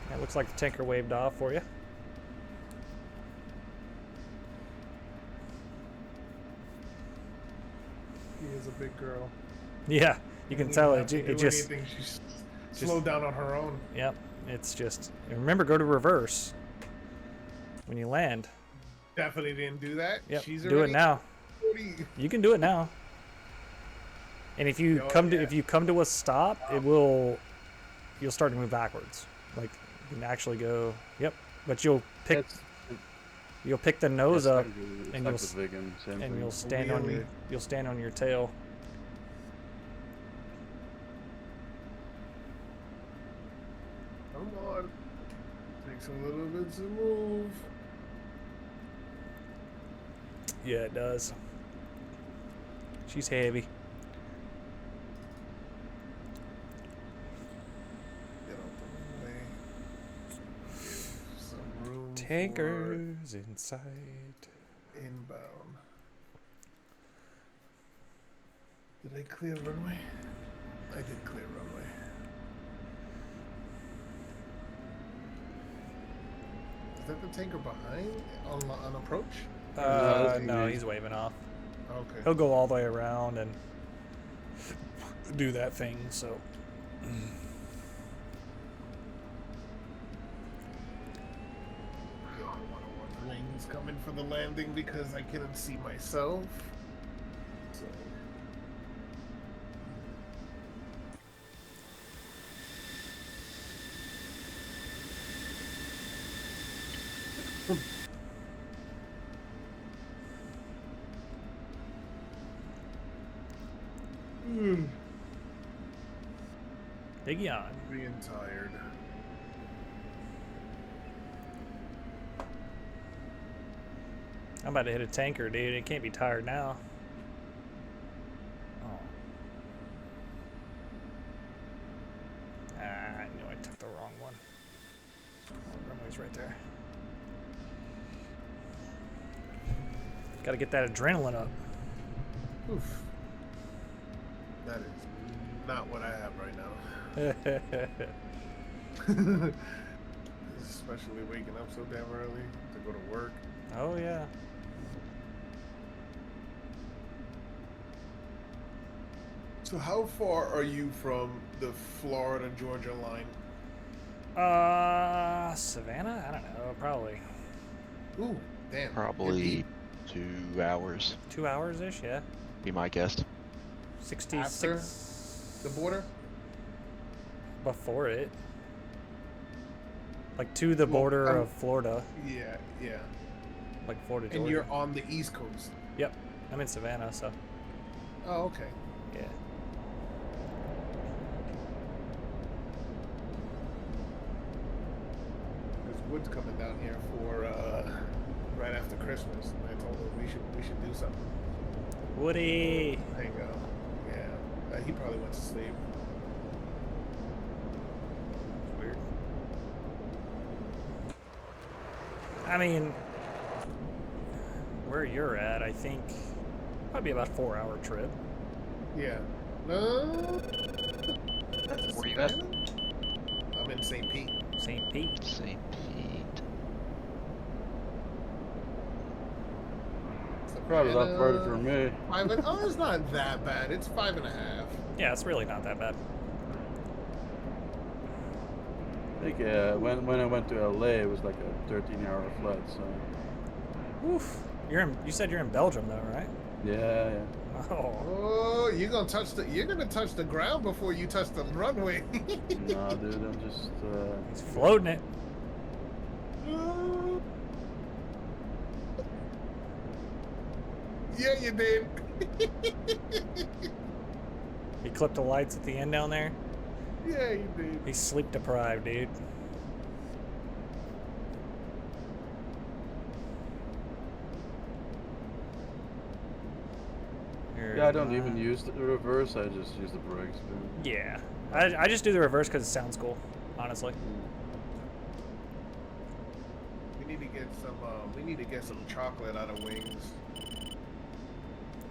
Speaker 1: That looks like the tanker waved off for you.
Speaker 4: She is a big girl.
Speaker 1: Yeah, you can tell it. It just.
Speaker 4: She's slowed down on her own.
Speaker 1: Yep, it's just. Remember, go to reverse when you land.
Speaker 4: Definitely didn't do that.
Speaker 1: Yep,
Speaker 4: She's
Speaker 1: do it
Speaker 4: already
Speaker 1: now.
Speaker 4: 40.
Speaker 1: You can do it now. And if you if you come to a stop, you'll start to move backwards. Like you can actually go. Yep, but you'll pick the nose up, and you'll stand on your tail.
Speaker 4: Come on. Takes a little bit to move.
Speaker 1: Yeah, it does. She's heavy.
Speaker 4: Get out the way. Give some room.
Speaker 1: Tankers inside.
Speaker 4: Inbound. Did I clear runway? I did clear runway. Is that the tanker behind on approach?
Speaker 1: No, he's waving off.
Speaker 4: Okay.
Speaker 1: He'll go all the way around and do that thing, so.
Speaker 4: I don't want to watch wings coming for the landing because I couldn't see myself. So.
Speaker 1: Big yawn.
Speaker 4: Being tired.
Speaker 1: I'm about to hit a tanker, dude. It can't be tired now. Oh. I knew I took the wrong one. Oh, runway's right there. Gotta get that adrenaline up.
Speaker 4: Oof. That is not what I have right now. Especially waking up so damn early to go to work.
Speaker 1: Oh, yeah.
Speaker 4: So how far are you from the Florida-Georgia line?
Speaker 1: Savannah? I don't know. Probably
Speaker 4: Ooh, damn.
Speaker 9: Probably 2 hours.
Speaker 1: 2 hours-ish, yeah.
Speaker 9: Be my guess.
Speaker 1: 66.
Speaker 4: After the border?
Speaker 1: Before it. Like to the border of Florida.
Speaker 4: Yeah, yeah.
Speaker 1: Like Florida, Georgia.
Speaker 4: And you're on the East Coast.
Speaker 1: Yep. I'm in Savannah, so.
Speaker 4: Oh, okay.
Speaker 1: Yeah.
Speaker 4: There's Woods coming down here for right after Christmas, and I told him we should do something.
Speaker 1: Woody.
Speaker 4: Hang out. Yeah. He probably went to sleep.
Speaker 1: It's weird. I mean, where you're at, I think, probably about a 4-hour trip.
Speaker 4: Yeah.
Speaker 9: Where you at?
Speaker 4: I'm in St. Pete.
Speaker 1: St. Pete.
Speaker 9: St. Pete.
Speaker 8: Probably that further from me.
Speaker 4: Oh, it's not that bad. It's 5.5.
Speaker 1: Yeah, it's really not that bad.
Speaker 8: Like when I went to LA, it was like a 13-hour flight. So
Speaker 1: Oof. You said you're in Belgium though, right?
Speaker 8: yeah, yeah.
Speaker 1: Oh.
Speaker 4: Oh, you're gonna touch the ground before you touch the runway.
Speaker 8: Nah, dude, I'm just.
Speaker 1: He's floating it.
Speaker 4: Yeah, you did.
Speaker 1: He clipped the lights at the end down there.
Speaker 4: Yeah, you did.
Speaker 1: He's sleep deprived, dude.
Speaker 8: Yeah, I don't even use the reverse. I just use the brakes. Dude.
Speaker 1: Yeah, I just do the reverse because it sounds cool, honestly.
Speaker 4: We need to get some. We need to get some chocolate out of wings.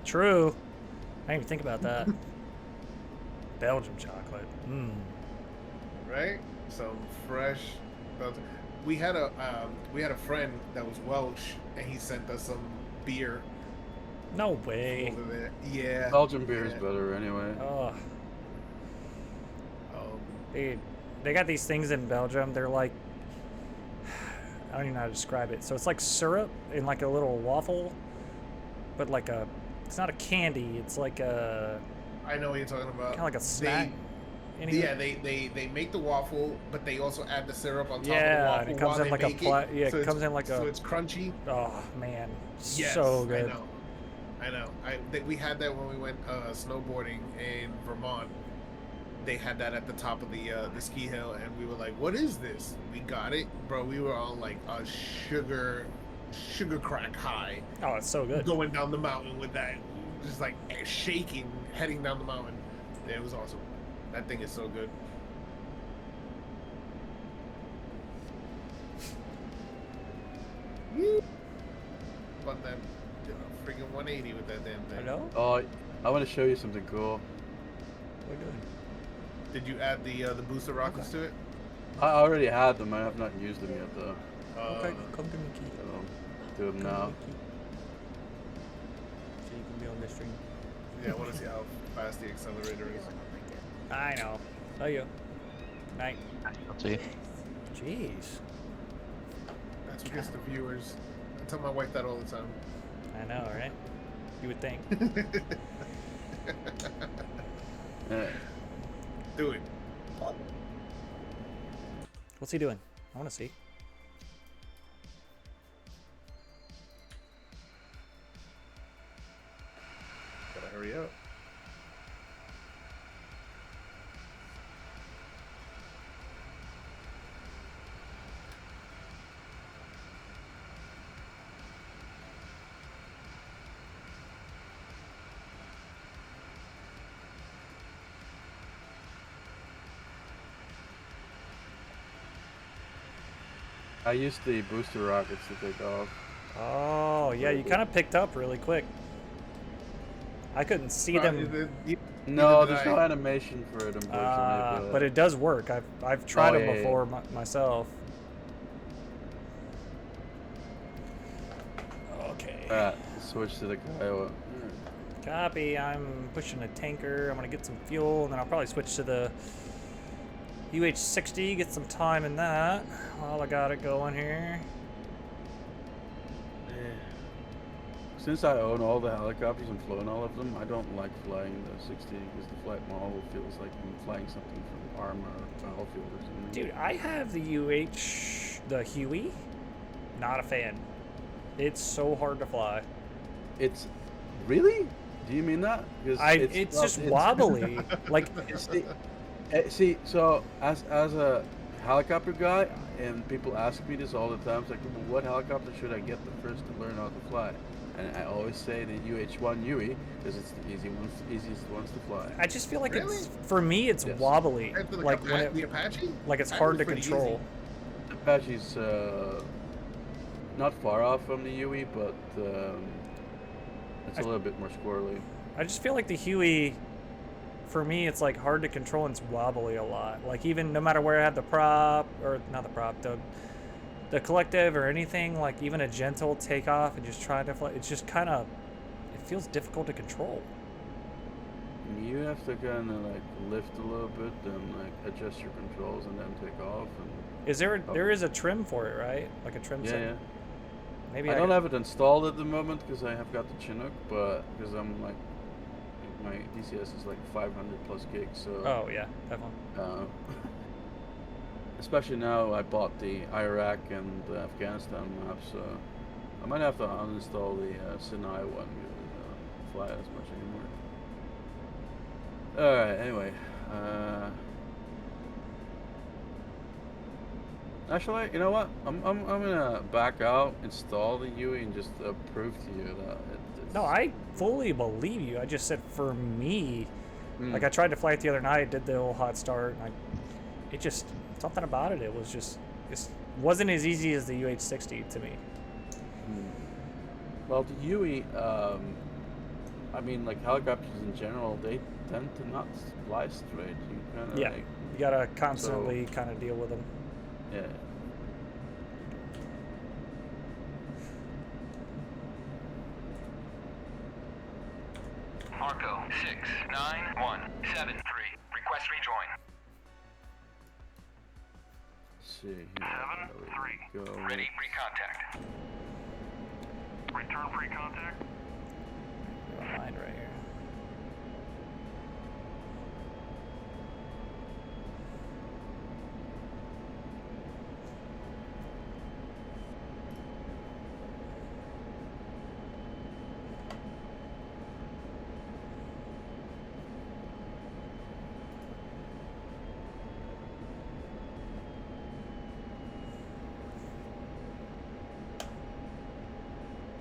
Speaker 1: True. I didn't even think about that. Belgium chocolate. Mmm.
Speaker 4: Right? Some fresh. We had a friend that was Welsh, and he sent us some beer.
Speaker 1: No way.
Speaker 4: Over there. Yeah.
Speaker 8: Belgian beer is better anyway.
Speaker 1: Oh. Dude, they got these things in Belgium. They're like, I don't even know how to describe it. So it's like syrup in like a little waffle, but like it's not a candy. It's like a.
Speaker 4: I know what you're talking about.
Speaker 1: Kind of like a snack.
Speaker 4: They make the waffle, but they also add the syrup on top of the
Speaker 1: Yeah,
Speaker 4: waffle.
Speaker 1: and it comes in like it comes in like a.
Speaker 4: So it's crunchy.
Speaker 1: Oh man,
Speaker 4: Yes,
Speaker 1: so good.
Speaker 4: I know. We had that when we went snowboarding in Vermont. They had that at the top of the ski hill, and we were like, "What is this?" We got it, bro. We were on like a sugar crack high.
Speaker 1: Oh, it's so good.
Speaker 4: Going down the mountain with that, just like shaking, heading down the mountain. Yeah, it was awesome. That thing is so good. But that freaking 180 with that damn thing.
Speaker 1: I know.
Speaker 8: Oh, I want to show you something cool.
Speaker 1: We're doing.
Speaker 4: Did you add the booster rockets to it?
Speaker 8: I already had them. I have not used them yet though.
Speaker 1: Okay, come to me, Key.
Speaker 8: So, do them now.
Speaker 1: So you can be on this stream.
Speaker 4: Yeah, I want to see how fast the accelerator is.
Speaker 1: I know. Oh, you. Night.
Speaker 9: I'll see.
Speaker 1: Jeez.
Speaker 4: That's what gets the viewers. I tell my wife that all the time.
Speaker 1: I know, right? You would think.
Speaker 8: Yeah.
Speaker 4: Do it.
Speaker 1: What's he doing? I want to see.
Speaker 4: Gotta hurry up.
Speaker 8: I used the booster rockets to take off.
Speaker 1: Oh, yeah, you kind of picked up really quick. I couldn't see them.
Speaker 8: No, there's no animation for it, unfortunately.
Speaker 1: But it does work. I've tried them
Speaker 8: yeah,
Speaker 1: before myself. Okay.
Speaker 8: Switch to the Kiowa.
Speaker 1: Copy. I'm pushing a tanker. I'm gonna get some fuel, and then I'll probably switch to the UH-60. Get some time in that while I got it going here.
Speaker 8: Since I own all the helicopters and flown all of them, I don't like flying the 60 because the flight model feels like I'm flying something from Armor or Battlefield or something.
Speaker 1: Dude, I have the the Huey. Not a fan. It's so hard to fly.
Speaker 8: It's really? Do you mean that? Because
Speaker 1: it's just wobbly. Like,
Speaker 8: see, so as a helicopter guy, and people ask me this all the time, it's like, well, what helicopter should I get the first to learn how to fly? And I always say the UH-1 Huey because it's the easiest ones to fly.
Speaker 1: I just feel like
Speaker 4: Really?
Speaker 1: it's for me. It's
Speaker 8: Yes.
Speaker 1: wobbly. Like when
Speaker 4: the Apache?
Speaker 1: like it's
Speaker 4: That
Speaker 1: hard
Speaker 4: was
Speaker 1: to
Speaker 4: pretty
Speaker 1: control.
Speaker 8: The Apache's not far off from the Huey, but it's a little bit more squirrely.
Speaker 1: I just feel like the Huey, for me, it's like hard to control and it's wobbly a lot. Like even no matter where I have the prop, or not the prop, the collective or anything, like even a gentle takeoff and just trying to fly, it's just kind of, it feels difficult to control.
Speaker 8: You have to kind of like lift a little bit and like adjust your controls and then take off. And
Speaker 1: Is there is a trim for it, right? Like a trim
Speaker 8: yeah,
Speaker 1: setting?
Speaker 8: yeah.
Speaker 1: Maybe
Speaker 8: I
Speaker 1: I
Speaker 8: don't
Speaker 1: could-
Speaker 8: have it installed at the moment because I have got the Chinook, but because I'm like my DCS is like 500 plus gigs, so
Speaker 1: Oh yeah, definitely.
Speaker 8: especially now I bought the Iraq and the Afghanistan maps, so I might have to uninstall the Sinai one because I don't fly it as much anymore. Alright, anyway. Actually, you know what? I'm gonna back out, install the UE, and just prove to you that it's...
Speaker 1: No, I fully believe you. I just said for me,
Speaker 8: Mm.
Speaker 1: like I tried to fly it the other night, did the old hot start, and it just something about it. It was just it wasn't as easy as the UH-60 to me.
Speaker 8: Well, the UE, I mean, like helicopters in general, they tend to not fly straight. You kind of
Speaker 1: Yeah,
Speaker 8: like,
Speaker 1: you gotta constantly kind of deal with them.
Speaker 8: yeah.
Speaker 2: Marco 69173. Request rejoin.
Speaker 8: Let's see here. There we go.
Speaker 2: Ready, recontact. Return free contact.
Speaker 1: Mind right here.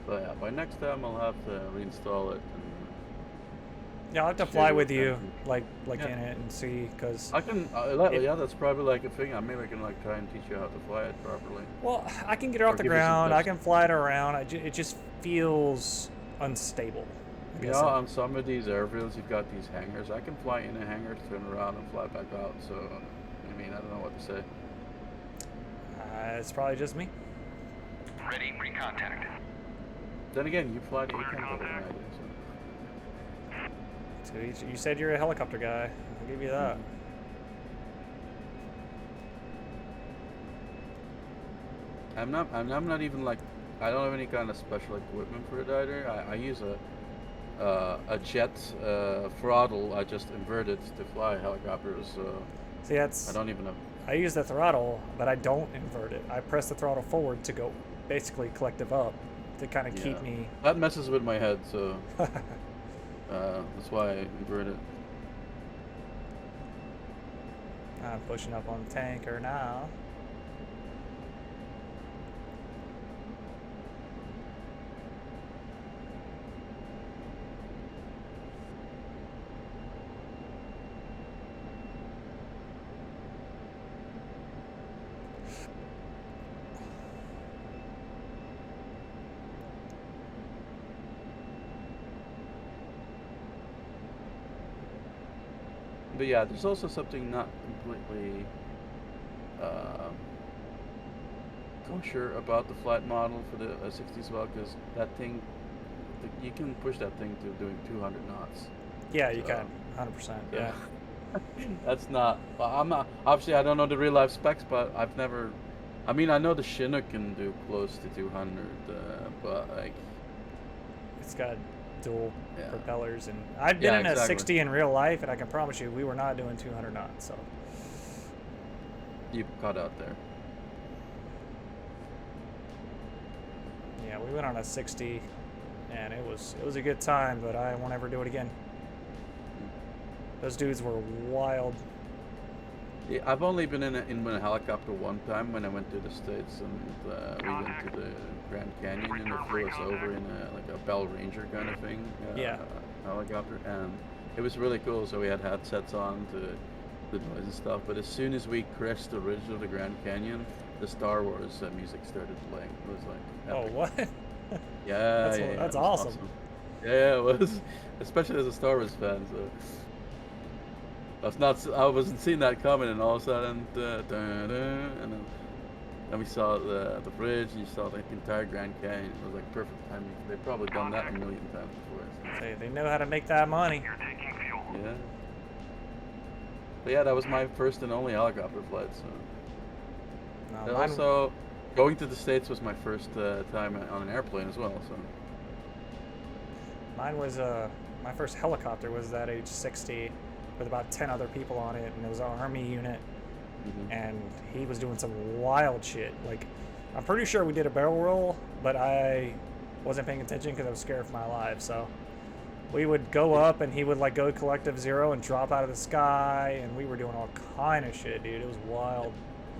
Speaker 8: But yeah, by next time I'll have to reinstall it. And
Speaker 1: Yeah, I'll have to
Speaker 8: show
Speaker 1: fly
Speaker 8: you
Speaker 1: with
Speaker 8: what
Speaker 1: you,
Speaker 8: happens.
Speaker 1: like
Speaker 8: Yeah.
Speaker 1: in it, and see, because
Speaker 8: I can, yeah, that's probably like a thing. Maybe I can like try and teach you how to fly it properly.
Speaker 1: well, I can get it off
Speaker 8: Or
Speaker 1: the
Speaker 8: give you some
Speaker 1: ground. I
Speaker 8: tips.
Speaker 1: can fly it around. It just feels unstable. I
Speaker 8: You
Speaker 1: guess
Speaker 8: know,
Speaker 1: it-
Speaker 8: on some of these airfields, you've got these hangars. I can fly in a hangar, turn around, and fly back out. So, I mean, I don't know what to say.
Speaker 1: it's probably just me.
Speaker 2: Ready, recontact.
Speaker 8: Then again, you fly the A-10 better than I do. So.
Speaker 1: So you said you're a helicopter guy. I'll give you that.
Speaker 8: I'm not even like, I don't have any kind of special equipment for it either. I use a jet throttle. I just invert it to fly helicopters. So
Speaker 1: See, that's
Speaker 8: I don't even have.
Speaker 1: I use the throttle, but I don't invert it. I press the throttle forward to go basically collective up to kind of keep
Speaker 8: Yeah.
Speaker 1: me.
Speaker 8: That messes with my head, so that's why I invert it.
Speaker 1: I'm pushing up on the tanker now.
Speaker 8: But yeah, there's also something not completely kosher about the flight model for the 60 as well, because that thing, you can push that thing to doing 200 knots.
Speaker 1: Yeah, you
Speaker 8: So,
Speaker 1: can. 100%. Yeah.
Speaker 8: That's not. Well, I'm not. Obviously, I don't know the real life specs, but I've never. I mean, I know the Chinook can do close to 200, but like.
Speaker 1: It's got dual
Speaker 8: Yeah.
Speaker 1: propellers, and I've been
Speaker 8: Yeah,
Speaker 1: in a
Speaker 8: exactly.
Speaker 1: 60 in real life, and I can promise you we were not doing 200 knots. So
Speaker 8: You caught out there.
Speaker 1: yeah, we went on a 60, and it was a good time, but I won't ever do it again. Those dudes were wild.
Speaker 8: Yeah, I've only been in a helicopter one time when I went to the States, and we went to the Grand Canyon, and they flew us over in a Bell Ranger kind of thing.
Speaker 1: Yeah.
Speaker 8: Helicopter, and it was really cool. So we had headsets on to the noise and stuff. But as soon as we crashed the ridge of the Grand Canyon, the Star Wars music started playing. It was like
Speaker 1: Oh,
Speaker 8: epic.
Speaker 1: what?
Speaker 8: Yeah,
Speaker 1: That's-
Speaker 8: yeah, yeah,
Speaker 1: that's
Speaker 8: it was
Speaker 1: awesome.
Speaker 8: Yeah, it was, especially as a Star Wars fan. So I wasn't seeing that coming, and all of a sudden, and then Then we saw the bridge, and you saw the entire Grand Canyon. It was like perfect timing. They've probably done that a million times before.
Speaker 1: They know how to make that money.
Speaker 2: You're taking fuel.
Speaker 8: So. Yeah. But yeah, that was my first and only helicopter flight. So.
Speaker 1: No,
Speaker 8: And
Speaker 1: mine,
Speaker 8: also, going to the States was my first time on an airplane as well. So.
Speaker 1: mine was my first helicopter was that H-60 with about 10 other people on it, and it was an Army unit. And he was doing some wild shit. Like, I'm pretty sure we did a barrel roll, but I wasn't paying attention because I was scared for my life. So we would go up, and he would like go collective zero and drop out of the sky, and we were doing all kind of shit, dude. It was wild.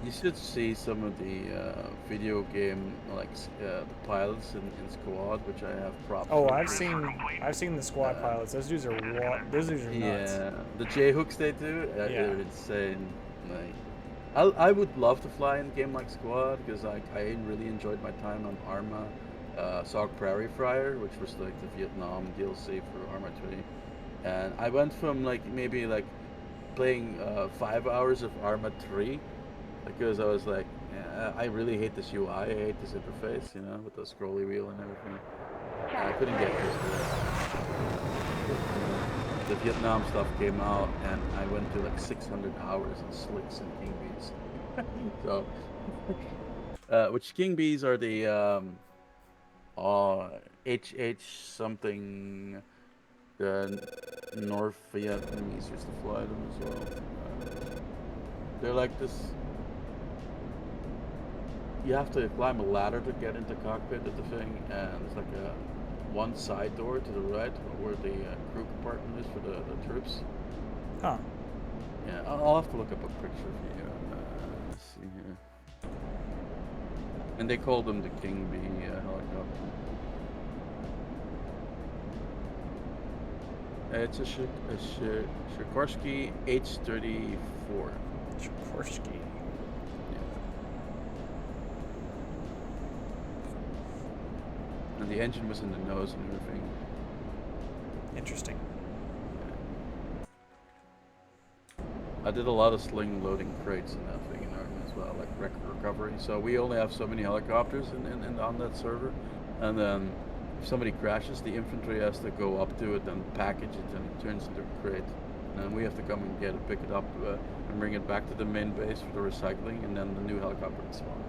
Speaker 8: You should see some of the video game the pilots in Squad, which I have props.
Speaker 1: Oh,
Speaker 8: for.
Speaker 1: I've seen the squad pilots. Those dudes are those dudes are nuts.
Speaker 8: Yeah, the J hooks they do,
Speaker 1: Yeah.
Speaker 8: they're insane. Like, I would love to fly in a game like Squad because I really enjoyed my time on Arma, Sauk Prairie Fryer, which was like the Vietnam DLC for Arma 3, and I went from maybe playing 5 hours of Arma 3 because I was like, yeah, I really hate this UI, I hate this interface, you know, with the scrolly wheel and everything. I couldn't get used to it. The Vietnam stuff came out, and I went to 600 hours in Slicks and King Bees. So, which King Bees are the HH something. The North Vietnamese used to fly them as well. They're like this. You have to climb a ladder to get into cockpit of the thing, and there's like one side door to the right where the crew compartment is for the troops.
Speaker 1: Huh.
Speaker 8: Yeah, I'll have to look up a picture for you. Let's see here. And they called them the King Bee helicopter. It's a Sikorsky H-34.
Speaker 1: Sikorsky.
Speaker 8: And the engine was in the nose and everything.
Speaker 1: Interesting.
Speaker 8: I did a lot of sling loading crates and that thing in Army as well, like wreck recovery. So we only have so many helicopters on that server, and then if somebody crashes, the infantry has to go up to it and package it, and it turns into a crate. And then we have to come and get it, pick it up, and bring it back to the main base for the recycling, and then the new helicopter would spawn.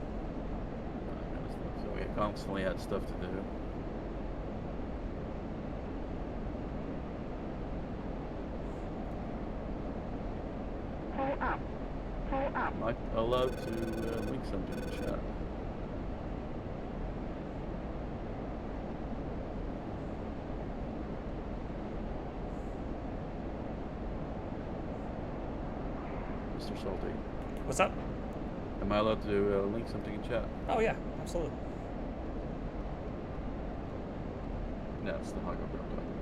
Speaker 8: That kind of stuff. So we constantly had stuff to do. Am I allowed to link something in the chat? Mr. Salty.
Speaker 1: What's up?
Speaker 8: Am I allowed to link something in chat?
Speaker 1: Oh yeah, absolutely.
Speaker 8: No, it's the helicopter I'm talking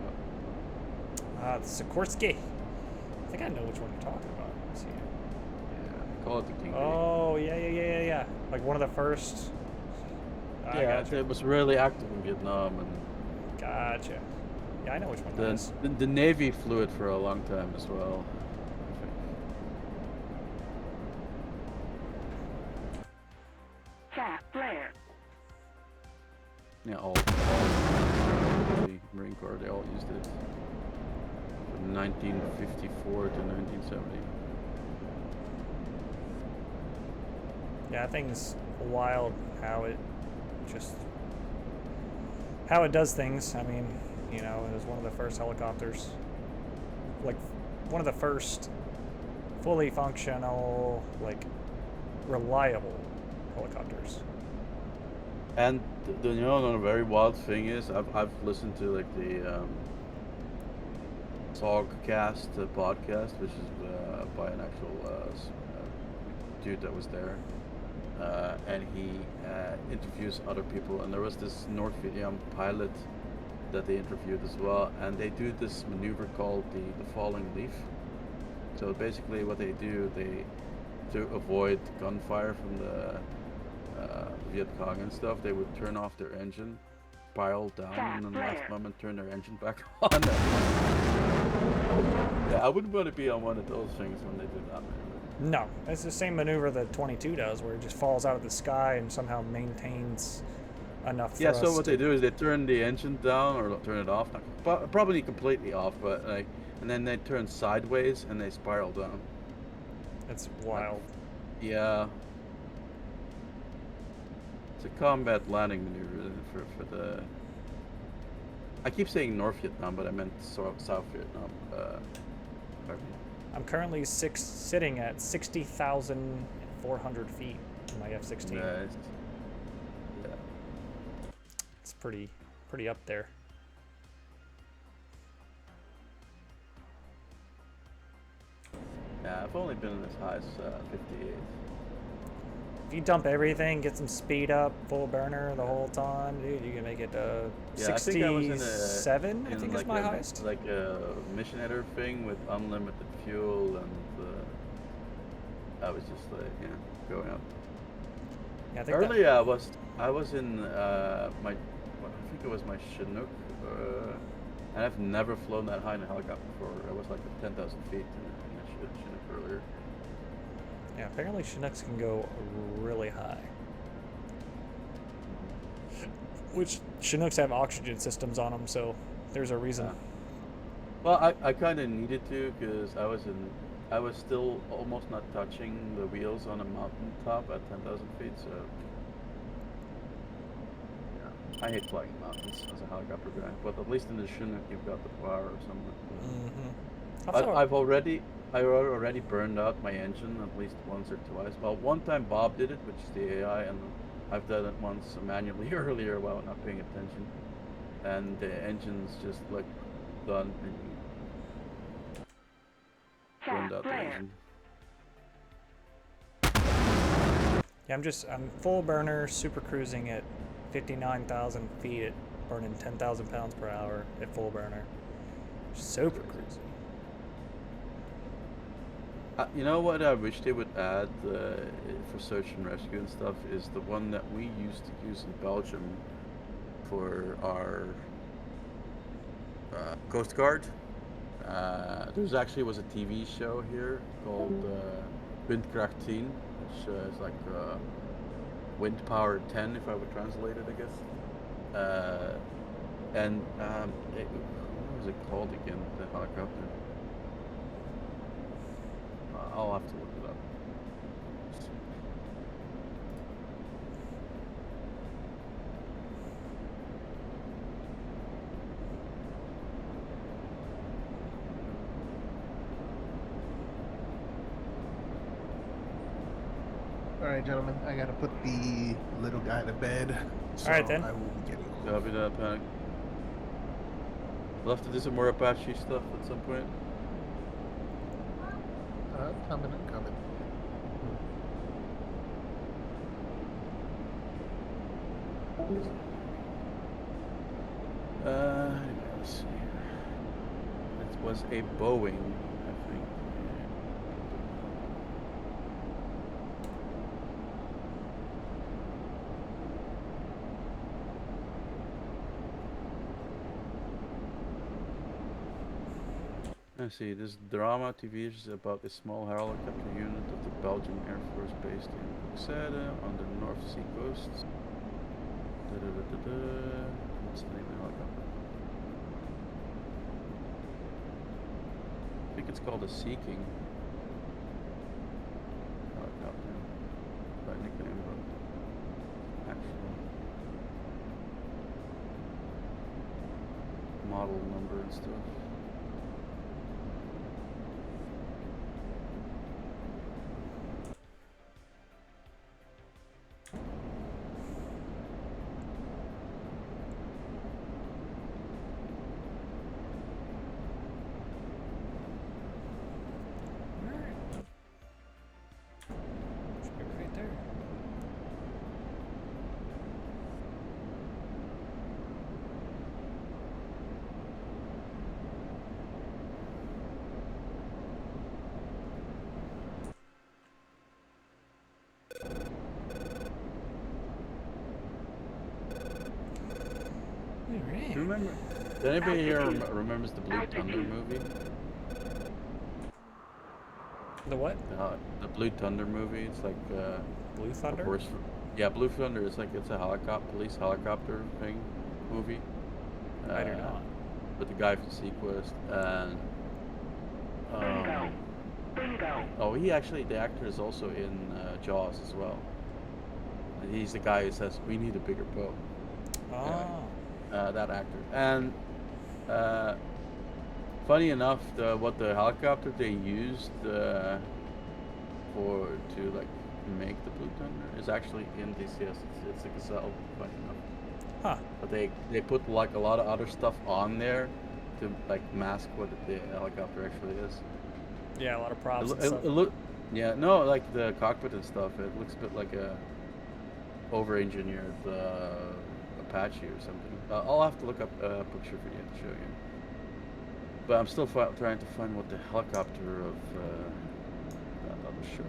Speaker 8: about.
Speaker 1: The Sikorsky. I think I know which one you're talking about. Let's see.
Speaker 8: Yeah, call it the King Bee.
Speaker 1: Oh yeah. Like one of the first. I
Speaker 8: Yeah,
Speaker 1: gotcha.
Speaker 8: it was really active in Vietnam, and
Speaker 1: Gotcha. Yeah, I know which one that is.
Speaker 8: the Navy flew it for a long time as well. Yeah, all the Marine Corps, they all used it from 1954 to 1970.
Speaker 1: Yeah, that thing's wild how it does things. I mean, you know, it was one of the first helicopters, like one of the first fully functional, like reliable helicopters.
Speaker 8: And you know, another very wild thing is I've listened to like the Sogcast podcast, which is by an actual dude that was there, and he interviews other people. And there was this North Vietnam pilot that they interviewed as well, and they do this maneuver called the falling leaf. So basically, what they do, to avoid gunfire from the Viet Cong and stuff, they would turn off their engine, pile down, and then last moment turn their engine back on. Yeah, I wouldn't want to be on one of those things when they do that.
Speaker 1: No, it's the same maneuver that 22 does, where it just falls out of the sky and somehow maintains enough
Speaker 8: Yeah,
Speaker 1: thrust.
Speaker 8: so what they do is they turn the engine down or turn it off, probably completely off, but like, and then they turn sideways and they spiral down.
Speaker 1: It's wild.
Speaker 8: Yeah. It's a combat landing maneuver for the. I keep saying North Vietnam, but I meant South Vietnam.
Speaker 1: I'm currently sitting at 60,400 feet in my F-16.
Speaker 8: Nice. Yeah.
Speaker 1: It's pretty up there.
Speaker 8: Yeah, I've only been as high as 58.
Speaker 1: If you dump everything, get some speed up, full burner the whole time, dude, you can make it
Speaker 8: Yeah,
Speaker 1: 67. I think
Speaker 8: like
Speaker 1: is my highest.
Speaker 8: Like a mission editor thing with unlimited fuel, and I was just like, going up.
Speaker 1: Yeah, I think
Speaker 8: Earlier, I was in I think it was my Chinook, and I've never flown that high in a helicopter before. I was like at 10,000 feet in a Chinook earlier.
Speaker 1: Yeah, apparently Chinooks can go really high. Which Chinooks have oxygen systems on them, so there's a reason.
Speaker 8: Yeah. Well, I kind of needed to, because I was still almost not touching the wheels on a mountain top at 10,000 feet, so yeah. I hate flying mountains as a helicopter guy, but at least in the Chinook you've got the power or something. I've already burned out my engine at least once or twice. Well, one time Bob did it, which is the AI, and I've done it once manually earlier while not paying attention, and the engine's just like done, and you burned out the engine.
Speaker 1: Yeah, I'm full burner, super cruising at 59,000 feet at burning 10,000 pounds per hour at full burner. Super cruising.
Speaker 8: You know what I wish they would add for search and rescue and stuff is the one that we used to use in Belgium for our Coast Guard. There actually was a TV show here called Windkracht 10, which is like wind power 10 if I would translate it, I guess. What was it called again, the helicopter? I'll have to look it up.
Speaker 4: All right, gentlemen, I gotta put the little guy to bed. So
Speaker 1: all right, then.
Speaker 4: I will be getting home.
Speaker 8: Copy that, Panic. We'll have to do some more Apache stuff at some point.
Speaker 4: I'm coming.
Speaker 8: Let's see. It was a Boeing, I think. Let's see, this drama TV is about a small helicopter unit of the Belgian Air Force based in Hoeksede on the North Sea coast. What's the name of the helicopter? I think it's called a Sea King helicopter. By nickname, but actual model number and stuff. Remember? Did anybody here remembers the Blue Thunder movie?
Speaker 1: The what?
Speaker 8: The Blue Thunder movie. It's like
Speaker 1: Blue
Speaker 8: a
Speaker 1: Thunder?
Speaker 8: horse. Yeah, Blue Thunder. It's like it's a police helicopter thing movie.
Speaker 1: I do not.
Speaker 8: With the guy from Sequest and.
Speaker 2: Bingo. Bingo.
Speaker 8: Oh, the actor is also in Jaws as well. And he's the guy who says, "We need a bigger boat."
Speaker 1: Oh.
Speaker 8: That actor. And funny enough, what the helicopter they used for to like make the Blue Thunder is actually in DCS. It's a Gazelle. Funny enough.
Speaker 1: Huh.
Speaker 8: But they put like a lot of other stuff on there to like mask what the helicopter actually is.
Speaker 1: Yeah, a lot of props and
Speaker 8: It
Speaker 1: stuff.
Speaker 8: yeah, no, like the cockpit and stuff. It looks a bit like a over-engineered Apache or something. I'll have to look up a picture for you to show you. But I'm still trying to find what the helicopter of that other show is.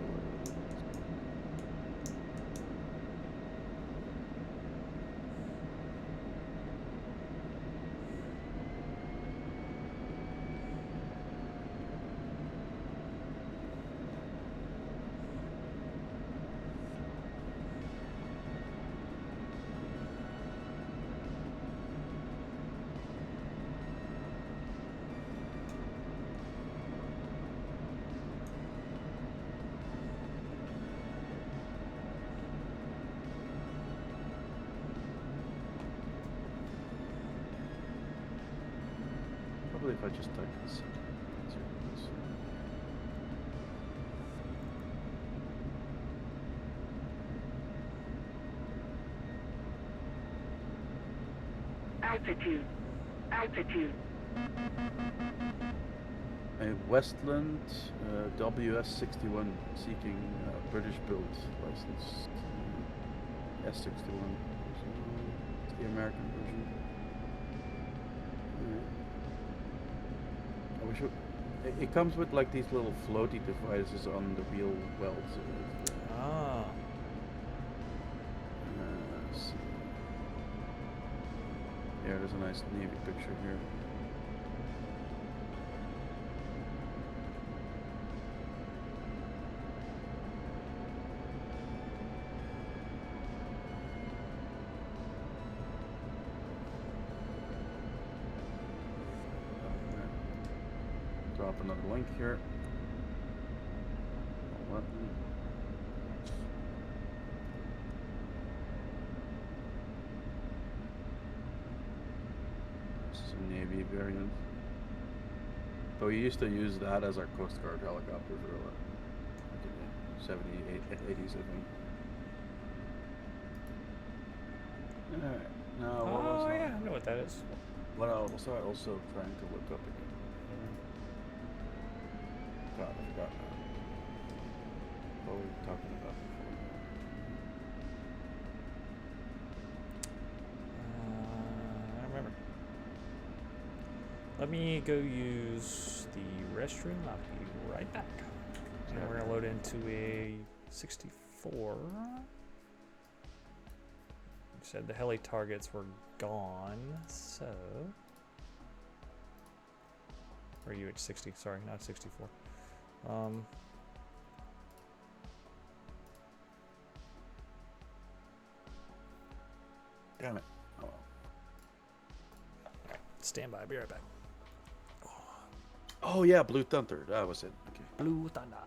Speaker 8: Probably if I just type this.
Speaker 2: Altitude. Altitude.
Speaker 8: A Westland WS61 seeking British built license. S61. It's the American version. I wish it comes with like these little floaty devices on the wheel wells.
Speaker 1: Ah.
Speaker 8: Let's see. Yeah, there's a nice Navy picture here. Drop another link here. This is a Navy variant. So we used to use that as our Coast Guard helicopter for like in the 70s, 80s, I think. Alright, now what was
Speaker 1: Oh, yeah, I know what that is.
Speaker 8: What else was I also trying to look up again? God, I forgot now. What were we talking about before?
Speaker 1: I don't remember. Let me go use the restroom. I'll be right back. And we're going to load into a 64. You said the heli targets were gone, so... Or you at 60, sorry, not 64.
Speaker 8: Damn it. Oh, well.
Speaker 1: Stand by, I'll be right back.
Speaker 8: Oh yeah, Blue Thunder. That was it. Okay.
Speaker 1: Blue Thunder.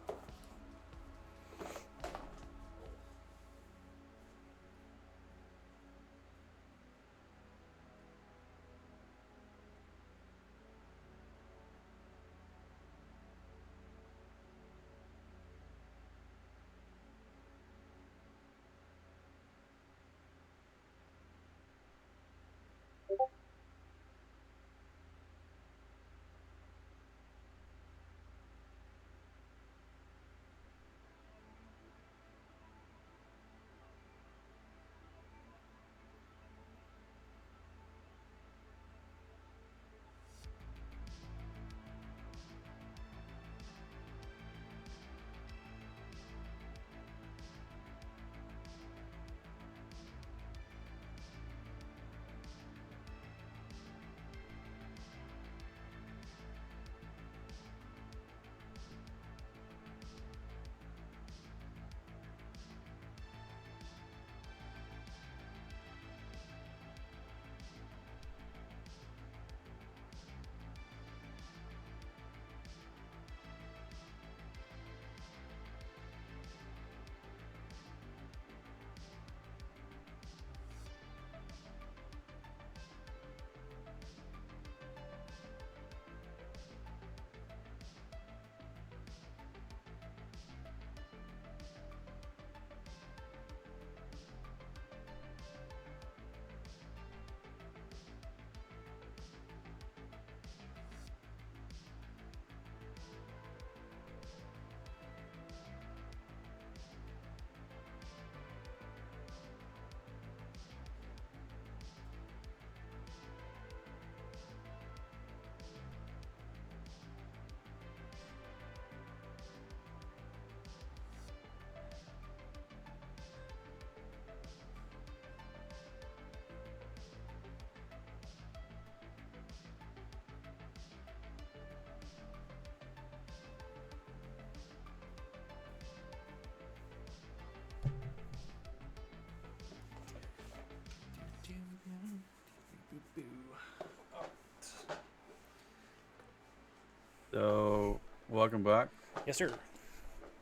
Speaker 8: So, welcome back.
Speaker 1: Yes, sir.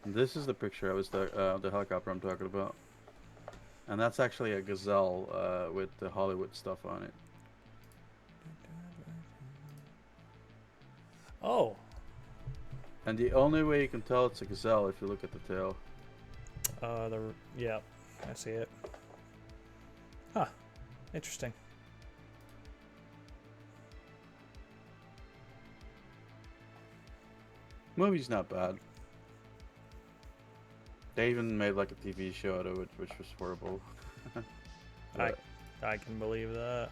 Speaker 8: This is the picture I was the helicopter I'm talking about, and that's actually a Gazelle with the Hollywood stuff on it.
Speaker 1: Oh.
Speaker 8: And the only way you can tell it's a Gazelle if you look at the tail.
Speaker 1: Yeah, I see it. Huh. Interesting.
Speaker 8: Movie's not bad. They even made like a TV show out of it, which was horrible.
Speaker 1: I can believe that.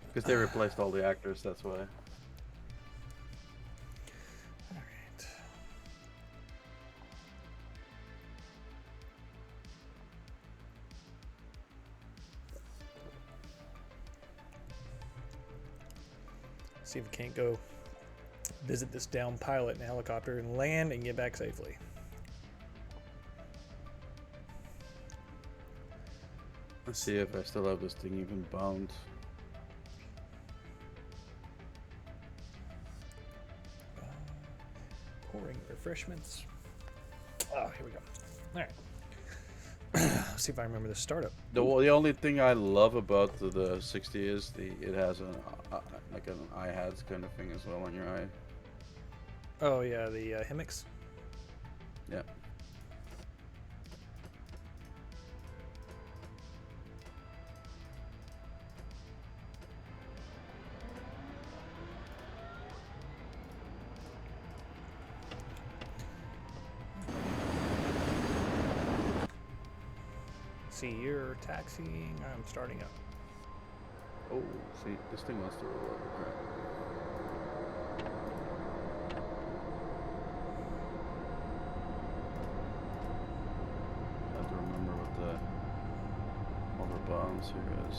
Speaker 8: Because they replaced all the actors, that's why.
Speaker 1: Alright. See if we can't go visit this down pilot in a helicopter and land and get back safely.
Speaker 8: Let's see if I still have this thing even bound.
Speaker 1: Pouring refreshments. Oh, here we go. All right. Let's see if I remember the startup.
Speaker 8: The only thing I love about the 60 is it has like an eye has kind of thing as well on your eye.
Speaker 1: Oh yeah, the hammocks.
Speaker 8: Yeah.
Speaker 1: See, you're taxiing. I'm starting up.
Speaker 8: Oh, see, this thing wants to roll over. Crap. I have to remember what the over bounds here is.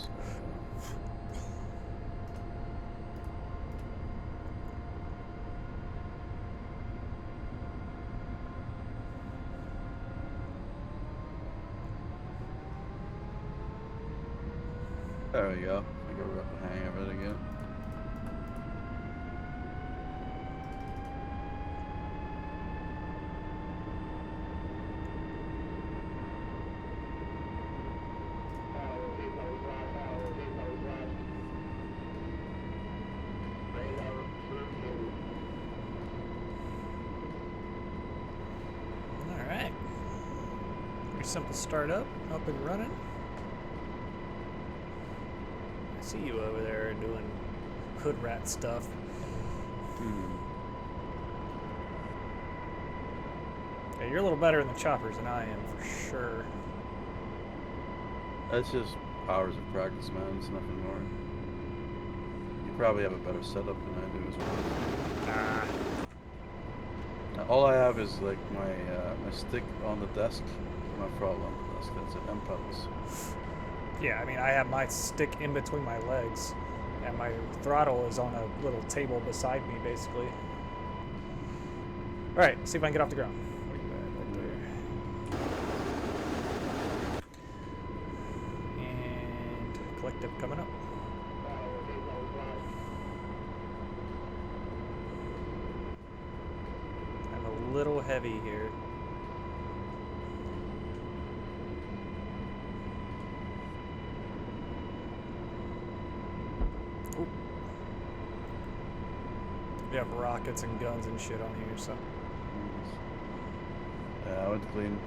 Speaker 8: There we go. I think I got the hang of it again.
Speaker 1: All right. Pretty simple startup, up and running. I see you over there doing hood rat stuff. Yeah, you're a little better in the choppers than I am, for sure.
Speaker 8: That's just hours of practice, man. It's nothing more. You probably have a better setup than I do as well.
Speaker 1: Ah.
Speaker 8: Now, all I have is like my my stick on the desk, my throttle on the desk. That's it, and pedals.
Speaker 1: Yeah, I mean, I have my stick in between my legs, and my throttle is on a little table beside me, basically. All right, see if I can get off the ground. Where you at? Up there. And collective coming up. I'm a little heavy here. Ooh. We have rockets and guns and shit on here, so.
Speaker 8: Yeah, I went clean.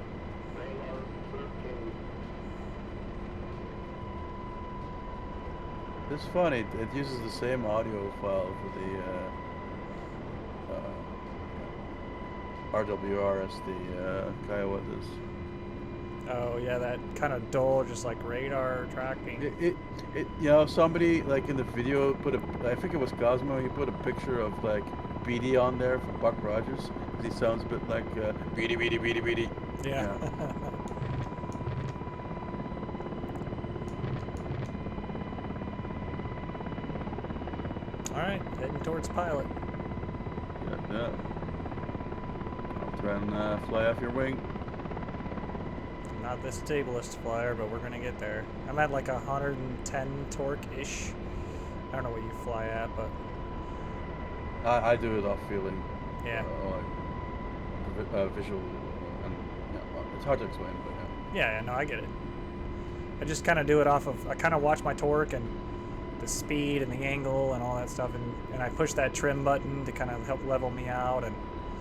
Speaker 8: It's funny. It uses the same audio file for the RWR as the Kiowa does.
Speaker 1: Oh yeah, that kind of dull, just like radar tracking.
Speaker 8: It you know, somebody like in the video put I think it was Cosmo, he put a picture of like Beatty on there from Buck Rogers, because he sounds a bit like Beatty Beatty Beatty Beatty.
Speaker 1: Yeah. All right, heading towards pilot.
Speaker 8: Yeah. I'll try and fly off your wing.
Speaker 1: Not this tableist flyer, but we're gonna get there. I'm at like 110 torque-ish. I don't know what you fly at, but
Speaker 8: I do it off feeling.
Speaker 1: Yeah.
Speaker 8: Visual. And, it's hard to explain, but
Speaker 1: Yeah, no, I get it. I just kind of do it off of, I kind of watch my torque and the speed and the angle and all that stuff, and I push that trim button to kind of help level me out. And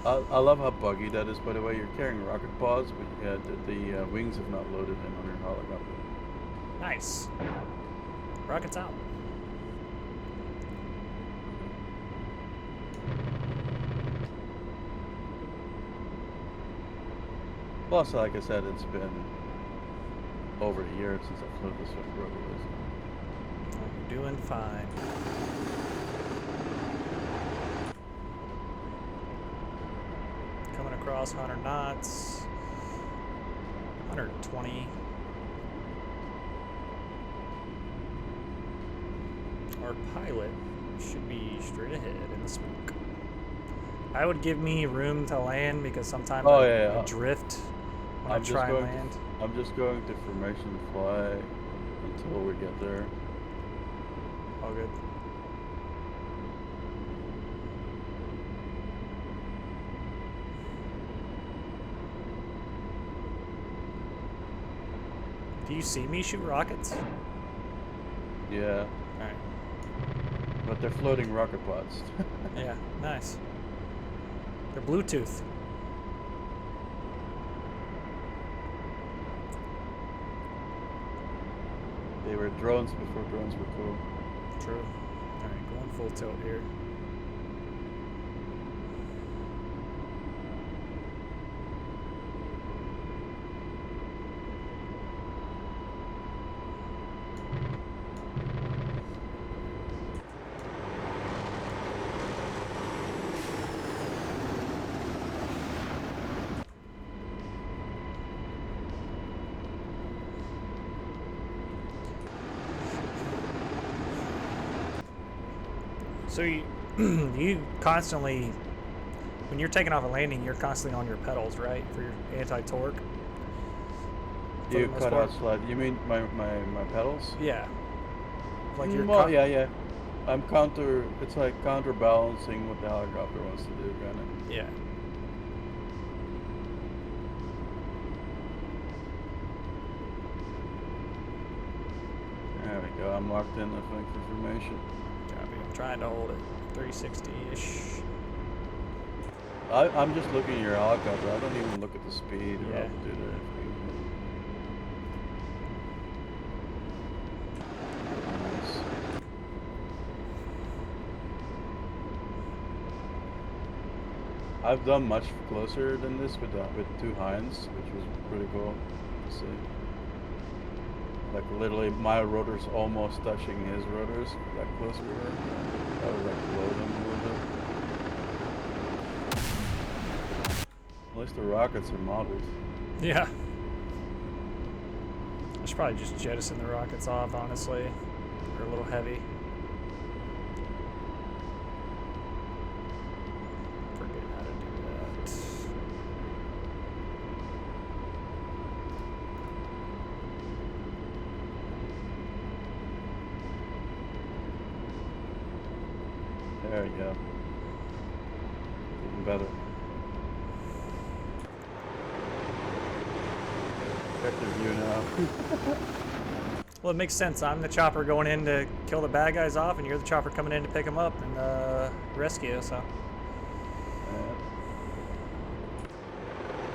Speaker 8: I love how buggy that is, by the way. You're carrying rocket pods, but yeah, the wings have not loaded in on your helicopter.
Speaker 1: nice. Rockets out.
Speaker 8: Plus, like I said, it's been over a year since I flew this road.
Speaker 1: I'm doing fine. Coming across 100 knots. 120. Our pilot should be straight ahead in the smoke. I would give me room to land because sometimes I drift when I try and land.
Speaker 8: I'm just going to formation fly until we get there.
Speaker 1: All good. Do you see me shoot rockets?
Speaker 8: Yeah.
Speaker 1: Alright.
Speaker 8: But they're floating rocket pods.
Speaker 1: Yeah, nice. They're Bluetooth.
Speaker 8: They were drones before drones were cool.
Speaker 1: True. Alright, going full tilt here. So you constantly, when you're taking off and landing, you're constantly on your pedals, right? For your anti-torque?
Speaker 8: You cut out slide. You mean my pedals?
Speaker 1: Yeah. Like your
Speaker 8: well, yeah. I'm it's like counterbalancing what the helicopter wants to do, kind of.
Speaker 1: Yeah.
Speaker 8: There we go. I'm locked in, I think, for formation.
Speaker 1: Copy. I'm trying to hold it 360-ish.
Speaker 8: I'm just looking at your helicopter. I don't even look at the speed or
Speaker 1: Yeah.
Speaker 8: altitude or anything. Nice. I've done much closer than this with two Hinds, which was pretty cool to see. Like literally my rotors almost touching his rotors, that close we were. I was like below them a little bit. At least the rockets are modeled.
Speaker 1: Yeah. I should probably just jettison the rockets off, honestly. They're a little heavy. Forget how to do that.
Speaker 8: There you go. Even better. Vector view now.
Speaker 1: Well, it makes sense. I'm the chopper going in to kill the bad guys off, and you're the chopper coming in to pick them up and rescue, so.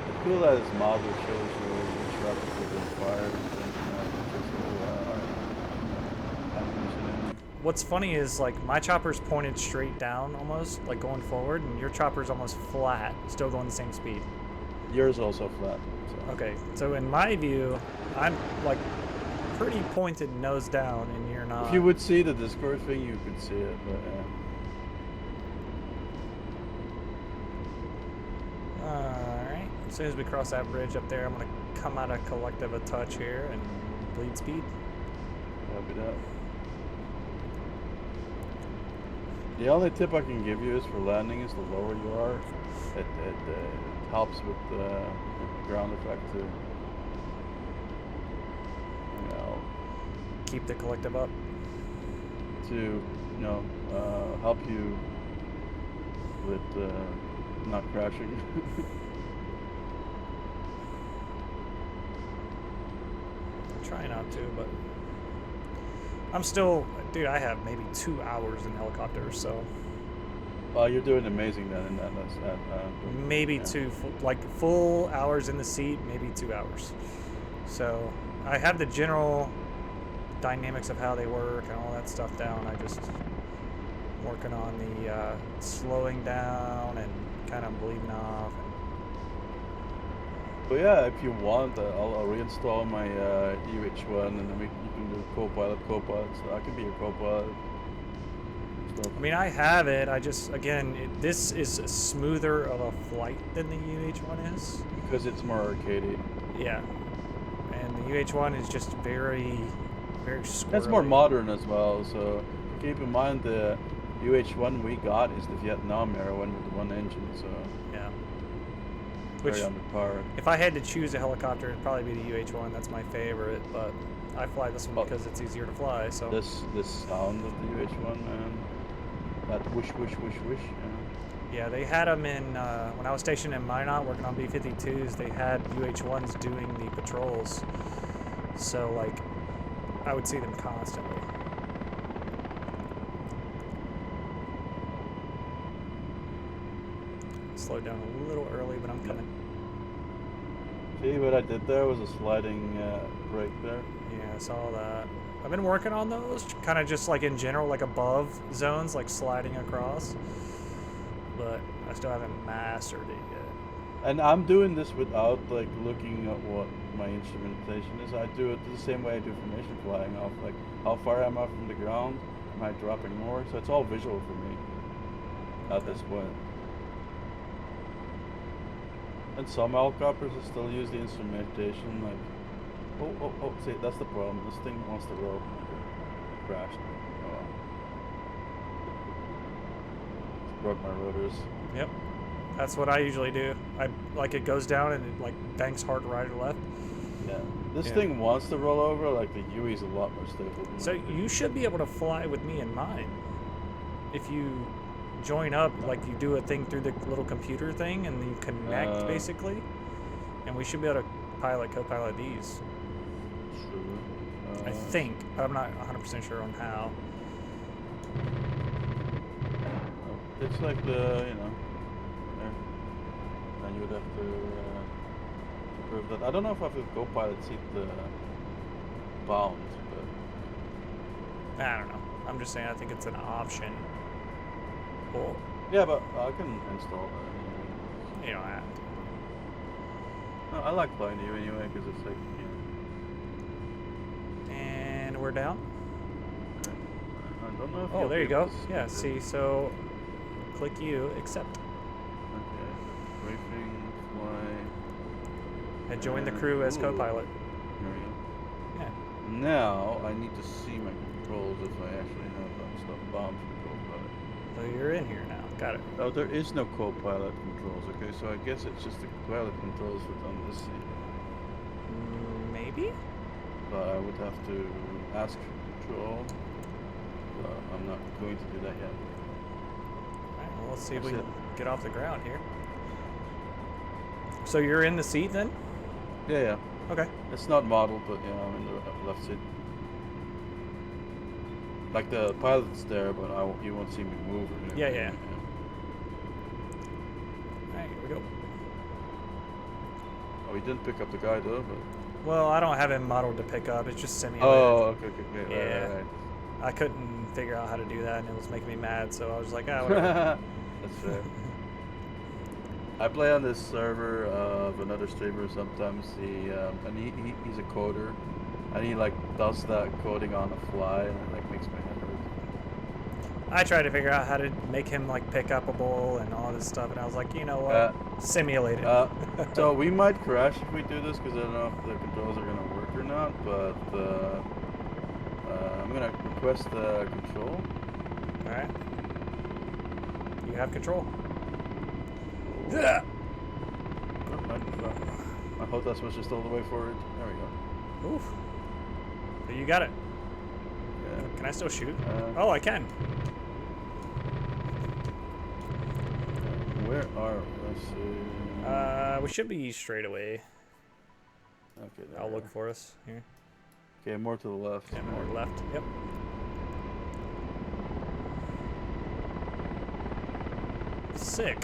Speaker 8: It's cool that his model shows you which rockets have been fired and things like that.
Speaker 1: What's funny is, like, my chopper's pointed straight down almost, like going forward, and your chopper's almost flat, still going the same speed.
Speaker 8: Yours also flat. So.
Speaker 1: Okay, so in my view, I'm like pretty pointed nose down, and you're not.
Speaker 8: If you would see the Discord thing, you could see it, but yeah.
Speaker 1: Alright, as soon as we cross that bridge up there, I'm going to come out of collective a touch here and bleed speed.
Speaker 8: Copy that. The only tip I can give you is for landing is the lower you are, it helps with the ground effect too. You know,
Speaker 1: keep the collective up.
Speaker 8: To help you with not crashing.
Speaker 1: Try not to, but I'm still, dude. I have maybe 2 hours in helicopter, so
Speaker 8: Well, you're doing amazing then in that.
Speaker 1: maybe
Speaker 8: yeah.
Speaker 1: like full hours in the seat, maybe 2 hours. So I have the general dynamics of how they work and all that stuff down. I just working on the slowing down and kind of bleeding off.
Speaker 8: But yeah, if you want, I'll reinstall my UH1 and then you can do co-pilot. So I can be your co-pilot. Stuff.
Speaker 1: I mean, I have it. I just, again, this is smoother of a flight than the UH1 is.
Speaker 8: Because it's more arcadey.
Speaker 1: Yeah. And the UH1 is just very, very squirrely.
Speaker 8: It's more modern as well, so keep in mind the UH1 we got is the Vietnam era one with the one engine, so
Speaker 1: yeah.
Speaker 8: very
Speaker 1: Which,
Speaker 8: underpowered.
Speaker 1: if I had to choose a helicopter, it'd probably be the UH1. That's my favorite, but I fly this one because it's easier to fly. So
Speaker 8: this sound of the UH1, man, that whoosh whoosh whoosh whoosh.
Speaker 1: yeah, they had them in when I was stationed in Minot working on B-52s. They had UH1s doing the patrols, so like I would see them constantly. Slowed down a little early, but I'm coming.
Speaker 8: See what I did there was a sliding brake there.
Speaker 1: Yeah, I saw that. I've been working on those, kind of just like in general, like above zones, like sliding across. But I still haven't mastered it yet.
Speaker 8: And I'm doing this without like looking at what my instrumentation is. I do it the same way I do formation flying off, like how far am I from the ground, am I dropping more? So it's all visual for me at this point. And some helicopters will still use the instrumentation, like, oh, see, that's the problem. This thing wants to roll. It crashed. Oh well. Broke my rotors.
Speaker 1: Yep. That's what I usually do. I like it goes down and it like banks hard right or left.
Speaker 8: Yeah. This thing wants to roll over, like the UE's a lot more stable than
Speaker 1: So you should be able to fly with me in mine. If you join up, like you do a thing through the little computer thing and you connect basically. And we should be able to co-pilot these.
Speaker 8: True.
Speaker 1: I think, but I'm not 100% sure on how.
Speaker 8: It's like the, you know, and you would have to prove that. I don't know if I have a co-pilot seat bound, but
Speaker 1: I don't know. I'm just saying I think it's an option. Cool.
Speaker 8: yeah, but I can install that.
Speaker 1: You don't have to.
Speaker 8: No, I like flying you anyway because it's like, you know.
Speaker 1: And we're down.
Speaker 8: I don't know if
Speaker 1: Oh,
Speaker 8: you'll
Speaker 1: there
Speaker 8: be
Speaker 1: you
Speaker 8: able
Speaker 1: go.
Speaker 8: to see
Speaker 1: Yeah,
Speaker 8: this.
Speaker 1: see, so click you, accept.
Speaker 8: Okay, briefing, fly.
Speaker 1: I joined the crew as
Speaker 8: Ooh.
Speaker 1: co-pilot.
Speaker 8: There we go.
Speaker 1: Yeah.
Speaker 8: Now I need to see my controls if I actually have that stuff bombed for co-pilot.
Speaker 1: So you're in here now. Got it.
Speaker 8: Oh, there is no co-pilot controls. Okay, so I guess it's just the pilot controls on this seat.
Speaker 1: Maybe?
Speaker 8: But I would have to ask for control. But I'm not going to do that yet.
Speaker 1: Alright, well, let's see if we
Speaker 8: That's
Speaker 1: can get off the ground here. So you're in the seat then?
Speaker 8: Yeah.
Speaker 1: Okay.
Speaker 8: It's not modeled, but yeah, I'm in the left seat. Like the pilot's there, but you won't see me move or anything.
Speaker 1: Yeah. Alright, here we go.
Speaker 8: Oh, we didn't pick up the guy though, but...
Speaker 1: Well, I don't have him modeled to pick up. It's just simulated.
Speaker 8: Oh, okay.
Speaker 1: Yeah.
Speaker 8: Right.
Speaker 1: I couldn't figure out how to do that, and it was making me mad, so I was like, ah, whatever.
Speaker 8: That's fair. I play on this server of another streamer sometimes. He's a coder, and he like does that coding on the fly, and it like makes my head hurt.
Speaker 1: I tried to figure out how to make him like pick upable and all this stuff, and I was like, you know what? Simulate it.
Speaker 8: So we might crash if we do this because I don't know if the controls are gonna work or not. But I'm gonna request control.
Speaker 1: All right. You have control. Yeah.
Speaker 8: My HOTAS was just all the way forward. There we go.
Speaker 1: Oof. So you got it.
Speaker 8: Yeah.
Speaker 1: Can I still shoot? Oh, I can.
Speaker 8: where are we? Let's see.
Speaker 1: We should be straight away.
Speaker 8: Okay, there
Speaker 1: I'll
Speaker 8: we
Speaker 1: look
Speaker 8: are.
Speaker 1: for us here.
Speaker 8: Okay, more to the left.
Speaker 1: Yeah, more left. Yep. Sick.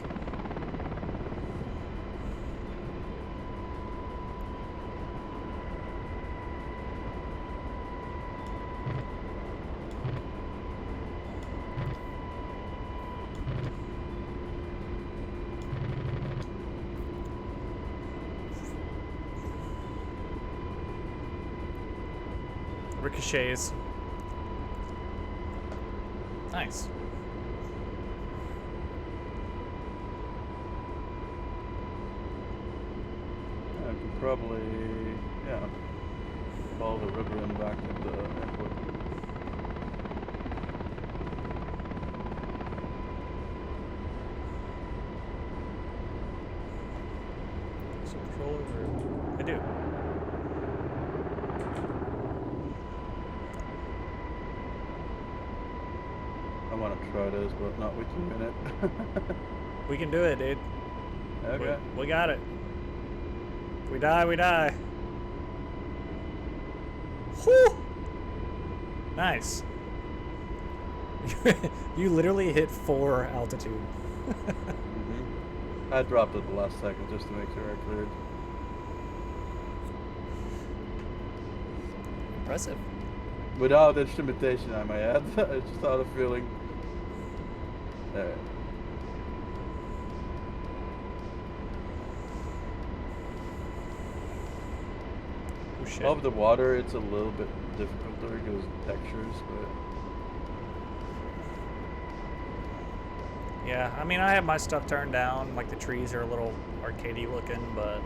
Speaker 1: Ricochets. Nice.
Speaker 8: I could probably, yeah, follow the river and back at the airport.
Speaker 1: So controller or I do.
Speaker 8: I want to try this, but not with you in it.
Speaker 1: We can do it, dude.
Speaker 8: Okay.
Speaker 1: We got it. We die, we die. Whew! Nice. You literally hit 4 altitude.
Speaker 8: I dropped it the last second just to make sure I cleared.
Speaker 1: Impressive.
Speaker 8: Without instrumentation, I might add. I just had a feeling. There.
Speaker 1: Oh shit.
Speaker 8: Above the water, it's a little bit difficult there because of textures, but
Speaker 1: Yeah, I mean, I have my stuff turned down. Like the trees are a little arcadey looking, but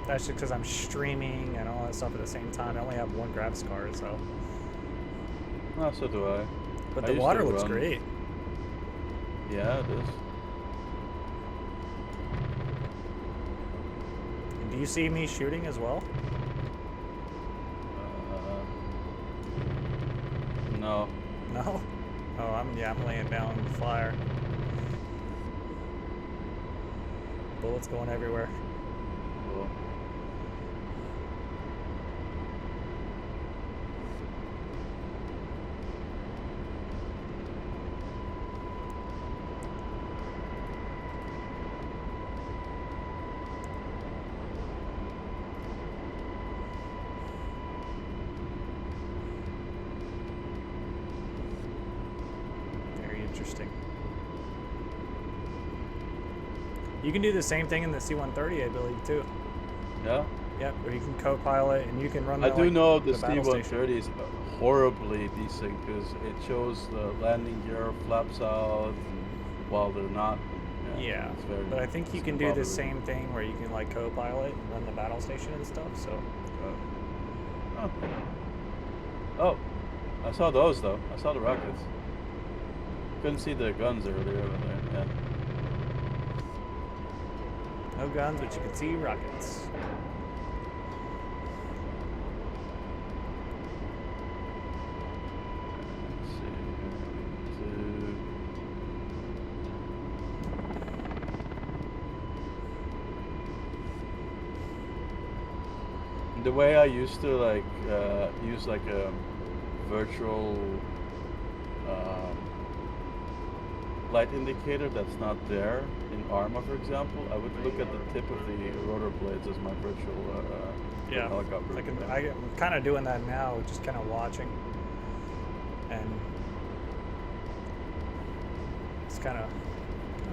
Speaker 1: that's just because I'm streaming and all that stuff at the same time. I only have one graphics card, so.
Speaker 8: oh, so do I.
Speaker 1: But
Speaker 8: I
Speaker 1: the
Speaker 8: used to
Speaker 1: water looks
Speaker 8: run-
Speaker 1: great.
Speaker 8: Yeah, it is.
Speaker 1: And do you see me shooting as well?
Speaker 8: No.
Speaker 1: No? Oh, I'm laying down the flyer. Bullets going everywhere.
Speaker 8: Cool.
Speaker 1: Very interesting. You can do the same thing in the C-130, I believe, too.
Speaker 8: Yeah?
Speaker 1: Yep, where you can co-pilot and you can run
Speaker 8: I
Speaker 1: the,
Speaker 8: do
Speaker 1: like,
Speaker 8: know the
Speaker 1: battle station.
Speaker 8: C-130 is horribly decent because it shows the landing gear flaps out and while they're not.
Speaker 1: Yeah,
Speaker 8: it's very
Speaker 1: but I think you can do the
Speaker 8: discombobulating.
Speaker 1: same thing where you can like co-pilot and run the battle station and stuff, so.
Speaker 8: Oh. Oh, I saw those though. I saw the rockets. Couldn't see the guns earlier, but yeah.
Speaker 1: No guns, but you can see rockets.
Speaker 8: Let's see. The way I used to like use like a virtual light indicator that's not there in Arma, for example, I would look at the tip of the rotor blades as my virtual
Speaker 1: Yeah,
Speaker 8: helicopter.
Speaker 1: I'm kind of doing that now, just kind of watching. And it's kind of.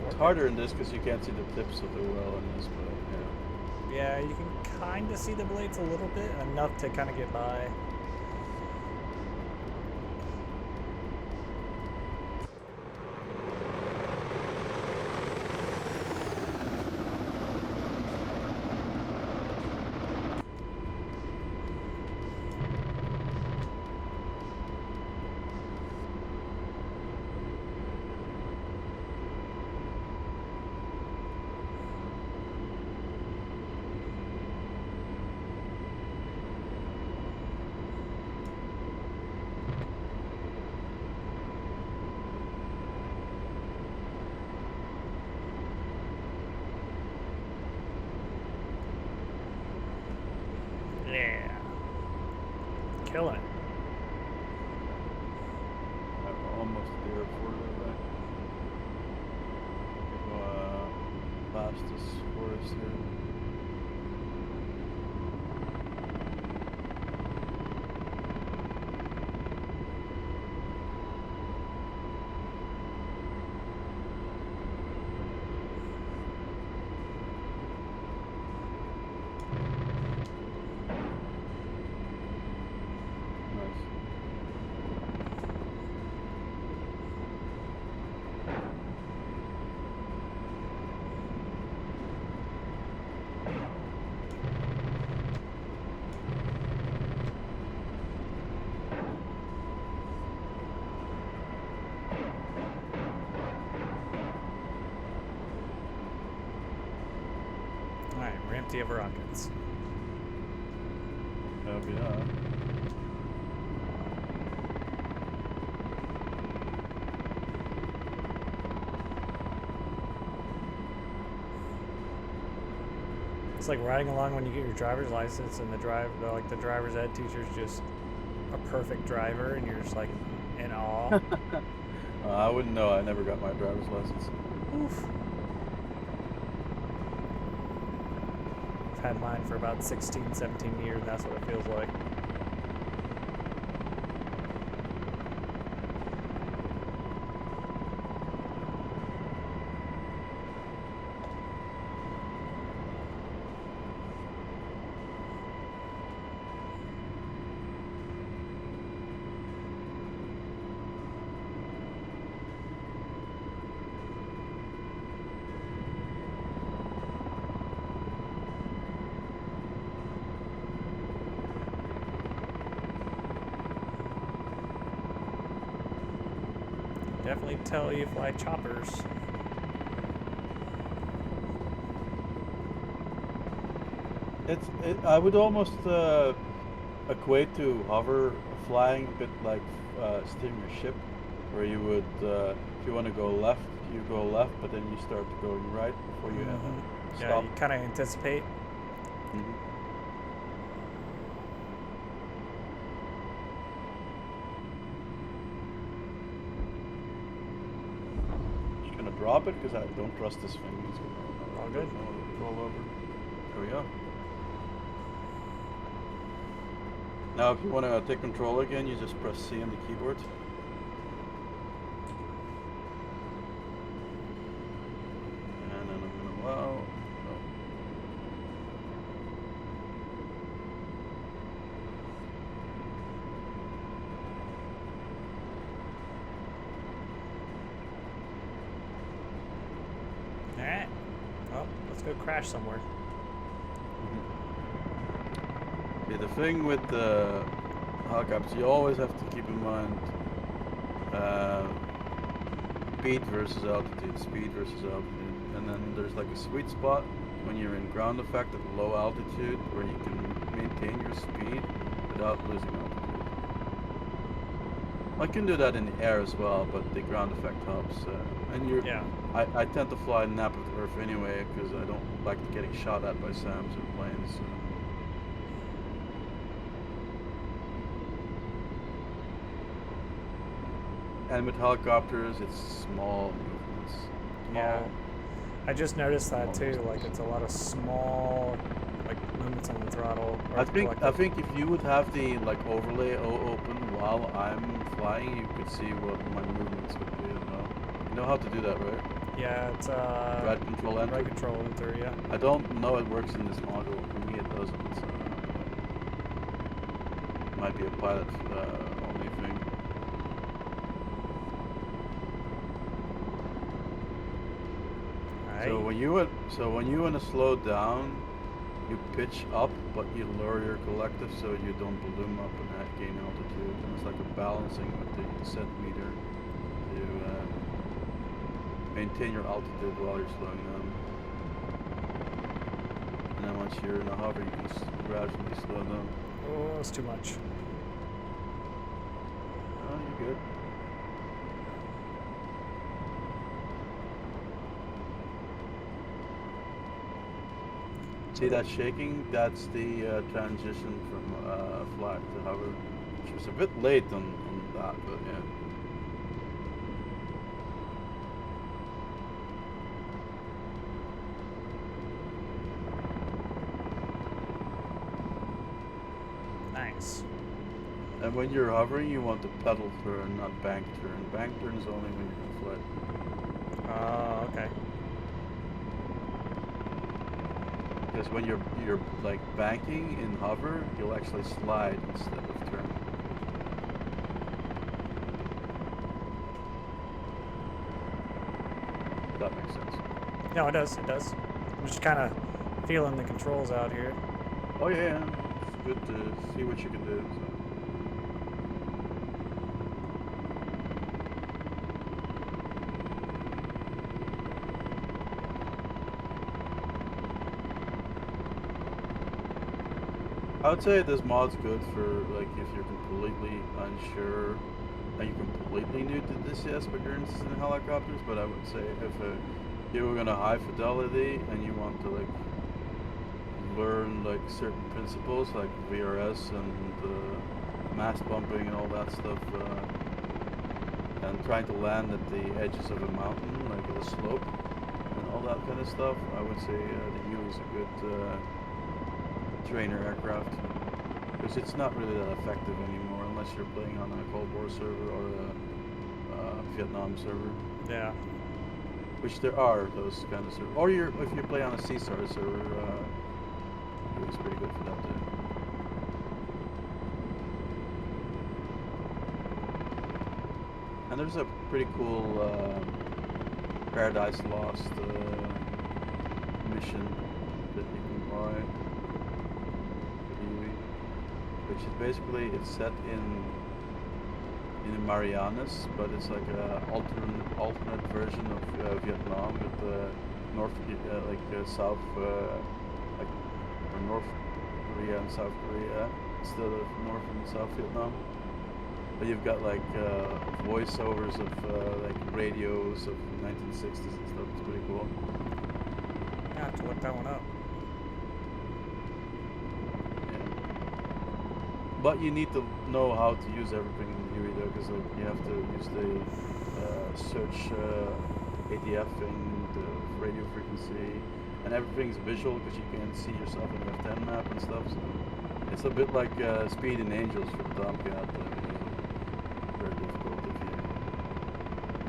Speaker 8: It's harder in this because you can't see the tips of the well in this, but yeah.
Speaker 1: Yeah, you can kind of see the blades a little bit, enough to kind of get by. killing it.
Speaker 8: I'm almost at the airport, I think. Go past this forest here. Nice.
Speaker 1: Alright, we're empty of rockets.
Speaker 8: Copy that.
Speaker 1: It's like riding along when you get your driver's license and the driver's ed teacher's just a perfect driver and you're just like in awe.
Speaker 8: I wouldn't know. I never got my driver's license.
Speaker 1: Oof. I've had mine for about 16, 17 years, and that's what it feels like. Definitely tell you fly choppers.
Speaker 8: I would almost equate to hover flying a bit like steering a ship, where you would, if you want to go left, you go left, but then you start going right before you
Speaker 1: Yeah,
Speaker 8: stop.
Speaker 1: you kind of anticipate.
Speaker 8: Mhm. Just gonna drop it because I don't trust this thing. It's gonna
Speaker 1: All good.
Speaker 8: roll over. There we go. Now, if you want to take control again, you just press C on the keyboard. And then I'm gonna allow. Oh.
Speaker 1: Alright. Well, let's go crash somewhere.
Speaker 8: Okay, the thing with the helicopters, you always have to keep in mind speed versus altitude, and then there's like a sweet spot when you're in ground effect at low altitude where you can maintain your speed without losing altitude. I can do that in the air as well, but the ground effect helps. And you're,
Speaker 1: Yeah.
Speaker 8: I tend to fly nap of the earth anyway because I don't like getting shot at by SAMs or planes. So. And with helicopters, it's small movements.
Speaker 1: Yeah. I just noticed that
Speaker 8: small
Speaker 1: too. Like
Speaker 8: movements.
Speaker 1: it's a lot of small, like movements on the throttle. or
Speaker 8: I
Speaker 1: the
Speaker 8: think
Speaker 1: collective.
Speaker 8: if you would have the like overlay open while I'm flying, you could see what my movements would be. You know how to do that, right?
Speaker 1: Yeah, it's
Speaker 8: Right control enter.
Speaker 1: right control enter. Yeah.
Speaker 8: I don't know it works in this module. For me, it doesn't. So might be a pilot only thing.
Speaker 1: Alright.
Speaker 8: So when you want to slow down, you pitch up, but you lower your collective so you don't balloon up and gain altitude. And it's like a balancing with the descent meter to maintain your altitude while you're slowing down. And then once you're in a hover, you can gradually slow down.
Speaker 1: Oh, it's too much.
Speaker 8: Oh, you're good. See that shaking? That's the transition from flat to hover. which was a bit late on that, but yeah.
Speaker 1: Nice.
Speaker 8: And when you're hovering, you want to pedal turn, not bank turn. Bank turn is only when you're in flight.
Speaker 1: Oh, okay.
Speaker 8: Because when you're like banking in hover, you'll actually slide instead of turn. That makes sense.
Speaker 1: No, it does. It does. I'm just kind of feeling the controls out here.
Speaker 8: Oh yeah, it's good to see what you can do. So. I would say this mod's good for like if you're completely unsure, like you're completely new to this experience in helicopters. But I would say if you were gonna high fidelity and you want to like learn like certain principles like VRS and mast bumping and all that stuff, and trying to land at the edges of a mountain, like at a slope and all that kind of stuff, I would say the U is a good trainer aircraft, because it's not really that effective anymore unless you're playing on a Cold War server or a Vietnam server.
Speaker 1: Yeah.
Speaker 8: Which there are those kind of servers. Or if you play on a CSAR server, it's pretty good for that too. And there's a pretty cool Paradise Lost mission that you can buy. Which is basically, it's set in the Marianas, but it's like a alternate version of Vietnam with North, South, like or North Korea and South Korea instead of North and South Vietnam. But you've got like voiceovers of like radios of 1960s and stuff. It's pretty cool.
Speaker 1: I have to look that one up.
Speaker 8: But you need to know how to use everything in the UI though, because like you have to use the search ADF thing, the radio frequency, and everything's visual because you can see yourself on the F10 map and stuff. So it's a bit like Speed and Angels for the Tomcat. Very difficult if you.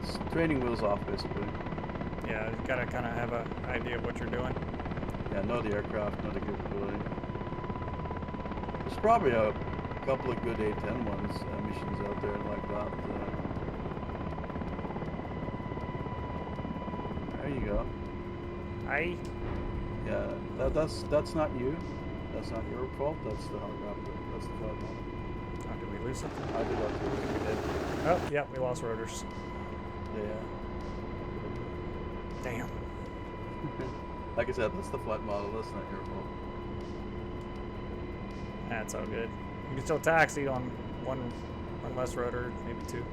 Speaker 8: It's training wheels off basically.
Speaker 1: Yeah, you gotta kind of have an idea of what you're doing.
Speaker 8: Yeah, know the aircraft, know the capability. There's probably a couple of good A10 ones, missions out there like that. There you go.
Speaker 1: Aye.
Speaker 8: Yeah, that's not you. That's not your fault. That's the helicopter. That's the flight model.
Speaker 1: Oh, did we lose something?
Speaker 8: I did that too. We did.
Speaker 1: Oh, yeah, we lost rotors.
Speaker 8: Yeah.
Speaker 1: Damn.
Speaker 8: Like I said, that's the flight model. That's not your fault.
Speaker 1: That's all good. You can still taxi on one less rotor, maybe two.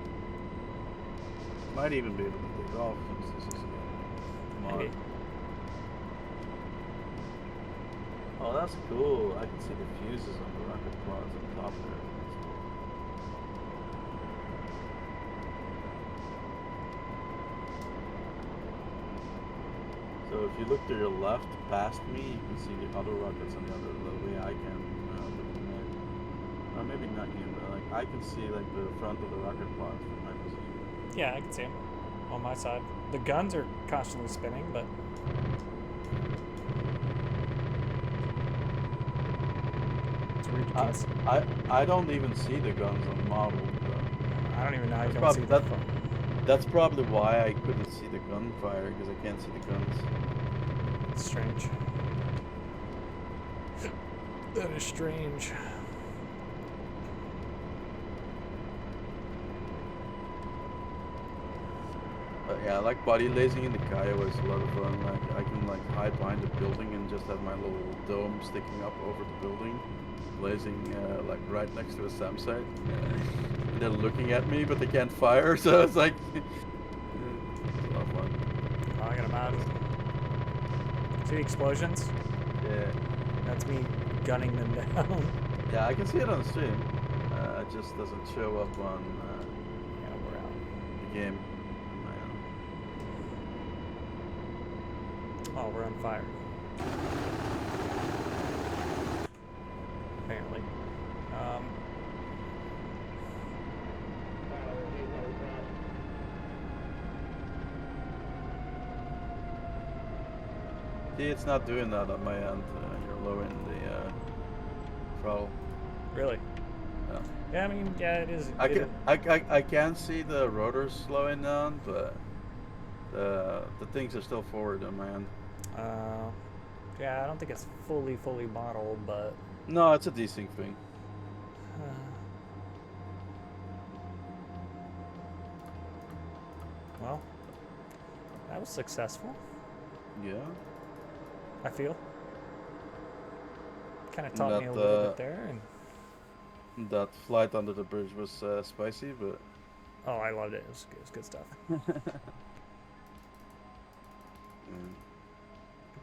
Speaker 8: Might even be able to take off since this is a mod.
Speaker 1: Maybe.
Speaker 8: Oh, that's cool. I can see the fuses on the rocket pods on top there. So if you look to your left past me, you can see the other rockets on the other way I can look from there. Or maybe not you, but like I can see like the front of the rocket pod from my position.
Speaker 1: Yeah, I can see them on my side. The guns are constantly spinning, but
Speaker 8: I don't even see the guns on the model.
Speaker 1: I don't even know how you
Speaker 8: That's
Speaker 1: don't see
Speaker 8: prob-
Speaker 1: them.
Speaker 8: That's probably why I couldn't see the gunfire, because I can't see the guns.
Speaker 1: It's strange. That is strange.
Speaker 8: But yeah, I like body lasing in the Kaya was a lot of fun. Like I can like hide behind the building and just have my little dome sticking up over the building, blazing like right next to a SAM site. And they're looking at me, but they can't fire, so it's like it's a lot of fun.
Speaker 1: Oh, I can imagine. See the explosions?
Speaker 8: Yeah.
Speaker 1: That's me gunning them down.
Speaker 8: Yeah, I can see it on the stream. It just doesn't show up on
Speaker 1: Yeah, we're out.
Speaker 8: the game.
Speaker 1: Oh, we're on fire. Apparently.
Speaker 8: See, it's not doing that on my end. You're lowering the throttle.
Speaker 1: Really?
Speaker 8: Yeah.
Speaker 1: Yeah, I mean, yeah, it is.
Speaker 8: I can see the rotors slowing down, but the things are still forward on my end.
Speaker 1: Yeah, I don't think it's fully modeled, but.
Speaker 8: No, it's a desync thing.
Speaker 1: Well, that was successful.
Speaker 8: Yeah.
Speaker 1: I feel. Kind of taught me a little bit there, and.
Speaker 8: That flight under the bridge was spicy, but.
Speaker 1: Oh, I loved it. It was good stuff. Good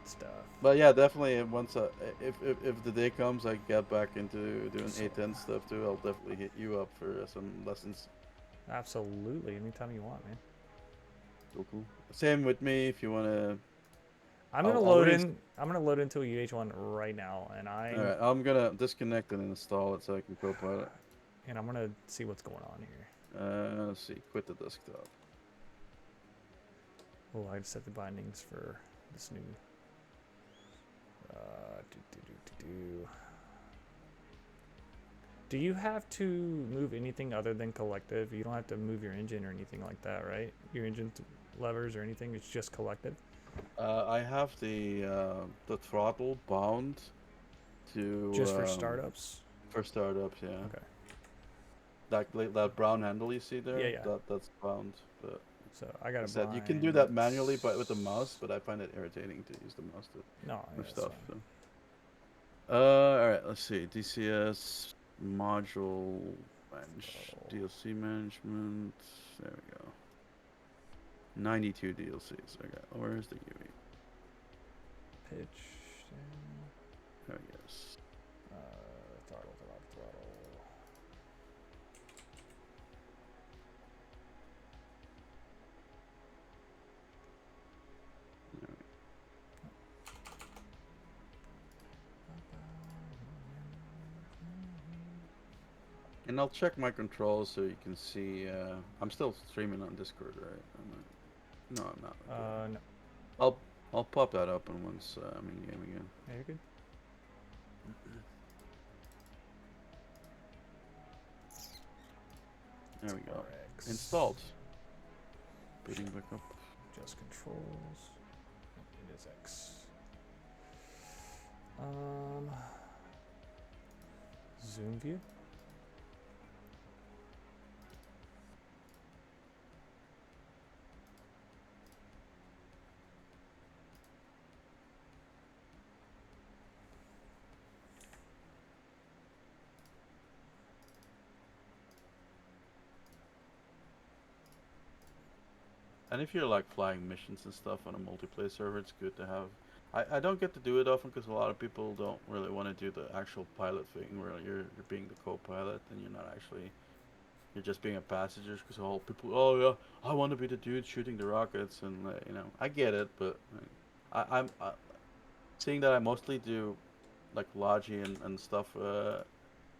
Speaker 1: stuff.
Speaker 8: But yeah, definitely. Once if the day comes, I get back into doing A10 stuff too. I'll definitely hit you up for some lessons.
Speaker 1: Absolutely, anytime you want, man.
Speaker 8: Cool. Same with me. If you wanna.
Speaker 1: I'm gonna load into a UH1 right now, and
Speaker 8: Alright, I'm gonna disconnect and install it so I can co-pilot.
Speaker 1: And I'm gonna see what's going on here.
Speaker 8: Let's see. Quit the desktop.
Speaker 1: Oh, I just set the bindings for this new. Do you have to move anything other than collective? You don't have to move your engine or anything like that, right? Your engine levers or anything. It's just collective.
Speaker 8: I have the throttle bound to.
Speaker 1: Just for startups.
Speaker 8: For startups, yeah.
Speaker 1: Okay.
Speaker 8: That brown handle you see there.
Speaker 1: Yeah.
Speaker 8: That's bound, but.
Speaker 1: So I got
Speaker 8: Said you can do that manually, but with the mouse. But I find it irritating to use the mouse to move stuff. So. All right. Let's see. DCS module DLC management. There we go. 92 DLCs. Okay. Where's the UE?
Speaker 1: Pitch.
Speaker 8: Oh yes.
Speaker 1: Throttle.
Speaker 8: And I'll check my controls so you can see. I'm still streaming on Discord, right? No, I'm not.
Speaker 1: No.
Speaker 8: I'll pop that up and once I'm in game again.
Speaker 1: Yeah, you're good.
Speaker 8: There we go.
Speaker 1: RX.
Speaker 8: Installed. Booting back up.
Speaker 1: Just controls. It is X. Zoom view.
Speaker 8: And if you're like flying missions and stuff on a multiplayer server, it's good to have. I don't get to do it often because a lot of people don't really want to do the actual pilot thing where you're being the co-pilot and you're not actually, you're just being a passenger because all people, oh yeah, I want to be the dude shooting the rockets, and you know, I get it, but I'm seeing that I mostly do like Logi and stuff,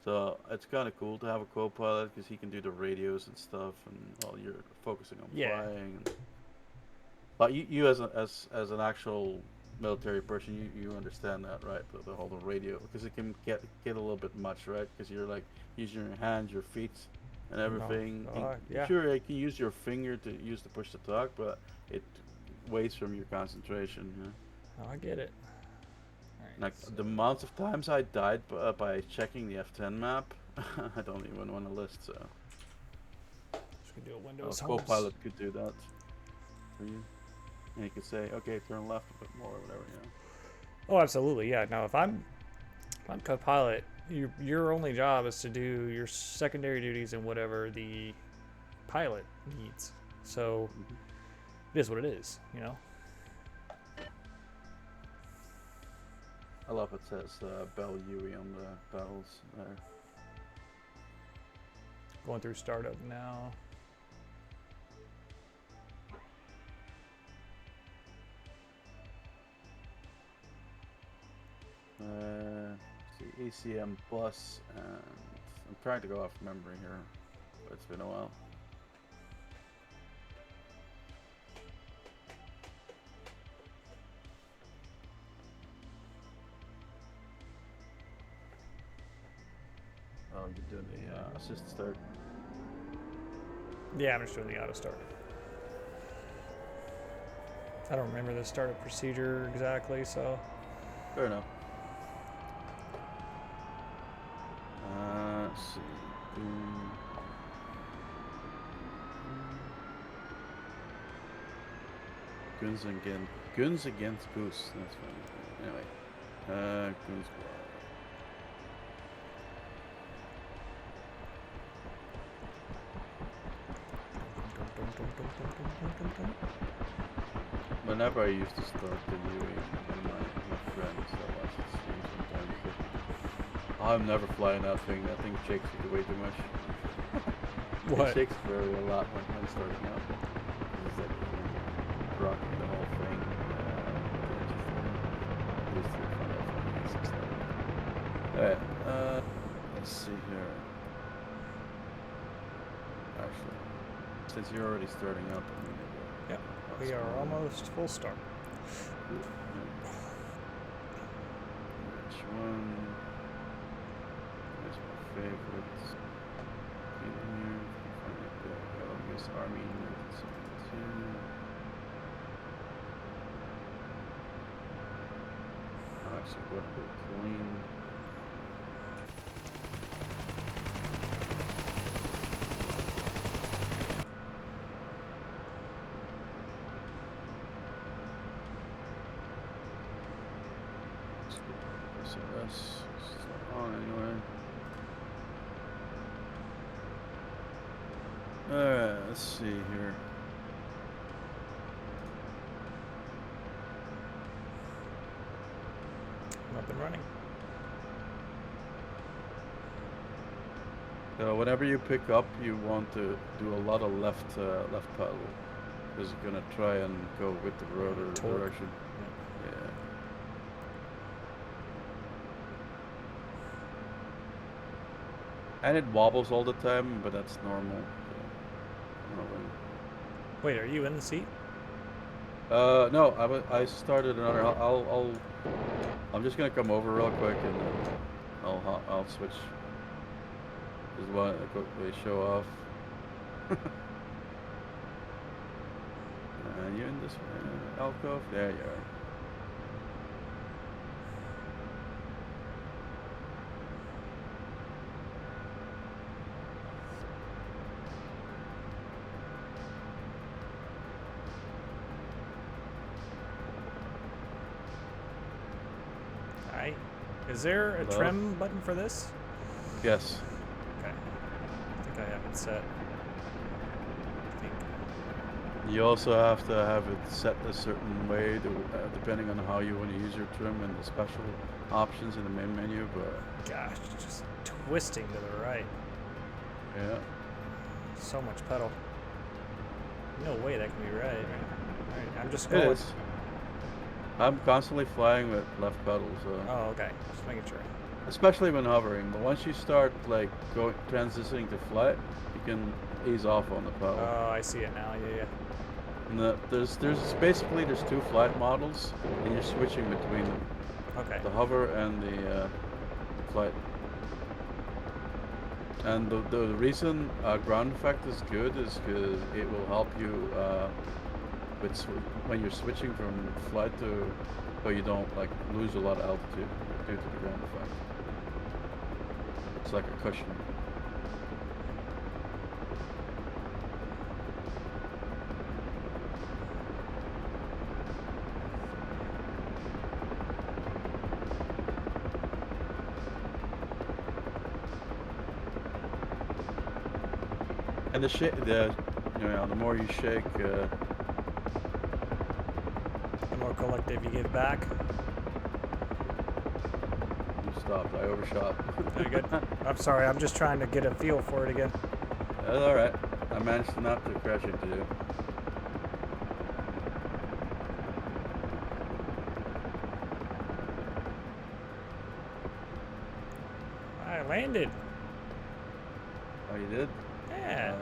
Speaker 8: so it's kind of cool to have a co-pilot because he can do the radios and stuff, and while you're focusing on flying. But you as an actual military person, you understand that, right? The whole radio, because it can get a little bit much, right? Because you're like using your hands, your feet, and everything. Sure, you can use your finger to push the talk, but it weighs from your concentration. Yeah?
Speaker 1: Oh, I get it.
Speaker 8: Like the amount of times I died by checking the F10 map, I don't even want to list. So.
Speaker 1: Just gonna do a Windows.
Speaker 8: Co-pilot could do that for you. And you could say, okay, turn left a bit more or whatever, you know.
Speaker 1: Oh, absolutely, yeah. Now, if I'm co-pilot, your only job is to do your secondary duties and whatever the pilot needs. So it is what it is, you know.
Speaker 8: I love it says Bell UE on the bells there.
Speaker 1: Going through startup now.
Speaker 8: See, ACM Plus, and I'm trying to go off memory here, but it's been a while. Oh, you're doing the assist start.
Speaker 1: Yeah, I'm just doing the auto start. I don't remember the startup procedure exactly, so.
Speaker 8: Fair enough. Let's see. Guns against Goose. That's fine. Anyway, Goons. Whenever I used to start the UE, and my friends that watch the stream sometimes, I'm never flying that thing. That thing shakes way too much.
Speaker 1: What?
Speaker 8: It shakes very a lot when starting out. It's like rocking the whole thing. Alright, let's see here. Actually, since you're already starting out,
Speaker 1: Yep, we are almost full start.
Speaker 8: Which one? Where's my favorites? In here, find like the US Army 1972. I'll actually go to clean. It's not on anyway. Alright, let's see here.
Speaker 1: I'm up and running.
Speaker 8: So whenever you pick up, you want to do a lot of left pedal, because you're gonna try and go with the rotor direction. Yeah. And it wobbles all the time, but that's normal.
Speaker 1: Wait, are you in the seat?
Speaker 8: No, I started another. I'm just gonna come over real quick and I'll switch. Just want to quickly show off. And you're in this alcove. There you are.
Speaker 1: Is there a
Speaker 8: Hello?
Speaker 1: trim button for this?
Speaker 8: Yes.
Speaker 1: Okay. I think I have it set. I think.
Speaker 8: You also have to have it set a certain way, depending on how you want to use your trim and the special options in the main menu. But
Speaker 1: gosh, it's just twisting to the right.
Speaker 8: Yeah.
Speaker 1: So much pedal. No way that can be right. Alright, I'm just
Speaker 8: It
Speaker 1: going.
Speaker 8: is. I'm constantly flying with left pedal, so.
Speaker 1: Oh, okay. Just making sure.
Speaker 8: Especially when hovering, but once you start like transitioning to flight, you can ease off on the pedal.
Speaker 1: Oh, I see it now. Yeah.
Speaker 8: And there's two flight models, and you're switching between them.
Speaker 1: Okay.
Speaker 8: The hover and the flight. And the reason ground effect is good is because it will help you when you're switching from flight to, so you don't like lose a lot of altitude due to the ground effect. It's like a cushion. And the more you shake,
Speaker 1: the more collective you get back.
Speaker 8: You stopped. I overshot.
Speaker 1: Very good. I'm sorry. I'm just trying to get a feel for it again.
Speaker 8: That's alright. I managed not to crash into you.
Speaker 1: I landed.
Speaker 8: Oh, you did?
Speaker 1: Yeah.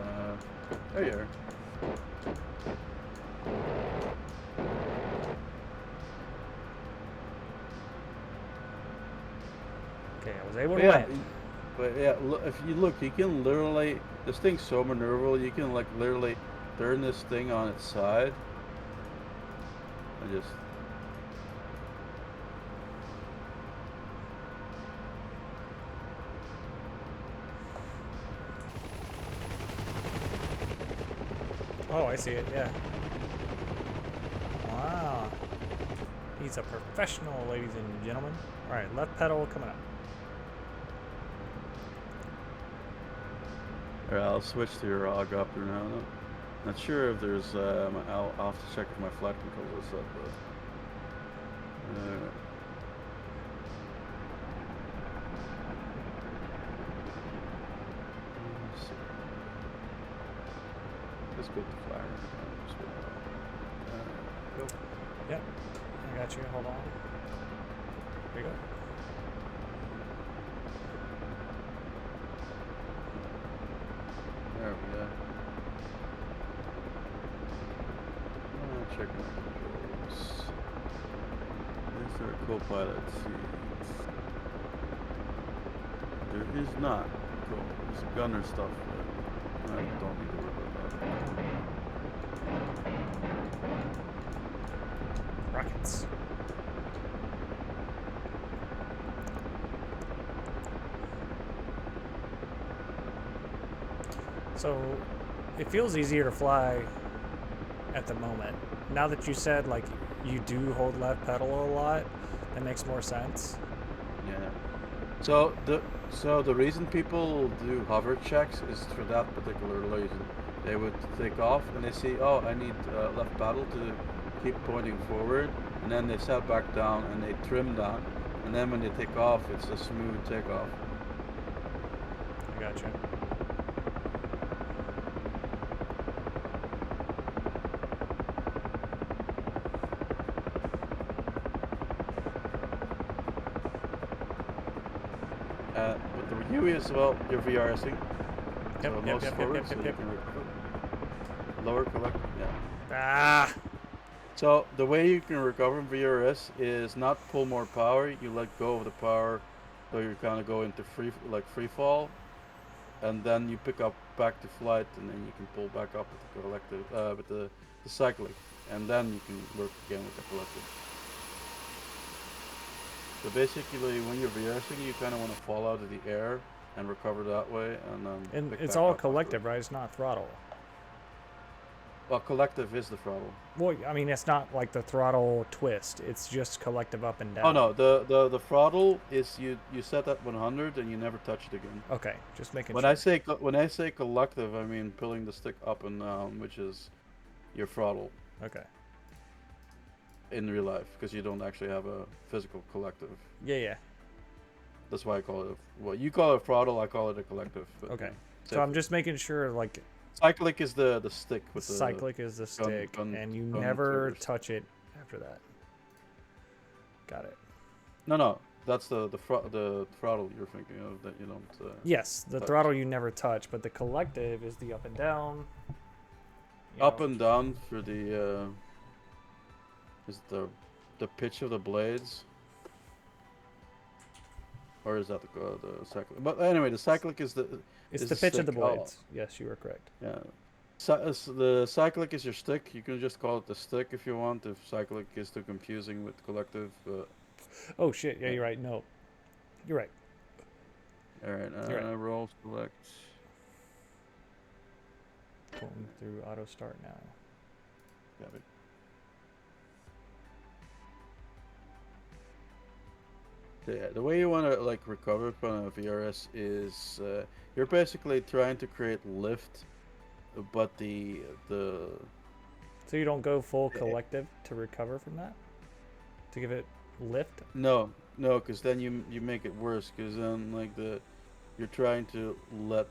Speaker 8: There you are.
Speaker 1: Okay, I was able to
Speaker 8: Yeah,
Speaker 1: land.
Speaker 8: but yeah, if you look, you can literally, this thing's so maneuverable, you can like literally turn this thing on its side. And just...
Speaker 1: Oh, I see it, yeah. Wow. He's a professional, ladies and gentlemen. Alright, left pedal coming up.
Speaker 8: Alright, I'll switch to your helicopter now. Not sure if there's, I'll have to check if my flight control is up, but... let's see. Let's go to flyer. Go.
Speaker 1: Yep. I got you. Hold on. Here you go.
Speaker 8: There we go. Check my controls. Is there a co-pilot seat? There is not. Cool. There's a gunner stuff, but I don't need to worry about that.
Speaker 1: Rockets. So, it feels easier to fly at the moment. Now that you said, like, you do hold left pedal a lot, that makes more sense.
Speaker 8: Yeah. So the reason people do hover checks is for that particular reason. They would take off and they see, oh, I need left pedal to keep pointing forward, and then they set back down and they trim that, and then when they take off, it's a smooth takeoff.
Speaker 1: I gotcha.
Speaker 8: With the UE as well, you're VRSing.
Speaker 1: Yep,
Speaker 8: So
Speaker 1: yep,
Speaker 8: most
Speaker 1: yep,
Speaker 8: forward,
Speaker 1: yep,
Speaker 8: so
Speaker 1: yep,
Speaker 8: you
Speaker 1: yep.
Speaker 8: can recover. Lower collect, yeah.
Speaker 1: Ah!
Speaker 8: So the way you can recover in VRS is not pull more power. You let go of the power, so you kind of go into free fall, and then you pick up back to flight, and then you can pull back up with the collective, with the cyclic, and then you can work again with the collective. So basically, when you're VRSing, you kind of want to fall out of the air and recover that way, and then.
Speaker 1: And
Speaker 8: pick
Speaker 1: it's
Speaker 8: back
Speaker 1: all
Speaker 8: up
Speaker 1: collective,
Speaker 8: after.
Speaker 1: right? It's not throttle.
Speaker 8: Well, collective is the throttle.
Speaker 1: Well, I mean, it's not like the throttle twist. It's just collective up and down.
Speaker 8: Oh no, the throttle is you set at 100 and you never touch it again.
Speaker 1: Okay, just making
Speaker 8: When
Speaker 1: sure.
Speaker 8: when I say collective, I mean pulling the stick up and down, which is your throttle
Speaker 1: Okay.
Speaker 8: in real life, because you don't actually have a physical collective.
Speaker 1: Yeah, yeah.
Speaker 8: That's why I call it. Well, you call it throttle, I call it a collective. But
Speaker 1: Okay.
Speaker 8: yeah,
Speaker 1: So I'm just making sure, like,
Speaker 8: cyclic is the stick with the
Speaker 1: cyclic is the stick,
Speaker 8: gun-
Speaker 1: and you
Speaker 8: gun
Speaker 1: never
Speaker 8: triggers.
Speaker 1: touch it after that. Got it.
Speaker 8: No, that's the throttle you're thinking of that you don't.
Speaker 1: Yes, the
Speaker 8: touch.
Speaker 1: throttle you never touch, but the collective is the up and down. you
Speaker 8: Up
Speaker 1: know.
Speaker 8: and down for the is the pitch of the blades, or is that the cyclic? But anyway, the cyclic is the
Speaker 1: It's
Speaker 8: is
Speaker 1: the pitch of the
Speaker 8: stick.
Speaker 1: blades. Yes, you are correct.
Speaker 8: Yeah. The cyclic is your stick. You can just call it the stick if you want. If cyclic is too confusing with collective.
Speaker 1: Oh shit! Yeah, you're right. No, you're right.
Speaker 8: All right.
Speaker 1: You're right.
Speaker 8: Roll select.
Speaker 1: Going through auto start now.
Speaker 8: Got it. Yeah, the way you want to like recover from a VRS is you're basically trying to create lift, but
Speaker 1: So you don't go full collective to recover from that? To give it lift?
Speaker 8: no, because then you make it worse, because then like you're trying to let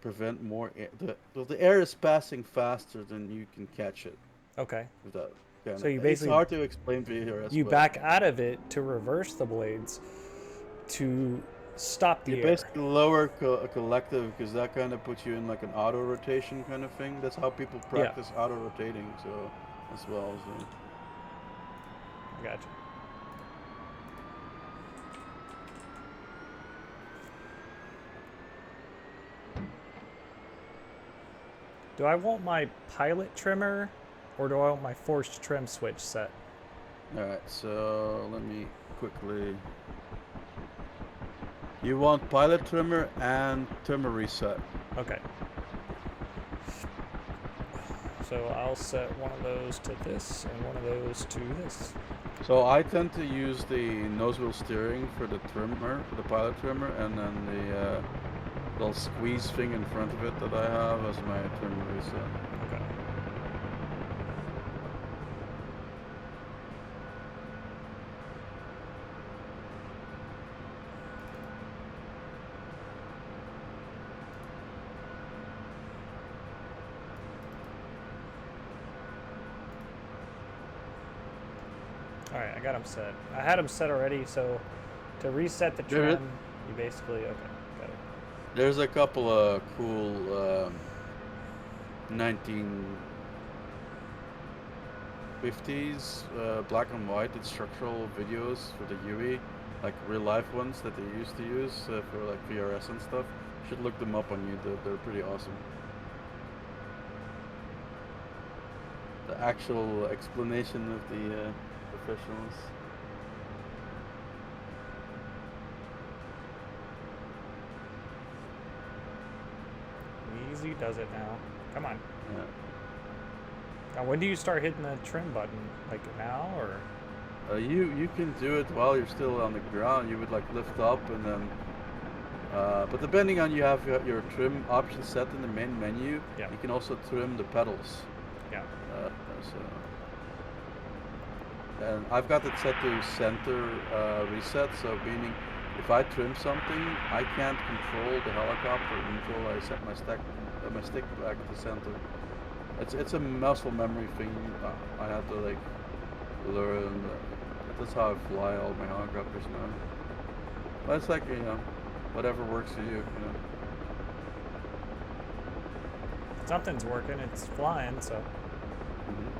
Speaker 8: prevent more air. The air is passing faster than you can catch it.
Speaker 1: Okay.
Speaker 8: With that kind
Speaker 1: So
Speaker 8: of,
Speaker 1: you
Speaker 8: it's
Speaker 1: basically
Speaker 8: hard to explain VRS.
Speaker 1: you
Speaker 8: but
Speaker 1: back out of it to reverse the blades to stop the
Speaker 8: you
Speaker 1: air.
Speaker 8: basically lower a collective because that kind of puts you in like an auto rotation kind of thing. That's how people practice auto rotating. So as well. So.
Speaker 1: I got you. Do I want my pilot trimmer or do I want my forced trim switch set?
Speaker 8: Alright, so let me quickly. You want pilot trimmer and trimmer reset.
Speaker 1: Okay. So I'll set one of those to this and one of those to this.
Speaker 8: So I tend to use the nose wheel steering for the trimmer, the pilot trimmer, and then the little squeeze thing in front of it that I have as my trimmer reset.
Speaker 1: Okay. Alright, I got them set. I had them set already, so to reset the trim, you basically, okay, got it.
Speaker 8: There's a couple of cool 1950s black and white instructional videos for the UE, like real life ones that they used to use for like VRS and stuff. You should look them up on YouTube. They're pretty awesome. The actual explanation of the professionals.
Speaker 1: Easy does it now. Come on.
Speaker 8: Yeah.
Speaker 1: Now, when do you start hitting the trim button? Like now, or?
Speaker 8: You can do it while you're still on the ground. You would like lift up and then. But depending on you have your trim option set in the main menu,
Speaker 1: Yeah.
Speaker 8: you can also trim the pedals.
Speaker 1: Yeah.
Speaker 8: And I've got it set to center reset, so meaning if I trim something, I can't control the helicopter until I set my stick back to center. It's a muscle memory thing. I have to like learn. That's how I fly all my helicopters now. But it's like, whatever works for you,
Speaker 1: Something's working. It's flying, so.
Speaker 8: Mm-hmm.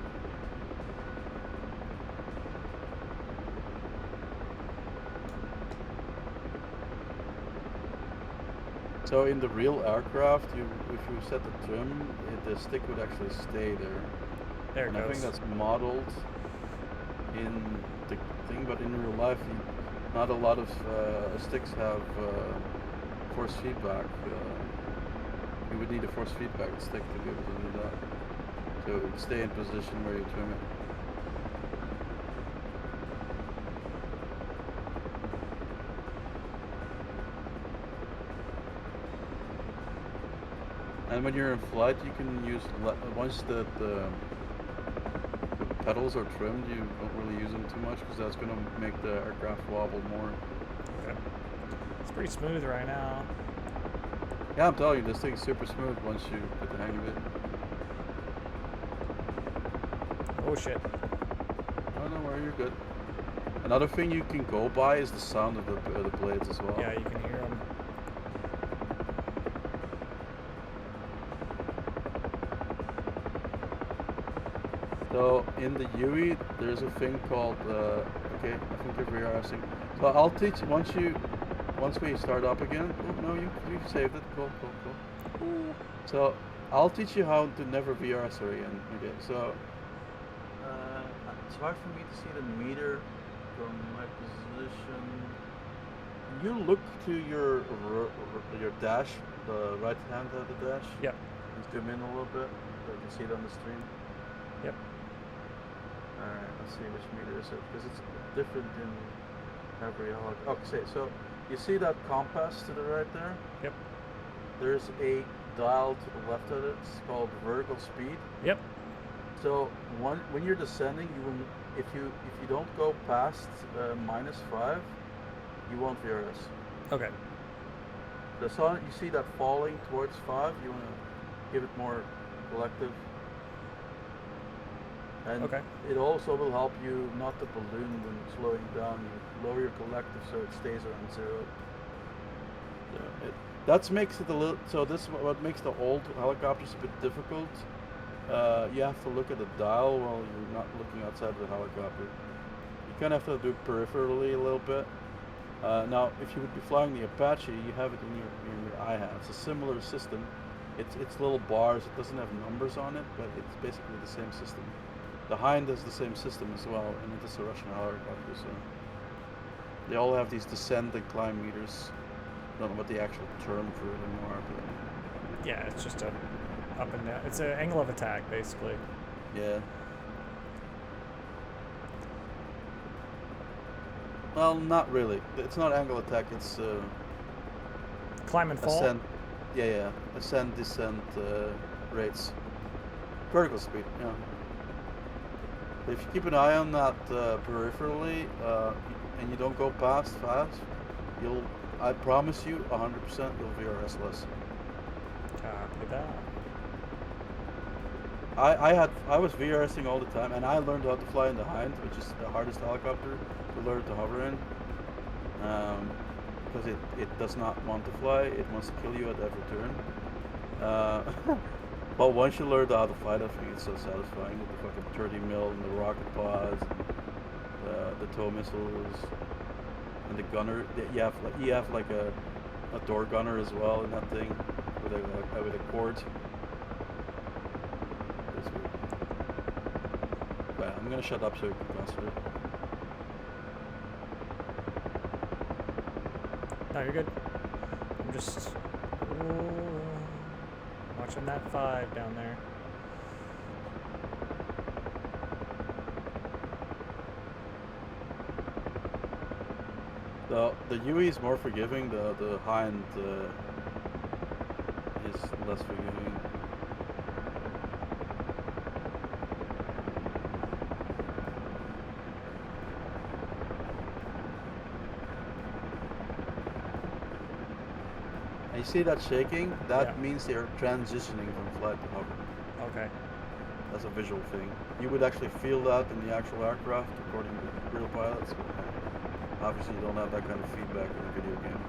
Speaker 8: So in the real aircraft, if you set the trim, the stick would actually stay there.
Speaker 1: There it
Speaker 8: and
Speaker 1: goes.
Speaker 8: I think that's modeled in the thing, but in real life, not a lot of sticks have force feedback. You would need a force feedback stick to be able to do that. So it would stay in position where you trim it. And when you're in flight, you can use, once the pedals are trimmed, you don't really use them too much because that's going to make the aircraft wobble more.
Speaker 1: Okay. It's pretty smooth right now.
Speaker 8: Yeah, I'm telling you, this thing's super smooth once you get the hang of it.
Speaker 1: Oh shit.
Speaker 8: Oh, no worry, you're good. Another thing you can go by is the sound of the blades as well.
Speaker 1: Yeah, you can hear them.
Speaker 8: So in the UE, there's a thing called okay, I think you're asking. So I'll teach once we start up again. Oh no, you saved it. Cool. So I'll teach you how to never VRS again. Okay, so it's hard for me to see the meter from my position. You look to your dash, the right hand of the dash.
Speaker 1: Yep.
Speaker 8: And zoom in a little bit so you can see it on the stream.
Speaker 1: Yep.
Speaker 8: Alright, let's see which meter is it, because it's different in every helicopter. Okay, so you see that compass to the right there?
Speaker 1: Yep.
Speaker 8: There's a dial to the left of it. It's called vertical speed.
Speaker 1: Yep.
Speaker 8: So when you're descending, you will, if you don't go past -5, you won't VRS.
Speaker 1: Okay.
Speaker 8: The sun, you see that falling towards 5, you want to give it more collective. And
Speaker 1: Okay.
Speaker 8: it also will help you not to balloon when slowing down. You lower your collective so it stays around 0. So that makes it a little. So this is what makes the old helicopters a bit difficult. You have to look at the dial while you're not looking outside the helicopter. You kind of have to do it peripherally a little bit. Now, if you would be flying the Apache, you have it in your IHAT. It's a similar system. It's little bars. It doesn't have numbers on it, but it's basically the same system. The Hind has the same system as well, and it is a Russian helicopter, so they all have these descent and climb meters. I don't know what the actual term for it anymore, but
Speaker 1: Yeah, it's just a up and down. It's an angle of attack, basically.
Speaker 8: yeah. Well, not really. It's not angle attack. It's
Speaker 1: Climb and fall.
Speaker 8: ascent. Yeah. Ascent, descent rates. Vertical speed. Yeah. If you keep an eye on that peripherally, and you don't go past fast, I promise you, 100% you'll VRS less.
Speaker 1: Copy that.
Speaker 8: I was VRSing all the time, and I learned how to fly in the Hind, which is the hardest helicopter to learn to hover in, because it does not want to fly. It wants to kill you at every turn. But once you learn how to fly that thing, it's so satisfying with the fucking 30 mil and the rocket pods, and the tow missiles, and the gunner. You have like a door gunner as well in that thing with a cord. But I'm gonna shut up so you can concentrate.
Speaker 1: No, you're good. I'm just watching that 5 down there.
Speaker 8: The UE is more forgiving. The Hind is less forgiving. You see that shaking? That means they're transitioning from flight to hover.
Speaker 1: Okay.
Speaker 8: That's a visual thing. You would actually feel that in the actual aircraft, according to real pilots. But obviously, you don't have that kind of feedback in a video game.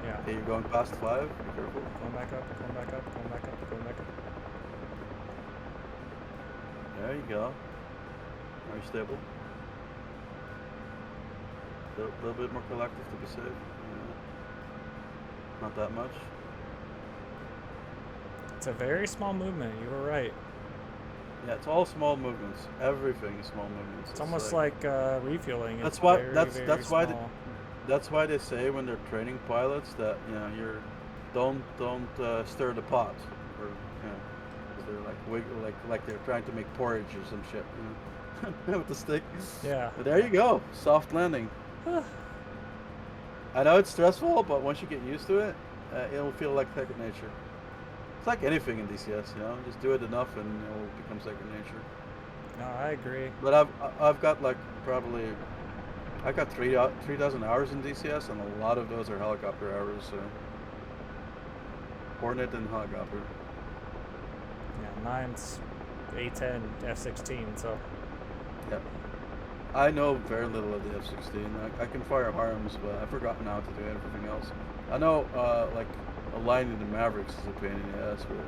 Speaker 1: Yeah.
Speaker 8: Okay, you're going past 5. Be careful.
Speaker 1: Going back up, going back up, going back up, going back up.
Speaker 8: There you go. Are you stable? A little bit more collective to be safe. Not that much.
Speaker 1: It's a very small movement. You were right.
Speaker 8: Yeah, it's all small movements. Everything is small movements.
Speaker 1: It's almost like refueling.
Speaker 8: That's
Speaker 1: It's
Speaker 8: why.
Speaker 1: very,
Speaker 8: That's
Speaker 1: very
Speaker 8: why.
Speaker 1: small.
Speaker 8: That's why they say when they're training pilots that don't stir the pot, or they're like wiggle, like they're trying to make porridge or some shit, with the stick.
Speaker 1: Yeah.
Speaker 8: But there you go, soft landing. I know it's stressful, but once you get used to it, it'll feel like second nature. It's like anything in DCS, just do it enough and it'll become second nature.
Speaker 1: No, I agree.
Speaker 8: But I've got like probably. I got 3,000 hours in DCS, and a lot of those are helicopter hours. So Hornet and helicopter.
Speaker 1: Yeah, mine's A10 F16, so.
Speaker 8: Yeah. I know very little of the F16. I can fire harms, but I've forgotten how to do everything else. I know, like, aligning the Mavericks is a pain in the ass, but.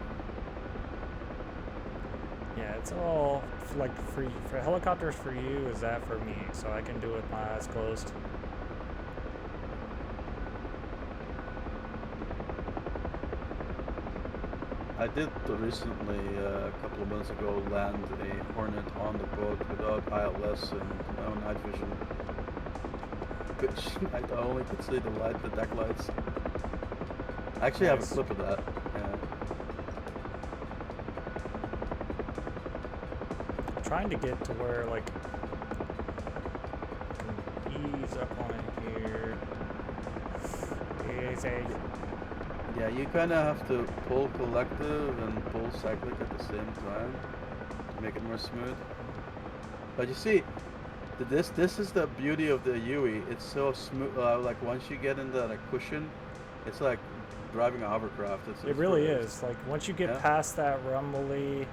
Speaker 1: Yeah, it's all like for helicopters for you is that for me, so I can do it with my eyes closed.
Speaker 8: I did recently, a couple of months ago, land a Hornet on the boat without ILS and no night vision. Which I only could see the deck lights. I actually have a clip of that. Yeah.
Speaker 1: Trying to get to where like I can ease up on it here. Easy.
Speaker 8: Yeah, you kind of have to pull collective and pull cyclic at the same time to make it more smooth. But you see, this is the beauty of the UE. It's so smooth. Like once you get into that cushion, It's like driving a hovercraft.
Speaker 1: It really
Speaker 8: great.
Speaker 1: is. Like once you get
Speaker 8: Yeah.
Speaker 1: past that rumbly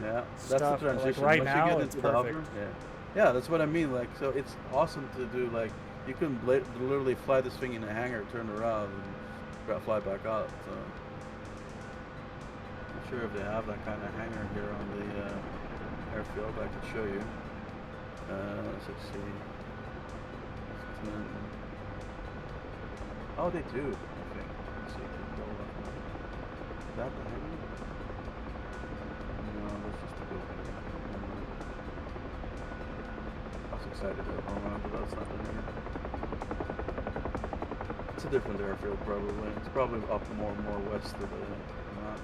Speaker 8: Yeah,
Speaker 1: stuff,
Speaker 8: that's the
Speaker 1: like
Speaker 8: transition.
Speaker 1: right
Speaker 8: Once
Speaker 1: now,
Speaker 8: you get
Speaker 1: it's
Speaker 8: into the
Speaker 1: perfect.
Speaker 8: hover, yeah, that's what I mean. Like, so it's awesome to do. Like, you can literally fly this thing in a hangar, turn around, and fly back out. So, not sure if they have that kind of hangar here on the airfield. I could show you. Let's see. Oh, they do. I think. Let's see. Is that the hangar? No, that's just the building. I was excited to home run, but that's not the hangar. It's a different airfield, probably. It's probably up more west of the map.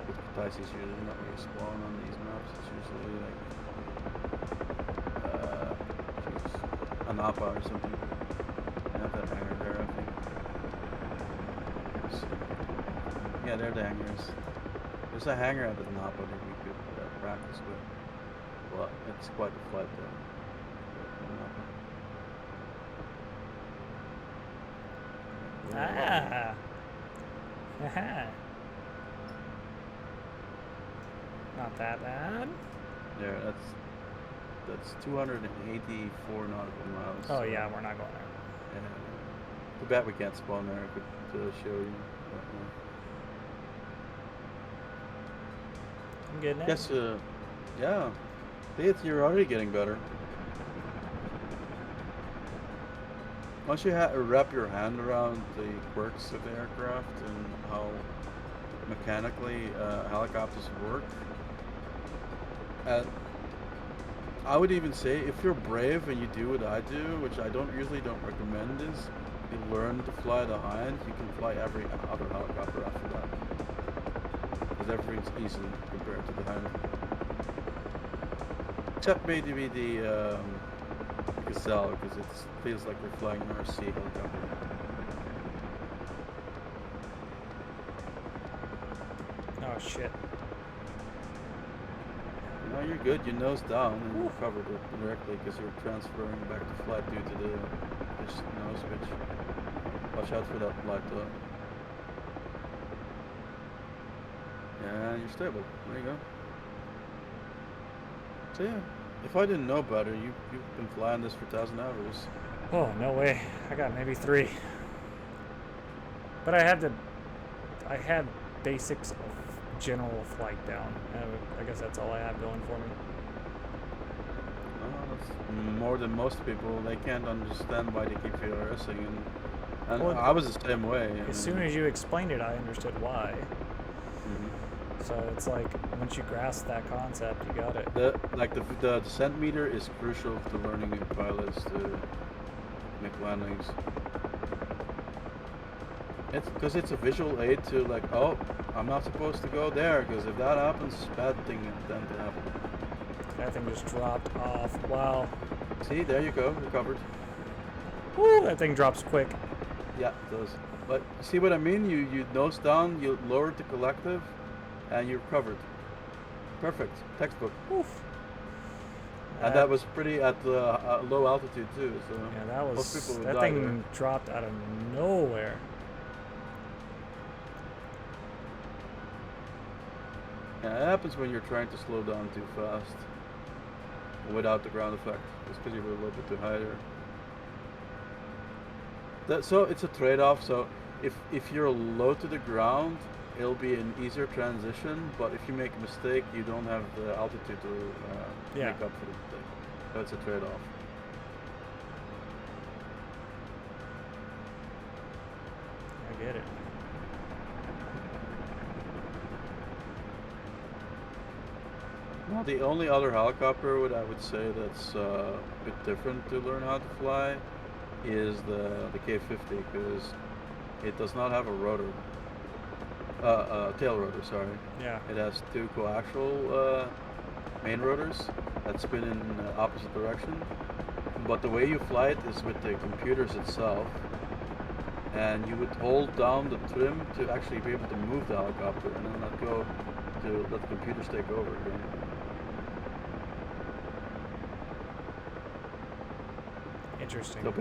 Speaker 8: With Kataisi's usually not really spawn on these maps. It's usually like Anapa or something. They have that hangar there, I think. Let's see. Yeah, they're the hangars. There's a hangar at the Napa that we could practice with. Well, it's quite the flight though.
Speaker 1: Ah. Haha. Not that bad.
Speaker 8: Yeah, that's 284 nautical miles.
Speaker 1: Oh yeah, we're not going there.
Speaker 8: Yeah. Too bad we can't spawn there. I could show you.
Speaker 1: I'm getting it.
Speaker 8: Yes, yeah. You're already getting better. Once you wrap your hand around the quirks of the aircraft and how mechanically helicopters work, I would even say if you're brave and you do what I do, which I don't recommend, is you learn to fly the Hind. You can fly every other helicopter after that, because everything's easy compared to the Hind. Except maybe the Gazelle, because it feels like we're flying an RC helicopter.
Speaker 1: Oh shit.
Speaker 8: No, you're good. You nose down and you covered it directly because you're transferring back to flight due to the nose switch. Watch out for that light though. Yeah, you're stable. There you go. So yeah, if I didn't know better, you've been flying this for 1,000 hours.
Speaker 1: Oh no way. I got maybe 3. But I had basics of general flight down. I guess that's all I have going for me.
Speaker 8: Oh, that's more than most people. They can't understand why they keep VRSing, and
Speaker 1: Well,
Speaker 8: I was the same way.
Speaker 1: As soon as you explained it, I understood why.
Speaker 8: Mhm.
Speaker 1: So it's like once you grasp that concept, you got it.
Speaker 8: The descent meter is crucial to learning new pilots to make landings. It's because it's a visual aid to like, oh, I'm not supposed to go there because if that happens, bad thing tend to happen.
Speaker 1: That thing just dropped off. Wow.
Speaker 8: See, there you go, recovered.
Speaker 1: Woo, that thing drops quick.
Speaker 8: Yeah, it does. But see what I mean? You nose down, you lower the collective, and you're covered. Perfect. Textbook.
Speaker 1: Oof.
Speaker 8: And that was pretty at the low altitude too. So
Speaker 1: yeah, that
Speaker 8: most people
Speaker 1: was.
Speaker 8: would
Speaker 1: That
Speaker 8: die
Speaker 1: thing
Speaker 8: there.
Speaker 1: dropped out of nowhere.
Speaker 8: Yeah, it happens when you're trying to slow down too fast without the ground effect. It's because you were a little bit too high there. So it's a trade-off. So if you're low to the ground, it'll be an easier transition. But if you make a mistake, you don't have the altitude to make up for the mistake. So it's a trade-off.
Speaker 1: I get it.
Speaker 8: Well, the only other helicopter I would say that's a bit different to learn how to fly is the K-50, because it does not have a rotor. Tail rotor, sorry.
Speaker 1: Yeah.
Speaker 8: It has 2 coaxial main rotors that spin in the opposite direction. But the way you fly it is with the computers itself. And you would hold down the trim to actually be able to move the helicopter and then let go to let the computers take over again.
Speaker 1: Interesting.
Speaker 8: So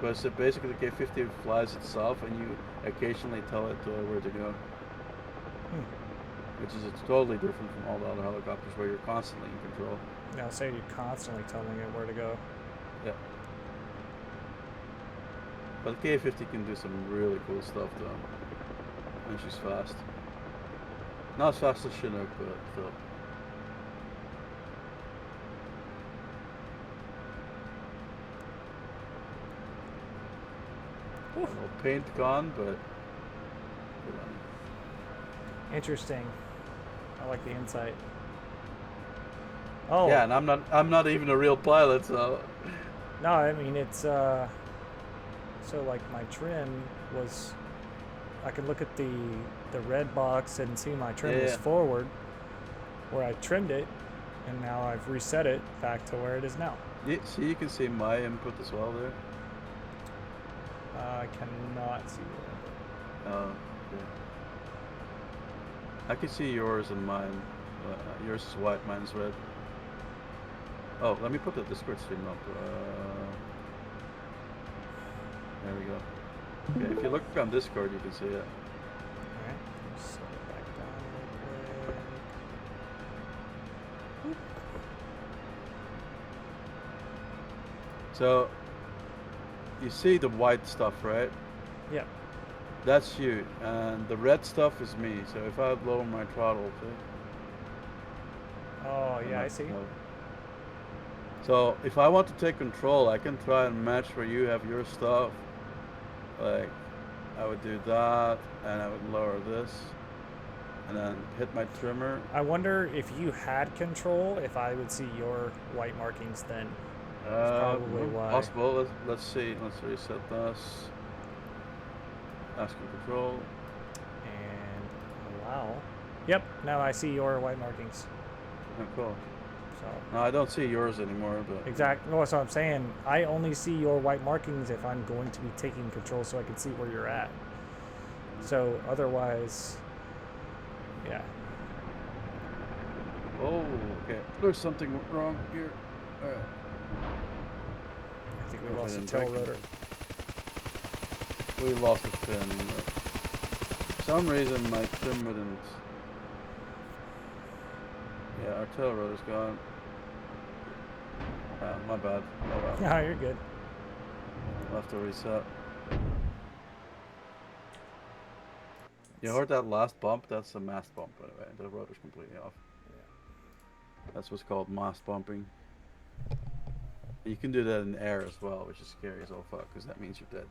Speaker 8: But so basically the K50 flies itself, and you occasionally tell it where to go. Which is totally different from all the other helicopters where you're constantly in control.
Speaker 1: Now say you're constantly telling it where to go.
Speaker 8: Yeah. But the K50 can do some really cool stuff though. And she's fast. Not as fast as Chinook, but still. No paint gone, but good on you.
Speaker 1: Interesting. I like the insight. Oh.
Speaker 8: Yeah, and I'm not even a real pilot, so.
Speaker 1: No, I mean it's so like my trim was, I can look at the red box and see my trim is forward where I trimmed it, and now I've reset it back to where it is now.
Speaker 8: Yeah, so you can see my input as well there.
Speaker 1: I cannot see it.
Speaker 8: Oh, okay. I can see yours and mine. Yours is white, mine's red. Oh, let me put the Discord stream up. There we go. Okay, if you look on Discord, you can see it.
Speaker 1: Alright, set it back down real quick. Boop.
Speaker 8: So, you see the white stuff, right?
Speaker 1: Yeah.
Speaker 8: That's you, and the red stuff is me. So if I lower my throttle too.
Speaker 1: Oh yeah, I see.
Speaker 8: So if I want to take control, I can try and match where you have your stuff. Like, I would do that, and I would lower this, and then hit my trimmer.
Speaker 1: I wonder if you had control, if I would see your white markings then. That's probably why.
Speaker 8: Possible. Let's see. Let's reset this. Asking control.
Speaker 1: And allow. Yep, now I see your white markings.
Speaker 8: Oh, cool.
Speaker 1: So.
Speaker 8: No, I don't see yours anymore, but.
Speaker 1: Exactly. Well, that's what I'm saying. I only see your white markings if I'm going to be taking control, so I can see where you're at. So otherwise, yeah.
Speaker 8: Oh, okay. There's something wrong here. All right.
Speaker 1: I think we lost the tail rotor.
Speaker 8: We lost the fin. For some reason, my trim wouldn't. Yeah, our tail rotor's gone. My bad. Oh well.
Speaker 1: No, you're good.
Speaker 8: I'll have to reset. You heard that last bump? That's a mast bump, by the way. The rotor's completely off.
Speaker 1: Yeah.
Speaker 8: That's what's called mast bumping. You can do that in air as well, which is scary as all fuck, because that means you're dead.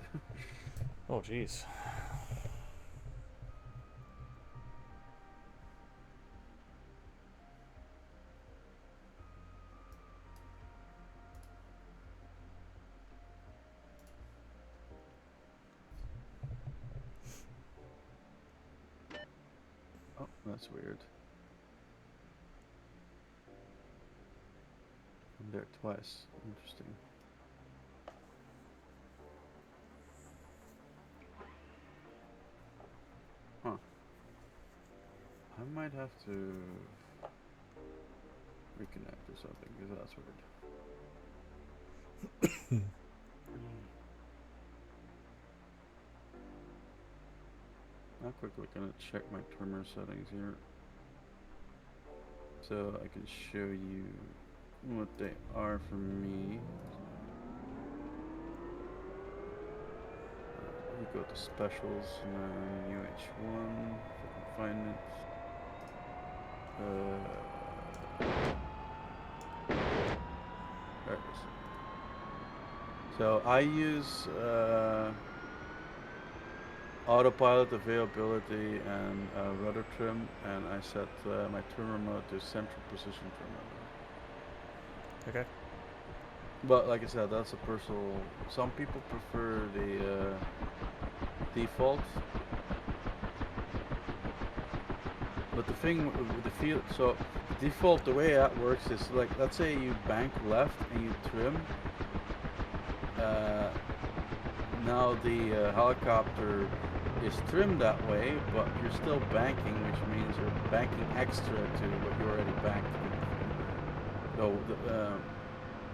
Speaker 1: Oh, jeez.
Speaker 8: Oh, that's weird. I'm there twice. Interesting. Huh. I might have to reconnect or something, because that's weird. I'm quickly gonna check my trimmer settings here, so I can show you what they are for me. We go to specials, UH1, if I can find it. There it is. So I use autopilot availability and rudder trim, and I set my trimmer mode to central position trimmer.
Speaker 1: Okay.
Speaker 8: But like I said, that's a personal. Some people prefer the default. But the thing with the field, so default, the way that works is like, let's say you bank left and you trim. Now the helicopter is trimmed that way, but you're still banking, which means you're banking extra to what you already banked. So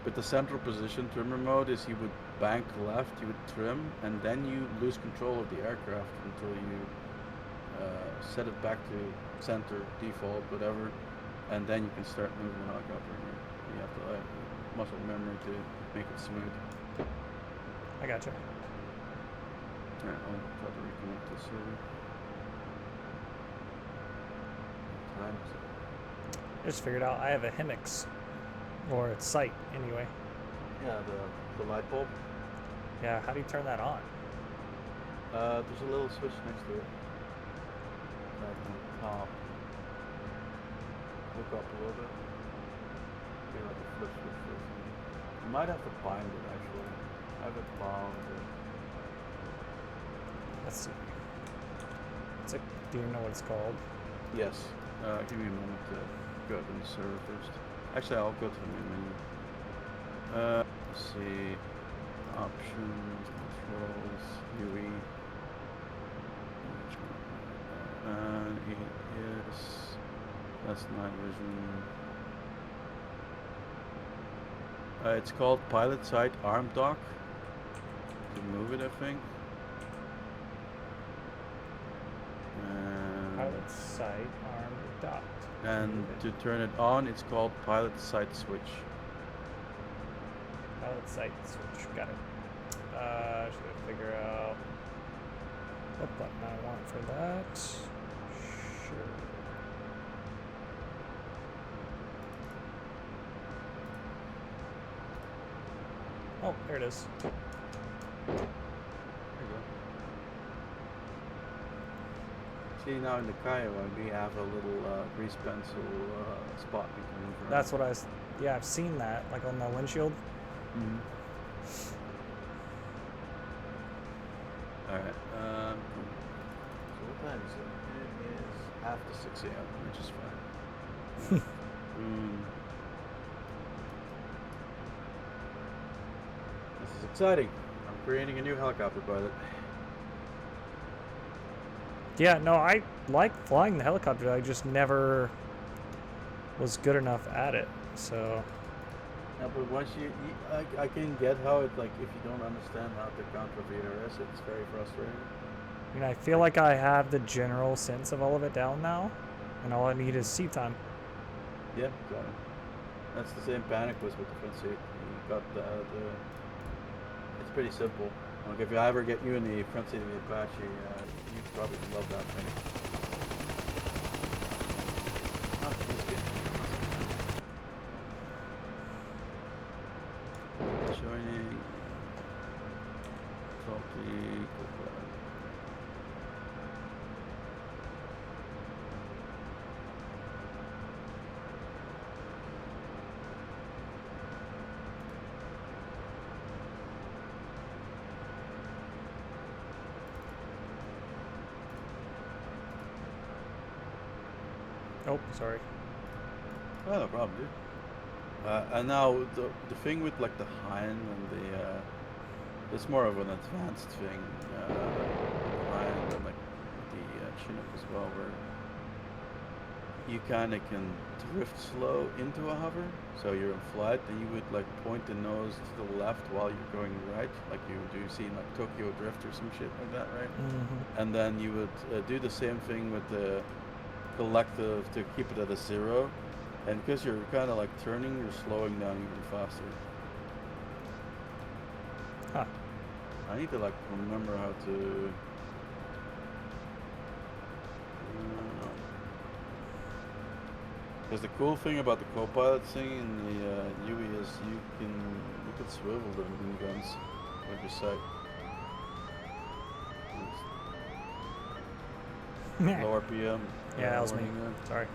Speaker 8: With the central position trimmer mode is you would bank left, you would trim, and then you lose control of the aircraft until you set it back to center, default, whatever, and then you can start moving the helicopter. You have to muscle memory to make it smooth.
Speaker 1: I gotcha.
Speaker 8: Alright, I'll try to reconnect this server. What time is it?
Speaker 1: I just figured out I have a Hemix. Or it's sight, anyway.
Speaker 8: Yeah, the light bulb.
Speaker 1: Yeah, how do you turn that on?
Speaker 8: There's a little switch next to it. Right on the top. Look up a little bit. Be like a flip switch or something. You might have to bind it actually. I have it bound.
Speaker 1: Let's see. Do you know what it's called?
Speaker 8: Yes. Give me a moment to go up in the server first. Actually, I'll go to the main menu. Let's see. Options, controls, UE. And it is. That's night vision. It's called pilot side arm dock. To move it, I think.
Speaker 1: Pilot sight arm docked.
Speaker 8: And to turn it on, it's called pilot sight switch.
Speaker 1: Pilot sight switch. Got it. Should I figure out what button I want for that? Sure. Oh, there it is.
Speaker 8: There you go. See, now in the Kiowa, we have a little grease pencil spot we can move around.
Speaker 1: That's what I was. Yeah, I've seen that, like on my windshield.
Speaker 8: Mm-hmm. Alright, so what time is it? It is after 6 a.m., which is fine. This is exciting. I'm creating a new helicopter pilot.
Speaker 1: Yeah, no, I like flying the helicopter. I just never was good enough at it. So.
Speaker 8: Yeah, but once I can get how it, like, if you don't understand how to counter VRS, it's very frustrating.
Speaker 1: I mean, I feel like I have the general sense of all of it down now, and all I need is seat time.
Speaker 8: Yeah, got it. That's the same panic was with the front seat. You got it's pretty simple. Like if I ever get you in the front seat of the Apache, you probably love that thing. Ah, that's good. Joining. Salty.
Speaker 1: Oh, sorry.
Speaker 8: Oh, no problem, dude. And now the thing with like the Hein and the it's more of an advanced thing. The Hein and like the Chinook as well, where you kind of can drift slow into a hover. So you're in flight, and you would like point the nose to the left while you're going right, like you do see in like Tokyo Drift or some shit like that, right?
Speaker 1: Mm-hmm.
Speaker 8: And then you would do the same thing with the collective to keep it at a 0. And because you're kind of like turning, you're slowing down even faster.
Speaker 1: Huh.
Speaker 8: I need to like remember how to. Because the cool thing about the co-pilot thing in the UE is you can swivel the moon guns with your sight. Low RPM.
Speaker 1: Yeah, that was me.
Speaker 8: warning gun.
Speaker 1: Sorry.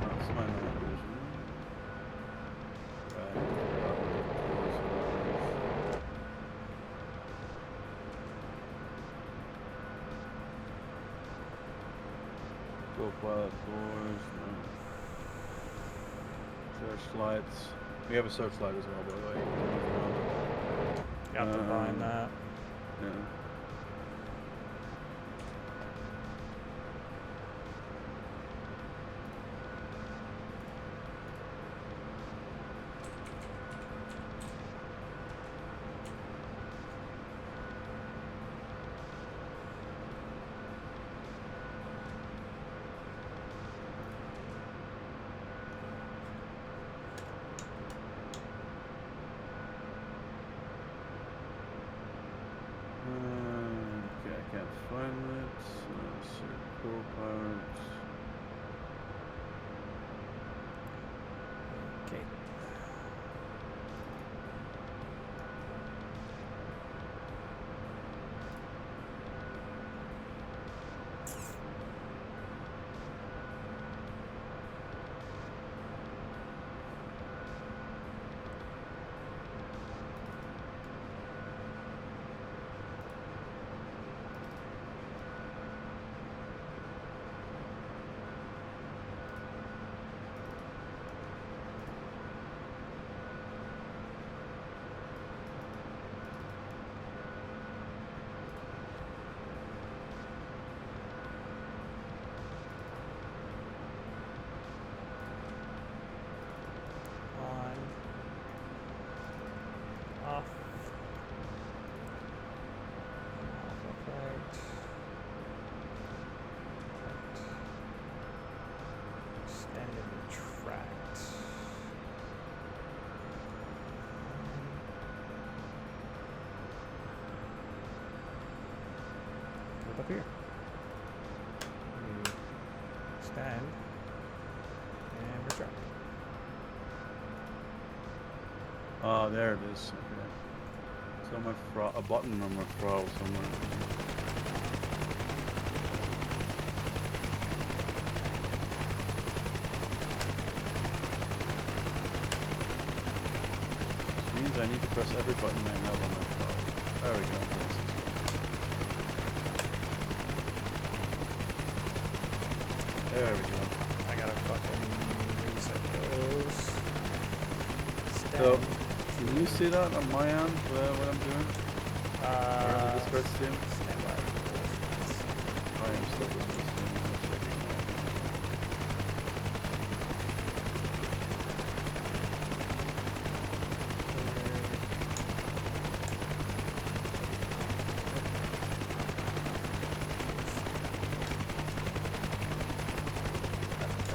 Speaker 8: That's my night vision. Right. Co-pilot doors. No. Flashlights. We have a searchlight as well, by the way.
Speaker 1: Got to bind that.
Speaker 8: Yeah. Okay, I can't find it. Co-pilot.
Speaker 1: Okay. On. Off. Off, right. Stand and retract. Look up here. We stand and retract.
Speaker 8: Oh, there it is. Okay. So my a button on my throttle somewhere. Which means I need to press every button I have on my throttle. There we go. There we go.
Speaker 1: I gotta fucking reset those.
Speaker 8: So,
Speaker 1: Stand.
Speaker 8: can you see that on my end, what I'm doing? Or on the Discord stream?
Speaker 1: Stand by.
Speaker 8: I am still with this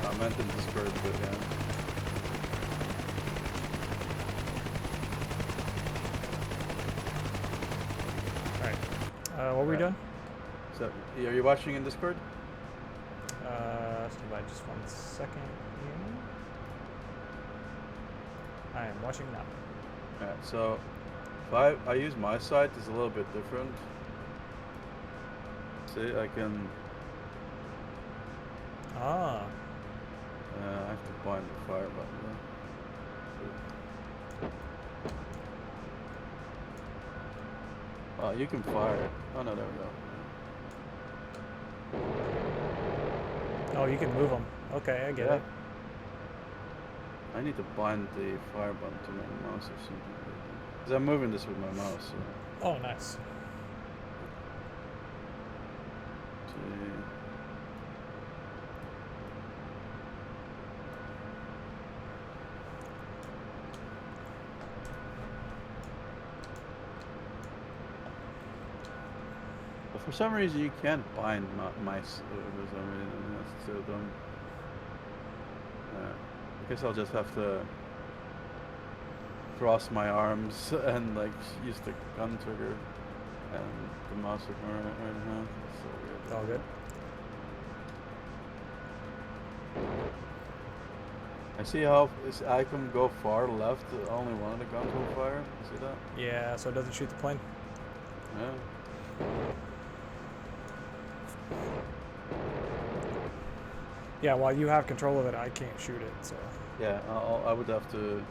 Speaker 8: I meant in Discord, but yeah.
Speaker 1: Alright. What were we doing?
Speaker 8: So, are you watching in Discord?
Speaker 1: Stand by just 1 second here. I am watching now.
Speaker 8: Alright, so if I use my site, it's a little bit different. See, I can
Speaker 1: Ah.
Speaker 8: I have to find the fire button though. Oh, you can fire it. Oh no, there we go.
Speaker 1: Oh, you can move them. Okay, I get
Speaker 8: Yeah.
Speaker 1: it.
Speaker 8: I need to bind the fire button to my mouse or something. Because I'm moving this with my mouse. So.
Speaker 1: Oh, nice.
Speaker 8: See. But for some reason you can't bind mice for some reason. That's so dumb. I guess I'll just have to cross my arms and like use the gun trigger and the mouse with my right hand. It's so weird.
Speaker 1: It's all good.
Speaker 8: I see how this icon go far left. Only one of the guns will fire. You see that?
Speaker 1: Yeah, so it doesn't shoot the plane.
Speaker 8: Yeah.
Speaker 1: Yeah, while you have control of it, I can't shoot it, so.
Speaker 8: Yeah, I would have to,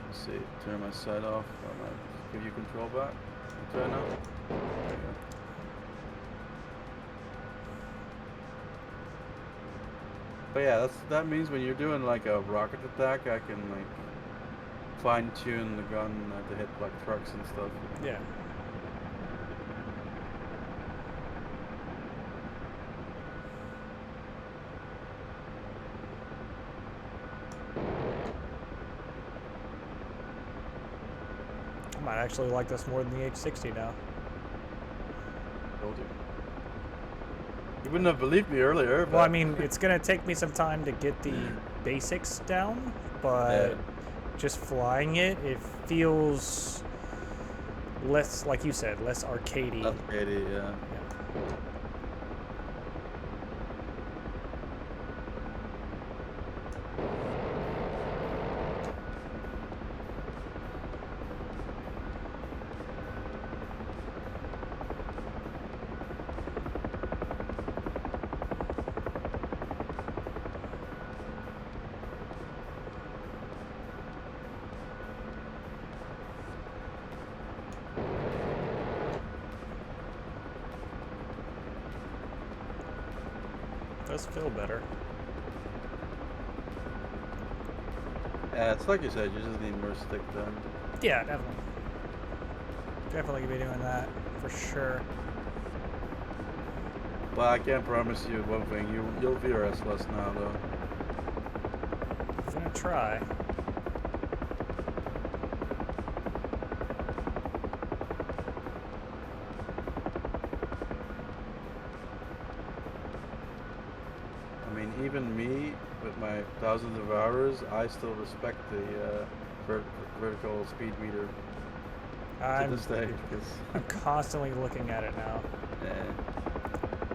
Speaker 8: let's see, turn my sight off. I might give you control back. Try now. There you go. But yeah, that means when you're doing like a rocket attack, I can like fine tune the gun to hit like trucks and stuff.
Speaker 1: Yeah. I might actually like this more than the H60 now.
Speaker 8: Told you. You wouldn't have believed me earlier.
Speaker 1: Well, I
Speaker 8: but-
Speaker 1: mean, it's gonna take me some time to get the basics down, but
Speaker 8: Yeah.
Speaker 1: just flying it, it feels less, like you said, less arcadey.
Speaker 8: That's pretty, yeah.
Speaker 1: Does feel better.
Speaker 8: Yeah, it's like you said, you just need more stick time.
Speaker 1: Yeah, definitely. Definitely be doing that for sure.
Speaker 8: But I can't promise you one thing, you'll VRS less now though.
Speaker 1: I'm gonna try.
Speaker 8: I mean, even me, with my thousands of hours, I still respect the vertical speed meter to
Speaker 1: I'm,
Speaker 8: this day. Cause
Speaker 1: I'm constantly looking at it now.
Speaker 8: yeah.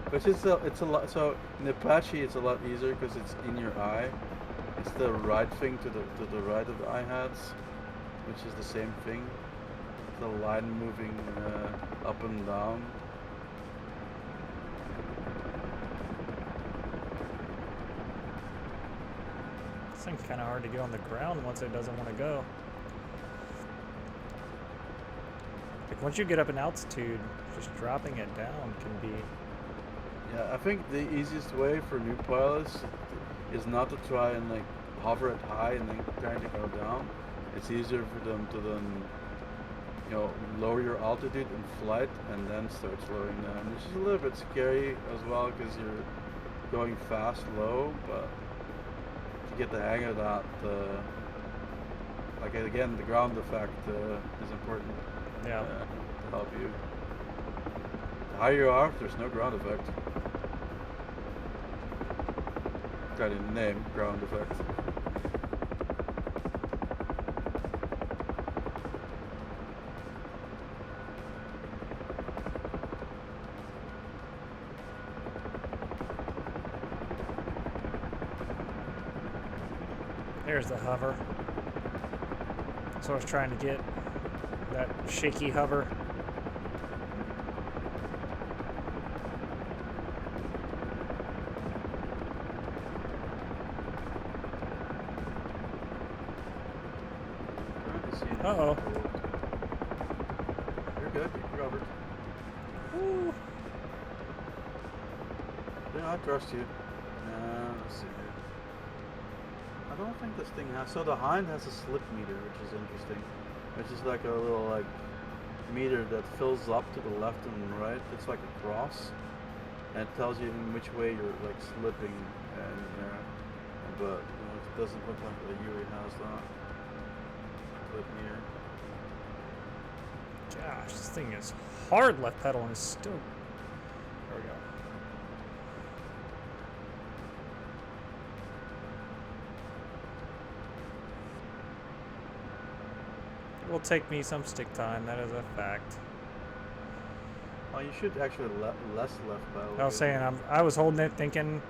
Speaker 8: Which is it's a lot. So in Apache, it's a lot easier because it's in your eye. It's the right thing to the right of the eye heads, which is the same thing. The line moving up and down.
Speaker 1: This thing's kind of hard to get on the ground once it doesn't want to go. Like once you get up in altitude, just dropping it down can be.
Speaker 8: Yeah, I think the easiest way for new pilots is not to try and like hover it high and then trying to go down. It's easier for them to then, you know, lower your altitude in flight and then start slowing down, which is a little bit scary as well because you're going fast low, but if you get the hang of that, like again, the ground effect is important
Speaker 1: Yeah.
Speaker 8: to help you. The higher you are, there's no ground effect. Got a name, ground effect.
Speaker 1: There's the hover. So I was trying to get that shaky hover. Uh-oh.
Speaker 8: You're good, you're covered.
Speaker 1: Woo.
Speaker 8: Yeah, I trust you. Let's see here. I don't think this thing has. So the Hind has a slip meter, which is interesting. Which is like a little like meter that fills up to the left and right. It's like a cross, and it tells you in which way you're like slipping. And but you know, it doesn't look like the Yuri has that. Slip meter.
Speaker 1: Gosh, this thing is hard left pedal and is still. There we go. It will take me some stick time, that is a fact.
Speaker 8: Oh, you should actually less left pedal.
Speaker 1: I was saying I was holding it thinking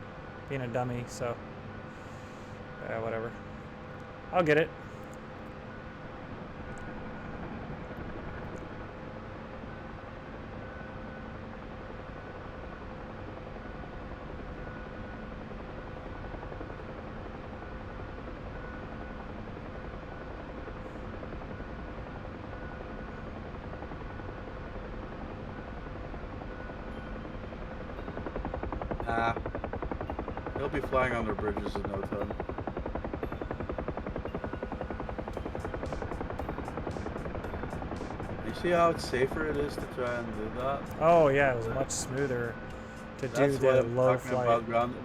Speaker 1: being a dummy, so yeah, whatever. I'll get it.
Speaker 8: They'll be flying under bridges in no time. see how it's safer it is to try and do that?
Speaker 1: Oh yeah, it was much smoother to do
Speaker 8: That's what
Speaker 1: the
Speaker 8: I'm
Speaker 1: low
Speaker 8: talking
Speaker 1: flight.
Speaker 8: about ground.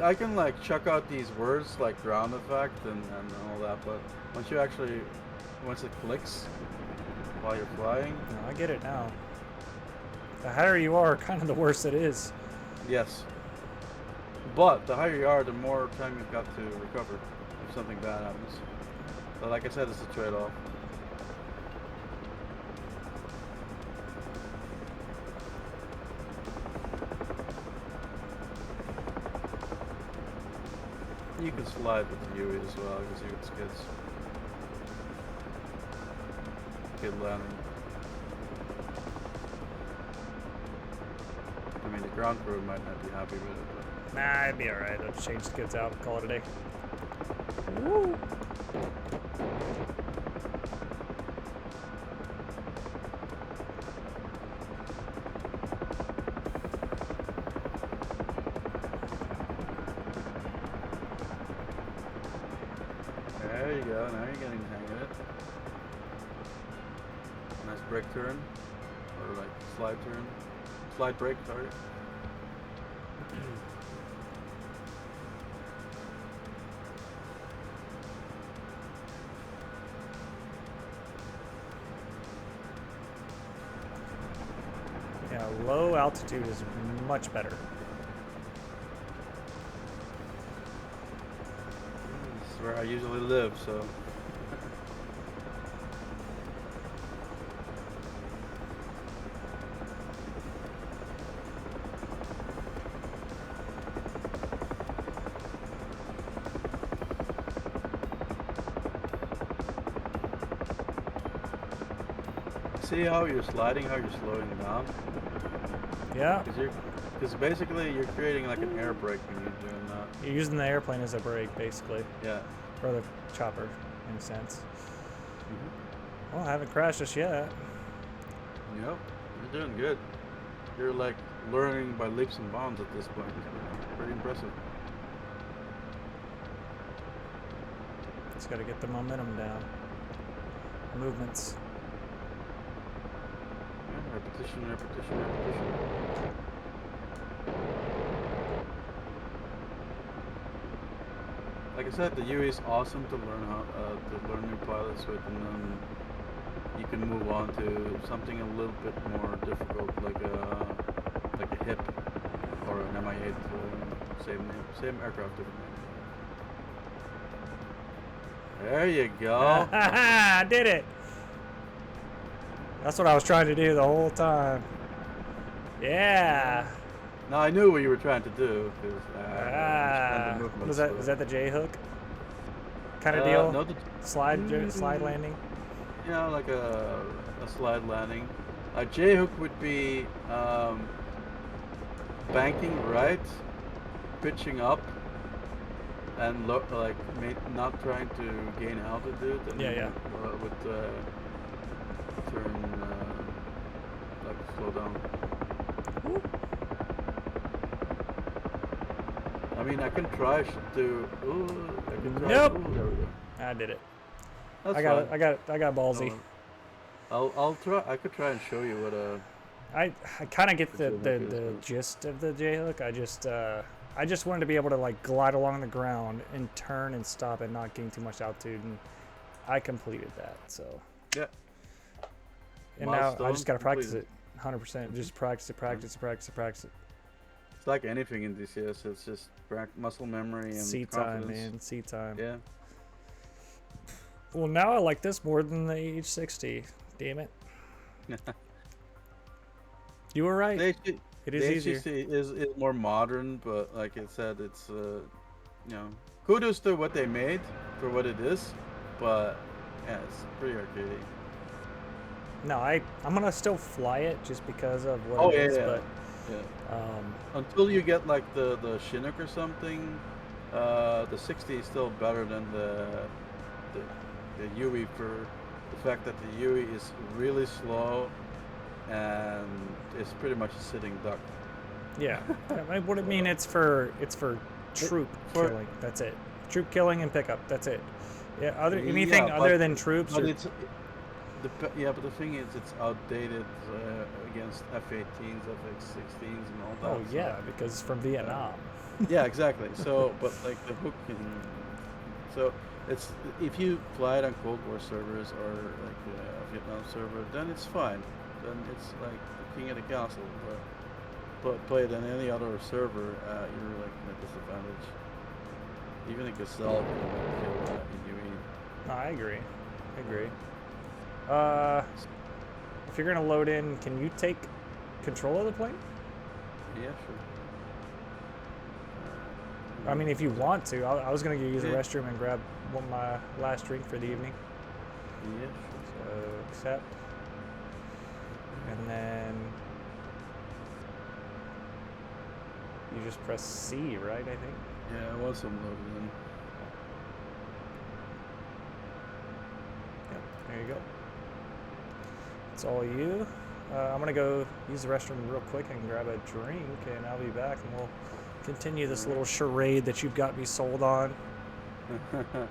Speaker 8: I can like chuck out these words like ground effect and all that, but once it clicks while you're flying,
Speaker 1: No, I get it now. The higher you are, kind of the worse it is.
Speaker 8: yes. But the higher you are, the more time you've got to recover if something bad happens. But like I said, it's a trade-off. You can slide with the UE as well, because you it's kids. Good landing. I mean, the ground crew might not be happy with it, but...
Speaker 1: Nah, it'd be alright. I'll just change the kids out, call it a day. Woo!
Speaker 8: There you go, now you're getting the hang of it. Nice brake turn. Or like slide turn. Slide brake, sorry.
Speaker 1: Yeah, low altitude is much better.
Speaker 8: This is where I usually live, so... See how you're sliding, how you're slowing down?
Speaker 1: Yeah,
Speaker 8: Because basically you're creating like an air brake when you're doing that.
Speaker 1: you're using the airplane as a brake, basically.
Speaker 8: Yeah.
Speaker 1: Or the chopper, in a sense.
Speaker 8: Mm-hmm.
Speaker 1: Well, I haven't crashed just yet.
Speaker 8: Yep, you're doing good. You're like learning by leaps and bounds at this point. It's pretty impressive.
Speaker 1: Just gotta get the momentum down. Movements.
Speaker 8: Yeah, repetition, repetition, repetition. Like I said, the UE is awesome to learn new pilots with, and then you can move on to something a little bit more difficult, like a HIP or an Mi-8, same aircraft, different name. There you go.
Speaker 1: I did it! That's what I was trying to do the whole time. Yeah!
Speaker 8: No, I knew what you were trying to do, because
Speaker 1: Was that the J hook kind of deal?
Speaker 8: No,
Speaker 1: Slide landing.
Speaker 8: Yeah, like a slide landing. A J hook would be banking right, pitching up, and not trying to gain altitude. And
Speaker 1: Yeah.
Speaker 8: With turn like slow down. I mean, I can try to. I can try.
Speaker 1: Nope.
Speaker 8: There we go.
Speaker 1: I did it.
Speaker 8: That's
Speaker 1: I got
Speaker 8: fine.
Speaker 1: it. I got ballsy.
Speaker 8: I'll try. I could try and show you what a.
Speaker 1: I kind of get the
Speaker 8: J-hook is.
Speaker 1: gist of the J hook. I just wanted to be able to like glide along the ground and turn and stop and not gain too much altitude, and I completed that. So
Speaker 8: Yeah.
Speaker 1: and now I
Speaker 8: Milestone
Speaker 1: just got to practice
Speaker 8: completed.
Speaker 1: it 100%. Just practice it.
Speaker 8: It's like anything in DCS. It's just muscle memory and
Speaker 1: Seat time,
Speaker 8: confidence.
Speaker 1: man. Seat time.
Speaker 8: Yeah.
Speaker 1: Well, now I like this more than the H60. Damn it. You were right.
Speaker 8: The
Speaker 1: It is easier.
Speaker 8: HCC is more modern, but like I said, it's kudos to what they made for what it is, but yeah, it's pretty arcadey.
Speaker 1: No, I'm gonna still fly it just because of what
Speaker 8: Oh,
Speaker 1: it is,
Speaker 8: yeah.
Speaker 1: but
Speaker 8: Yeah. Until you get like the Chinook or something, the 60 is still better than the UE for the fact that the UE is really slow and it's pretty much a sitting duck.
Speaker 1: yeah. What I mean, it's for troop killing. That's it. Troop killing and pickup. That's it. Yeah. Anything
Speaker 8: Yeah,
Speaker 1: other
Speaker 8: but-
Speaker 1: than troops.
Speaker 8: But
Speaker 1: Or,
Speaker 8: Yeah, but the thing is, it's outdated against F-18s, F-16s, and all that.
Speaker 1: Oh yeah, because it's from Vietnam.
Speaker 8: Yeah, exactly. So, but like the hook can. So it's if you fly it on Cold War servers or like a Vietnam server, then it's fine. Then it's like the king of the castle. But play it on any other server, you're like at a disadvantage. Even a Gazelle can kill a UE.
Speaker 1: No, I agree. I agree. If you're gonna load in, can you take control of the plane?
Speaker 8: Yeah, sure.
Speaker 1: I mean, if you want to. I was gonna go use the restroom and grab my last drink for the evening.
Speaker 8: Yeah,
Speaker 1: So accept, and then you just press C, right? I think.
Speaker 8: Yeah, I was loaded in.
Speaker 1: Yep. There you go. It's all you. I'm gonna go use the restroom real quick and grab a drink, and I'll be back, and we'll continue this little charade that you've got me sold on. I'm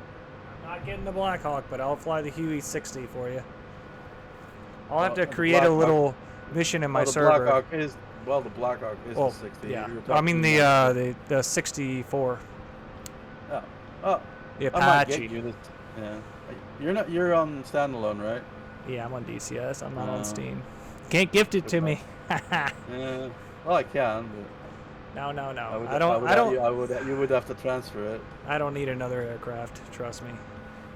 Speaker 1: not getting the Blackhawk, but I'll fly the Huey 60 for you. I'll have to create a little mission in my server.
Speaker 8: The Blackhawk is the 60.
Speaker 1: Yeah. I mean the 64.
Speaker 8: Oh.
Speaker 1: The
Speaker 8: I might
Speaker 1: Apache.
Speaker 8: get you yeah. You're on standalone, right?
Speaker 1: Yeah, I'm on DCS. I'm not on Steam. Can't gift it to me.
Speaker 8: Yeah. Well, I can, but
Speaker 1: No.
Speaker 8: You would have to transfer it.
Speaker 1: I don't need another aircraft. Trust me.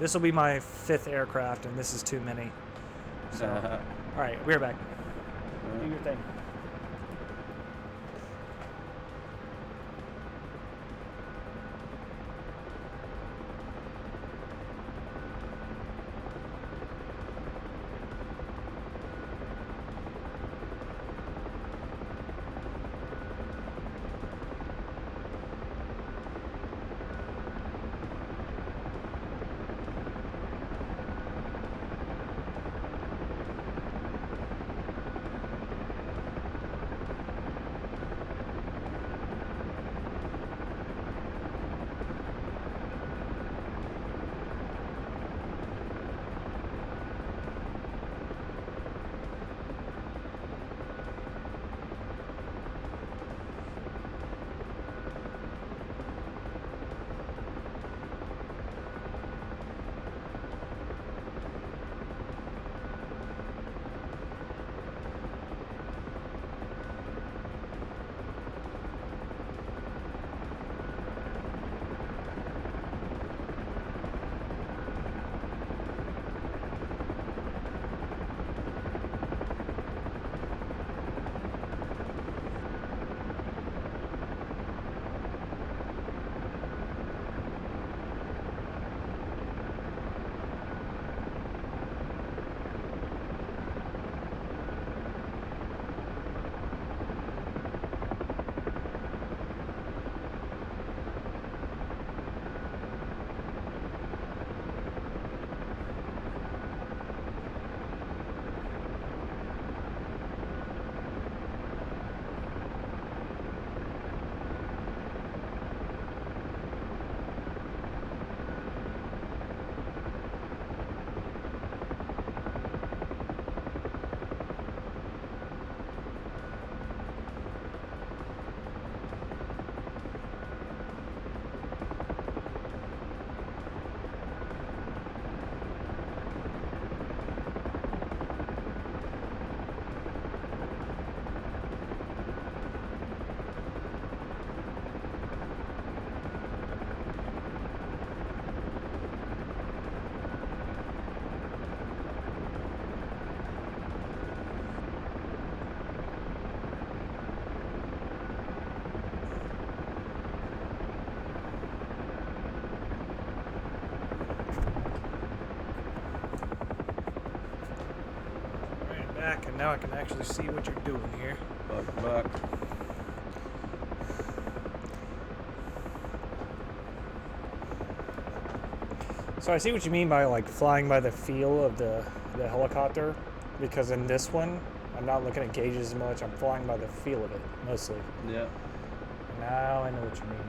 Speaker 1: This will be my 5th aircraft, and this is too many. So, all right, we're back. Do your thing. Back, and now I can actually see what you're doing here.
Speaker 8: Back.
Speaker 1: So I see what you mean by like flying by the feel of the helicopter, because in this one, I'm not looking at gauges as much. I'm flying by the feel of it mostly.
Speaker 8: Yeah.
Speaker 1: Now I know what you mean.